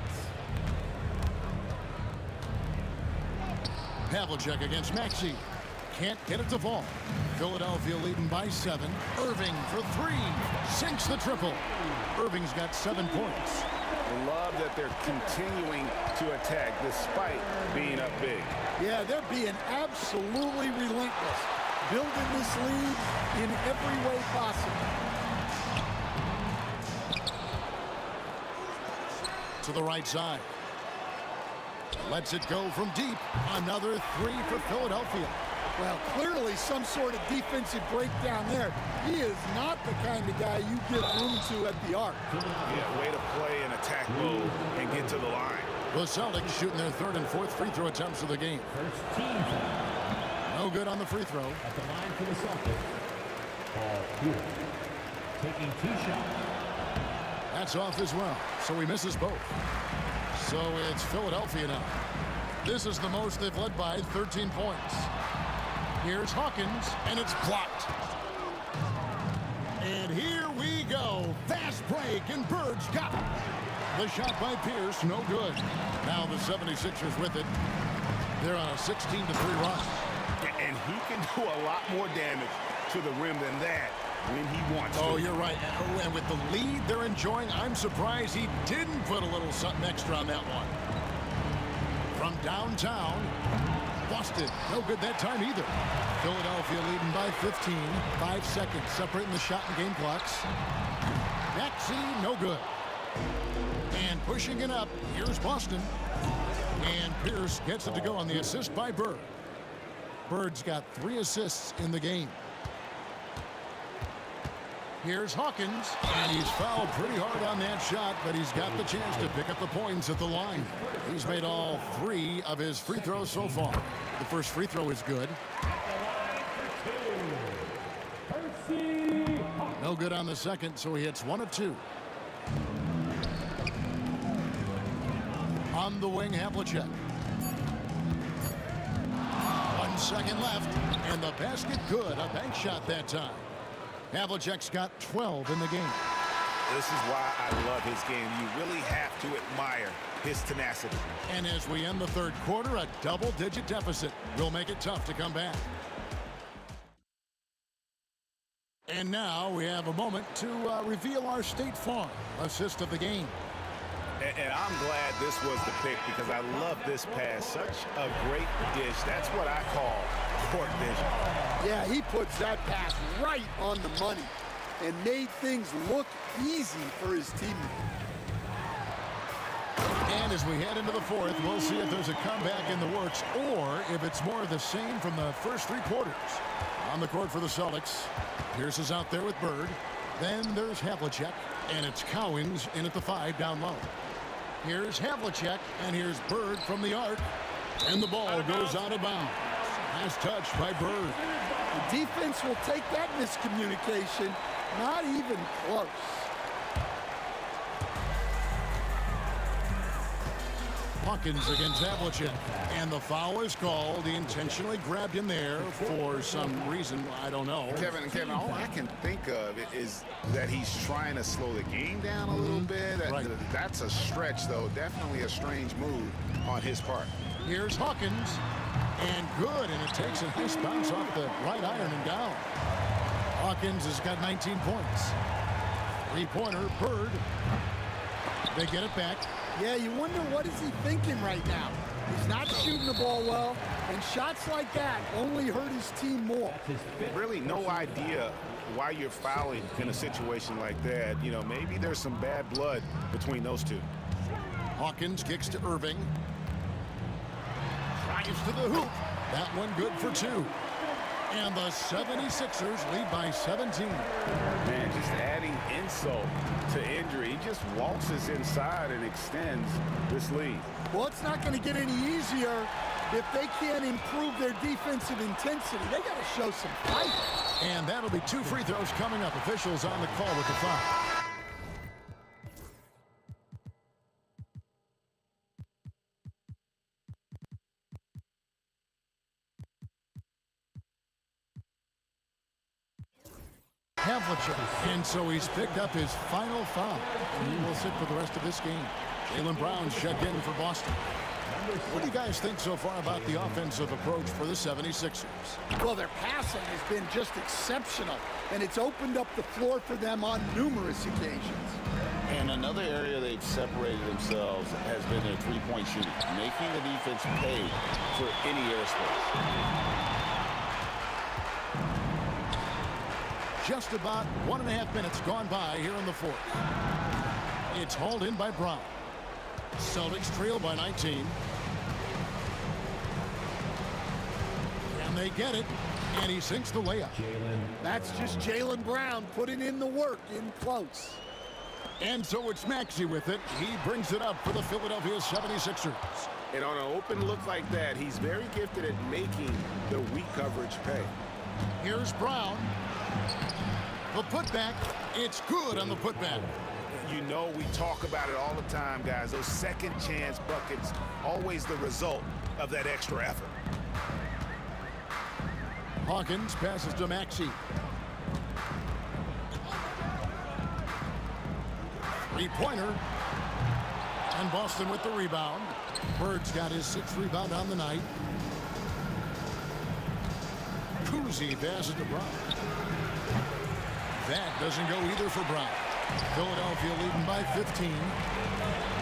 Havlicek against Maxey. Can't get it to fall. Philadelphia leading by 7. Irving for 3. Sinks the triple. Irving's got 7 points. I love that they're continuing to attack despite being up big. Yeah, they're being absolutely relentless, building this lead in every way possible. To the right side. Lets it go from deep. Another 3 for Philadelphia. Well, clearly some sort of defensive breakdown there. He is not the kind of guy you give room to at the arc. Yeah, way to play in attack mode and get to the line. The Celtics shooting their 3rd and 4th free throw attempts of the game. No good on the free throw. At the line for the Celtics, Paul Pierce, taking 2 shots. That's off as well, so he misses both. So it's Philadelphia now. This is the most they've led by, 13 points. Here's Hawkins, and it's blocked. And here we go. Fast break, and Bird's got it. The shot by Pierce, no good. Now the 76ers with it. They're on a 16-3 run. And he can do a lot more damage to the rim than that when he wants to. Oh, you're right. And with the lead they're enjoying, I'm surprised he didn't put a little something extra on that one. From downtown, Boston, no good that time either. Philadelphia leading by 15. 5 seconds separating the shot and game clocks. Maxey, no good. And pushing it up, here's Boston. And Pierce gets it to go on the assist by Bird. Bird's got 3 assists in the game. Here's Hawkins, and he's fouled pretty hard on that shot, but he's got the chance to pick up the points at the line. He's made all 3 of his free throws so far. The first free throw is good. No good on the second, so he hits 1 of 2. On the wing, Havlicek. 1 second left, and the basket good. A bank shot that time. Havlicek's got 12 in the game. This is why I love his game. You really have to admire his tenacity. And as we end the third quarter, a double-digit deficit will make it tough to come back. And now we have a moment to reveal our State Farm assist of the game. And I'm glad this was the pick because I love this pass. Such a great dish. That's what I call court vision. Yeah, he puts that pass right on the money and made things look easy for his teammate. And as we head into the fourth, we'll see if there's a comeback in the works or if it's more of the same from the first 3 quarters. On the court for the Celtics, Pierce is out there with Bird. Then there's Havlicek, and it's Cowens in at the 5 down low. Here's Havlicek, and here's Bird from the arc. And the ball goes out of bounds. Nice touch by Bird. The defense will take that miscommunication. Not even close. Hawkins against Havlicek. And the foul is called. He intentionally grabbed him there for some reason. I don't know. Kevin, all I can think of is that he's trying to slow the game down a little bit. Right. That's a stretch, though. Definitely a strange move on his part. Here's Hawkins. And good. And it takes a nice bounce off the right iron and down. Hawkins has got 19 points. 3-pointer, Bird. They get it back. Yeah, you wonder what is he thinking right now. He's not shooting the ball well, and shots like that only hurt his team more. Really no idea why you're fouling in a situation like that. You know, maybe there's some bad blood between those two. Hawkins kicks to Irving. Drives to the hoop. That one good for 2. And the 76ers lead by 17. Man, just adding insult to injury. He just waltzes inside and extends this lead. Well, it's not going to get any easier if they can't improve their defensive intensity. They got to show some fight. And that'll be 2 free throws coming up. Officials on the call with the foul. Havlicek. And so he's picked up his final foul. And he will sit for the rest of this game. Jaylen Brown's checked in for Boston. What do you guys think so far about the offensive approach for the 76ers? Well, their passing has been just exceptional, and it's opened up the floor for them on numerous occasions. And another area they've separated themselves has been their 3-point shooting, making the defense pay for any airspace. Just about 1.5 minutes gone by here in the fourth. It's hauled in by Brown. Celtics trail by 19. And they get it, and he sinks the layup. That's just Jaylen Brown putting in the work in close. And so it's Maxey with it. He brings it up for the Philadelphia 76ers. And on an open look like that, he's very gifted at making the weak coverage pay. Here's Brown. The putback, it's good on the putback. You know, we talk about it all the time, guys. Those second chance buckets, always the result of that extra effort. Hawkins passes to Maxey. 3-pointer. And Boston with the rebound. Bird's got his 6th rebound on the night. Kuzi passes to Brown. That doesn't go either for Brown. Philadelphia leading by 15.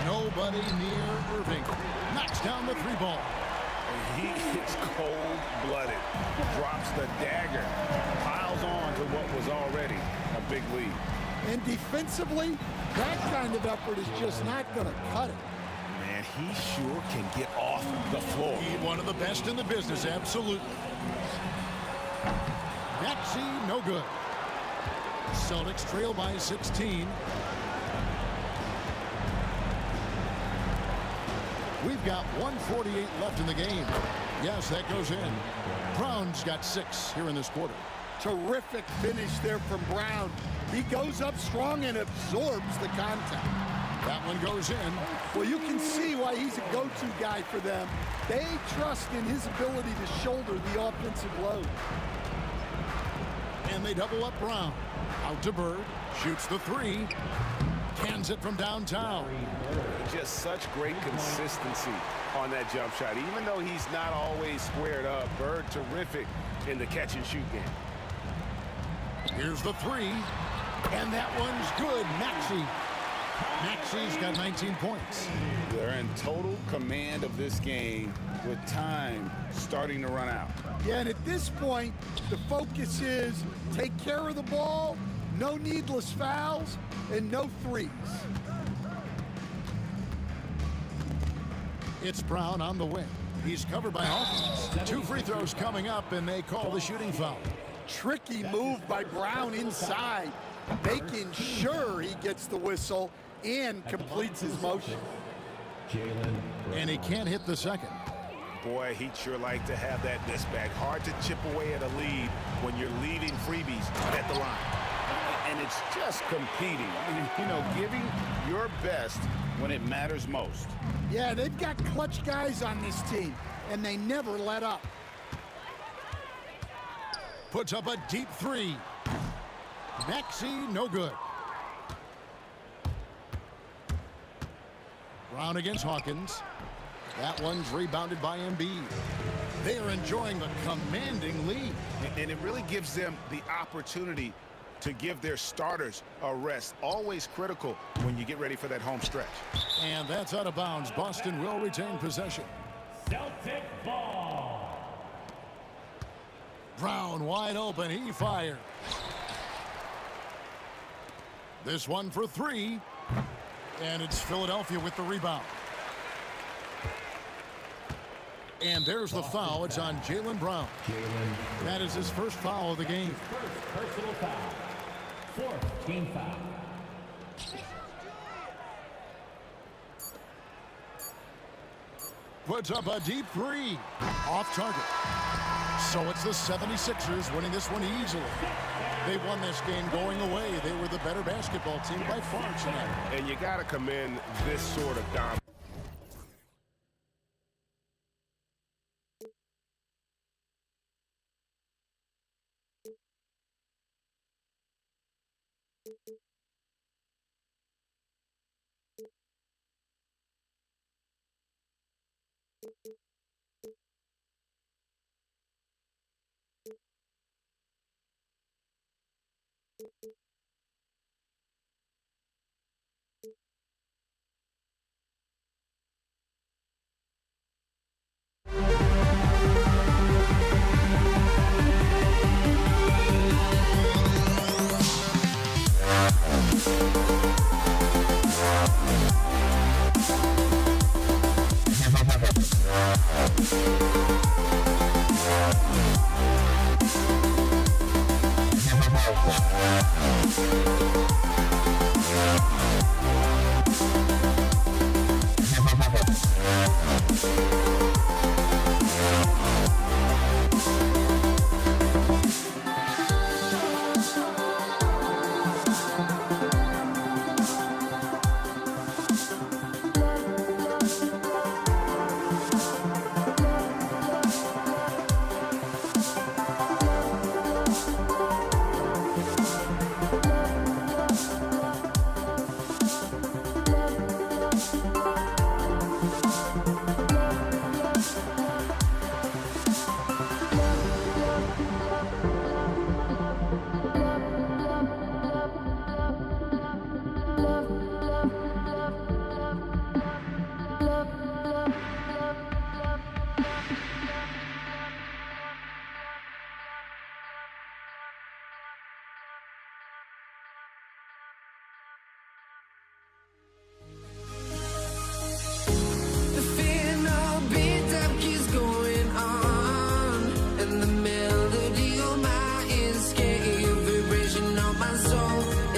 Nobody near Irving. Knocks down the 3 ball. He is cold-blooded, drops the dagger, piles on to what was already a big lead. And defensively, that kind of effort is just not going to cut it. Man, he sure can get off the floor. He's one of the best in the business, absolutely. Maxey, no good. Celtics trail by 16. We've got 1:48 left in the game. Yes, that goes in. Brown's got 6 here in this quarter. Terrific finish there from Brown. He goes up strong and absorbs the contact. That one goes in. Well, you can see why he's a go-to guy for them. They trust in his ability to shoulder the offensive load. And they double up Brown. Out to Bird. Shoots the 3. Cans it from downtown. Just such great consistency on that jump shot. Even though he's not always squared up, Bird terrific in the catch-and-shoot game. Here's the 3. And that one's good. Maxey's got 19 points. They're in total command of this game with time starting to run out. Yeah, and at this point, the focus is take care of the ball, no needless fouls, and no threes. It's Brown on the wing. He's covered by Hawkins. 2 free throws coming up, and they call the shooting foul. Tricky move by Brown inside, making sure he gets the whistle and completes his motion. And he can't hit the second. Boy, he'd sure like to have that bag. Hard to chip away at a lead when you're leaving freebies at the line. And it's just competing. You know, giving your best when it matters most. Yeah, they've got clutch guys on this team, and they never let up. Puts up a deep 3. Maxey, no good. Brown against Hawkins. That one's rebounded by Embiid. They are enjoying the commanding lead. And it really gives them the opportunity to give their starters a rest. Always critical when you get ready for that home stretch. And that's out of bounds. Boston will retain possession. Celtic ball. Brown wide open. He fires. This one for 3. And it's Philadelphia with the rebound. And there's the foul. It's on Jaylen Brown. That is his first foul of the game. First personal foul. 4th team foul. Puts up a deep 3. Off target. So it's the 76ers winning this one easily. They won this game going away. They were the better basketball team by far tonight. And you got to commend this sort of dominance.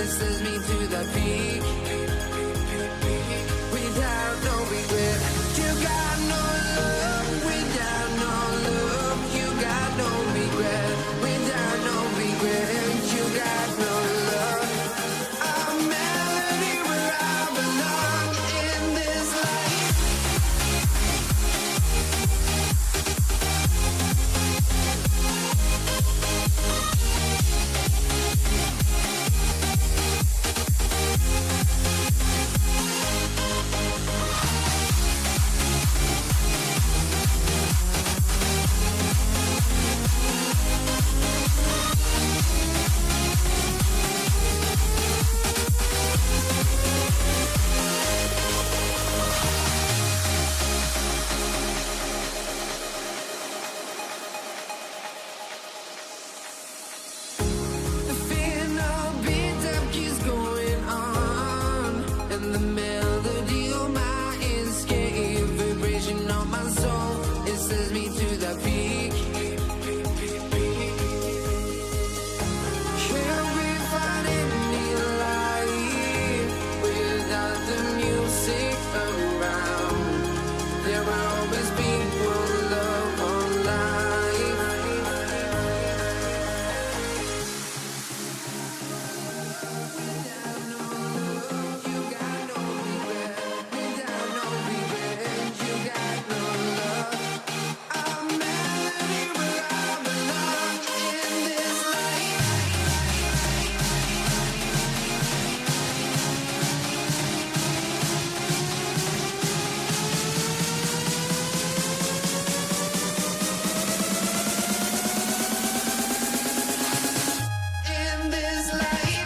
sends me to the peak. Without no regret, you got no love. Without no love, you got no regret. Without no regret, you got no love. A melody where I belong in this life. The final beat up keeps going on, and the melody on my escape, vibration on my soul, it sends me to the peak. Can't we find any life without the music around? There will always be one love, one life. In this life.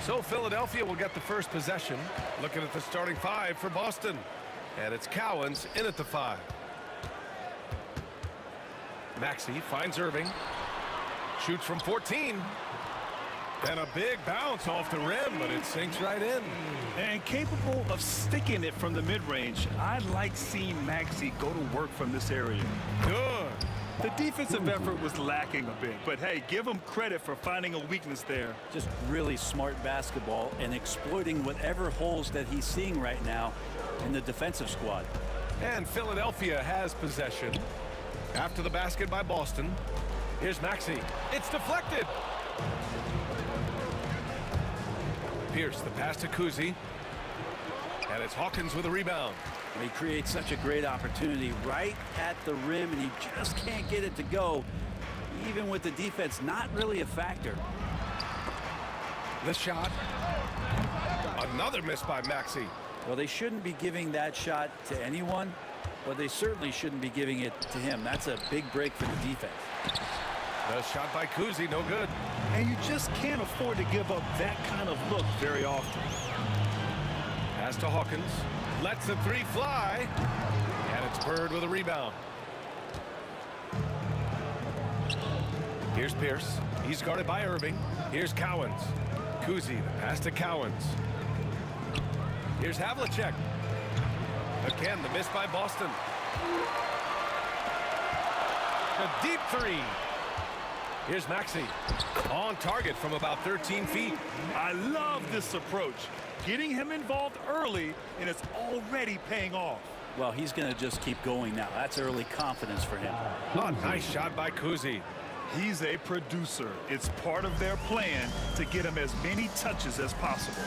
So Philadelphia will get the first possession. Looking at the starting five for Boston. And it's Cowens in at the 5. Maxey finds Irving. Shoots from 14. And a big bounce off the rim, but it sinks right in. And capable of sticking it from the mid-range. I like seeing Maxey go to work from this area. Good. The defensive effort was lacking a bit, but hey, give him credit for finding a weakness there. Just really smart basketball and exploiting whatever holes that he's seeing right now in the defensive squad. And Philadelphia has possession. After the basket by Boston. Here's Maxey. It's deflected. Pierce, the pass to Kuzi. And it's Hawkins with a rebound. He creates such a great opportunity right at the rim, and he just can't get it to go, even with the defense not really a factor. The shot. Another miss by Maxey. Well, they shouldn't be giving that shot to anyone, but they certainly shouldn't be giving it to him. That's a big break for the defense. The shot by Kuzi, no good. And you just can't afford to give up that kind of look very often. Pass to Hawkins. Lets the three fly. And it's Bird with a rebound. Here's Pierce. He's guarded by Irving. Here's Cowens. Kuzi, the pass to Cowens. Here's Havlicek. Again, the miss by Boston. A deep three. Here's Maxey. On target from about 13 feet. I love this approach. Getting him involved early, and it's already paying off. Well, he's going to just keep going now. That's early confidence for him. Oh, nice shot by Kuzi. He's a producer. It's part of their plan to get him as many touches as possible.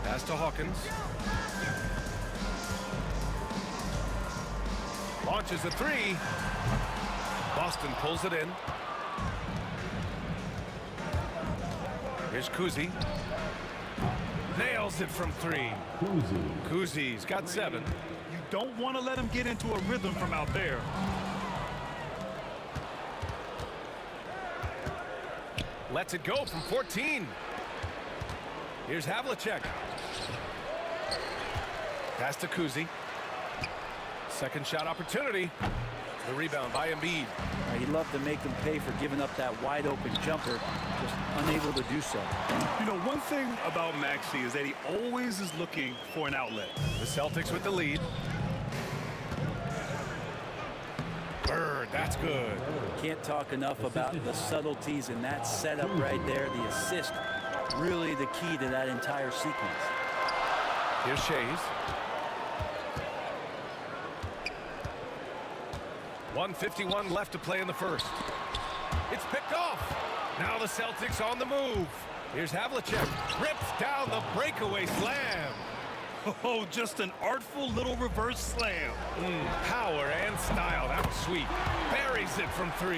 Pass to Hawkins. Launches a three. Boston pulls it in. Here's Kuzi. Nails it from three. Kuzi's got 7. You don't want to let him get into a rhythm from out there. Lets it go from 14. Here's Havlicek. Pass to Kuzi. Second shot opportunity. The rebound by Embiid. He'd love to make them pay for giving up that wide open jumper, just unable to do so. You know, one thing about Maxey is that he always is looking for an outlet. The Celtics with the lead. Bird, that's good. Can't talk enough about the subtleties in that setup right there. The assist, really the key to that entire sequence. Here's Shays. 1:51 left to play in the first. It's picked off. Now the Celtics on the move. Here's Havlicek. Rips down the breakaway slam. Oh, just an artful little reverse slam. Power and style. That was sweet. Buries it from 3.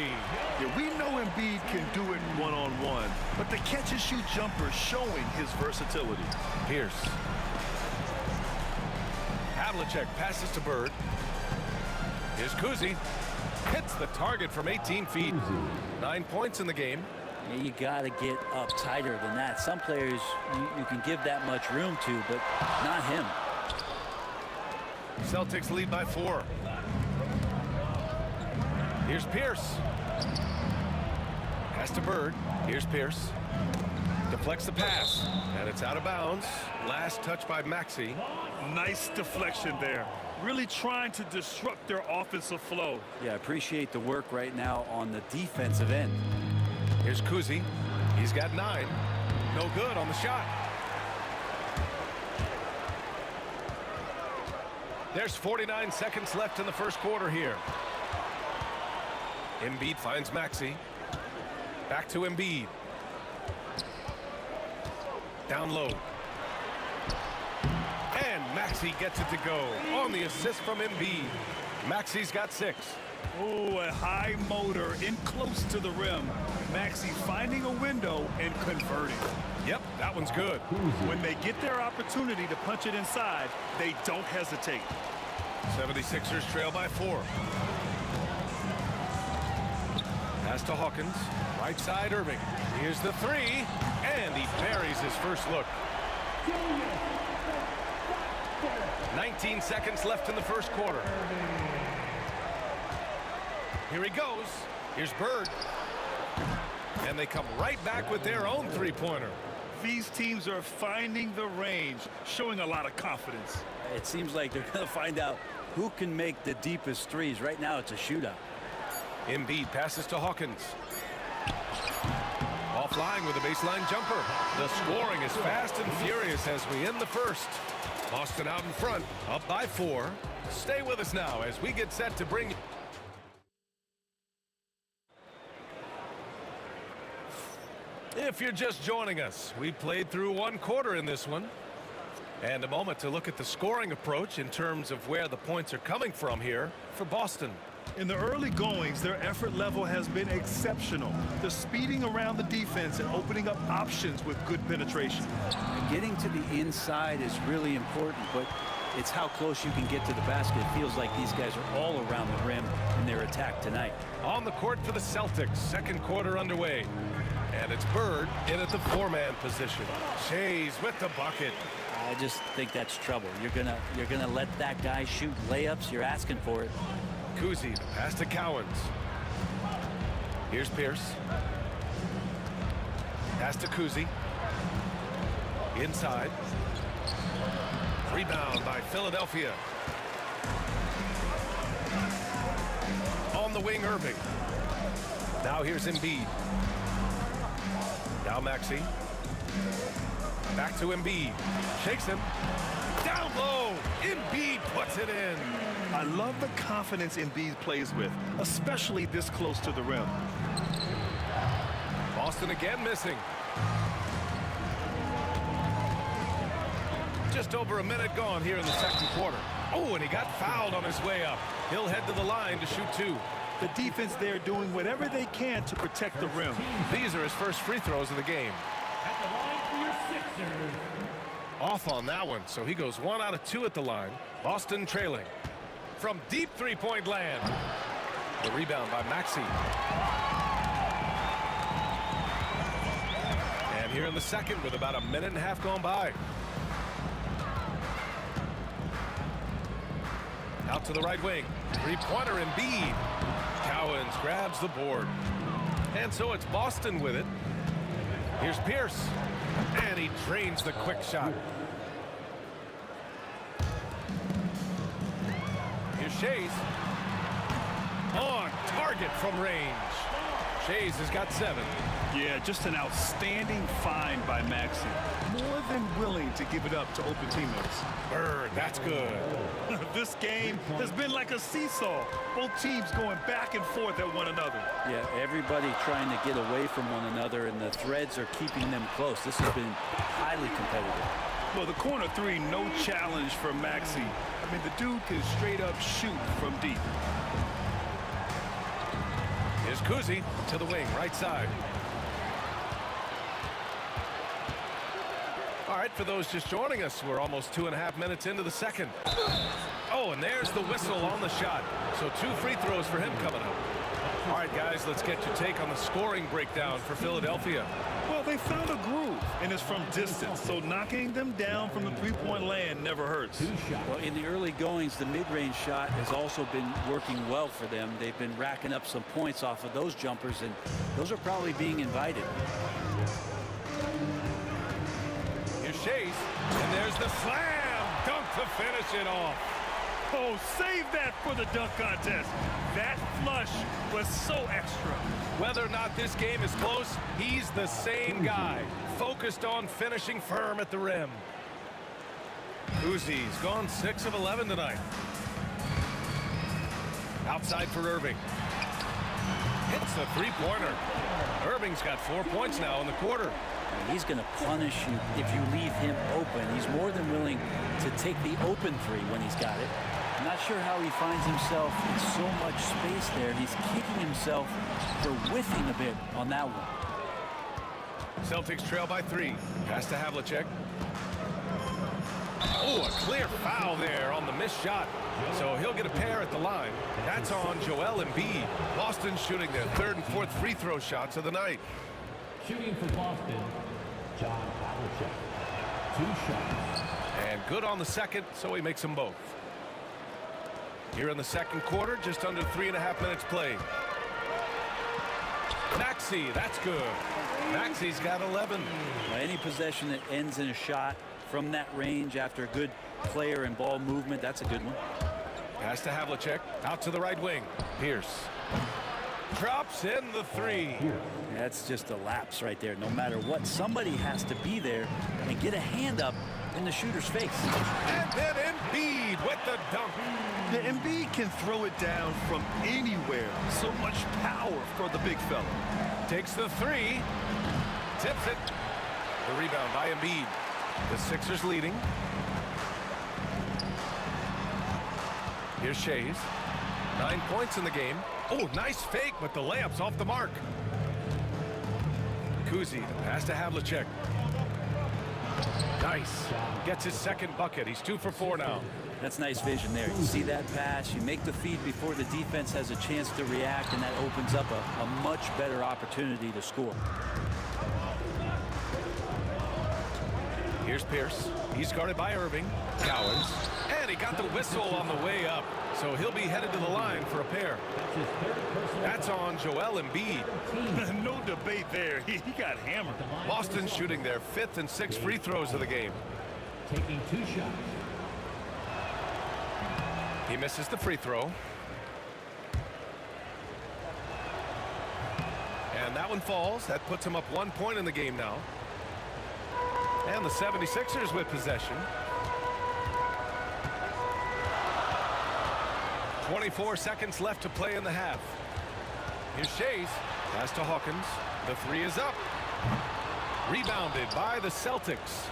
Yeah, we know Embiid can do it one-on-one, but the catch-and-shoot jumper showing his versatility. Pierce. Havlicek passes to Bird. Here's Kuzi. Hits the target from 18 feet. 9 points in the game. Yeah, you got to get up tighter than that. Some players you can give that much room to, but not him. Celtics lead by 4. Here's Pierce. Pass to Bird. Here's Pierce. Deflects the pass, and it's out of bounds. Last touch by Maxey. Nice deflection there. Really trying to disrupt their offensive flow. Yeah, appreciate the work right now on the defensive end. Here's Kuzi. He's got 9. No good on the shot. There's 49 seconds left in the first quarter here. Embiid finds Maxey. Back to Embiid. Down low. And Maxey gets it to go on the assist from Embiid. Maxey's got 6. Oh, a high motor in close to the rim. Maxey finding a window and converting. Yep, that one's good. When they get their opportunity to punch it inside, they don't hesitate. 76ers trail by 4. Pass to Hawkins. Right side, Irving. Here's the 3, and he buries his first look. 19 seconds left in the first quarter. Here he goes. Here's Bird. And they come right back with their own three-pointer. These teams are finding the range, showing a lot of confidence. It seems like they're going to find out who can make the deepest threes. Right now, it's a shootout. Embiid passes to Hawkins. Offline with a baseline jumper. The scoring is fast and furious as we end the first. Boston out in front, up by 4. Stay with us now as we get set to bring you. If you're just joining us, we played through 1 quarter in this one. And a moment to look at the scoring approach in terms of where the points are coming from here for Boston. In the early goings, their effort level has been exceptional. They're speeding around the defense and opening up options with good penetration. Getting to the inside is really important, but It's how close you can get to the basket. It feels like these guys are all around the rim in their attack tonight. On the court for the Celtics, second quarter underway. And it's Bird in at the four-man position. Shays with the bucket. I just think that's trouble. You're gonna let that guy shoot layups. You're asking for it. Kuzi, the pass to Cowens. Here's Pierce. Pass to Kuzi. Inside. Rebound by Philadelphia. On the wing, Irving. Now here's Embiid. Now Maxey. Back to Embiid. Shakes him. Down low. Embiid puts it in. I love the confidence Embiid plays with, especially this close to the rim. Boston again missing. Just over a minute gone here in the second quarter. Oh, and he got fouled on his way up. He'll head to the line to shoot two. The defense there doing whatever they can to protect the rim. These are his first free throws of the game. At the line for your Sixers. Off on that one, so he goes 1 out of 2 at the line. Boston trailing. From deep three-point land. The rebound by Maxey. And here in the second with about a minute and a half gone by. Out to the right wing. Three-pointer Embiid. Cowens grabs the board. And so it's Boston with it. Here's Pierce. And he drains the quick shot. Here's Shays. On target from range. Shays has got 7. Yeah, just an outstanding find by Maxey. More than willing to give it up to open teammates. Bird, that's good. This game has been like a seesaw. Both teams going back and forth at one another. Yeah, everybody trying to get away from one another, and the threads are keeping them close. This has been highly competitive. Well, the corner three, no challenge for Maxey. I mean, the dude can straight up shoot from deep. Here's Kuzi to the wing, right side. All right, for those just joining us, we're almost 2.5 minutes into the second. Oh, and there's the whistle on the shot. So 2 free throws for him coming up. All right, guys, let's get your take on the scoring breakdown for Philadelphia. Well, they found a groove, and it's from distance, so knocking them down from the three-point land never hurts. Well, in the early goings, the mid-range shot has also been working well for them. They've been racking up some points off of those jumpers, and those are probably being invited. Here's Shays, and there's the slam dunk to finish it off. Oh, save that for the dunk contest. That flush was so extra. Whether or not this game is close, he's the same guy, focused on finishing firm at the rim. Kuzi's gone 6 of 11 tonight. Outside for Irving. Hits the three-pointer. Irving's got 4 points now in the quarter. And he's going to punish you if you leave him open. He's more than willing to take the open three when he's got it. I'm not sure how he finds himself in so much space there. He's kicking himself for whiffing a bit on that one. Celtics trail by 3. Pass to Havlicek. Oh, a clear foul there on the missed shot. So he'll get a pair at the line. That's on Joel Embiid. Boston shooting their 3rd and 4th free throw shots of the night. Shooting for Boston, John Havlicek. 2 shots. And good on the second, so he makes them both. Here in the second quarter, just under 3.5 minutes played. Maxey, that's good. Maxey's got 11. Well, any possession that ends in a shot from that range after a good player and ball movement, that's a good one. Pass to Havlicek, out to the right wing. Pierce drops in the 3. That's just a lapse right there. No matter what, somebody has to be there and get a hand up in the shooter's face. And then Embiid with the dunk. The Embiid can throw it down from anywhere. So much power for the big fella. Takes the 3. Tips it. The rebound by Embiid. The Sixers leading. Here's Shays. 9 points in the game. Oh, nice fake, but the layup's off the mark. Kuzi, the pass to Havlicek. Nice. Gets his second bucket. He's 2 for 4 now. That's nice vision there. You see that pass, you make the feed before the defense has a chance to react, and that opens up a much better opportunity to score. Here's Pierce. He's guarded by Irving. Cowens. And he got the whistle on the way up. So he'll be headed to the line for a pair. That's on Joel Embiid. No debate there. He got hammered. Boston shooting their 5th and 6th free throws of the game. Taking 2 shots. He misses the free throw. And that one falls. That puts him up 1 point in the game now. And the 76ers with possession. 24 seconds left to play in the half. Here's Shays. Pass to Hawkins. The 3 is up. Rebounded by the Celtics.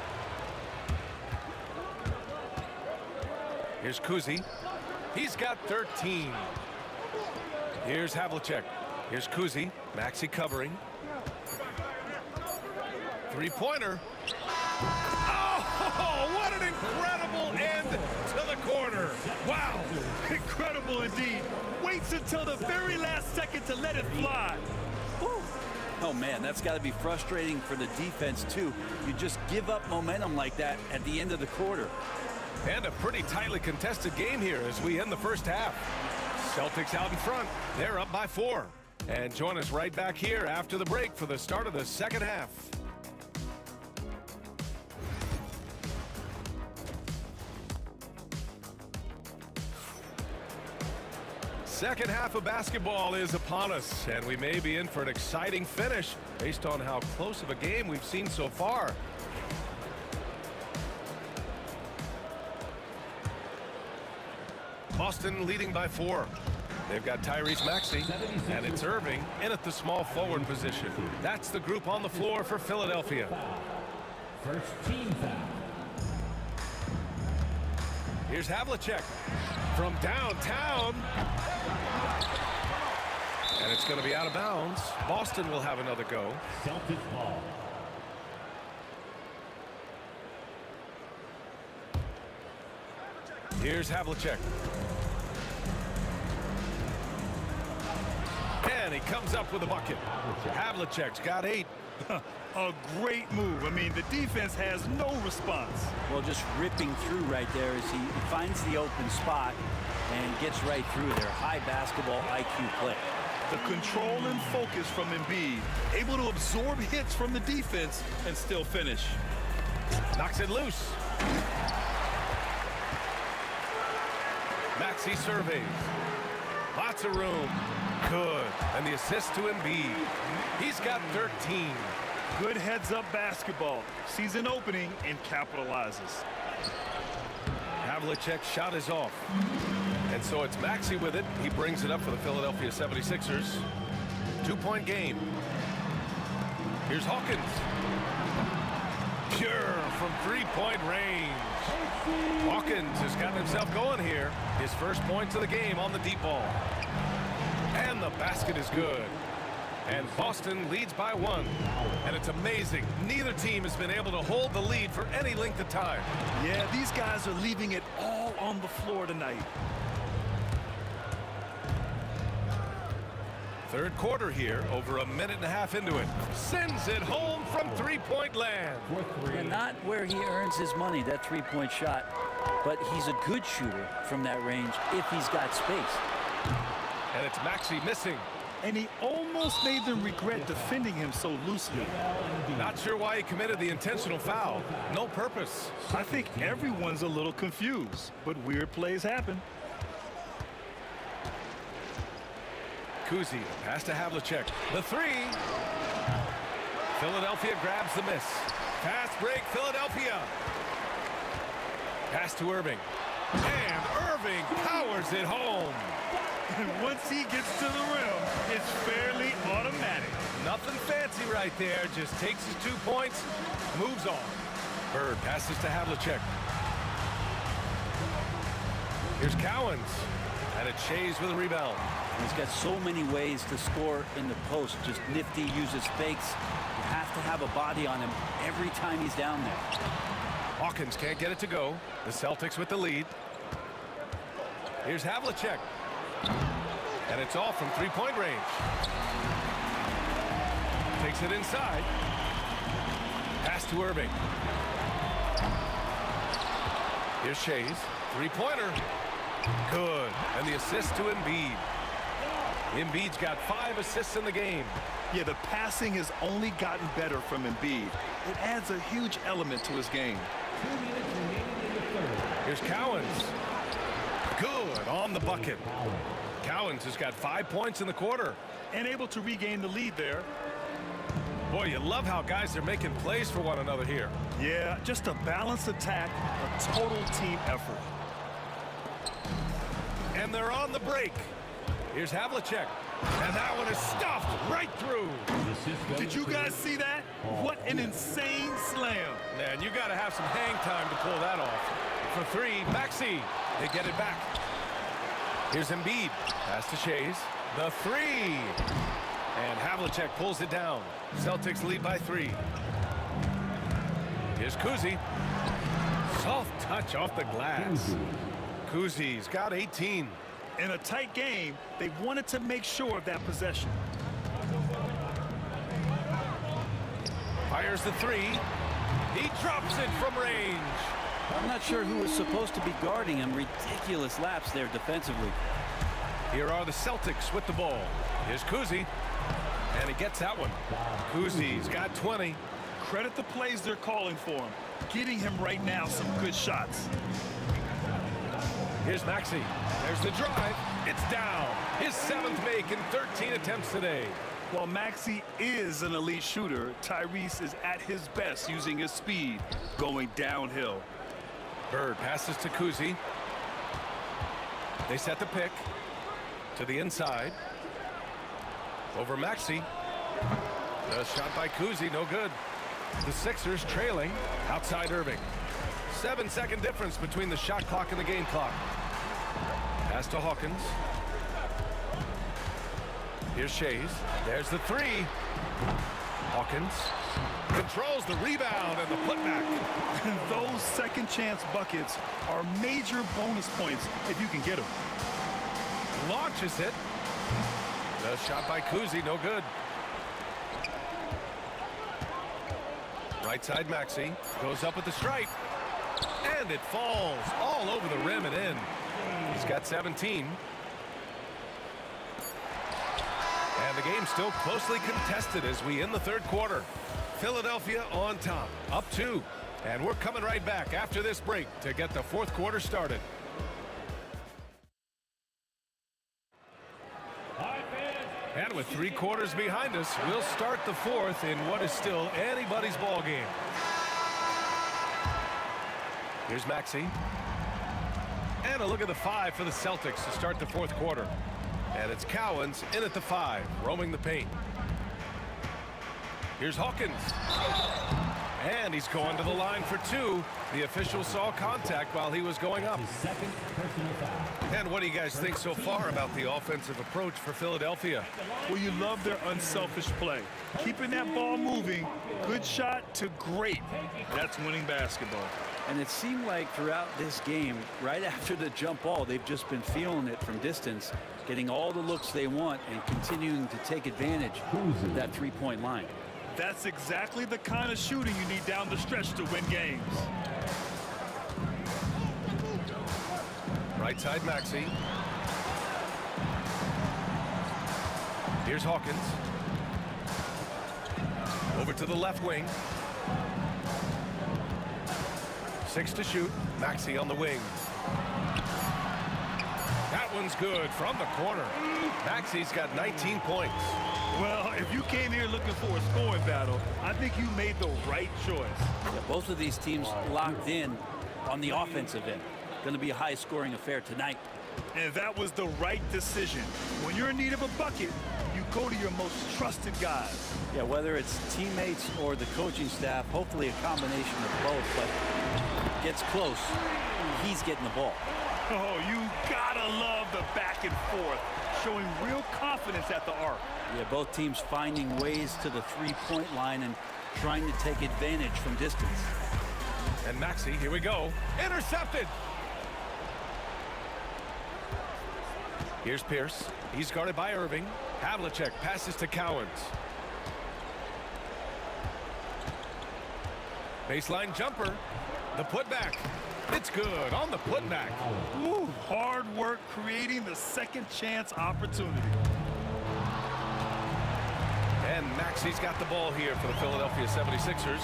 Here's Kuzi. He's got 13. Here's Havlicek. Here's Kuzi. Maxey covering. 3-pointer. Oh, what an incredible end to the quarter. Wow, incredible indeed. Waits until the very last second to let it fly. Whew. Oh man, that's got to be frustrating for the defense too. You just give up momentum like that at the end of the quarter. And a pretty tightly contested game here as we end the first half. Celtics out in front. They're up by 4. And join us right back here after the break for the start of the second half. Second half of basketball is upon us, and we may be in for an exciting finish based on how close of a game we've seen so far. Boston leading by 4. They've got Tyrese Maxey, and it's Irving in at the small forward position. That's the group on the floor for Philadelphia. First team foul. Here's Havlicek from downtown. And it's going to be out of bounds. Boston will have another go. Celtics ball. Here's Havlicek. And he comes up with a bucket. Havlicek's got 8. A great move. I mean, the defense has no response. Well, just ripping through right there as he finds the open spot and gets right through there. High basketball IQ play. The control and focus from Embiid, able to absorb hits from the defense and still finish. Knocks it loose. Maxey surveys. Lots of room. Good. And the assist to Embiid. He's got 13. Good heads-up basketball. Sees an opening and capitalizes. Havlicek's shot is off. And so it's Maxey with it. He brings it up for the Philadelphia 76ers. 2-point game. Here's Hawkins. Pure from 3-point range. Hawkins has gotten himself going here. His first points of the game on the deep ball. And the basket is good. And Boston leads by 1. And it's amazing. Neither team has been able to hold the lead for any length of time. Yeah, these guys are leaving it all on the floor tonight. Third quarter here, over a minute and a half into it. Sends it home from 3-point land. And not where he earns his money, that 3-point shot. But he's a good shooter from that range if he's got space. And it's Maxey missing. And he almost made them regret defending him so loosely. Not sure why he committed the intentional foul. No purpose. I think everyone's a little confused, but weird plays happen. Kuzi, pass to Havlicek. The 3. Philadelphia grabs the miss. Fast break, Philadelphia. Pass to Irving. And Irving powers it home. And once he gets to the rim, it's fairly automatic. Nothing fancy right there. Just takes his 2 points, moves on. Bird passes to Havlicek. Here's Cowens. And it's Shays with a rebound. He's got so many ways to score in the post. Just nifty, uses fakes. You have to have a body on him every time he's down there. Hawkins can't get it to go. The Celtics with the lead. Here's Havlicek. And it's all from three-point range. Takes it inside. Pass to Irving. Here's Shays. Three-pointer. Good. And the assist to Embiid. Embiid's got 5 assists in the game. Yeah, the passing has only gotten better from Embiid. It adds a huge element to his game. Here's Cowens. Good on the bucket. Cowens has got 5 points in the quarter. And able to regain the lead there. Boy, you love how guys are making plays for one another here. Yeah, just a balanced attack, a total team effort. And they're on the break. Here's Havlicek. And that one is stuffed right through. Did you guys see that? What an insane slam. Man, you got to have some hang time to pull that off. For 3, Maxey. They get it back. Here's Embiid. Pass to Shays. The 3. And Havlicek pulls it down. Celtics lead by 3. Here's Kuzi. Soft touch off the glass. Kuzi's got 18. In a tight game, they wanted to make sure of that possession. Fires the 3. He drops it from range. I'm not sure who was supposed to be guarding him. Ridiculous lapse there defensively. Here are the Celtics with the ball. Here's Kuzi. And he gets that one. Kuzi's got 20. Credit the plays they're calling for him. Getting him right now some good shots. Here's Maxey. There's the drive. It's down. His 7th make in 13 attempts today. While Maxey is an elite shooter, Tyrese is at his best using his speed, going downhill. Bird passes to Kuzi. They set the pick to the inside. Over Maxey. The shot by Kuzi, no good. The Sixers trailing outside Irving. 7-second difference between the shot clock and the game clock. Pass to Hawkins. Here's Shays. There's the 3. Hawkins controls the rebound and the putback. Those second chance buckets are major bonus points if you can get them. Launches it. The shot by Kuzi, no good. Right side Maxey goes up with the stripe. And it falls all over the rim and in. He's got 17. And the game's still closely contested as we end the third quarter. Philadelphia on top, up 2. And we're coming right back after this break to get the fourth quarter started. And with 3 quarters behind us, we'll start the fourth in what is still anybody's ball game. Here's Maxey. And a look at the 5 for the Celtics to start the fourth quarter. And it's Cowens in at the 5, roaming the paint. Here's Hawkins. And he's going to the line for 2. The official saw contact while he was going up. And what do you guys think so far about the offensive approach for Philadelphia? Well, you love their unselfish play. Keeping that ball moving, good shot to great. That's winning basketball. And it seemed like throughout this game, right after the jump ball, they've just been feeling it from distance, getting all the looks they want and continuing to take advantage of that three-point line. That's exactly the kind of shooting you need down the stretch to win games. Right side Maxey. Here's Hawkins. Over to the left wing. 6 to shoot. Maxey on the wing. That one's good from the corner. Maxey's got 19 points. Well, if you came here looking for a scoring battle, I think you made the right choice. Yeah, both of these teams locked in on the offensive end. Going to be a high-scoring affair tonight. And that was the right decision. When you're in need of a bucket, you go to your most trusted guys. Yeah, whether it's teammates or the coaching staff, hopefully a combination of both, but gets close, he's getting the ball. Oh, you gotta love the back and forth, showing real confidence at the arc. Yeah, both teams finding ways to the three-point line and trying to take advantage from distance. And Maxey, here we go. Intercepted. Here's Pierce. He's guarded by Irving. Havlicek passes to Cowens. Baseline jumper. The putback. It's good on the putback. Ooh, hard work creating the second chance opportunity. And Maxey's got the ball here for the Philadelphia 76ers.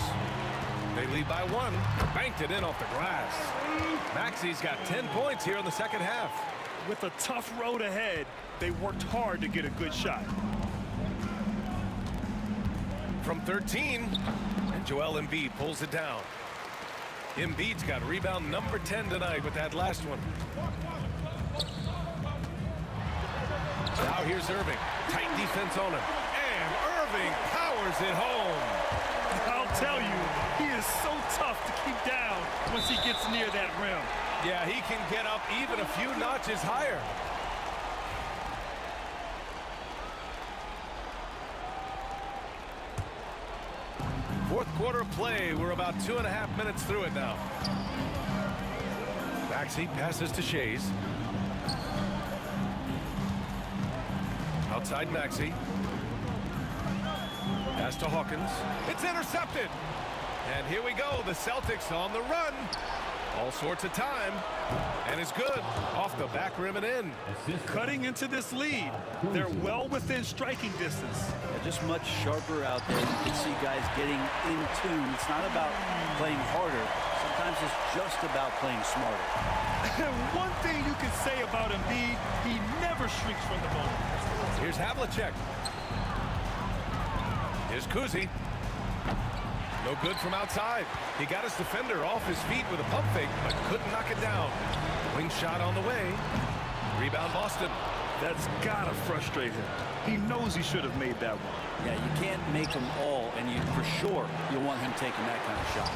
They lead by 1. Banked it in off the glass. Maxey's got 10 points here in the second half. With a tough road ahead, they worked hard to get a good shot. From 13, and Joel Embiid pulls it down. Embiid's got rebound number 10 tonight with that last one. Now here's Irving. Tight defense on him. And Irving powers it home. I'll tell you, he is so tough to keep down once he gets near that rim. Yeah, he can get up even a few notches higher. Fourth quarter of play. We're about 2.5 minutes through it now. Maxey passes to Shays. Outside Maxey. Pass to Hawkins. It's intercepted. And here we go. The Celtics on the run. All sorts of time. And it's good. Off the back rim and in. Cutting into this lead. They're well within striking distance. Yeah, just much sharper out there. You can see guys getting in tune. It's not about playing harder. Sometimes it's just about playing smarter. One thing you can say about Embiid, he never shrinks from the moment. Here's Havlicek. Here's Kuzi. No good from outside. He got his defender off his feet with a pump fake, but couldn't knock it down. Wing shot on the way. Rebound Boston. That's gotta frustrate him. He knows he should have made that one. Yeah, you can't make them all, and you for sure you want him taking that kind of shot.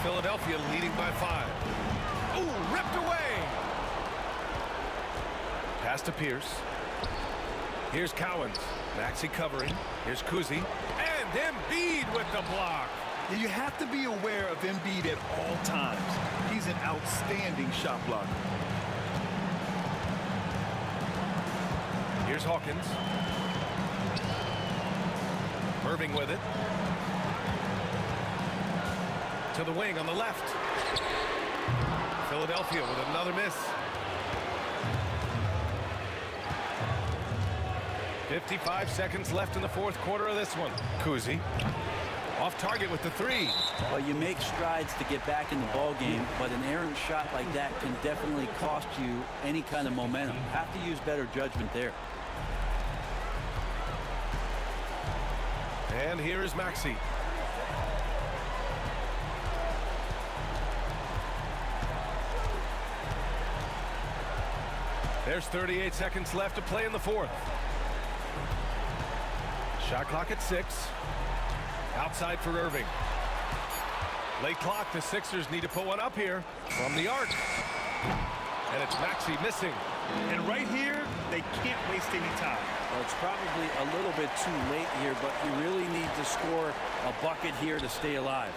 Philadelphia leading by 5. Ooh, ripped away. Pass to Pierce. Here's Cowens. Maxey covering. Here's Kuzi. And Embiid with the block. You have to be aware of Embiid at all times. He's an outstanding shot blocker. Here's Hawkins. Irving with it. To the wing on the left. Philadelphia with another miss. 55 seconds left in the fourth quarter of this one. Kuzi. Off target with the 3. Well, you make strides to get back in the ball game, but an errant shot like that can definitely cost you any kind of momentum. Have to use better judgment there. And here is Maxey. There's 38 seconds left to play in the fourth. Shot clock at 6. Outside for Irving. Late clock. The Sixers need to put one up here from the arc. And it's Maxey missing. And right here, they can't waste any time. Well, it's probably a little bit too late here, but you really need to score a bucket here to stay alive.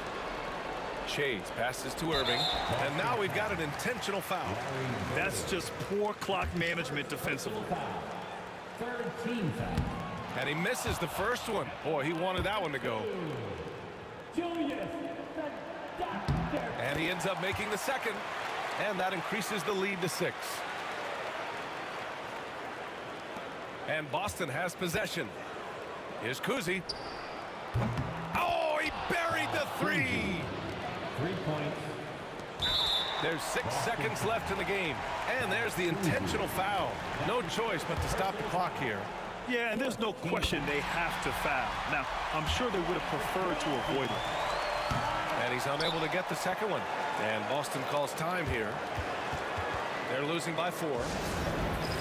Shades passes to Irving. And now we've got an intentional foul. That's just poor clock management defensively. Third team foul. And he misses the first one. Boy, he wanted that one to go. And he ends up making the second. And that increases the lead to 6. And Boston has possession. Here's Kuzi. Oh, he buried the 3. 3 points. There's 6 seconds left in the game. And there's the intentional foul. No choice but to stop the clock here. Yeah, and there's no question they have to foul. Now, I'm sure they would have preferred to avoid it. And he's unable to get the second one. And Boston calls time here. They're losing by 4.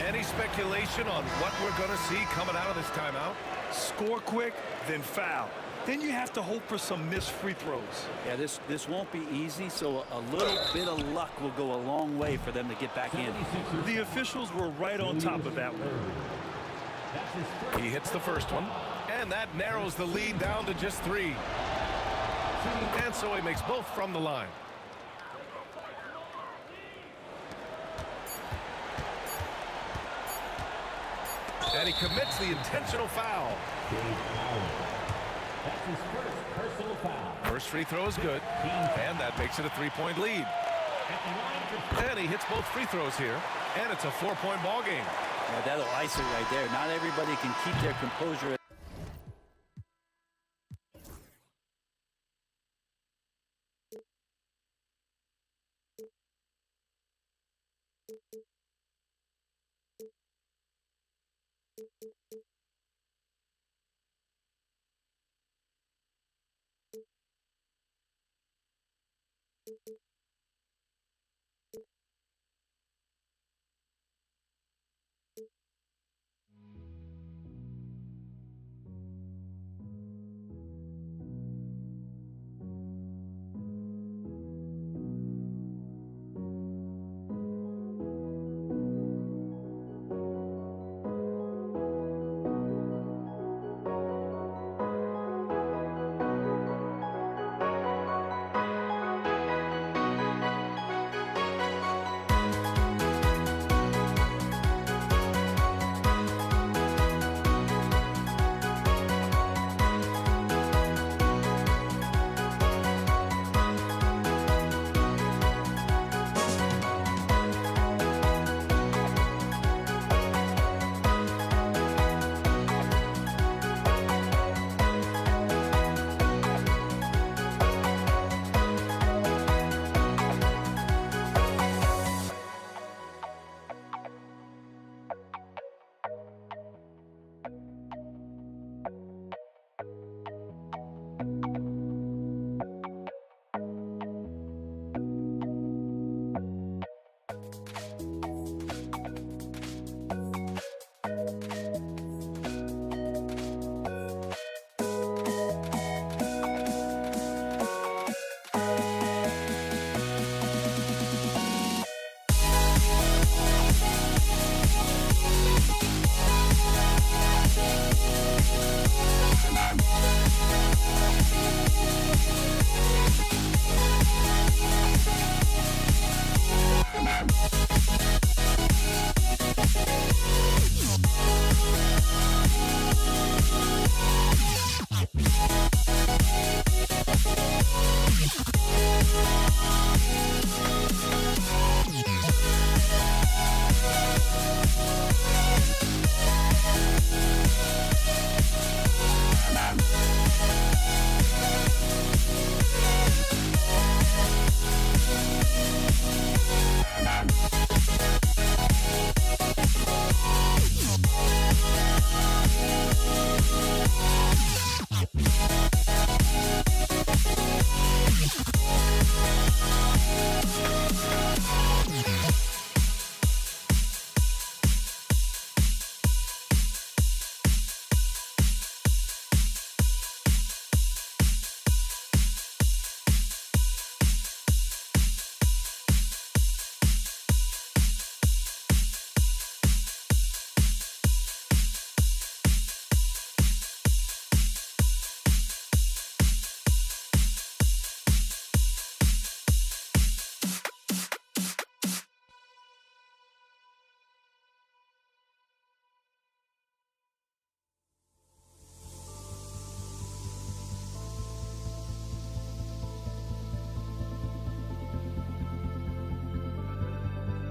Any speculation on what we're going to see coming out of this timeout? Score quick, then foul. then you have to hope for some missed free throws. Yeah, this won't be easy, so a little bit of luck will go a long way for them to get back in. The officials were right on top of that one. He hits the first one, and that narrows the lead down to just 3. And so he makes both from the line. And he commits the intentional foul. That's his first personal foul. First free throw is good, and that makes it a 3-point lead. And he hits both free throws here, and it's a 4-point ball game. Yeah, that'll ice it right there. Not everybody can keep their composure.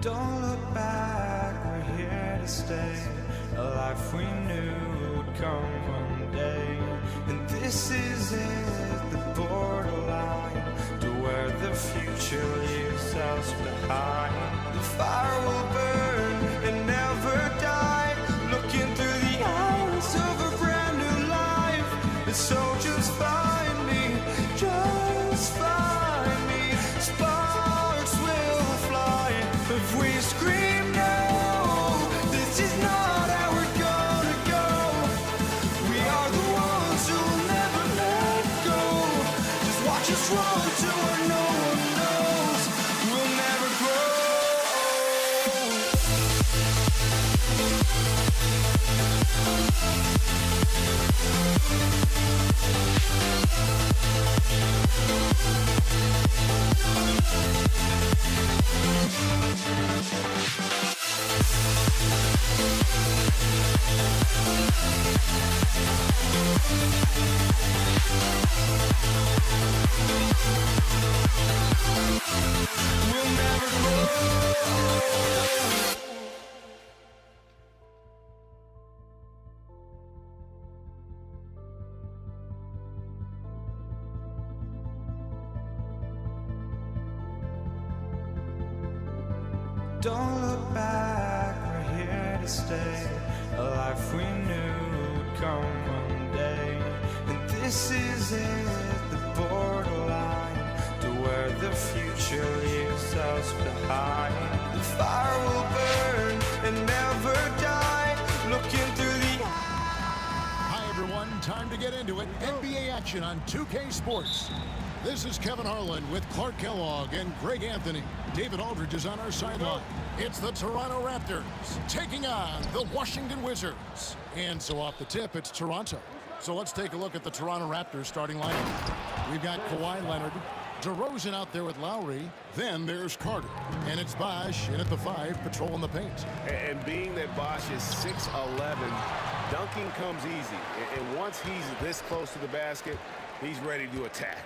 Don't look back, we're here to stay. A life we knew would come one day. And this is it, the borderline to where the future leaves us behind. The fire will burn and never die, looking through the eyes of a brand new life. And so just find me, just find me. Sparks will fly if we scream no. This is not how we're gonna go. We are the ones who will never know. Don't look back, we're here to stay. A life we knew would come one day. And this is it, the borderline to where the future leaves us behind. The fire will burn and never die. Looking through the Hi, everyone. Time to get into it. NBA action on 2K Sports. This is Kevin Harlan with Clark Kellogg and Greg Anthony. David Aldridge is on our sideline. It's the Toronto Raptors taking on the Washington Wizards. And so off the tip, it's Toronto. So let's take a look at the Toronto Raptors starting lineup. We've got Kawhi Leonard, DeRozan out there with Lowry. Then there's Carter. And it's Bosh in at the 5, patrolling the paint. And being that Bosh is 6'11", dunking comes easy. And once he's this close to the basket, he's ready to attack.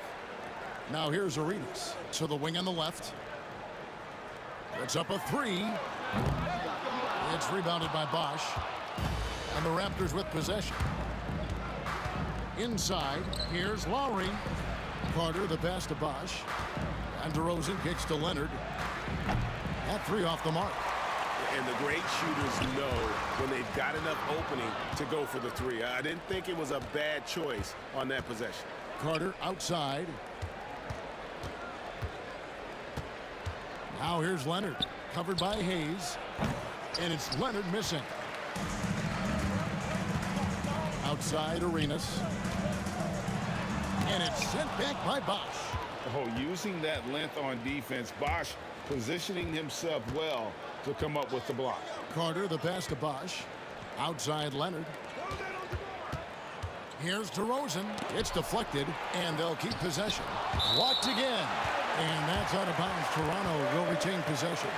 Now here's Arenas to the wing on the left. It's up a 3. It's rebounded by Bosh. And the Raptors with possession. Inside, here's Lowry. Carter, the pass to Bosh. And DeRozan kicks to Leonard. That 3 off the mark. And the great shooters know when they've got enough opening to go for the 3. I didn't think it was a bad choice on that possession. Carter outside. Now here's Leonard, covered by Hayes. And it's Leonard missing. Outside Arenas. And it's sent back by Bosh. Oh, using that length on defense, Bosh positioning himself well to come up with the block. Carter, the pass to Bosh. Outside Leonard. Here's DeRozan. It's deflected, and they'll keep possession. Blocked again. And that's out of bounds. Toronto will retain possession.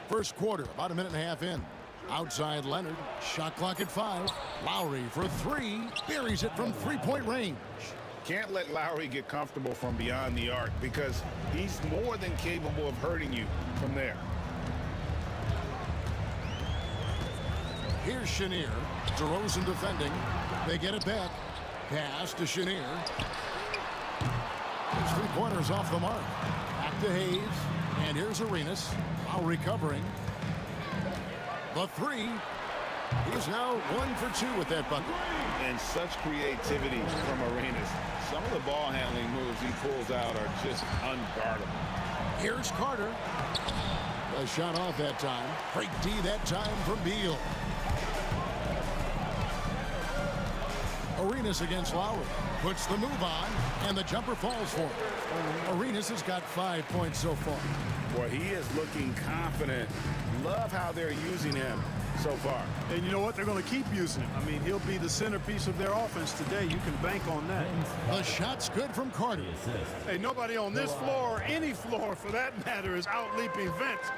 First quarter, about a minute and a half in. Outside Leonard. Shot clock at 5. Lowry for 3. Buries it from three-point range. Can't let Lowry get comfortable from beyond the arc because he's more than capable of hurting you from there. Here's Chenier. DeRozan defending. They get it back. Pass to Chenier. His 3-pointers off the mark. Back to Hayes. And here's Arenas. Lowry covering. The 3. He's now 1 for 2 with that bucket. And such creativity from Arenas. Some of the ball handling moves he pulls out are just unguardable. Here's Carter. A shot off that time. Great D that time from Beal. Arenas against Lowry. Puts the move on, and the jumper falls for him. Arenas has got 5 points so far. Boy, he is looking confident. Love how they're using him so far. And you know what? They're going to keep using him. I mean, he'll be the centerpiece of their offense today. You can bank on that. The shot's good from Carter. Hey, nobody on this floor or any floor for that matter is out-leaping Vince.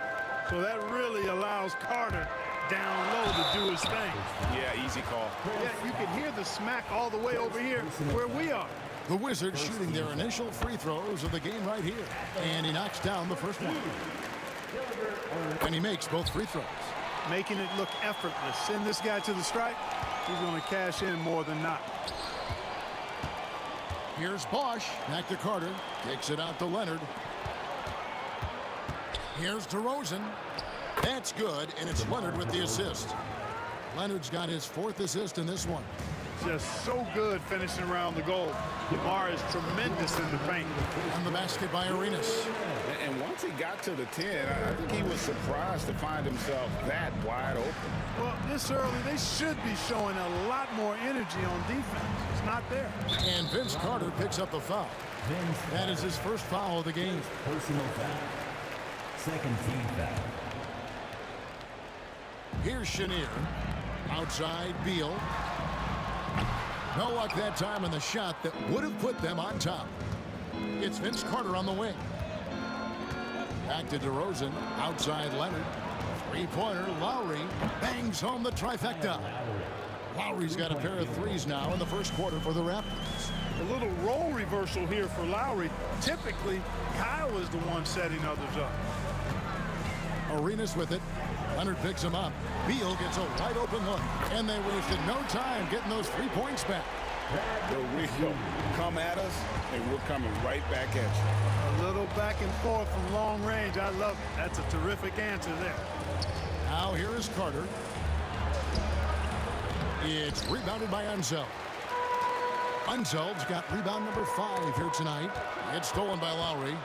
So that really allows Carter down low to do his thing. Yeah, easy call. Yeah, you can hear the smack all the way over here where we are. The Wizards shooting their initial free throws of the game right here. And he knocks down the first one. And he makes both free throws. Making it look effortless. Send this guy to the stripe. He's going to cash in more than not. Here's Bosh. Back to Carter. Kicks it out to Leonard. Here's DeRozan. That's good, and it's Leonard with the assist. Leonard's got his 4th assist in this one. Just so good finishing around the goal. DeMar is tremendous in the paint. And the basket by Arenas. And once he got to the 10, I think he was surprised to find himself that wide open. Well, this early, they should be showing a lot more energy on defense. It's not there. And Vince Carter picks up the foul. That is his first foul of the game. Personal foul. Second team foul. Here's Chenier. Outside Beal. No luck that time in the shot that would have put them on top. It's Vince Carter on the wing. Back to DeRozan. Outside Leonard. 3-pointer. Lowry bangs home the trifecta. Lowry's got a pair of 3s now in the first quarter for the Raptors. A little role reversal here for Lowry. Typically, Kyle is the one setting others up. Arenas with it. Leonard picks him up. Beal gets a wide open look. And they wasted no time getting those 3 points back. The real come at us, and we're coming right back at you. A little back and forth from long range. I love it. That's a terrific answer there. Now here is Carter. It's rebounded by Unseld. Unseld's got rebound number 5 here tonight. It's stolen by Lowry.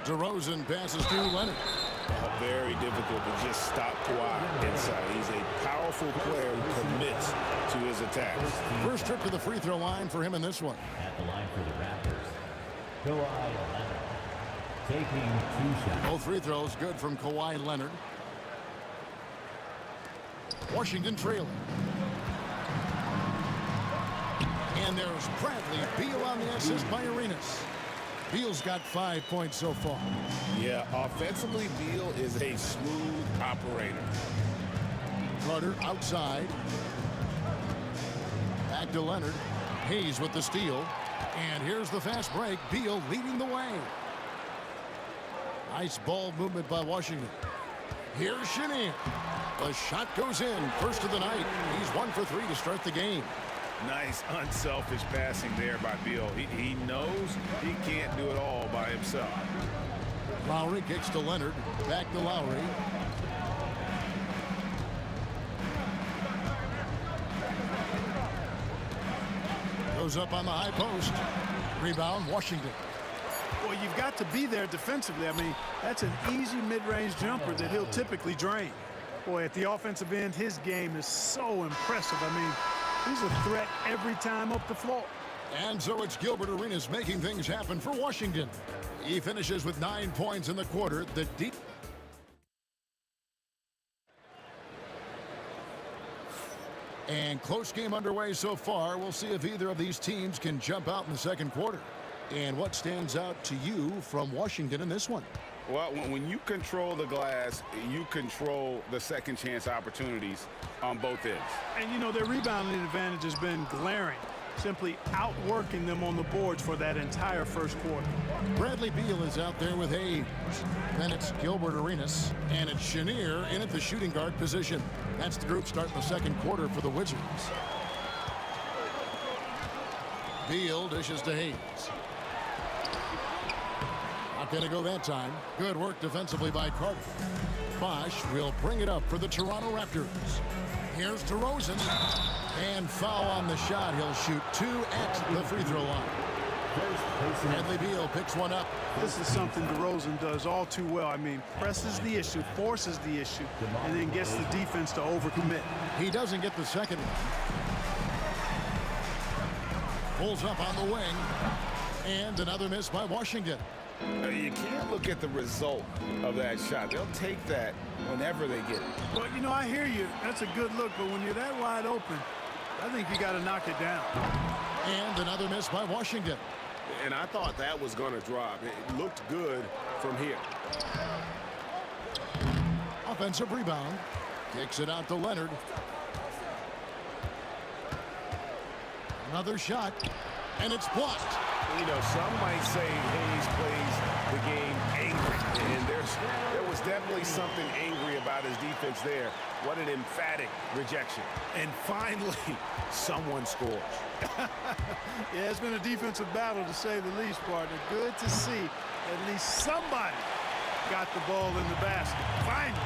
DeRozan passes to Leonard. Very difficult to just stop Kawhi inside. He's a powerful player who commits to his attacks. First trip to the free throw line for him in this one. At the line for the Raptors, Kawhi Leonard taking 2 shots. Both free throws good from Kawhi Leonard. Washington trailing. And there's Bradley Beal on the assist by Arenas. Beal's got 5 points so far. Yeah, offensively, Beal is a smooth operator. Carter outside. Back to Leonard. Hayes with the steal. And here's the fast break. Beal leading the way. Nice ball movement by Washington. Here's Chenier. The shot goes in. First of the night. He's 1 for 3 to start the game. Nice, unselfish passing there by Beal. He knows he can't do it all by himself. Lowry kicks to Leonard. Back to Lowry. Goes up on the high post. Rebound, Washington. Well, you've got to be there defensively. I mean, that's an easy mid-range jumper that he'll typically drain. Boy, at the offensive end, his game is so impressive. I mean, he's a threat every time up the floor. And so it's Gilbert Arenas making things happen for Washington. He finishes with 9 points in the quarter. The deep. And close game underway so far. We'll see if either of these teams can jump out in the second quarter. And what stands out to you from Washington in this one? Well, when you control the glass, you control the second chance opportunities on both ends. And, you know, their rebounding advantage has been glaring, simply outworking them on the boards for that entire first quarter. Bradley Beal is out there with Hayes. Then it's Gilbert Arenas. And it's Chenier in at the shooting guard position. That's the group starting the second quarter for the Wizards. Beal dishes to Hayes. Not going to go that time. Good work defensively by Carter. Bosch will bring it up for the Toronto Raptors. Here's DeRozan. And foul on the shot. He'll shoot 2 at the free throw line. Bradley Beal picks one up. This is something DeRozan does all too well. I mean, presses the issue, forces the issue, and then gets the defense to overcommit. He doesn't get the second one. Pulls up on the wing. And another miss by Washington. You can't look at the result of that shot. They'll take that whenever they get it. Well, you know, I hear you. That's a good look, but when you're that wide open, I think you got to knock it down. And another miss by Washington. And I thought that was going to drop. It looked good from here. Offensive rebound. Kicks it out to Leonard. Another shot. And it's blocked. You know, some might say Hayes plays the game angry. And there was definitely something angry about his defense there. What an emphatic rejection. And finally, someone scores. Yeah, it's been a defensive battle, to say the least, partner. Good to see at least somebody got the ball in the basket. Finally.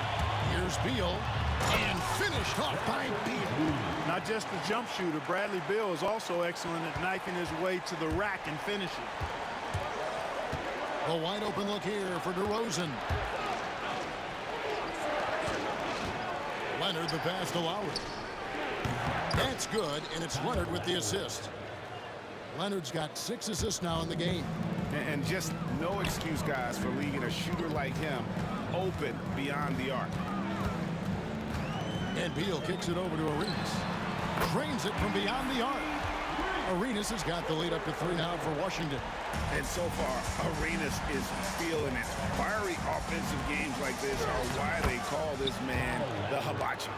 Here's Beal. And finished off by Beal. Not just the jump shooter, Bradley Beal is also excellent at knifing his way to the rack and finishing. A wide open look here for DeRozan. Leonard the pass to Lowry. That's good, and it's Leonard with the assist. Leonard's got 6 assists now in the game. And just no excuse, guys, for leaving a shooter like him open beyond the arc. And Beal kicks it over to Arenas. Drains it from beyond the arc. Arenas has got the lead up to 3 now for Washington. And so far, Arenas is feeling it. Fiery offensive games like this are why they call this man the hibachi.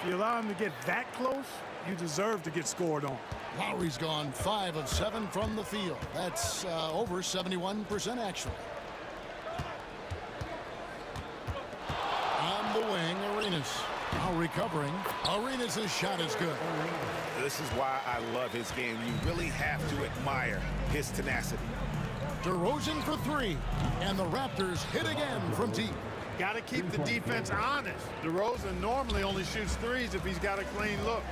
If you allow him to get that close, you deserve to get scored on. Lowry's gone 5 of 7 from the field. That's over 71% actually. On the wing, Arenas. Lowry recovering. Arenas' shot is good. This is why I love his game. You really have to admire his tenacity. DeRozan for three. And the Raptors hit again from deep. Got to keep the defense honest. DeRozan normally only shoots threes if he's got a clean look.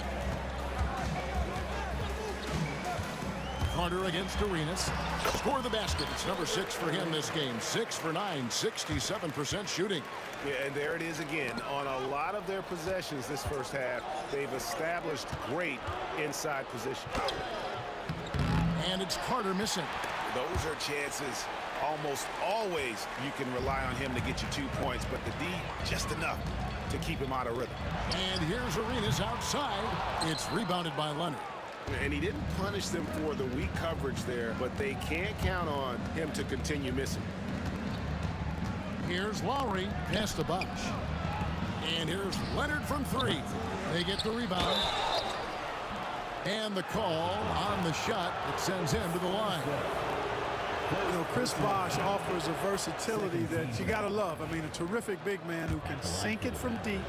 Carter against Arenas. Score the basket. It's number 6 for him this game. 6 for 9, 67% shooting. Yeah, and there it is again. On a lot of their possessions this first half, they've established great inside position. And it's Carter missing. Those are chances. Almost always you can rely on him to get you 2 points, but the D just enough to keep him out of rhythm. And here's Arenas outside. It's rebounded by Leonard. And he didn't punish them for the weak coverage there, but they can't count on him to continue missing. Here's Lowry, past the Bosch. And here's Leonard from three. They get the rebound. And the call on the shot that sends him to the line. You know, Chris Bosh offers a versatility that you got to love. I mean, a terrific big man who can sink it from deep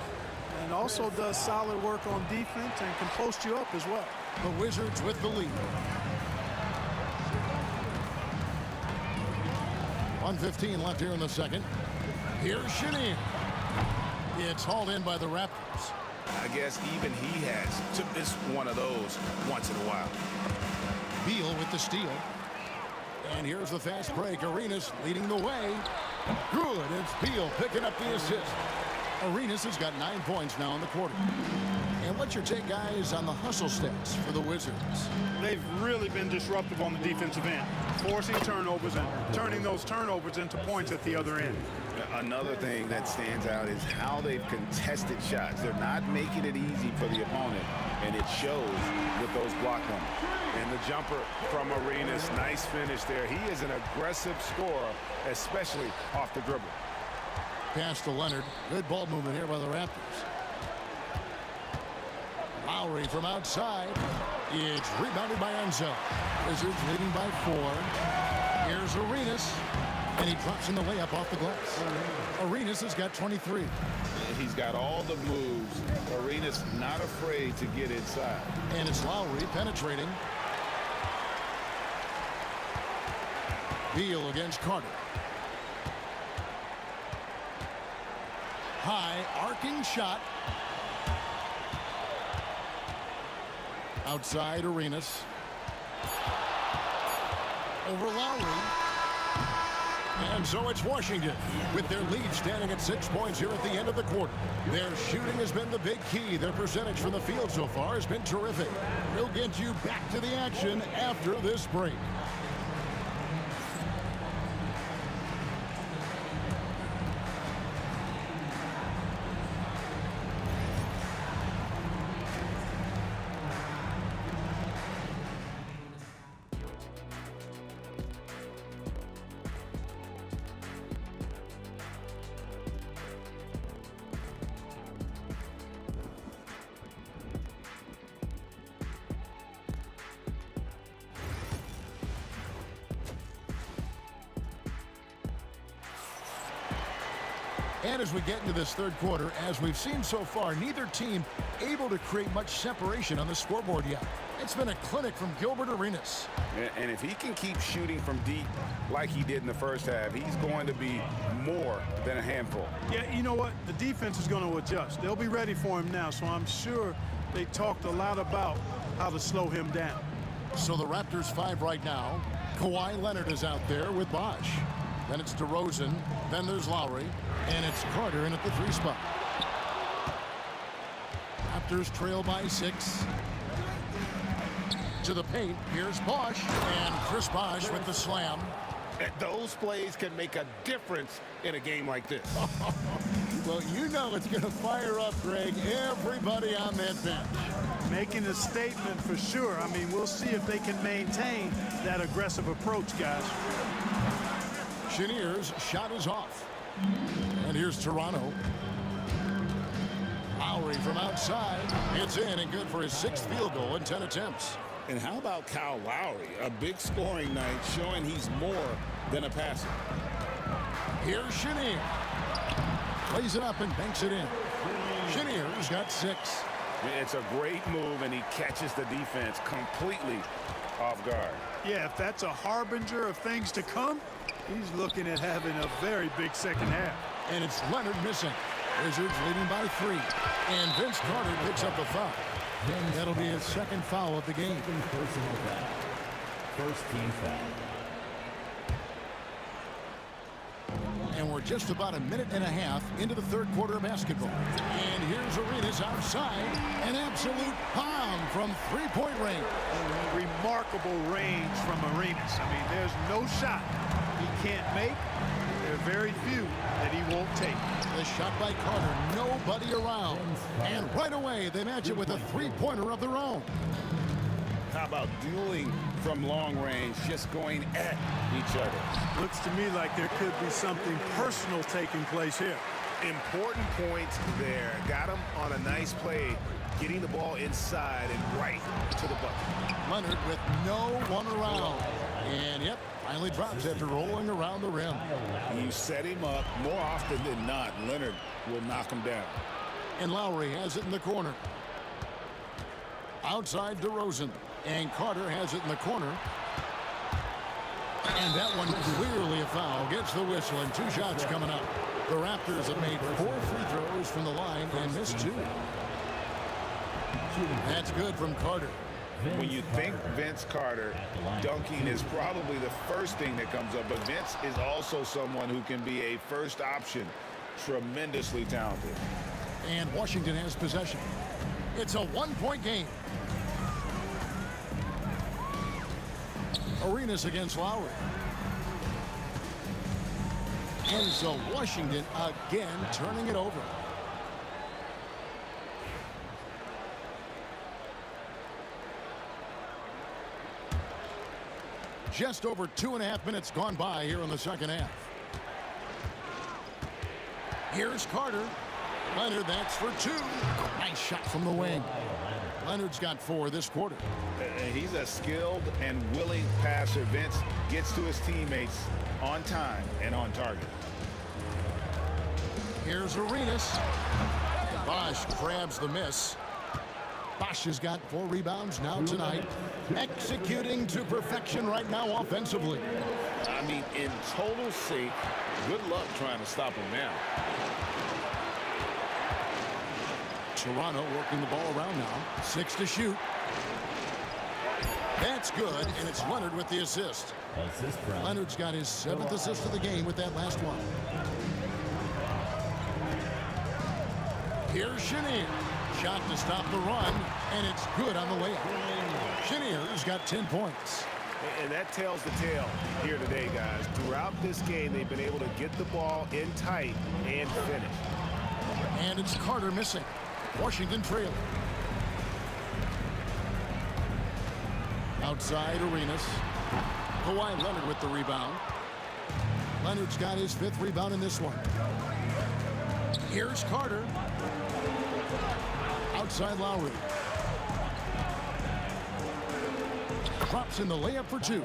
and also does solid work on defense and can post you up as well. The Wizards with the lead. 1:15 left here in the second. Here's Chenier. It's hauled in by the Raptors. I guess even he has to miss one of those once in a while. Beal with the steal. And here's the fast break. Arenas leading the way. Good. It's Beal picking up the assist. Arenas has got 9 points now in the quarter. And what's your take, guys, on the hustle stats for the Wizards? They've really been disruptive on the defensive end, forcing turnovers and turning those turnovers into points at the other end. Another thing that stands out is how they've contested shots. They're not making it easy for the opponent, and it shows with those block numbers. And the jumper from Arenas, nice finish there. He is an aggressive scorer, especially off the dribble. Pass to Leonard. Good ball movement here by the Raptors. Lowry from outside. It's rebounded by Enzo. Wizards leading by 4. Here's Arenas. And he drops in the layup off the glass. Arenas has got 23. He's got all the moves. Arenas not afraid to get inside. And it's Lowry penetrating. Beal against Carter. High arcing shot. Outside Arenas. Over Lowry. And so it's Washington with their lead standing at 6 points here at the end of the quarter. Their shooting has been the big key. Their percentage from the field so far has been terrific. We'll get you back to the action after this break. And as we get into this third quarter, as we've seen so far, neither team able to create much separation on the scoreboard yet. It's been a clinic from Gilbert Arenas. And if he can keep shooting from deep like he did in the first half, he's going to be more than a handful. Yeah, you know what? The defense is going to adjust. They'll be ready for him now, so I'm sure they talked a lot about how to slow him down. So the Raptors 5 right now. Kawhi Leonard is out there with Bosch. Then it's DeRozan. Then there's Lowry. And it's Carter in at the 3 spot. Raptors trail by 6. To the paint. Here's Bosch. And Chris Bosch with the slam. Those plays can make a difference in a game like this. Well, you know it's going to fire up, Greg, everybody on that bench. Making a statement for sure. I mean, we'll see if they can maintain that aggressive approach, guys. Chenier's shot is off. And here's Toronto. Lowry from outside. It's in and good for his 6th field goal in 10 attempts. And how about Kyle Lowry? A big scoring night showing he's more than a passer. Here's Chenier. Plays it up and banks it in. Chenier's got 6. It's a great move, and he catches the defense completely off guard. Yeah, if that's a harbinger of things to come, he's looking at having a very big second half. And it's Leonard missing. Wizards leading by 3. And Vince Carter picks up the foul. That'll be his second foul of the game. Personal foul. First team foul. And we're just about a minute and a half into the third quarter of basketball. And here's Arenas outside. An absolute bomb from three-point range. Remarkable range from Arenas. I mean, there's no shot he can't make. There are very few that he won't take. The shot by Carter, nobody around. And right away, they match it with a three-pointer of their own. How about dueling from long range, just going at each other? Looks to me like there could be something personal taking place here. Important points there. Got him on a nice play, getting the ball inside and right to the bucket. Leonard with no one around. And yep, finally drops after rolling around the rim. You set him up. More often than not, Leonard will knock him down. And Lowry has it in the corner. Outside DeRozan. And Carter has it in the corner. And that one clearly a foul. Gets the whistle and 2 shots coming up. The Raptors have made 4 free throws from the line and missed 2. That's good from Carter. When you think Vince Carter, dunking is probably the first thing that comes up. But Vince is also someone who can be a first option. Tremendously talented. And Washington has possession. It's a 1-point game. Arenas against Lowry. And so Washington again turning it over. Just over 2.5 minutes gone by here in the second half. Here's Carter. Leonard, that's for 2. Nice shot from the wing. Leonard's got 4 this quarter. He's a skilled and willing passer. Vince gets to his teammates on time and on target. Here's Arenas. Bosch grabs the miss. Bosch has got 4 rebounds now tonight. Executing to perfection right now offensively. I mean, in total sync. Good luck trying to stop him now. Toronto working the ball around now. 6 to shoot. That's good, and it's Leonard with the assist. Leonard's got his 7th assist of the game with that last one. Here's Chenier. Shot to stop the run, and it's good on the layup. Chenier's got 10 points. And that tells the tale here today, guys. Throughout this game, they've been able to get the ball in tight and finish. And it's Carter missing. Washington trailing. Outside Arenas. Kawhi Leonard with the rebound. Leonard's got his 5th rebound in this one. Here's Carter. Outside Lowry. Drops in the layup for 2.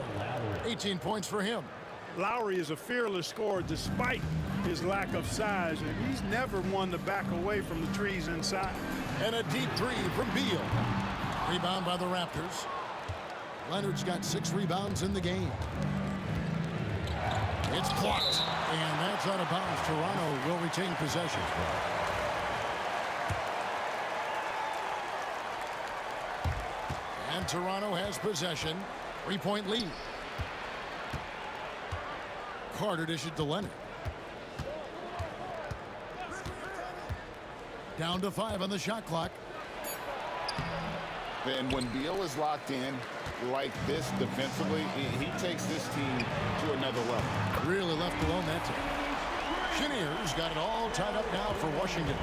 18 points for him. Lowry is a fearless scorer despite his lack of size, and he's never one to back away from the trees inside. And a deep 3 from Beal. Rebound by the Raptors. Leonard's got 6 rebounds in the game. It's blocked, and that's out of bounds. Toronto will retain possession. And Toronto has possession. 3-point lead. Carter dished to Leonard. Down to 5 on the shot clock. And when Beal is locked in like this defensively, he takes this team to another level. Really left alone that time. Chenier's got it all tied up now for Washington.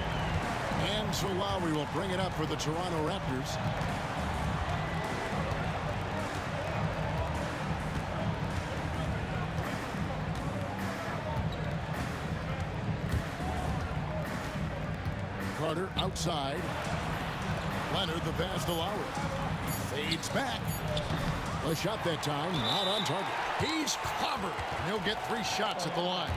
And so Lowry will bring it up for the Toronto Raptors. Carter outside. Leonard the pass to Lowry. Fades back. A shot that time, not on target. He's clobbered. He'll get 3 shots at the line.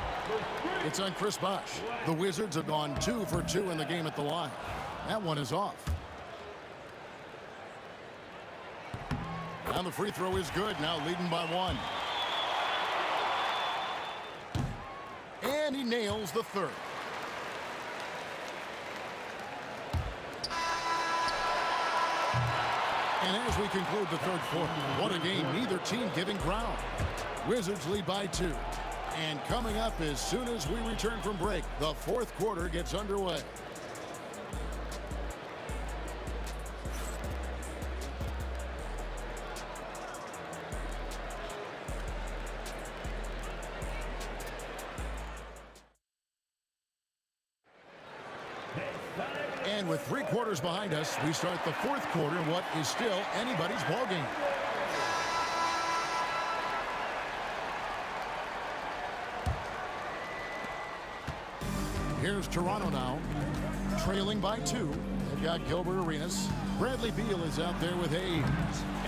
It's on Chris Bosh. The Wizards have gone 2 for 2 in the game at the line. That one is off. And the free throw is good, now leading by 1. And he nails the 3rd. And as we conclude the 3rd quarter, what a game, neither team giving ground. Wizards lead by 2. And coming up as soon as we return from break, the 4th quarter gets underway. And with 3 quarters behind us, we start the 4th quarter, what is still anybody's ballgame. Here's Toronto now, trailing by 2. They've got Gilbert Arenas. Bradley Beal is out there with Hayes.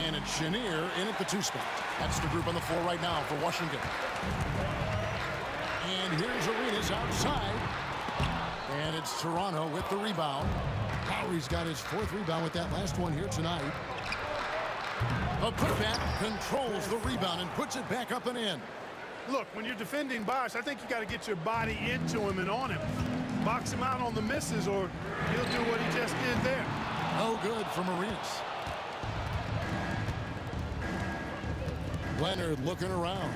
And it's Chenier in at the 2 spot. That's the group on the floor right now for Washington. And here's Arenas outside. And it's Toronto with the rebound. Lowry's got his 4th rebound with that last one here tonight. A putback controls the rebound and puts it back up and in. Look, when you're defending Bosh, I think you got to get your body into him and on him. Box him out on the misses or he'll do what he just did there. No good from Arenas. Leonard looking around.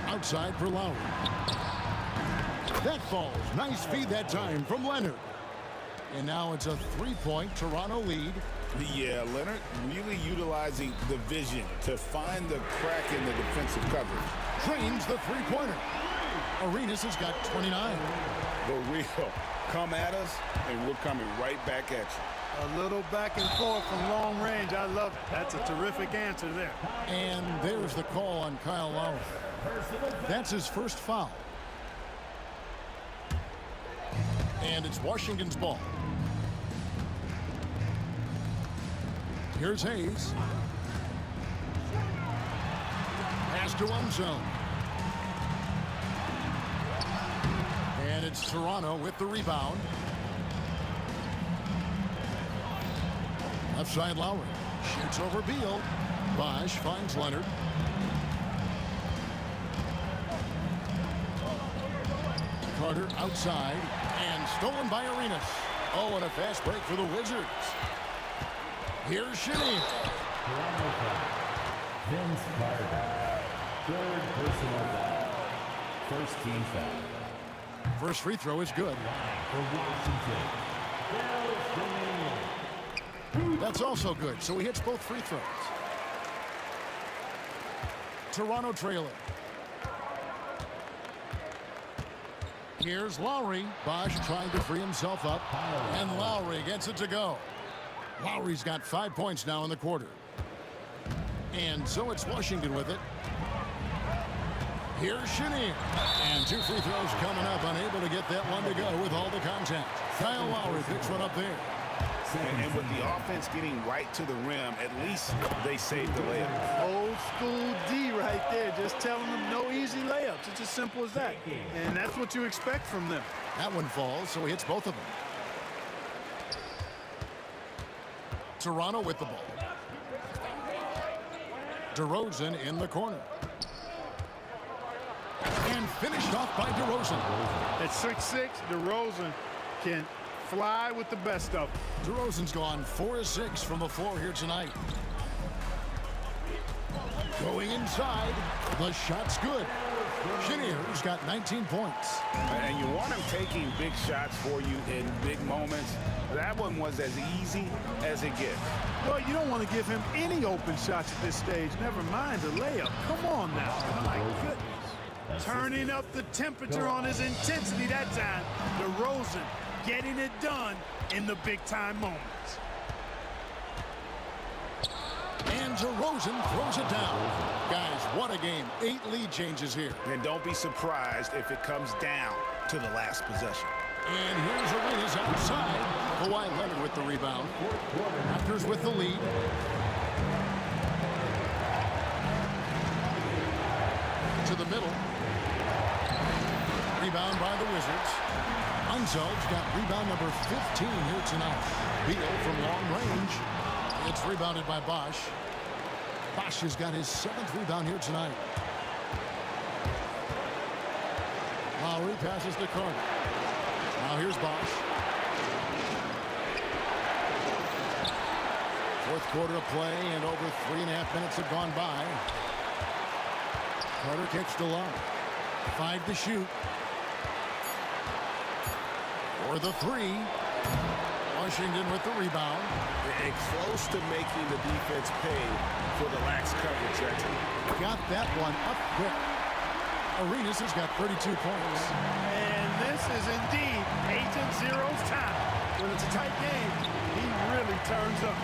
Outside for Lowry. That falls. Nice feed that time from Leonard. And now it's a 3-point Toronto lead. Yeah, Leonard really utilizing the vision to find the crack in the defensive coverage. Drains the 3-pointer. Arenas has got 29. The real come at us, and we're coming right back at you. A little back and forth from long range. I love it. That's a terrific answer there. And there's the call on Kyle Lowry. That's his first foul. And it's Washington's ball. Here's Hayes. Pass to Umzo. And it's Toronto with the rebound. Left side Lowry. Shoots over Beal. Bosh finds Leonard. Carter outside. And stolen by Arenas. Oh, and a fast break for the Wizards. Here's Chenier. Vince Carter. 3rd personal foul. 1st team foul. First free throw is good. For Washington. That's also good, so he hits both free throws. Toronto trailing. Here's Lowry. Bosh trying to free himself up. And Lowry gets it to go. Lowry's got 5 points now in the quarter. And so it's Washington with it. Here's Chenier. And 2 free throws coming up. Unable to get that one to go with all the contact. Kyle Lowry picks one up there. And with the offense getting right to the rim, at least they saved the layup. Old school D right there, just telling them no easy layups. It's as simple as that. And that's what you expect from them. That one falls, so he hits both of them. Toronto with the ball. DeRozan in the corner. And finished off by DeRozan. At 6'6", DeRozan can fly with the best of them. DeRozan's gone 4 of 6 from the floor here tonight. Going inside, the shot's good. Chenier's got 19 points. And you want him taking big shots for you in big moments. That one was as easy as it gets. Well, you don't want to give him any open shots at this stage. Never mind a layup. Come on now. My goodness. Turning up the temperature on his intensity that time. DeRozan getting it done in the big-time moments. And DeRozan throws it down. Guys, what a game. 8 lead changes here. And don't be surprised if it comes down to the last possession. And here's Arenas outside. Kawhi Leonard with the rebound. Raptors with the lead. rebound by the Wizards. Unsel's got rebound number 15 here tonight. Beal from long range. It's rebounded by Bosch. Bosch has got his 7th rebound here tonight. Lowry passes to Carter. Now here's Bosch. Fourth quarter of play, and over 3.5 minutes have gone by. Carter kicks to Love. 5 to shoot. For the 3. Washington with the rebound. And close to making the defense pay for the lax coverage. Got that one up quick. Arenas has got 32 points. And this is indeed Agent Zero's time. When it's a tight game, he really turns up.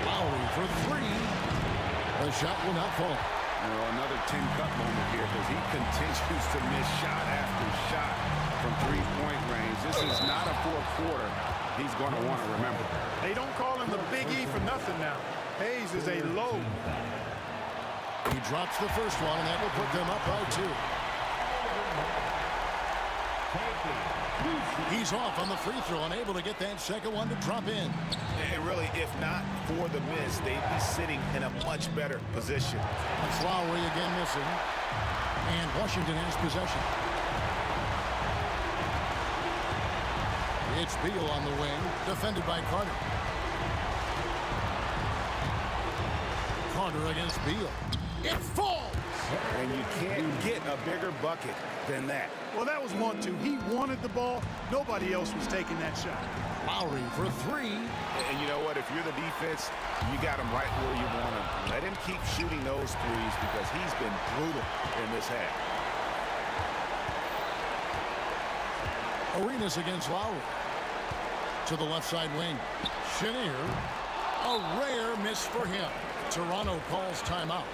Lowry for 3. The shot will not fall. Another 10-cut moment here because he continues to miss shot after shot from three-point range. This is not a fourth quarter he's going to want to remember. They don't call him the Big E for nothing now. Hayes is a load. He drops the first one, and that will put them up by 2. He's off on the free throw, unable to get that second one to drop in. And really, if not for the miss, they'd be sitting in a much better position. That's Lowry again missing. And Washington has possession. It's Beal on the wing, defended by Carter. Carter against Beal. It falls! And you can't get a bigger bucket than that. Well, that was 1-2. He wanted the ball. Nobody else was taking that shot. Lowry for 3. And you know what? If you're the defense, you got him right where you want him. Let him keep shooting those threes because he's been brutal in this half. Arenas against Lowry. To the left side wing. Chenier. A rare miss for him. Toronto calls timeout.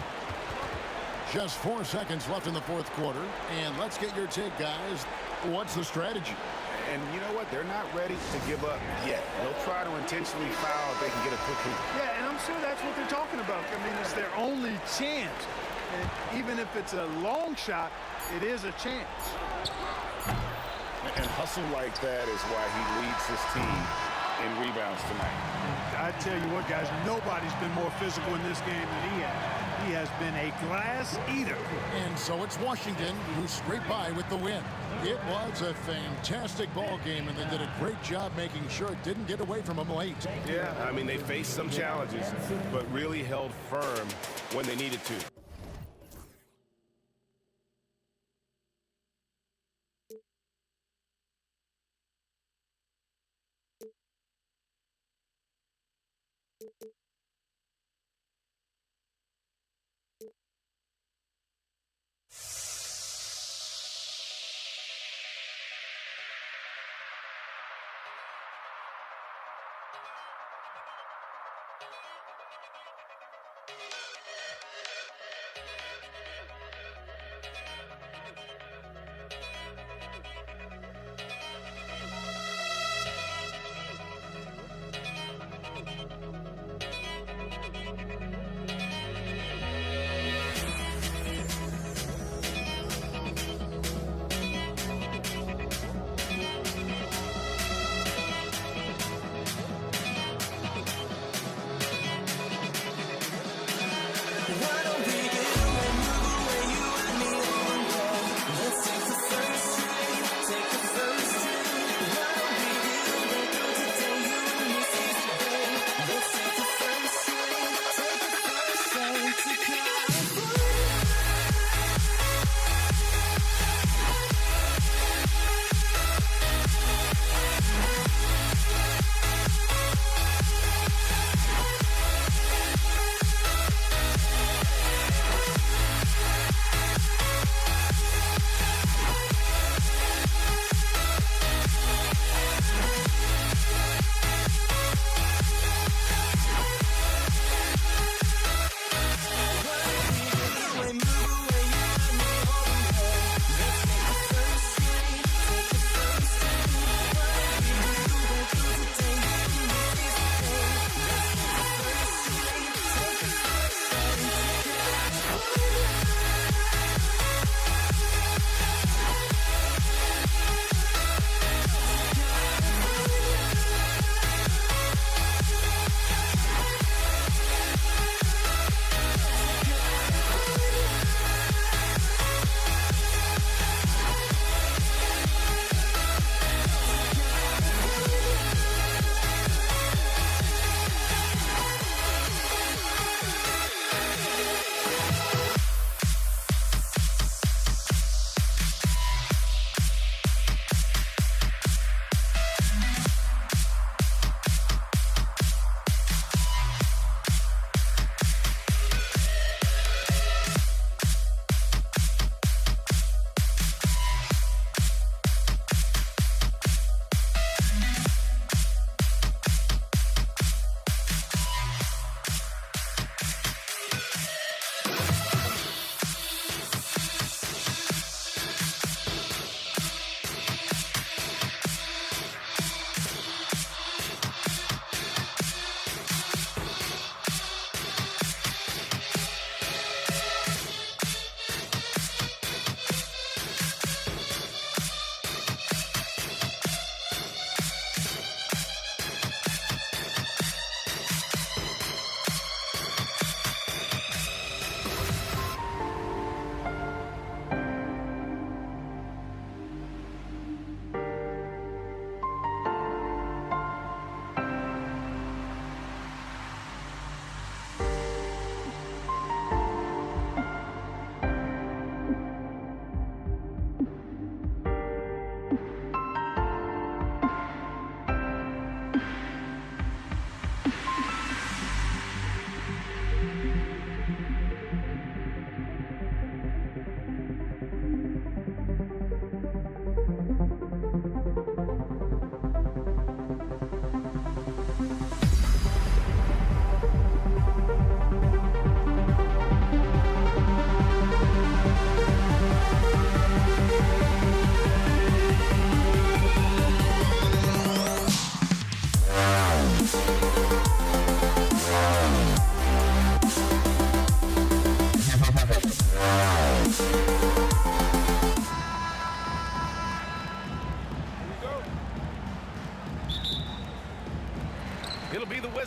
Just 4 seconds left in the fourth quarter. And let's get your take, guys. What's the strategy? And you know what? They're not ready to give up yet. They'll try to intentionally foul if they can get a quick lead. Yeah, and I'm sure that's what they're talking about. I mean, it's their only chance. And even if it's a long shot, it is a chance. And hustle like that is why he leads his team in rebounds tonight. I tell you what, guys, nobody's been more physical in this game than he has. He has been a glass eater. And so it's Washington who scraped by with the win. It was a fantastic ball game, and they did a great job making sure it didn't get away from them late. Yeah, I mean, they faced some challenges, but really held firm when they needed to.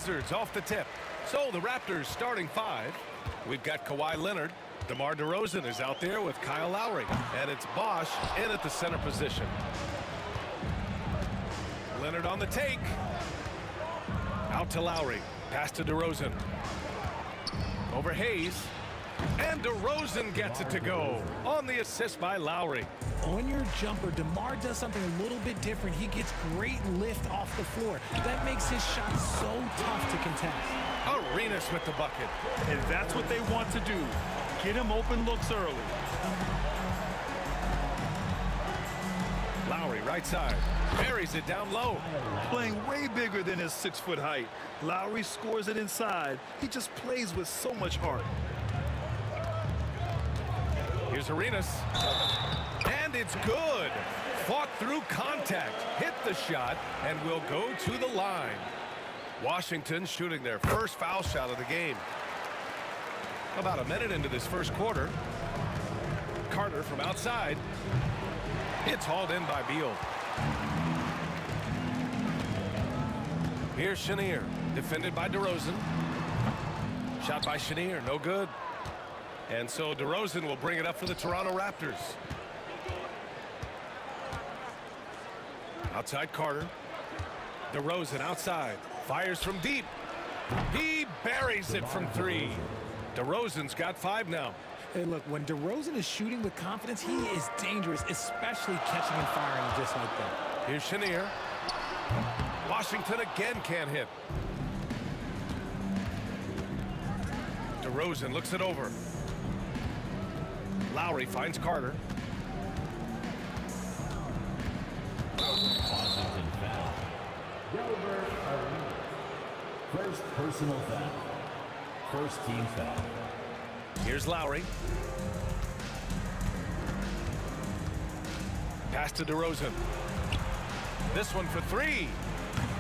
Wizards off the tip. So the Raptors starting 5. We've got Kawhi Leonard. DeMar DeRozan is out there with Kyle Lowry. And it's Bosch in at the center position. Leonard on the take. Out to Lowry. Pass to DeRozan. Over Hayes. And DeRozan gets it to go on the assist by Lowry. On your jumper, DeMar does something a little bit different. He gets great lift off the floor. That makes his shot so tough to contest. Arenas with the bucket. And that's what they want to do. Get him open looks early. Lowry right side. Buries it down low. Playing way bigger than his 6-foot height. Lowry scores it inside. He just plays with so much heart. Here's Arenas. And it's good. Fought through contact. Hit the shot and will go to the line. Washington shooting their first foul shot of the game. About a minute into this first quarter. Carter from outside. It's hauled in by Beal. Here's Chenier. Defended by DeRozan. Shot by Chenier. No good. And so DeRozan will bring it up for the Toronto Raptors. Outside Carter. DeRozan outside. Fires from deep. He buries it from 3. DeRozan's got 5 now. Hey, look, when DeRozan is shooting with confidence, he is dangerous, especially catching and firing just like that. Here's Chenier. Washington again can't hit. DeRozan looks it over. Lowry finds Carter. Washington foul. Gilbert Arenas. First personal foul. First team foul. Here's Lowry. Pass to DeRozan. This one for 3.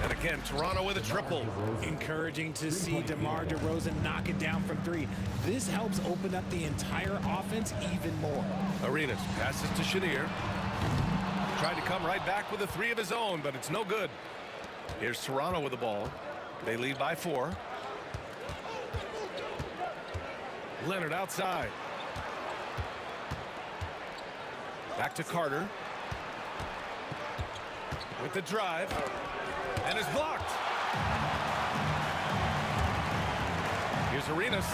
And again, Toronto with a triple. Encouraging to see DeMar DeRozan knock it down from 3. This helps open up the entire offense even more. Arenas passes to Chenier. Tried to come right back with a 3 of his own, but it's no good. Here's Toronto with the ball. They lead by 4. Leonard outside. Back to Carter. With the drive. And is blocked. Here's Arenas.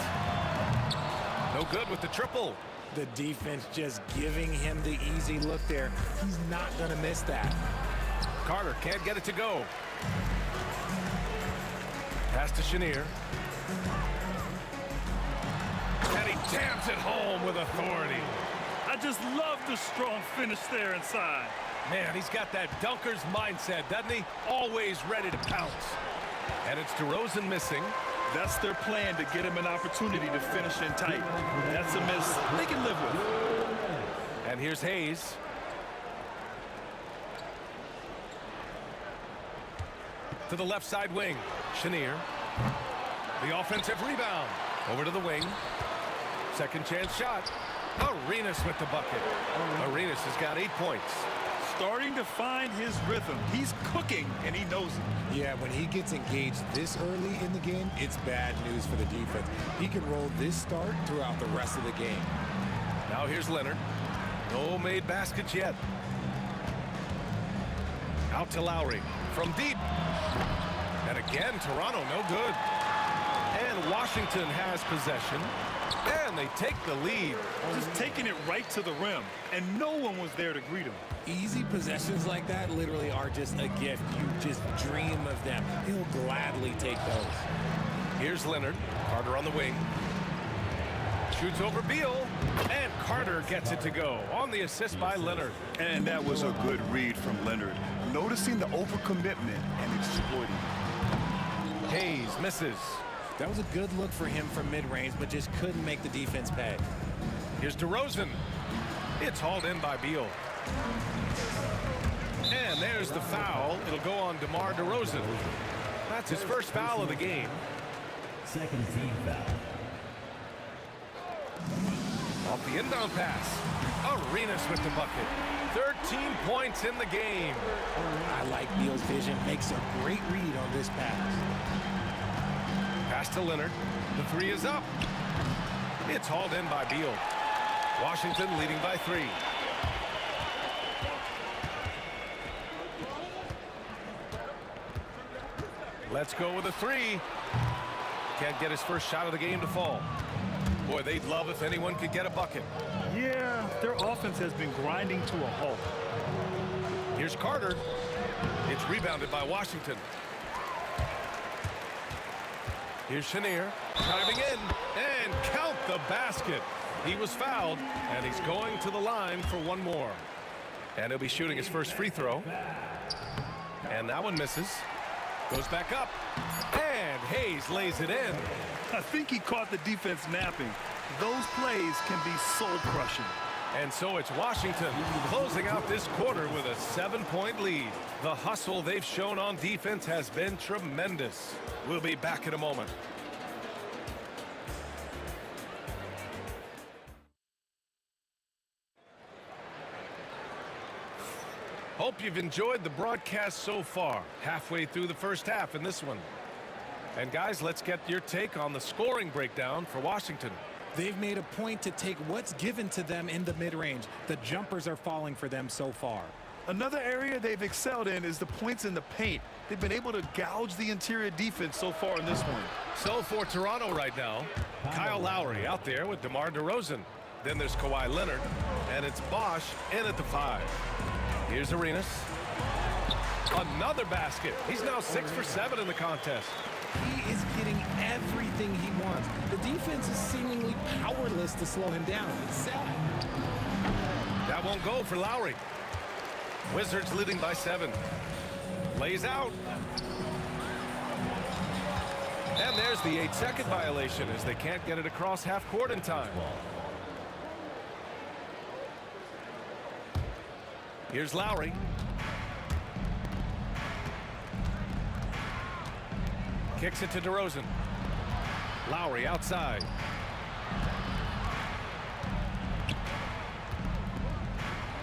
No good with the triple. The defense just giving him the easy look there. He's not going to miss that. Carter can't get it to go. Pass to Chenier. And he jams it home with authority. I just love the strong finish there inside. Man, he's got that dunker's mindset, doesn't he? Always ready to pounce. And it's DeRozan missing. That's their plan, to get him an opportunity to finish in tight. That's a miss they can live with. And here's Hayes. To the left side wing. Chenier. The offensive rebound. Over to the wing. Second chance shot. Arenas with the bucket. Arenas has got 8 points. Starting to find his rhythm. He's cooking, and he knows it. Yeah, when he gets engaged this early in the game, it's bad news for the defense. He can roll this start throughout the rest of the game. Now here's Leonard. No made baskets yet. Out to Lowry. From deep. And again, Toronto no good. And Washington has possession. And they take the lead. Just taking it right to the rim. And no one was there to greet him. Easy possessions like that literally are just a gift. You just dream of them. He'll gladly take those. Here's Leonard. Carter on the wing. Shoots over Beal. And Carter gets it to go on the assist by Leonard. And that was a good read from Leonard. Noticing the overcommitment and exploiting. Hayes misses. That was a good look for him from mid-range, but just couldn't make the defense pay. Here's DeRozan. It's hauled in by Beal. And there's the foul. It'll go on DeMar DeRozan. That's his first foul of the game. Second team foul. Off the inbound pass. Arenas with the bucket. 13 points in the game. I like Beal's vision. Makes a great read on this pass. Pass to Leonard. The three is up. It's hauled in by Beal. Washington leading by 3. Let's go with a 3. Can't get his first shot of the game to fall. Boy, they'd love if anyone could get a bucket. Yeah, their offense has been grinding to a halt. Here's Carter. It's rebounded by Washington. Here's Chenier driving in and count the basket. He was fouled, and he's going to the line for one more. And he'll be shooting his first free throw. And that one misses. Goes back up. And Hayes lays it in. I think he caught the defense napping. Those plays can be soul-crushing. And so it's Washington closing out this quarter with a 7-point lead. The hustle they've shown on defense has been tremendous. We'll be back in a moment. Hope you've enjoyed the broadcast so far. Halfway through the first half in this one. And guys, let's get your take on the scoring breakdown for Washington. They've made a point to take what's given to them in the mid-range. The jumpers are falling for them so far. Another area they've excelled in is the points in the paint. They've been able to gouge the interior defense so far in this one. So for Toronto right now, Kyle Lowry out there with DeMar DeRozan. Then there's Kawhi Leonard, and it's Bosch in at the 5. Here's Arenas. Another basket. He's now 6 for 7 in the contest. He is getting everything he wants. The defense is seemingly powerless to slow him down. It's sad. That won't go for Lowry. Wizards leading by 7. Lays out. And there's the 8-second violation as they can't get it across half court in time. Here's Lowry. Kicks it to DeRozan. Lowry outside.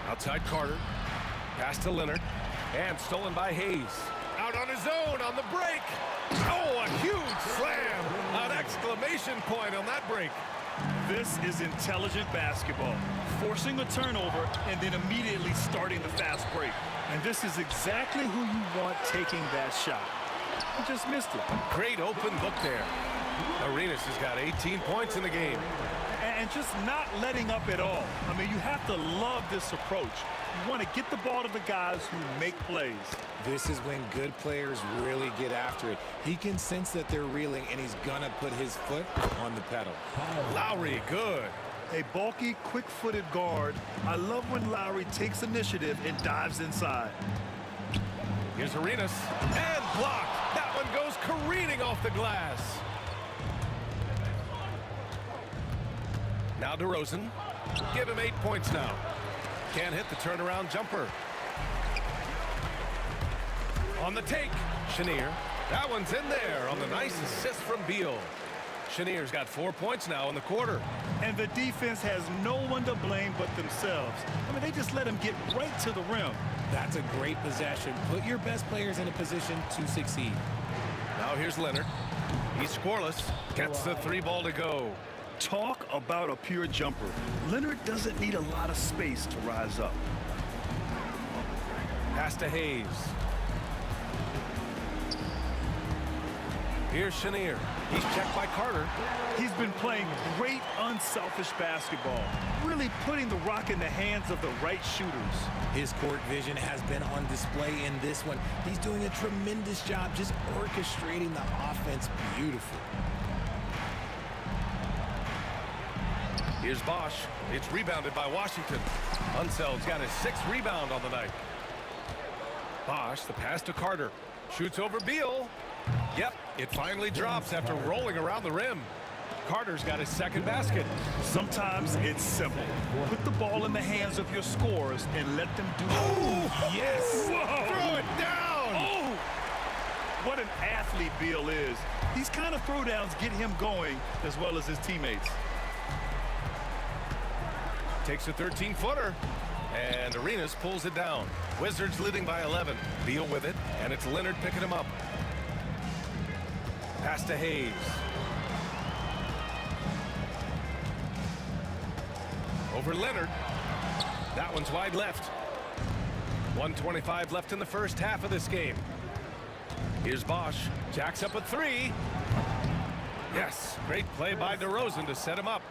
Outside Carter. Pass to Leonard. And stolen by Hayes. Out on his own on the break. Oh, a huge slam. An exclamation point on that break. This is intelligent basketball. Forcing a turnover and then immediately starting the fast break. And this is exactly who you want taking that shot. He just missed it. Great open look there. Arenas has got 18 points in the game. And just not letting up at all. I mean, you have to love this approach. You want to get the ball to the guys who make plays. This is when good players really get after it. He can sense that they're reeling, and he's going to put his foot on the pedal. Lowry, good. A bulky, quick-footed guard. I love when Lowry takes initiative and dives inside. Here's Arenas. And blocked. That one goes careening off the glass. Now DeRozan. Give him 8 points now. Can't hit the turnaround jumper. On the take, Chenier. That one's in there on the nice assist from Beal. Chenier's got 4 points now in the quarter. And the defense has no one to blame but themselves. I mean, they just let him get right to the rim. That's a great possession. Put your best players in a position to succeed. Now here's Leonard. He's scoreless. Gets the 3 ball to go. Talk about a pure jumper. Leonard doesn't need a lot of space to rise up. Pass to Hayes. Here's Chenier. He's checked by Carter. He's been playing great unselfish basketball, really putting the rock in the hands of the right shooters. His court vision has been on display in this one. He's doing a tremendous job just orchestrating the offense beautifully. Here's Bosch. It's rebounded by Washington. Unseld's got his 6th rebound on the night. Bosch, the pass to Carter. Shoots over Beal. Yep, it finally drops after rolling around the rim. Carter's got his 2nd basket. Sometimes it's simple. Put the ball in the hands of your scorers and let them do it. Oh, yes! Whoa. Throw it down! Oh! What an athlete Beal is. These kind of throwdowns get him going as well as his teammates. Takes a 13-footer. And Arenas pulls it down. Wizards leading by 11. Beal with it, and it's Leonard picking him up. Pass to Hayes. Over Leonard. That one's wide left. 1:25 left in the first half of this game. Here's Bosch. Jacks up a three. Yes, great play by DeRozan to set him up.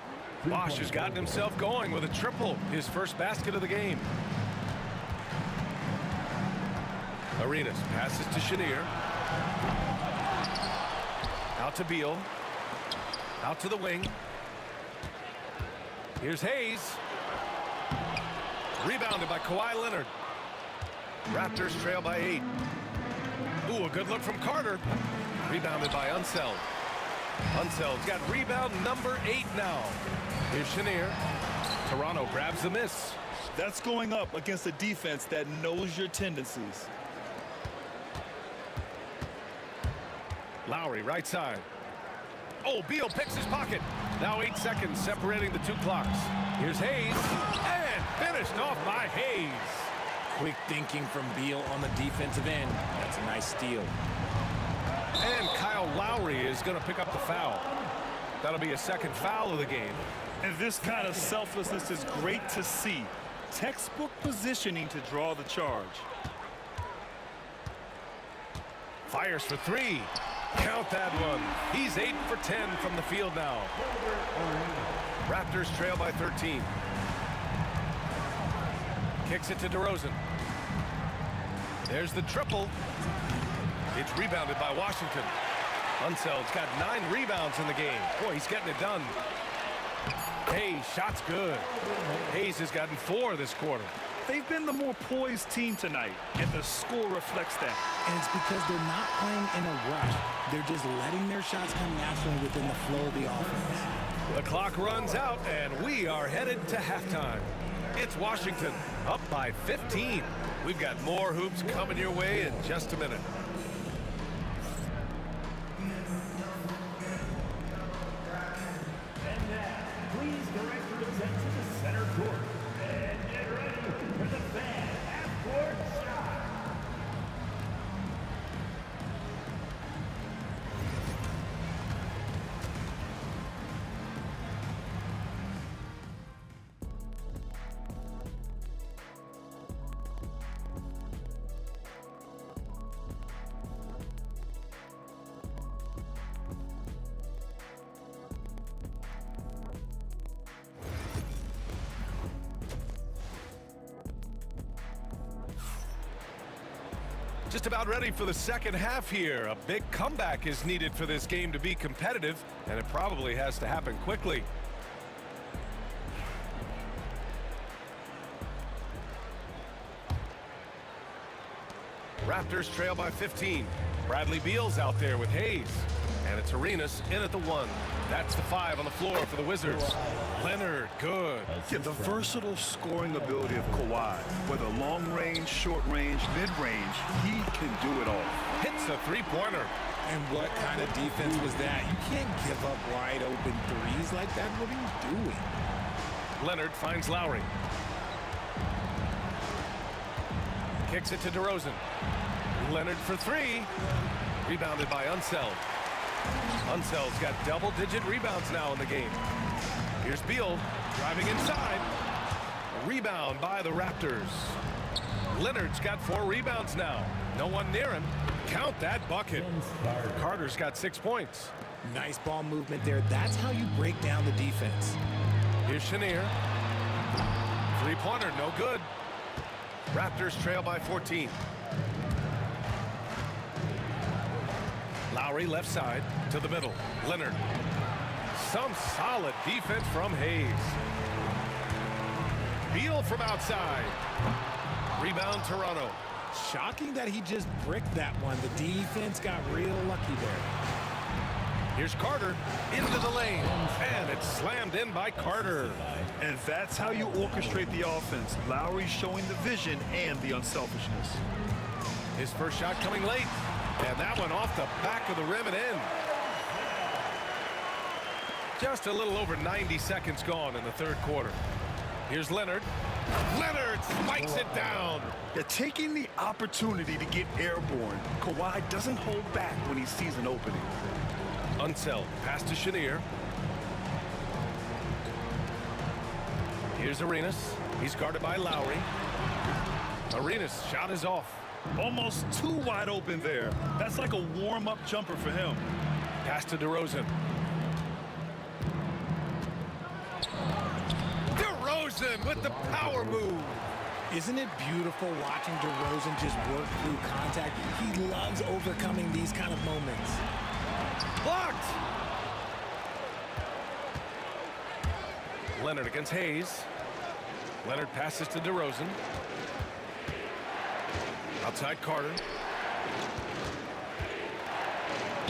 Bosch has gotten himself going with a triple, his first basket of the game. Arenas passes to Chenier. Out to Beal. Out to the wing. Here's Hayes. Rebounded by Kawhi Leonard. Raptors trail by 8. Ooh, a good look from Carter. Rebounded by Unseld. Unseld's got rebound number 8 now. Here's Chenier. Toronto grabs the miss. That's going up against a defense that knows your tendencies. Lowry, right side. Oh, Beal picks his pocket. Now 8 seconds separating the 2 clocks. Here's Hayes. And finished off by Hayes. Quick thinking from Beal on the defensive end. That's a nice steal. And Kyle Lowry is going to pick up the foul. That'll be a second foul of the game. And this kind of selflessness is great to see. Textbook positioning to draw the charge. Fires for 3. Count that one. He's 8 for 10 from the field now. Raptors trail by 13. Kicks it to DeRozan. There's the triple. It's rebounded by Washington. Unseld's got 9 rebounds in the game. Boy, he's getting it done. Hayes, shot's good. Hayes has gotten 4 this quarter. They've been the more poised team tonight, and the score reflects that. And it's because they're not playing in a rush. They're just letting their shots come naturally within the flow of the offense. The clock runs out, and we are headed to halftime. It's Washington, up by 15. We've got more hoops coming your way in just a minute. And now, please direct your attention to center court. And get ready for the fan half-court shot. Just about ready for the second half here. A big comeback is needed for this game to be competitive, and it probably has to happen quickly. Raptors trail by 15. Bradley Beal's out there with Hayes. And it's Arenas in at the 1. That's the 5 on the floor for the Wizards. Leonard, good. Yeah, the versatile scoring ability of Kawhi, whether long range, short range, mid range, he can do it all. Hits a three-pointer. And what kind of defense was that? You can't give up wide open threes like that. What are you doing? Leonard finds Lowry. Kicks it to DeRozan. Leonard for 3. Rebounded by Unseld. Unseld's got double-digit rebounds now in the game. Here's Beal driving inside. A rebound by the Raptors. Leonard's got 4 rebounds now. No one near him. Count that bucket. Carter's got 6 points. Nice ball movement there. That's how you break down the defense. Here's Chenier. Three-pointer, no good. Raptors trail by 14. Lowry left side to the middle. Leonard. Some solid defense from Hayes. Beal from outside. Rebound Toronto. Shocking that he just bricked that one. The defense got real lucky there. Here's Carter into the lane. And it's slammed in by Carter. And that's how you orchestrate the offense. Lowry showing the vision and the unselfishness. His first shot coming late. And that one off the back of the rim and in. Just a little over 90 seconds gone in the third quarter. Here's Leonard. Leonard spikes it down. They're taking the opportunity to get airborne. Kawhi doesn't hold back when he sees an opening. Unseld, pass to Chenier. Here's Arenas. He's guarded by Lowry. Arenas' shot is off. Almost too wide open there. That's like a warm-up jumper for him. Pass to DeRozan. DeRozan with the power move. Isn't it beautiful watching DeRozan just work through contact? He loves overcoming these kind of moments. Blocked. Leonard against Hayes. Leonard passes to DeRozan. Outside Carter.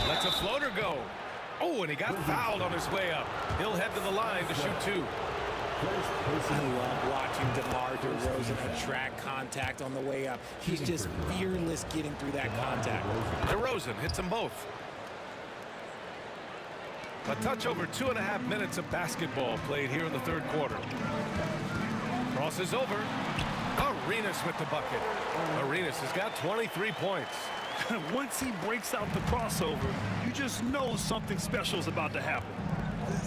Lets a floater go. Oh, and he got fouled on his way up. He'll head to the line to shoot two. I love watching DeMar DeRozan attract contact on the way up. He's just fearless getting through that contact. DeRozan hits them both. A touch over 2.5 minutes of basketball played here in the third quarter. Crosses over. Arenas with the bucket. Arenas has got 23 points. Once he breaks out the crossover, you just know something special is about to happen.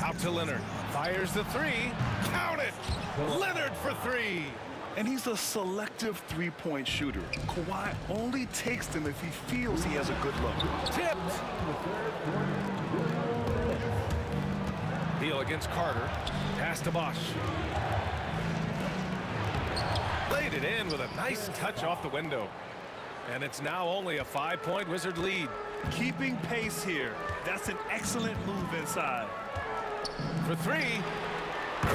Out to Leonard. Fires the three. Count it! Leonard for three. And he's a selective three-point shooter. Kawhi only takes them if he feels he has a good look. Tipped. Beal against Carter. Pass to Bosch. Laid it in with a nice touch off the window. And it's now only a 5-point Wizard lead. Keeping pace here. That's an excellent move inside. For three.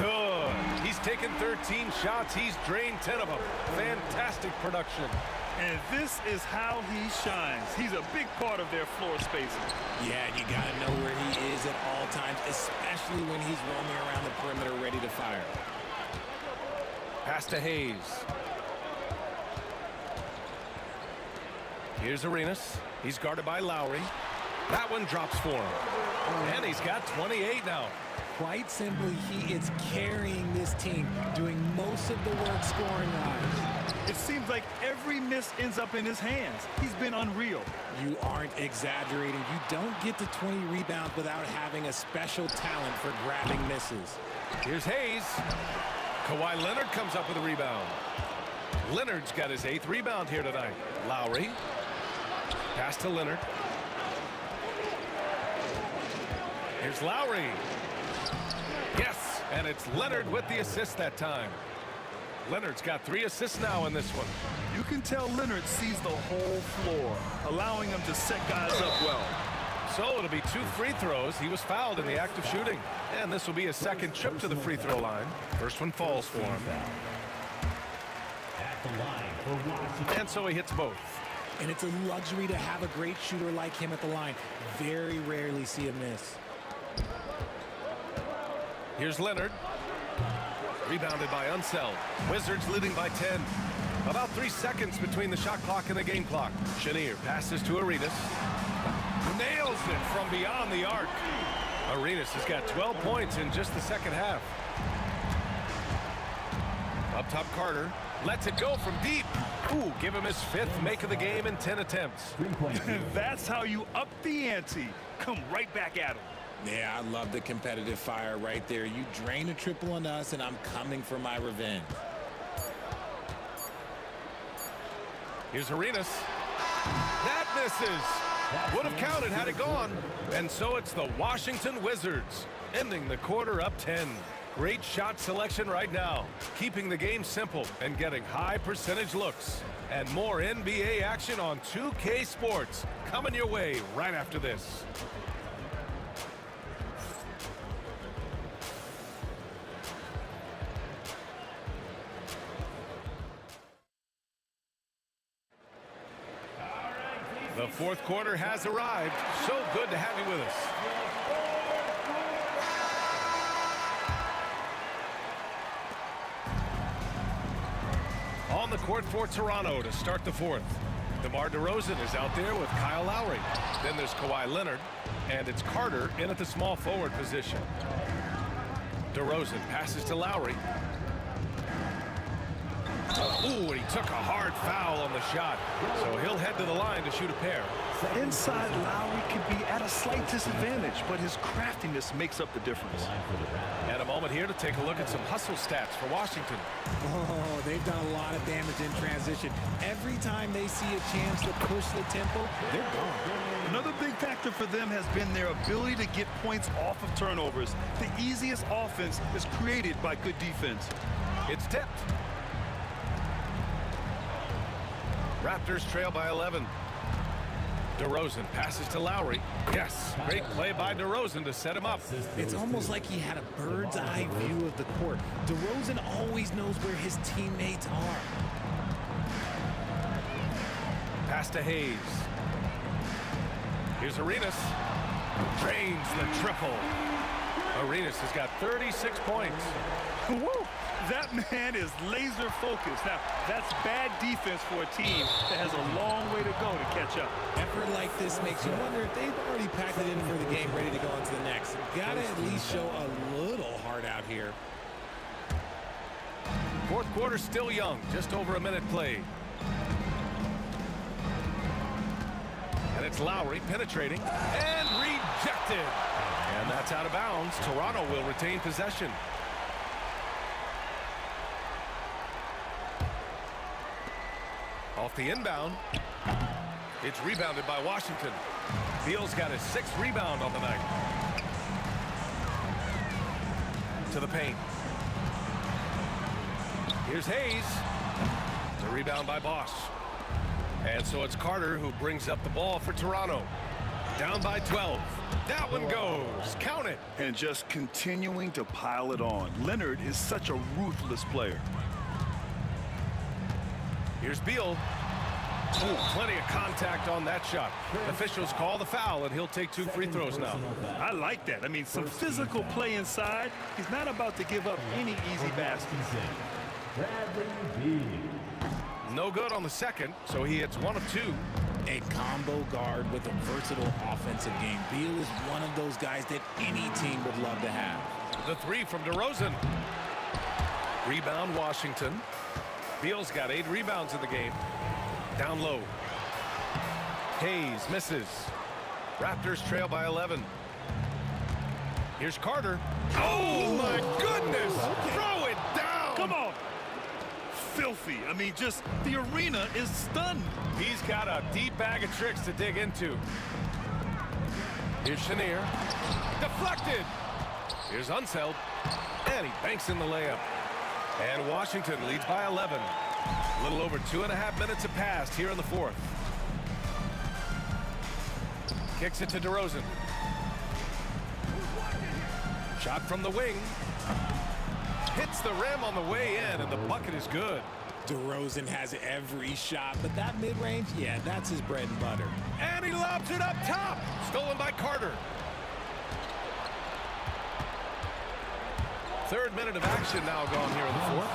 Good. He's taken 13 shots. He's drained 10 of them. Fantastic production. And this is how he shines. He's a big part of their floor spacing. Yeah, you got to know where he is at all times, especially when he's roaming around the perimeter ready to fire. Pass to Hayes. Here's Arenas. He's guarded by Lowry. That one drops for him. And he's got 28 now. Quite simply, he is carrying this team, doing most of the work scoring-wise. It seems like every miss ends up in his hands. He's been unreal. You aren't exaggerating. You don't get to 20 rebounds without having a special talent for grabbing misses. Here's Hayes. Kawhi Leonard comes up with a rebound. Leonard's got his 8th rebound here tonight. Lowry. Pass to Leonard. Here's Lowry. Yes, and it's Leonard with the assist that time. Leonard's got 3 assists now in this one. You can tell Leonard sees the whole floor, allowing him to set guys up well. So it'll be 2 free throws. He was fouled in the act of shooting. And this will be his 2nd trip to the free throw line. First one falls for him. And so he hits both. And it's a luxury to have a great shooter like him at the line. Very rarely see a miss. Here's Leonard. Rebounded by Unseld. Wizards leading by 10. About 3 seconds between the shot clock and the game clock. Chenier passes to Arenas. Nails it from beyond the arc. Arenas has got 12 points in just the second half. Up top, Carter lets it go from deep. Ooh, give him his 5th make of the game in 10 attempts. That's how you up the ante. Come right back at him. Yeah, I love the competitive fire right there. You drain a triple on us, and I'm coming for my revenge. Here's Arenas. That misses. Would have counted had it gone. And so it's the Washington Wizards, ending the quarter up 10. Great shot selection right now, keeping the game simple and getting high percentage looks. And more NBA action on 2K Sports coming your way right after this. The fourth quarter has arrived. So good to have you with us. On the court for Toronto to start the fourth. DeMar DeRozan is out there with Kyle Lowry. Then there's Kawhi Leonard, and it's Carter in at the small forward position. DeRozan passes to Lowry. Ooh, and he took a hard foul on the shot. So he'll head to the line to shoot a pair. Inside, Lowry could be at a slight disadvantage, but his craftiness makes up the difference. And a moment here to take a look at some hustle stats for Washington. Oh, they've done a lot of damage in transition. Every time they see a chance to push the tempo, they're gone. Another big factor for them has been their ability to get points off of turnovers. The easiest offense is created by good defense. It's tipped. Raptors trail by 11. DeRozan passes to Lowry. Yes, great play by DeRozan to set him up. It's almost like he had a bird's eye view of the court. DeRozan always knows where his teammates are. Pass to Hayes. Here's Arenas. Drains the triple. Arenas has got 36 points. Woo! That man is laser focused. Now, that's bad defense for a team that has a long way to go to catch up. Effort like this makes you wonder if they've already packed it in for the game, ready to go into the next. Gotta at least show a little heart out here. Fourth quarter still young, just over a minute played. And it's Lowry penetrating and rejected. And that's out of bounds. Toronto will retain possession. Off the inbound. It's rebounded by Washington. Beal's got his 6th rebound on the night. To the paint. Here's Hayes. The rebound by Bosch. And so it's Carter who brings up the ball for Toronto. Down by 12. That one goes. Count it. And just continuing to pile it on. Leonard is such a ruthless player. Here's Beal. Ooh, plenty of contact on that shot. Officials call the foul, and he'll take 2 free throws now. I like that. I mean, some physical play inside. He's not about to give up any easy baskets. No good on the second, so he hits 1 of 2. A combo guard with a versatile offensive game. Beal is one of those guys that any team would love to have. The 3 from DeRozan. Rebound Washington. Beal's got 8 rebounds in the game. Down low. Hayes misses. Raptors trail by 11. Here's Carter. Oh, my goodness! Throw it down! Come on! Filthy. I mean, just the arena is stunned. He's got a deep bag of tricks to dig into. Here's Chenier. Deflected. Here's Unseld. And he banks in the layup. And Washington leads by 11. A little over 2.5 minutes have passed here in the fourth. Kicks it to DeRozan. Shot from the wing. Hits the rim on the way in, and the bucket is good. DeRozan has every shot, but that mid-range, yeah, that's his bread and butter. And he lobs it up top. Stolen by Carter. 3rd minute of action now gone here in the fourth.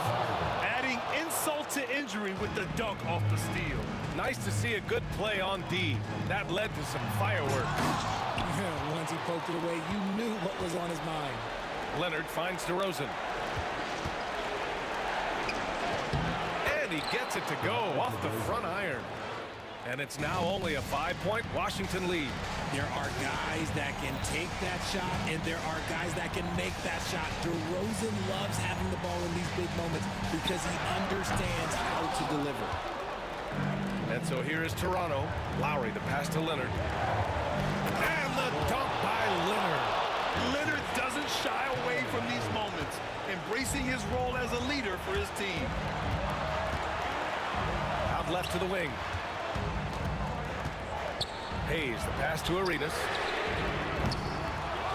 Adding insult to injury with the dunk off the steal. Nice to see a good play on D. That led to some fireworks. Once he poked it away, you knew what was on his mind. Leonard finds DeRozan. And he gets it to go off the front iron. And it's now only a 5-point Washington lead. There are guys that can take that shot, and there are guys that can make that shot. DeRozan loves having the ball in these big moments because he understands how to deliver. And so here is Toronto. Lowry, the pass to Leonard. And the dunk by Leonard. Leonard doesn't shy away from these moments, embracing his role as a leader for his team. Out left to the wing. Hayes, the pass to Arenas.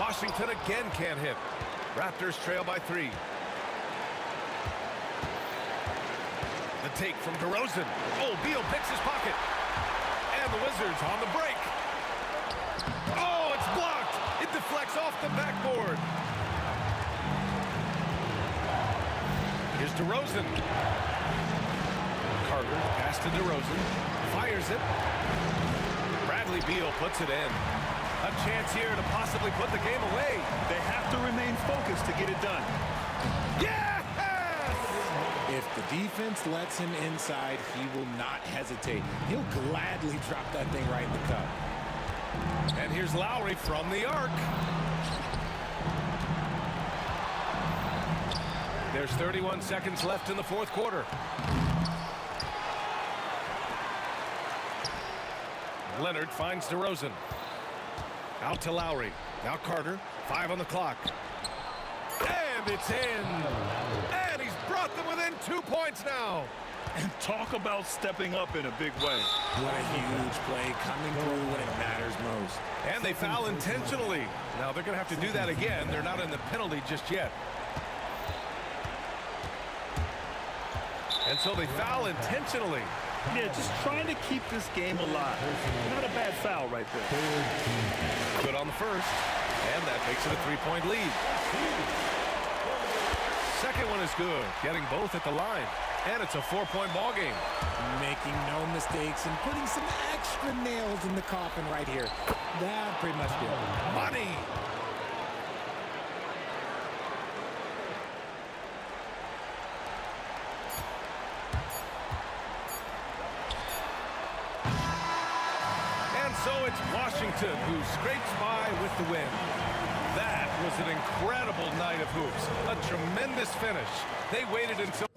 Washington again can't hit. Raptors trail by 3. The take from DeRozan. Oh, Beal picks his pocket. And the Wizards on the break. Oh, it's blocked. It deflects off the backboard. Here's DeRozan. Carter, pass to DeRozan. Fires it. Bradley Beal puts it in. A chance here to possibly put the game away. They have to remain focused to get it done. Yes! If the defense lets him inside, he will not hesitate. He'll gladly drop that thing right in the cup. And here's Lowry from the arc. There's 31 seconds left in the fourth quarter. Leonard finds DeRozan. Out to Lowry. Now Carter. 5 on the clock. And it's in. And he's brought them within 2 points now. And talk about stepping up in a big way. What a huge play coming through when it matters most. And they foul intentionally. Now they're going to have to do that again. They're not in the penalty just yet. And so they foul intentionally. Yeah, just trying to keep this game alive. Not a bad foul right there. Good on the first. And that makes it a 3-point lead. Second one is good. Getting both at the line. And it's a 4-point ball game. Making no mistakes and putting some extra nails in the coffin right here. That pretty much did it. Money. And so it's Washington who scrapes by with the win. That was an incredible night of hoops. A tremendous finish. They waited until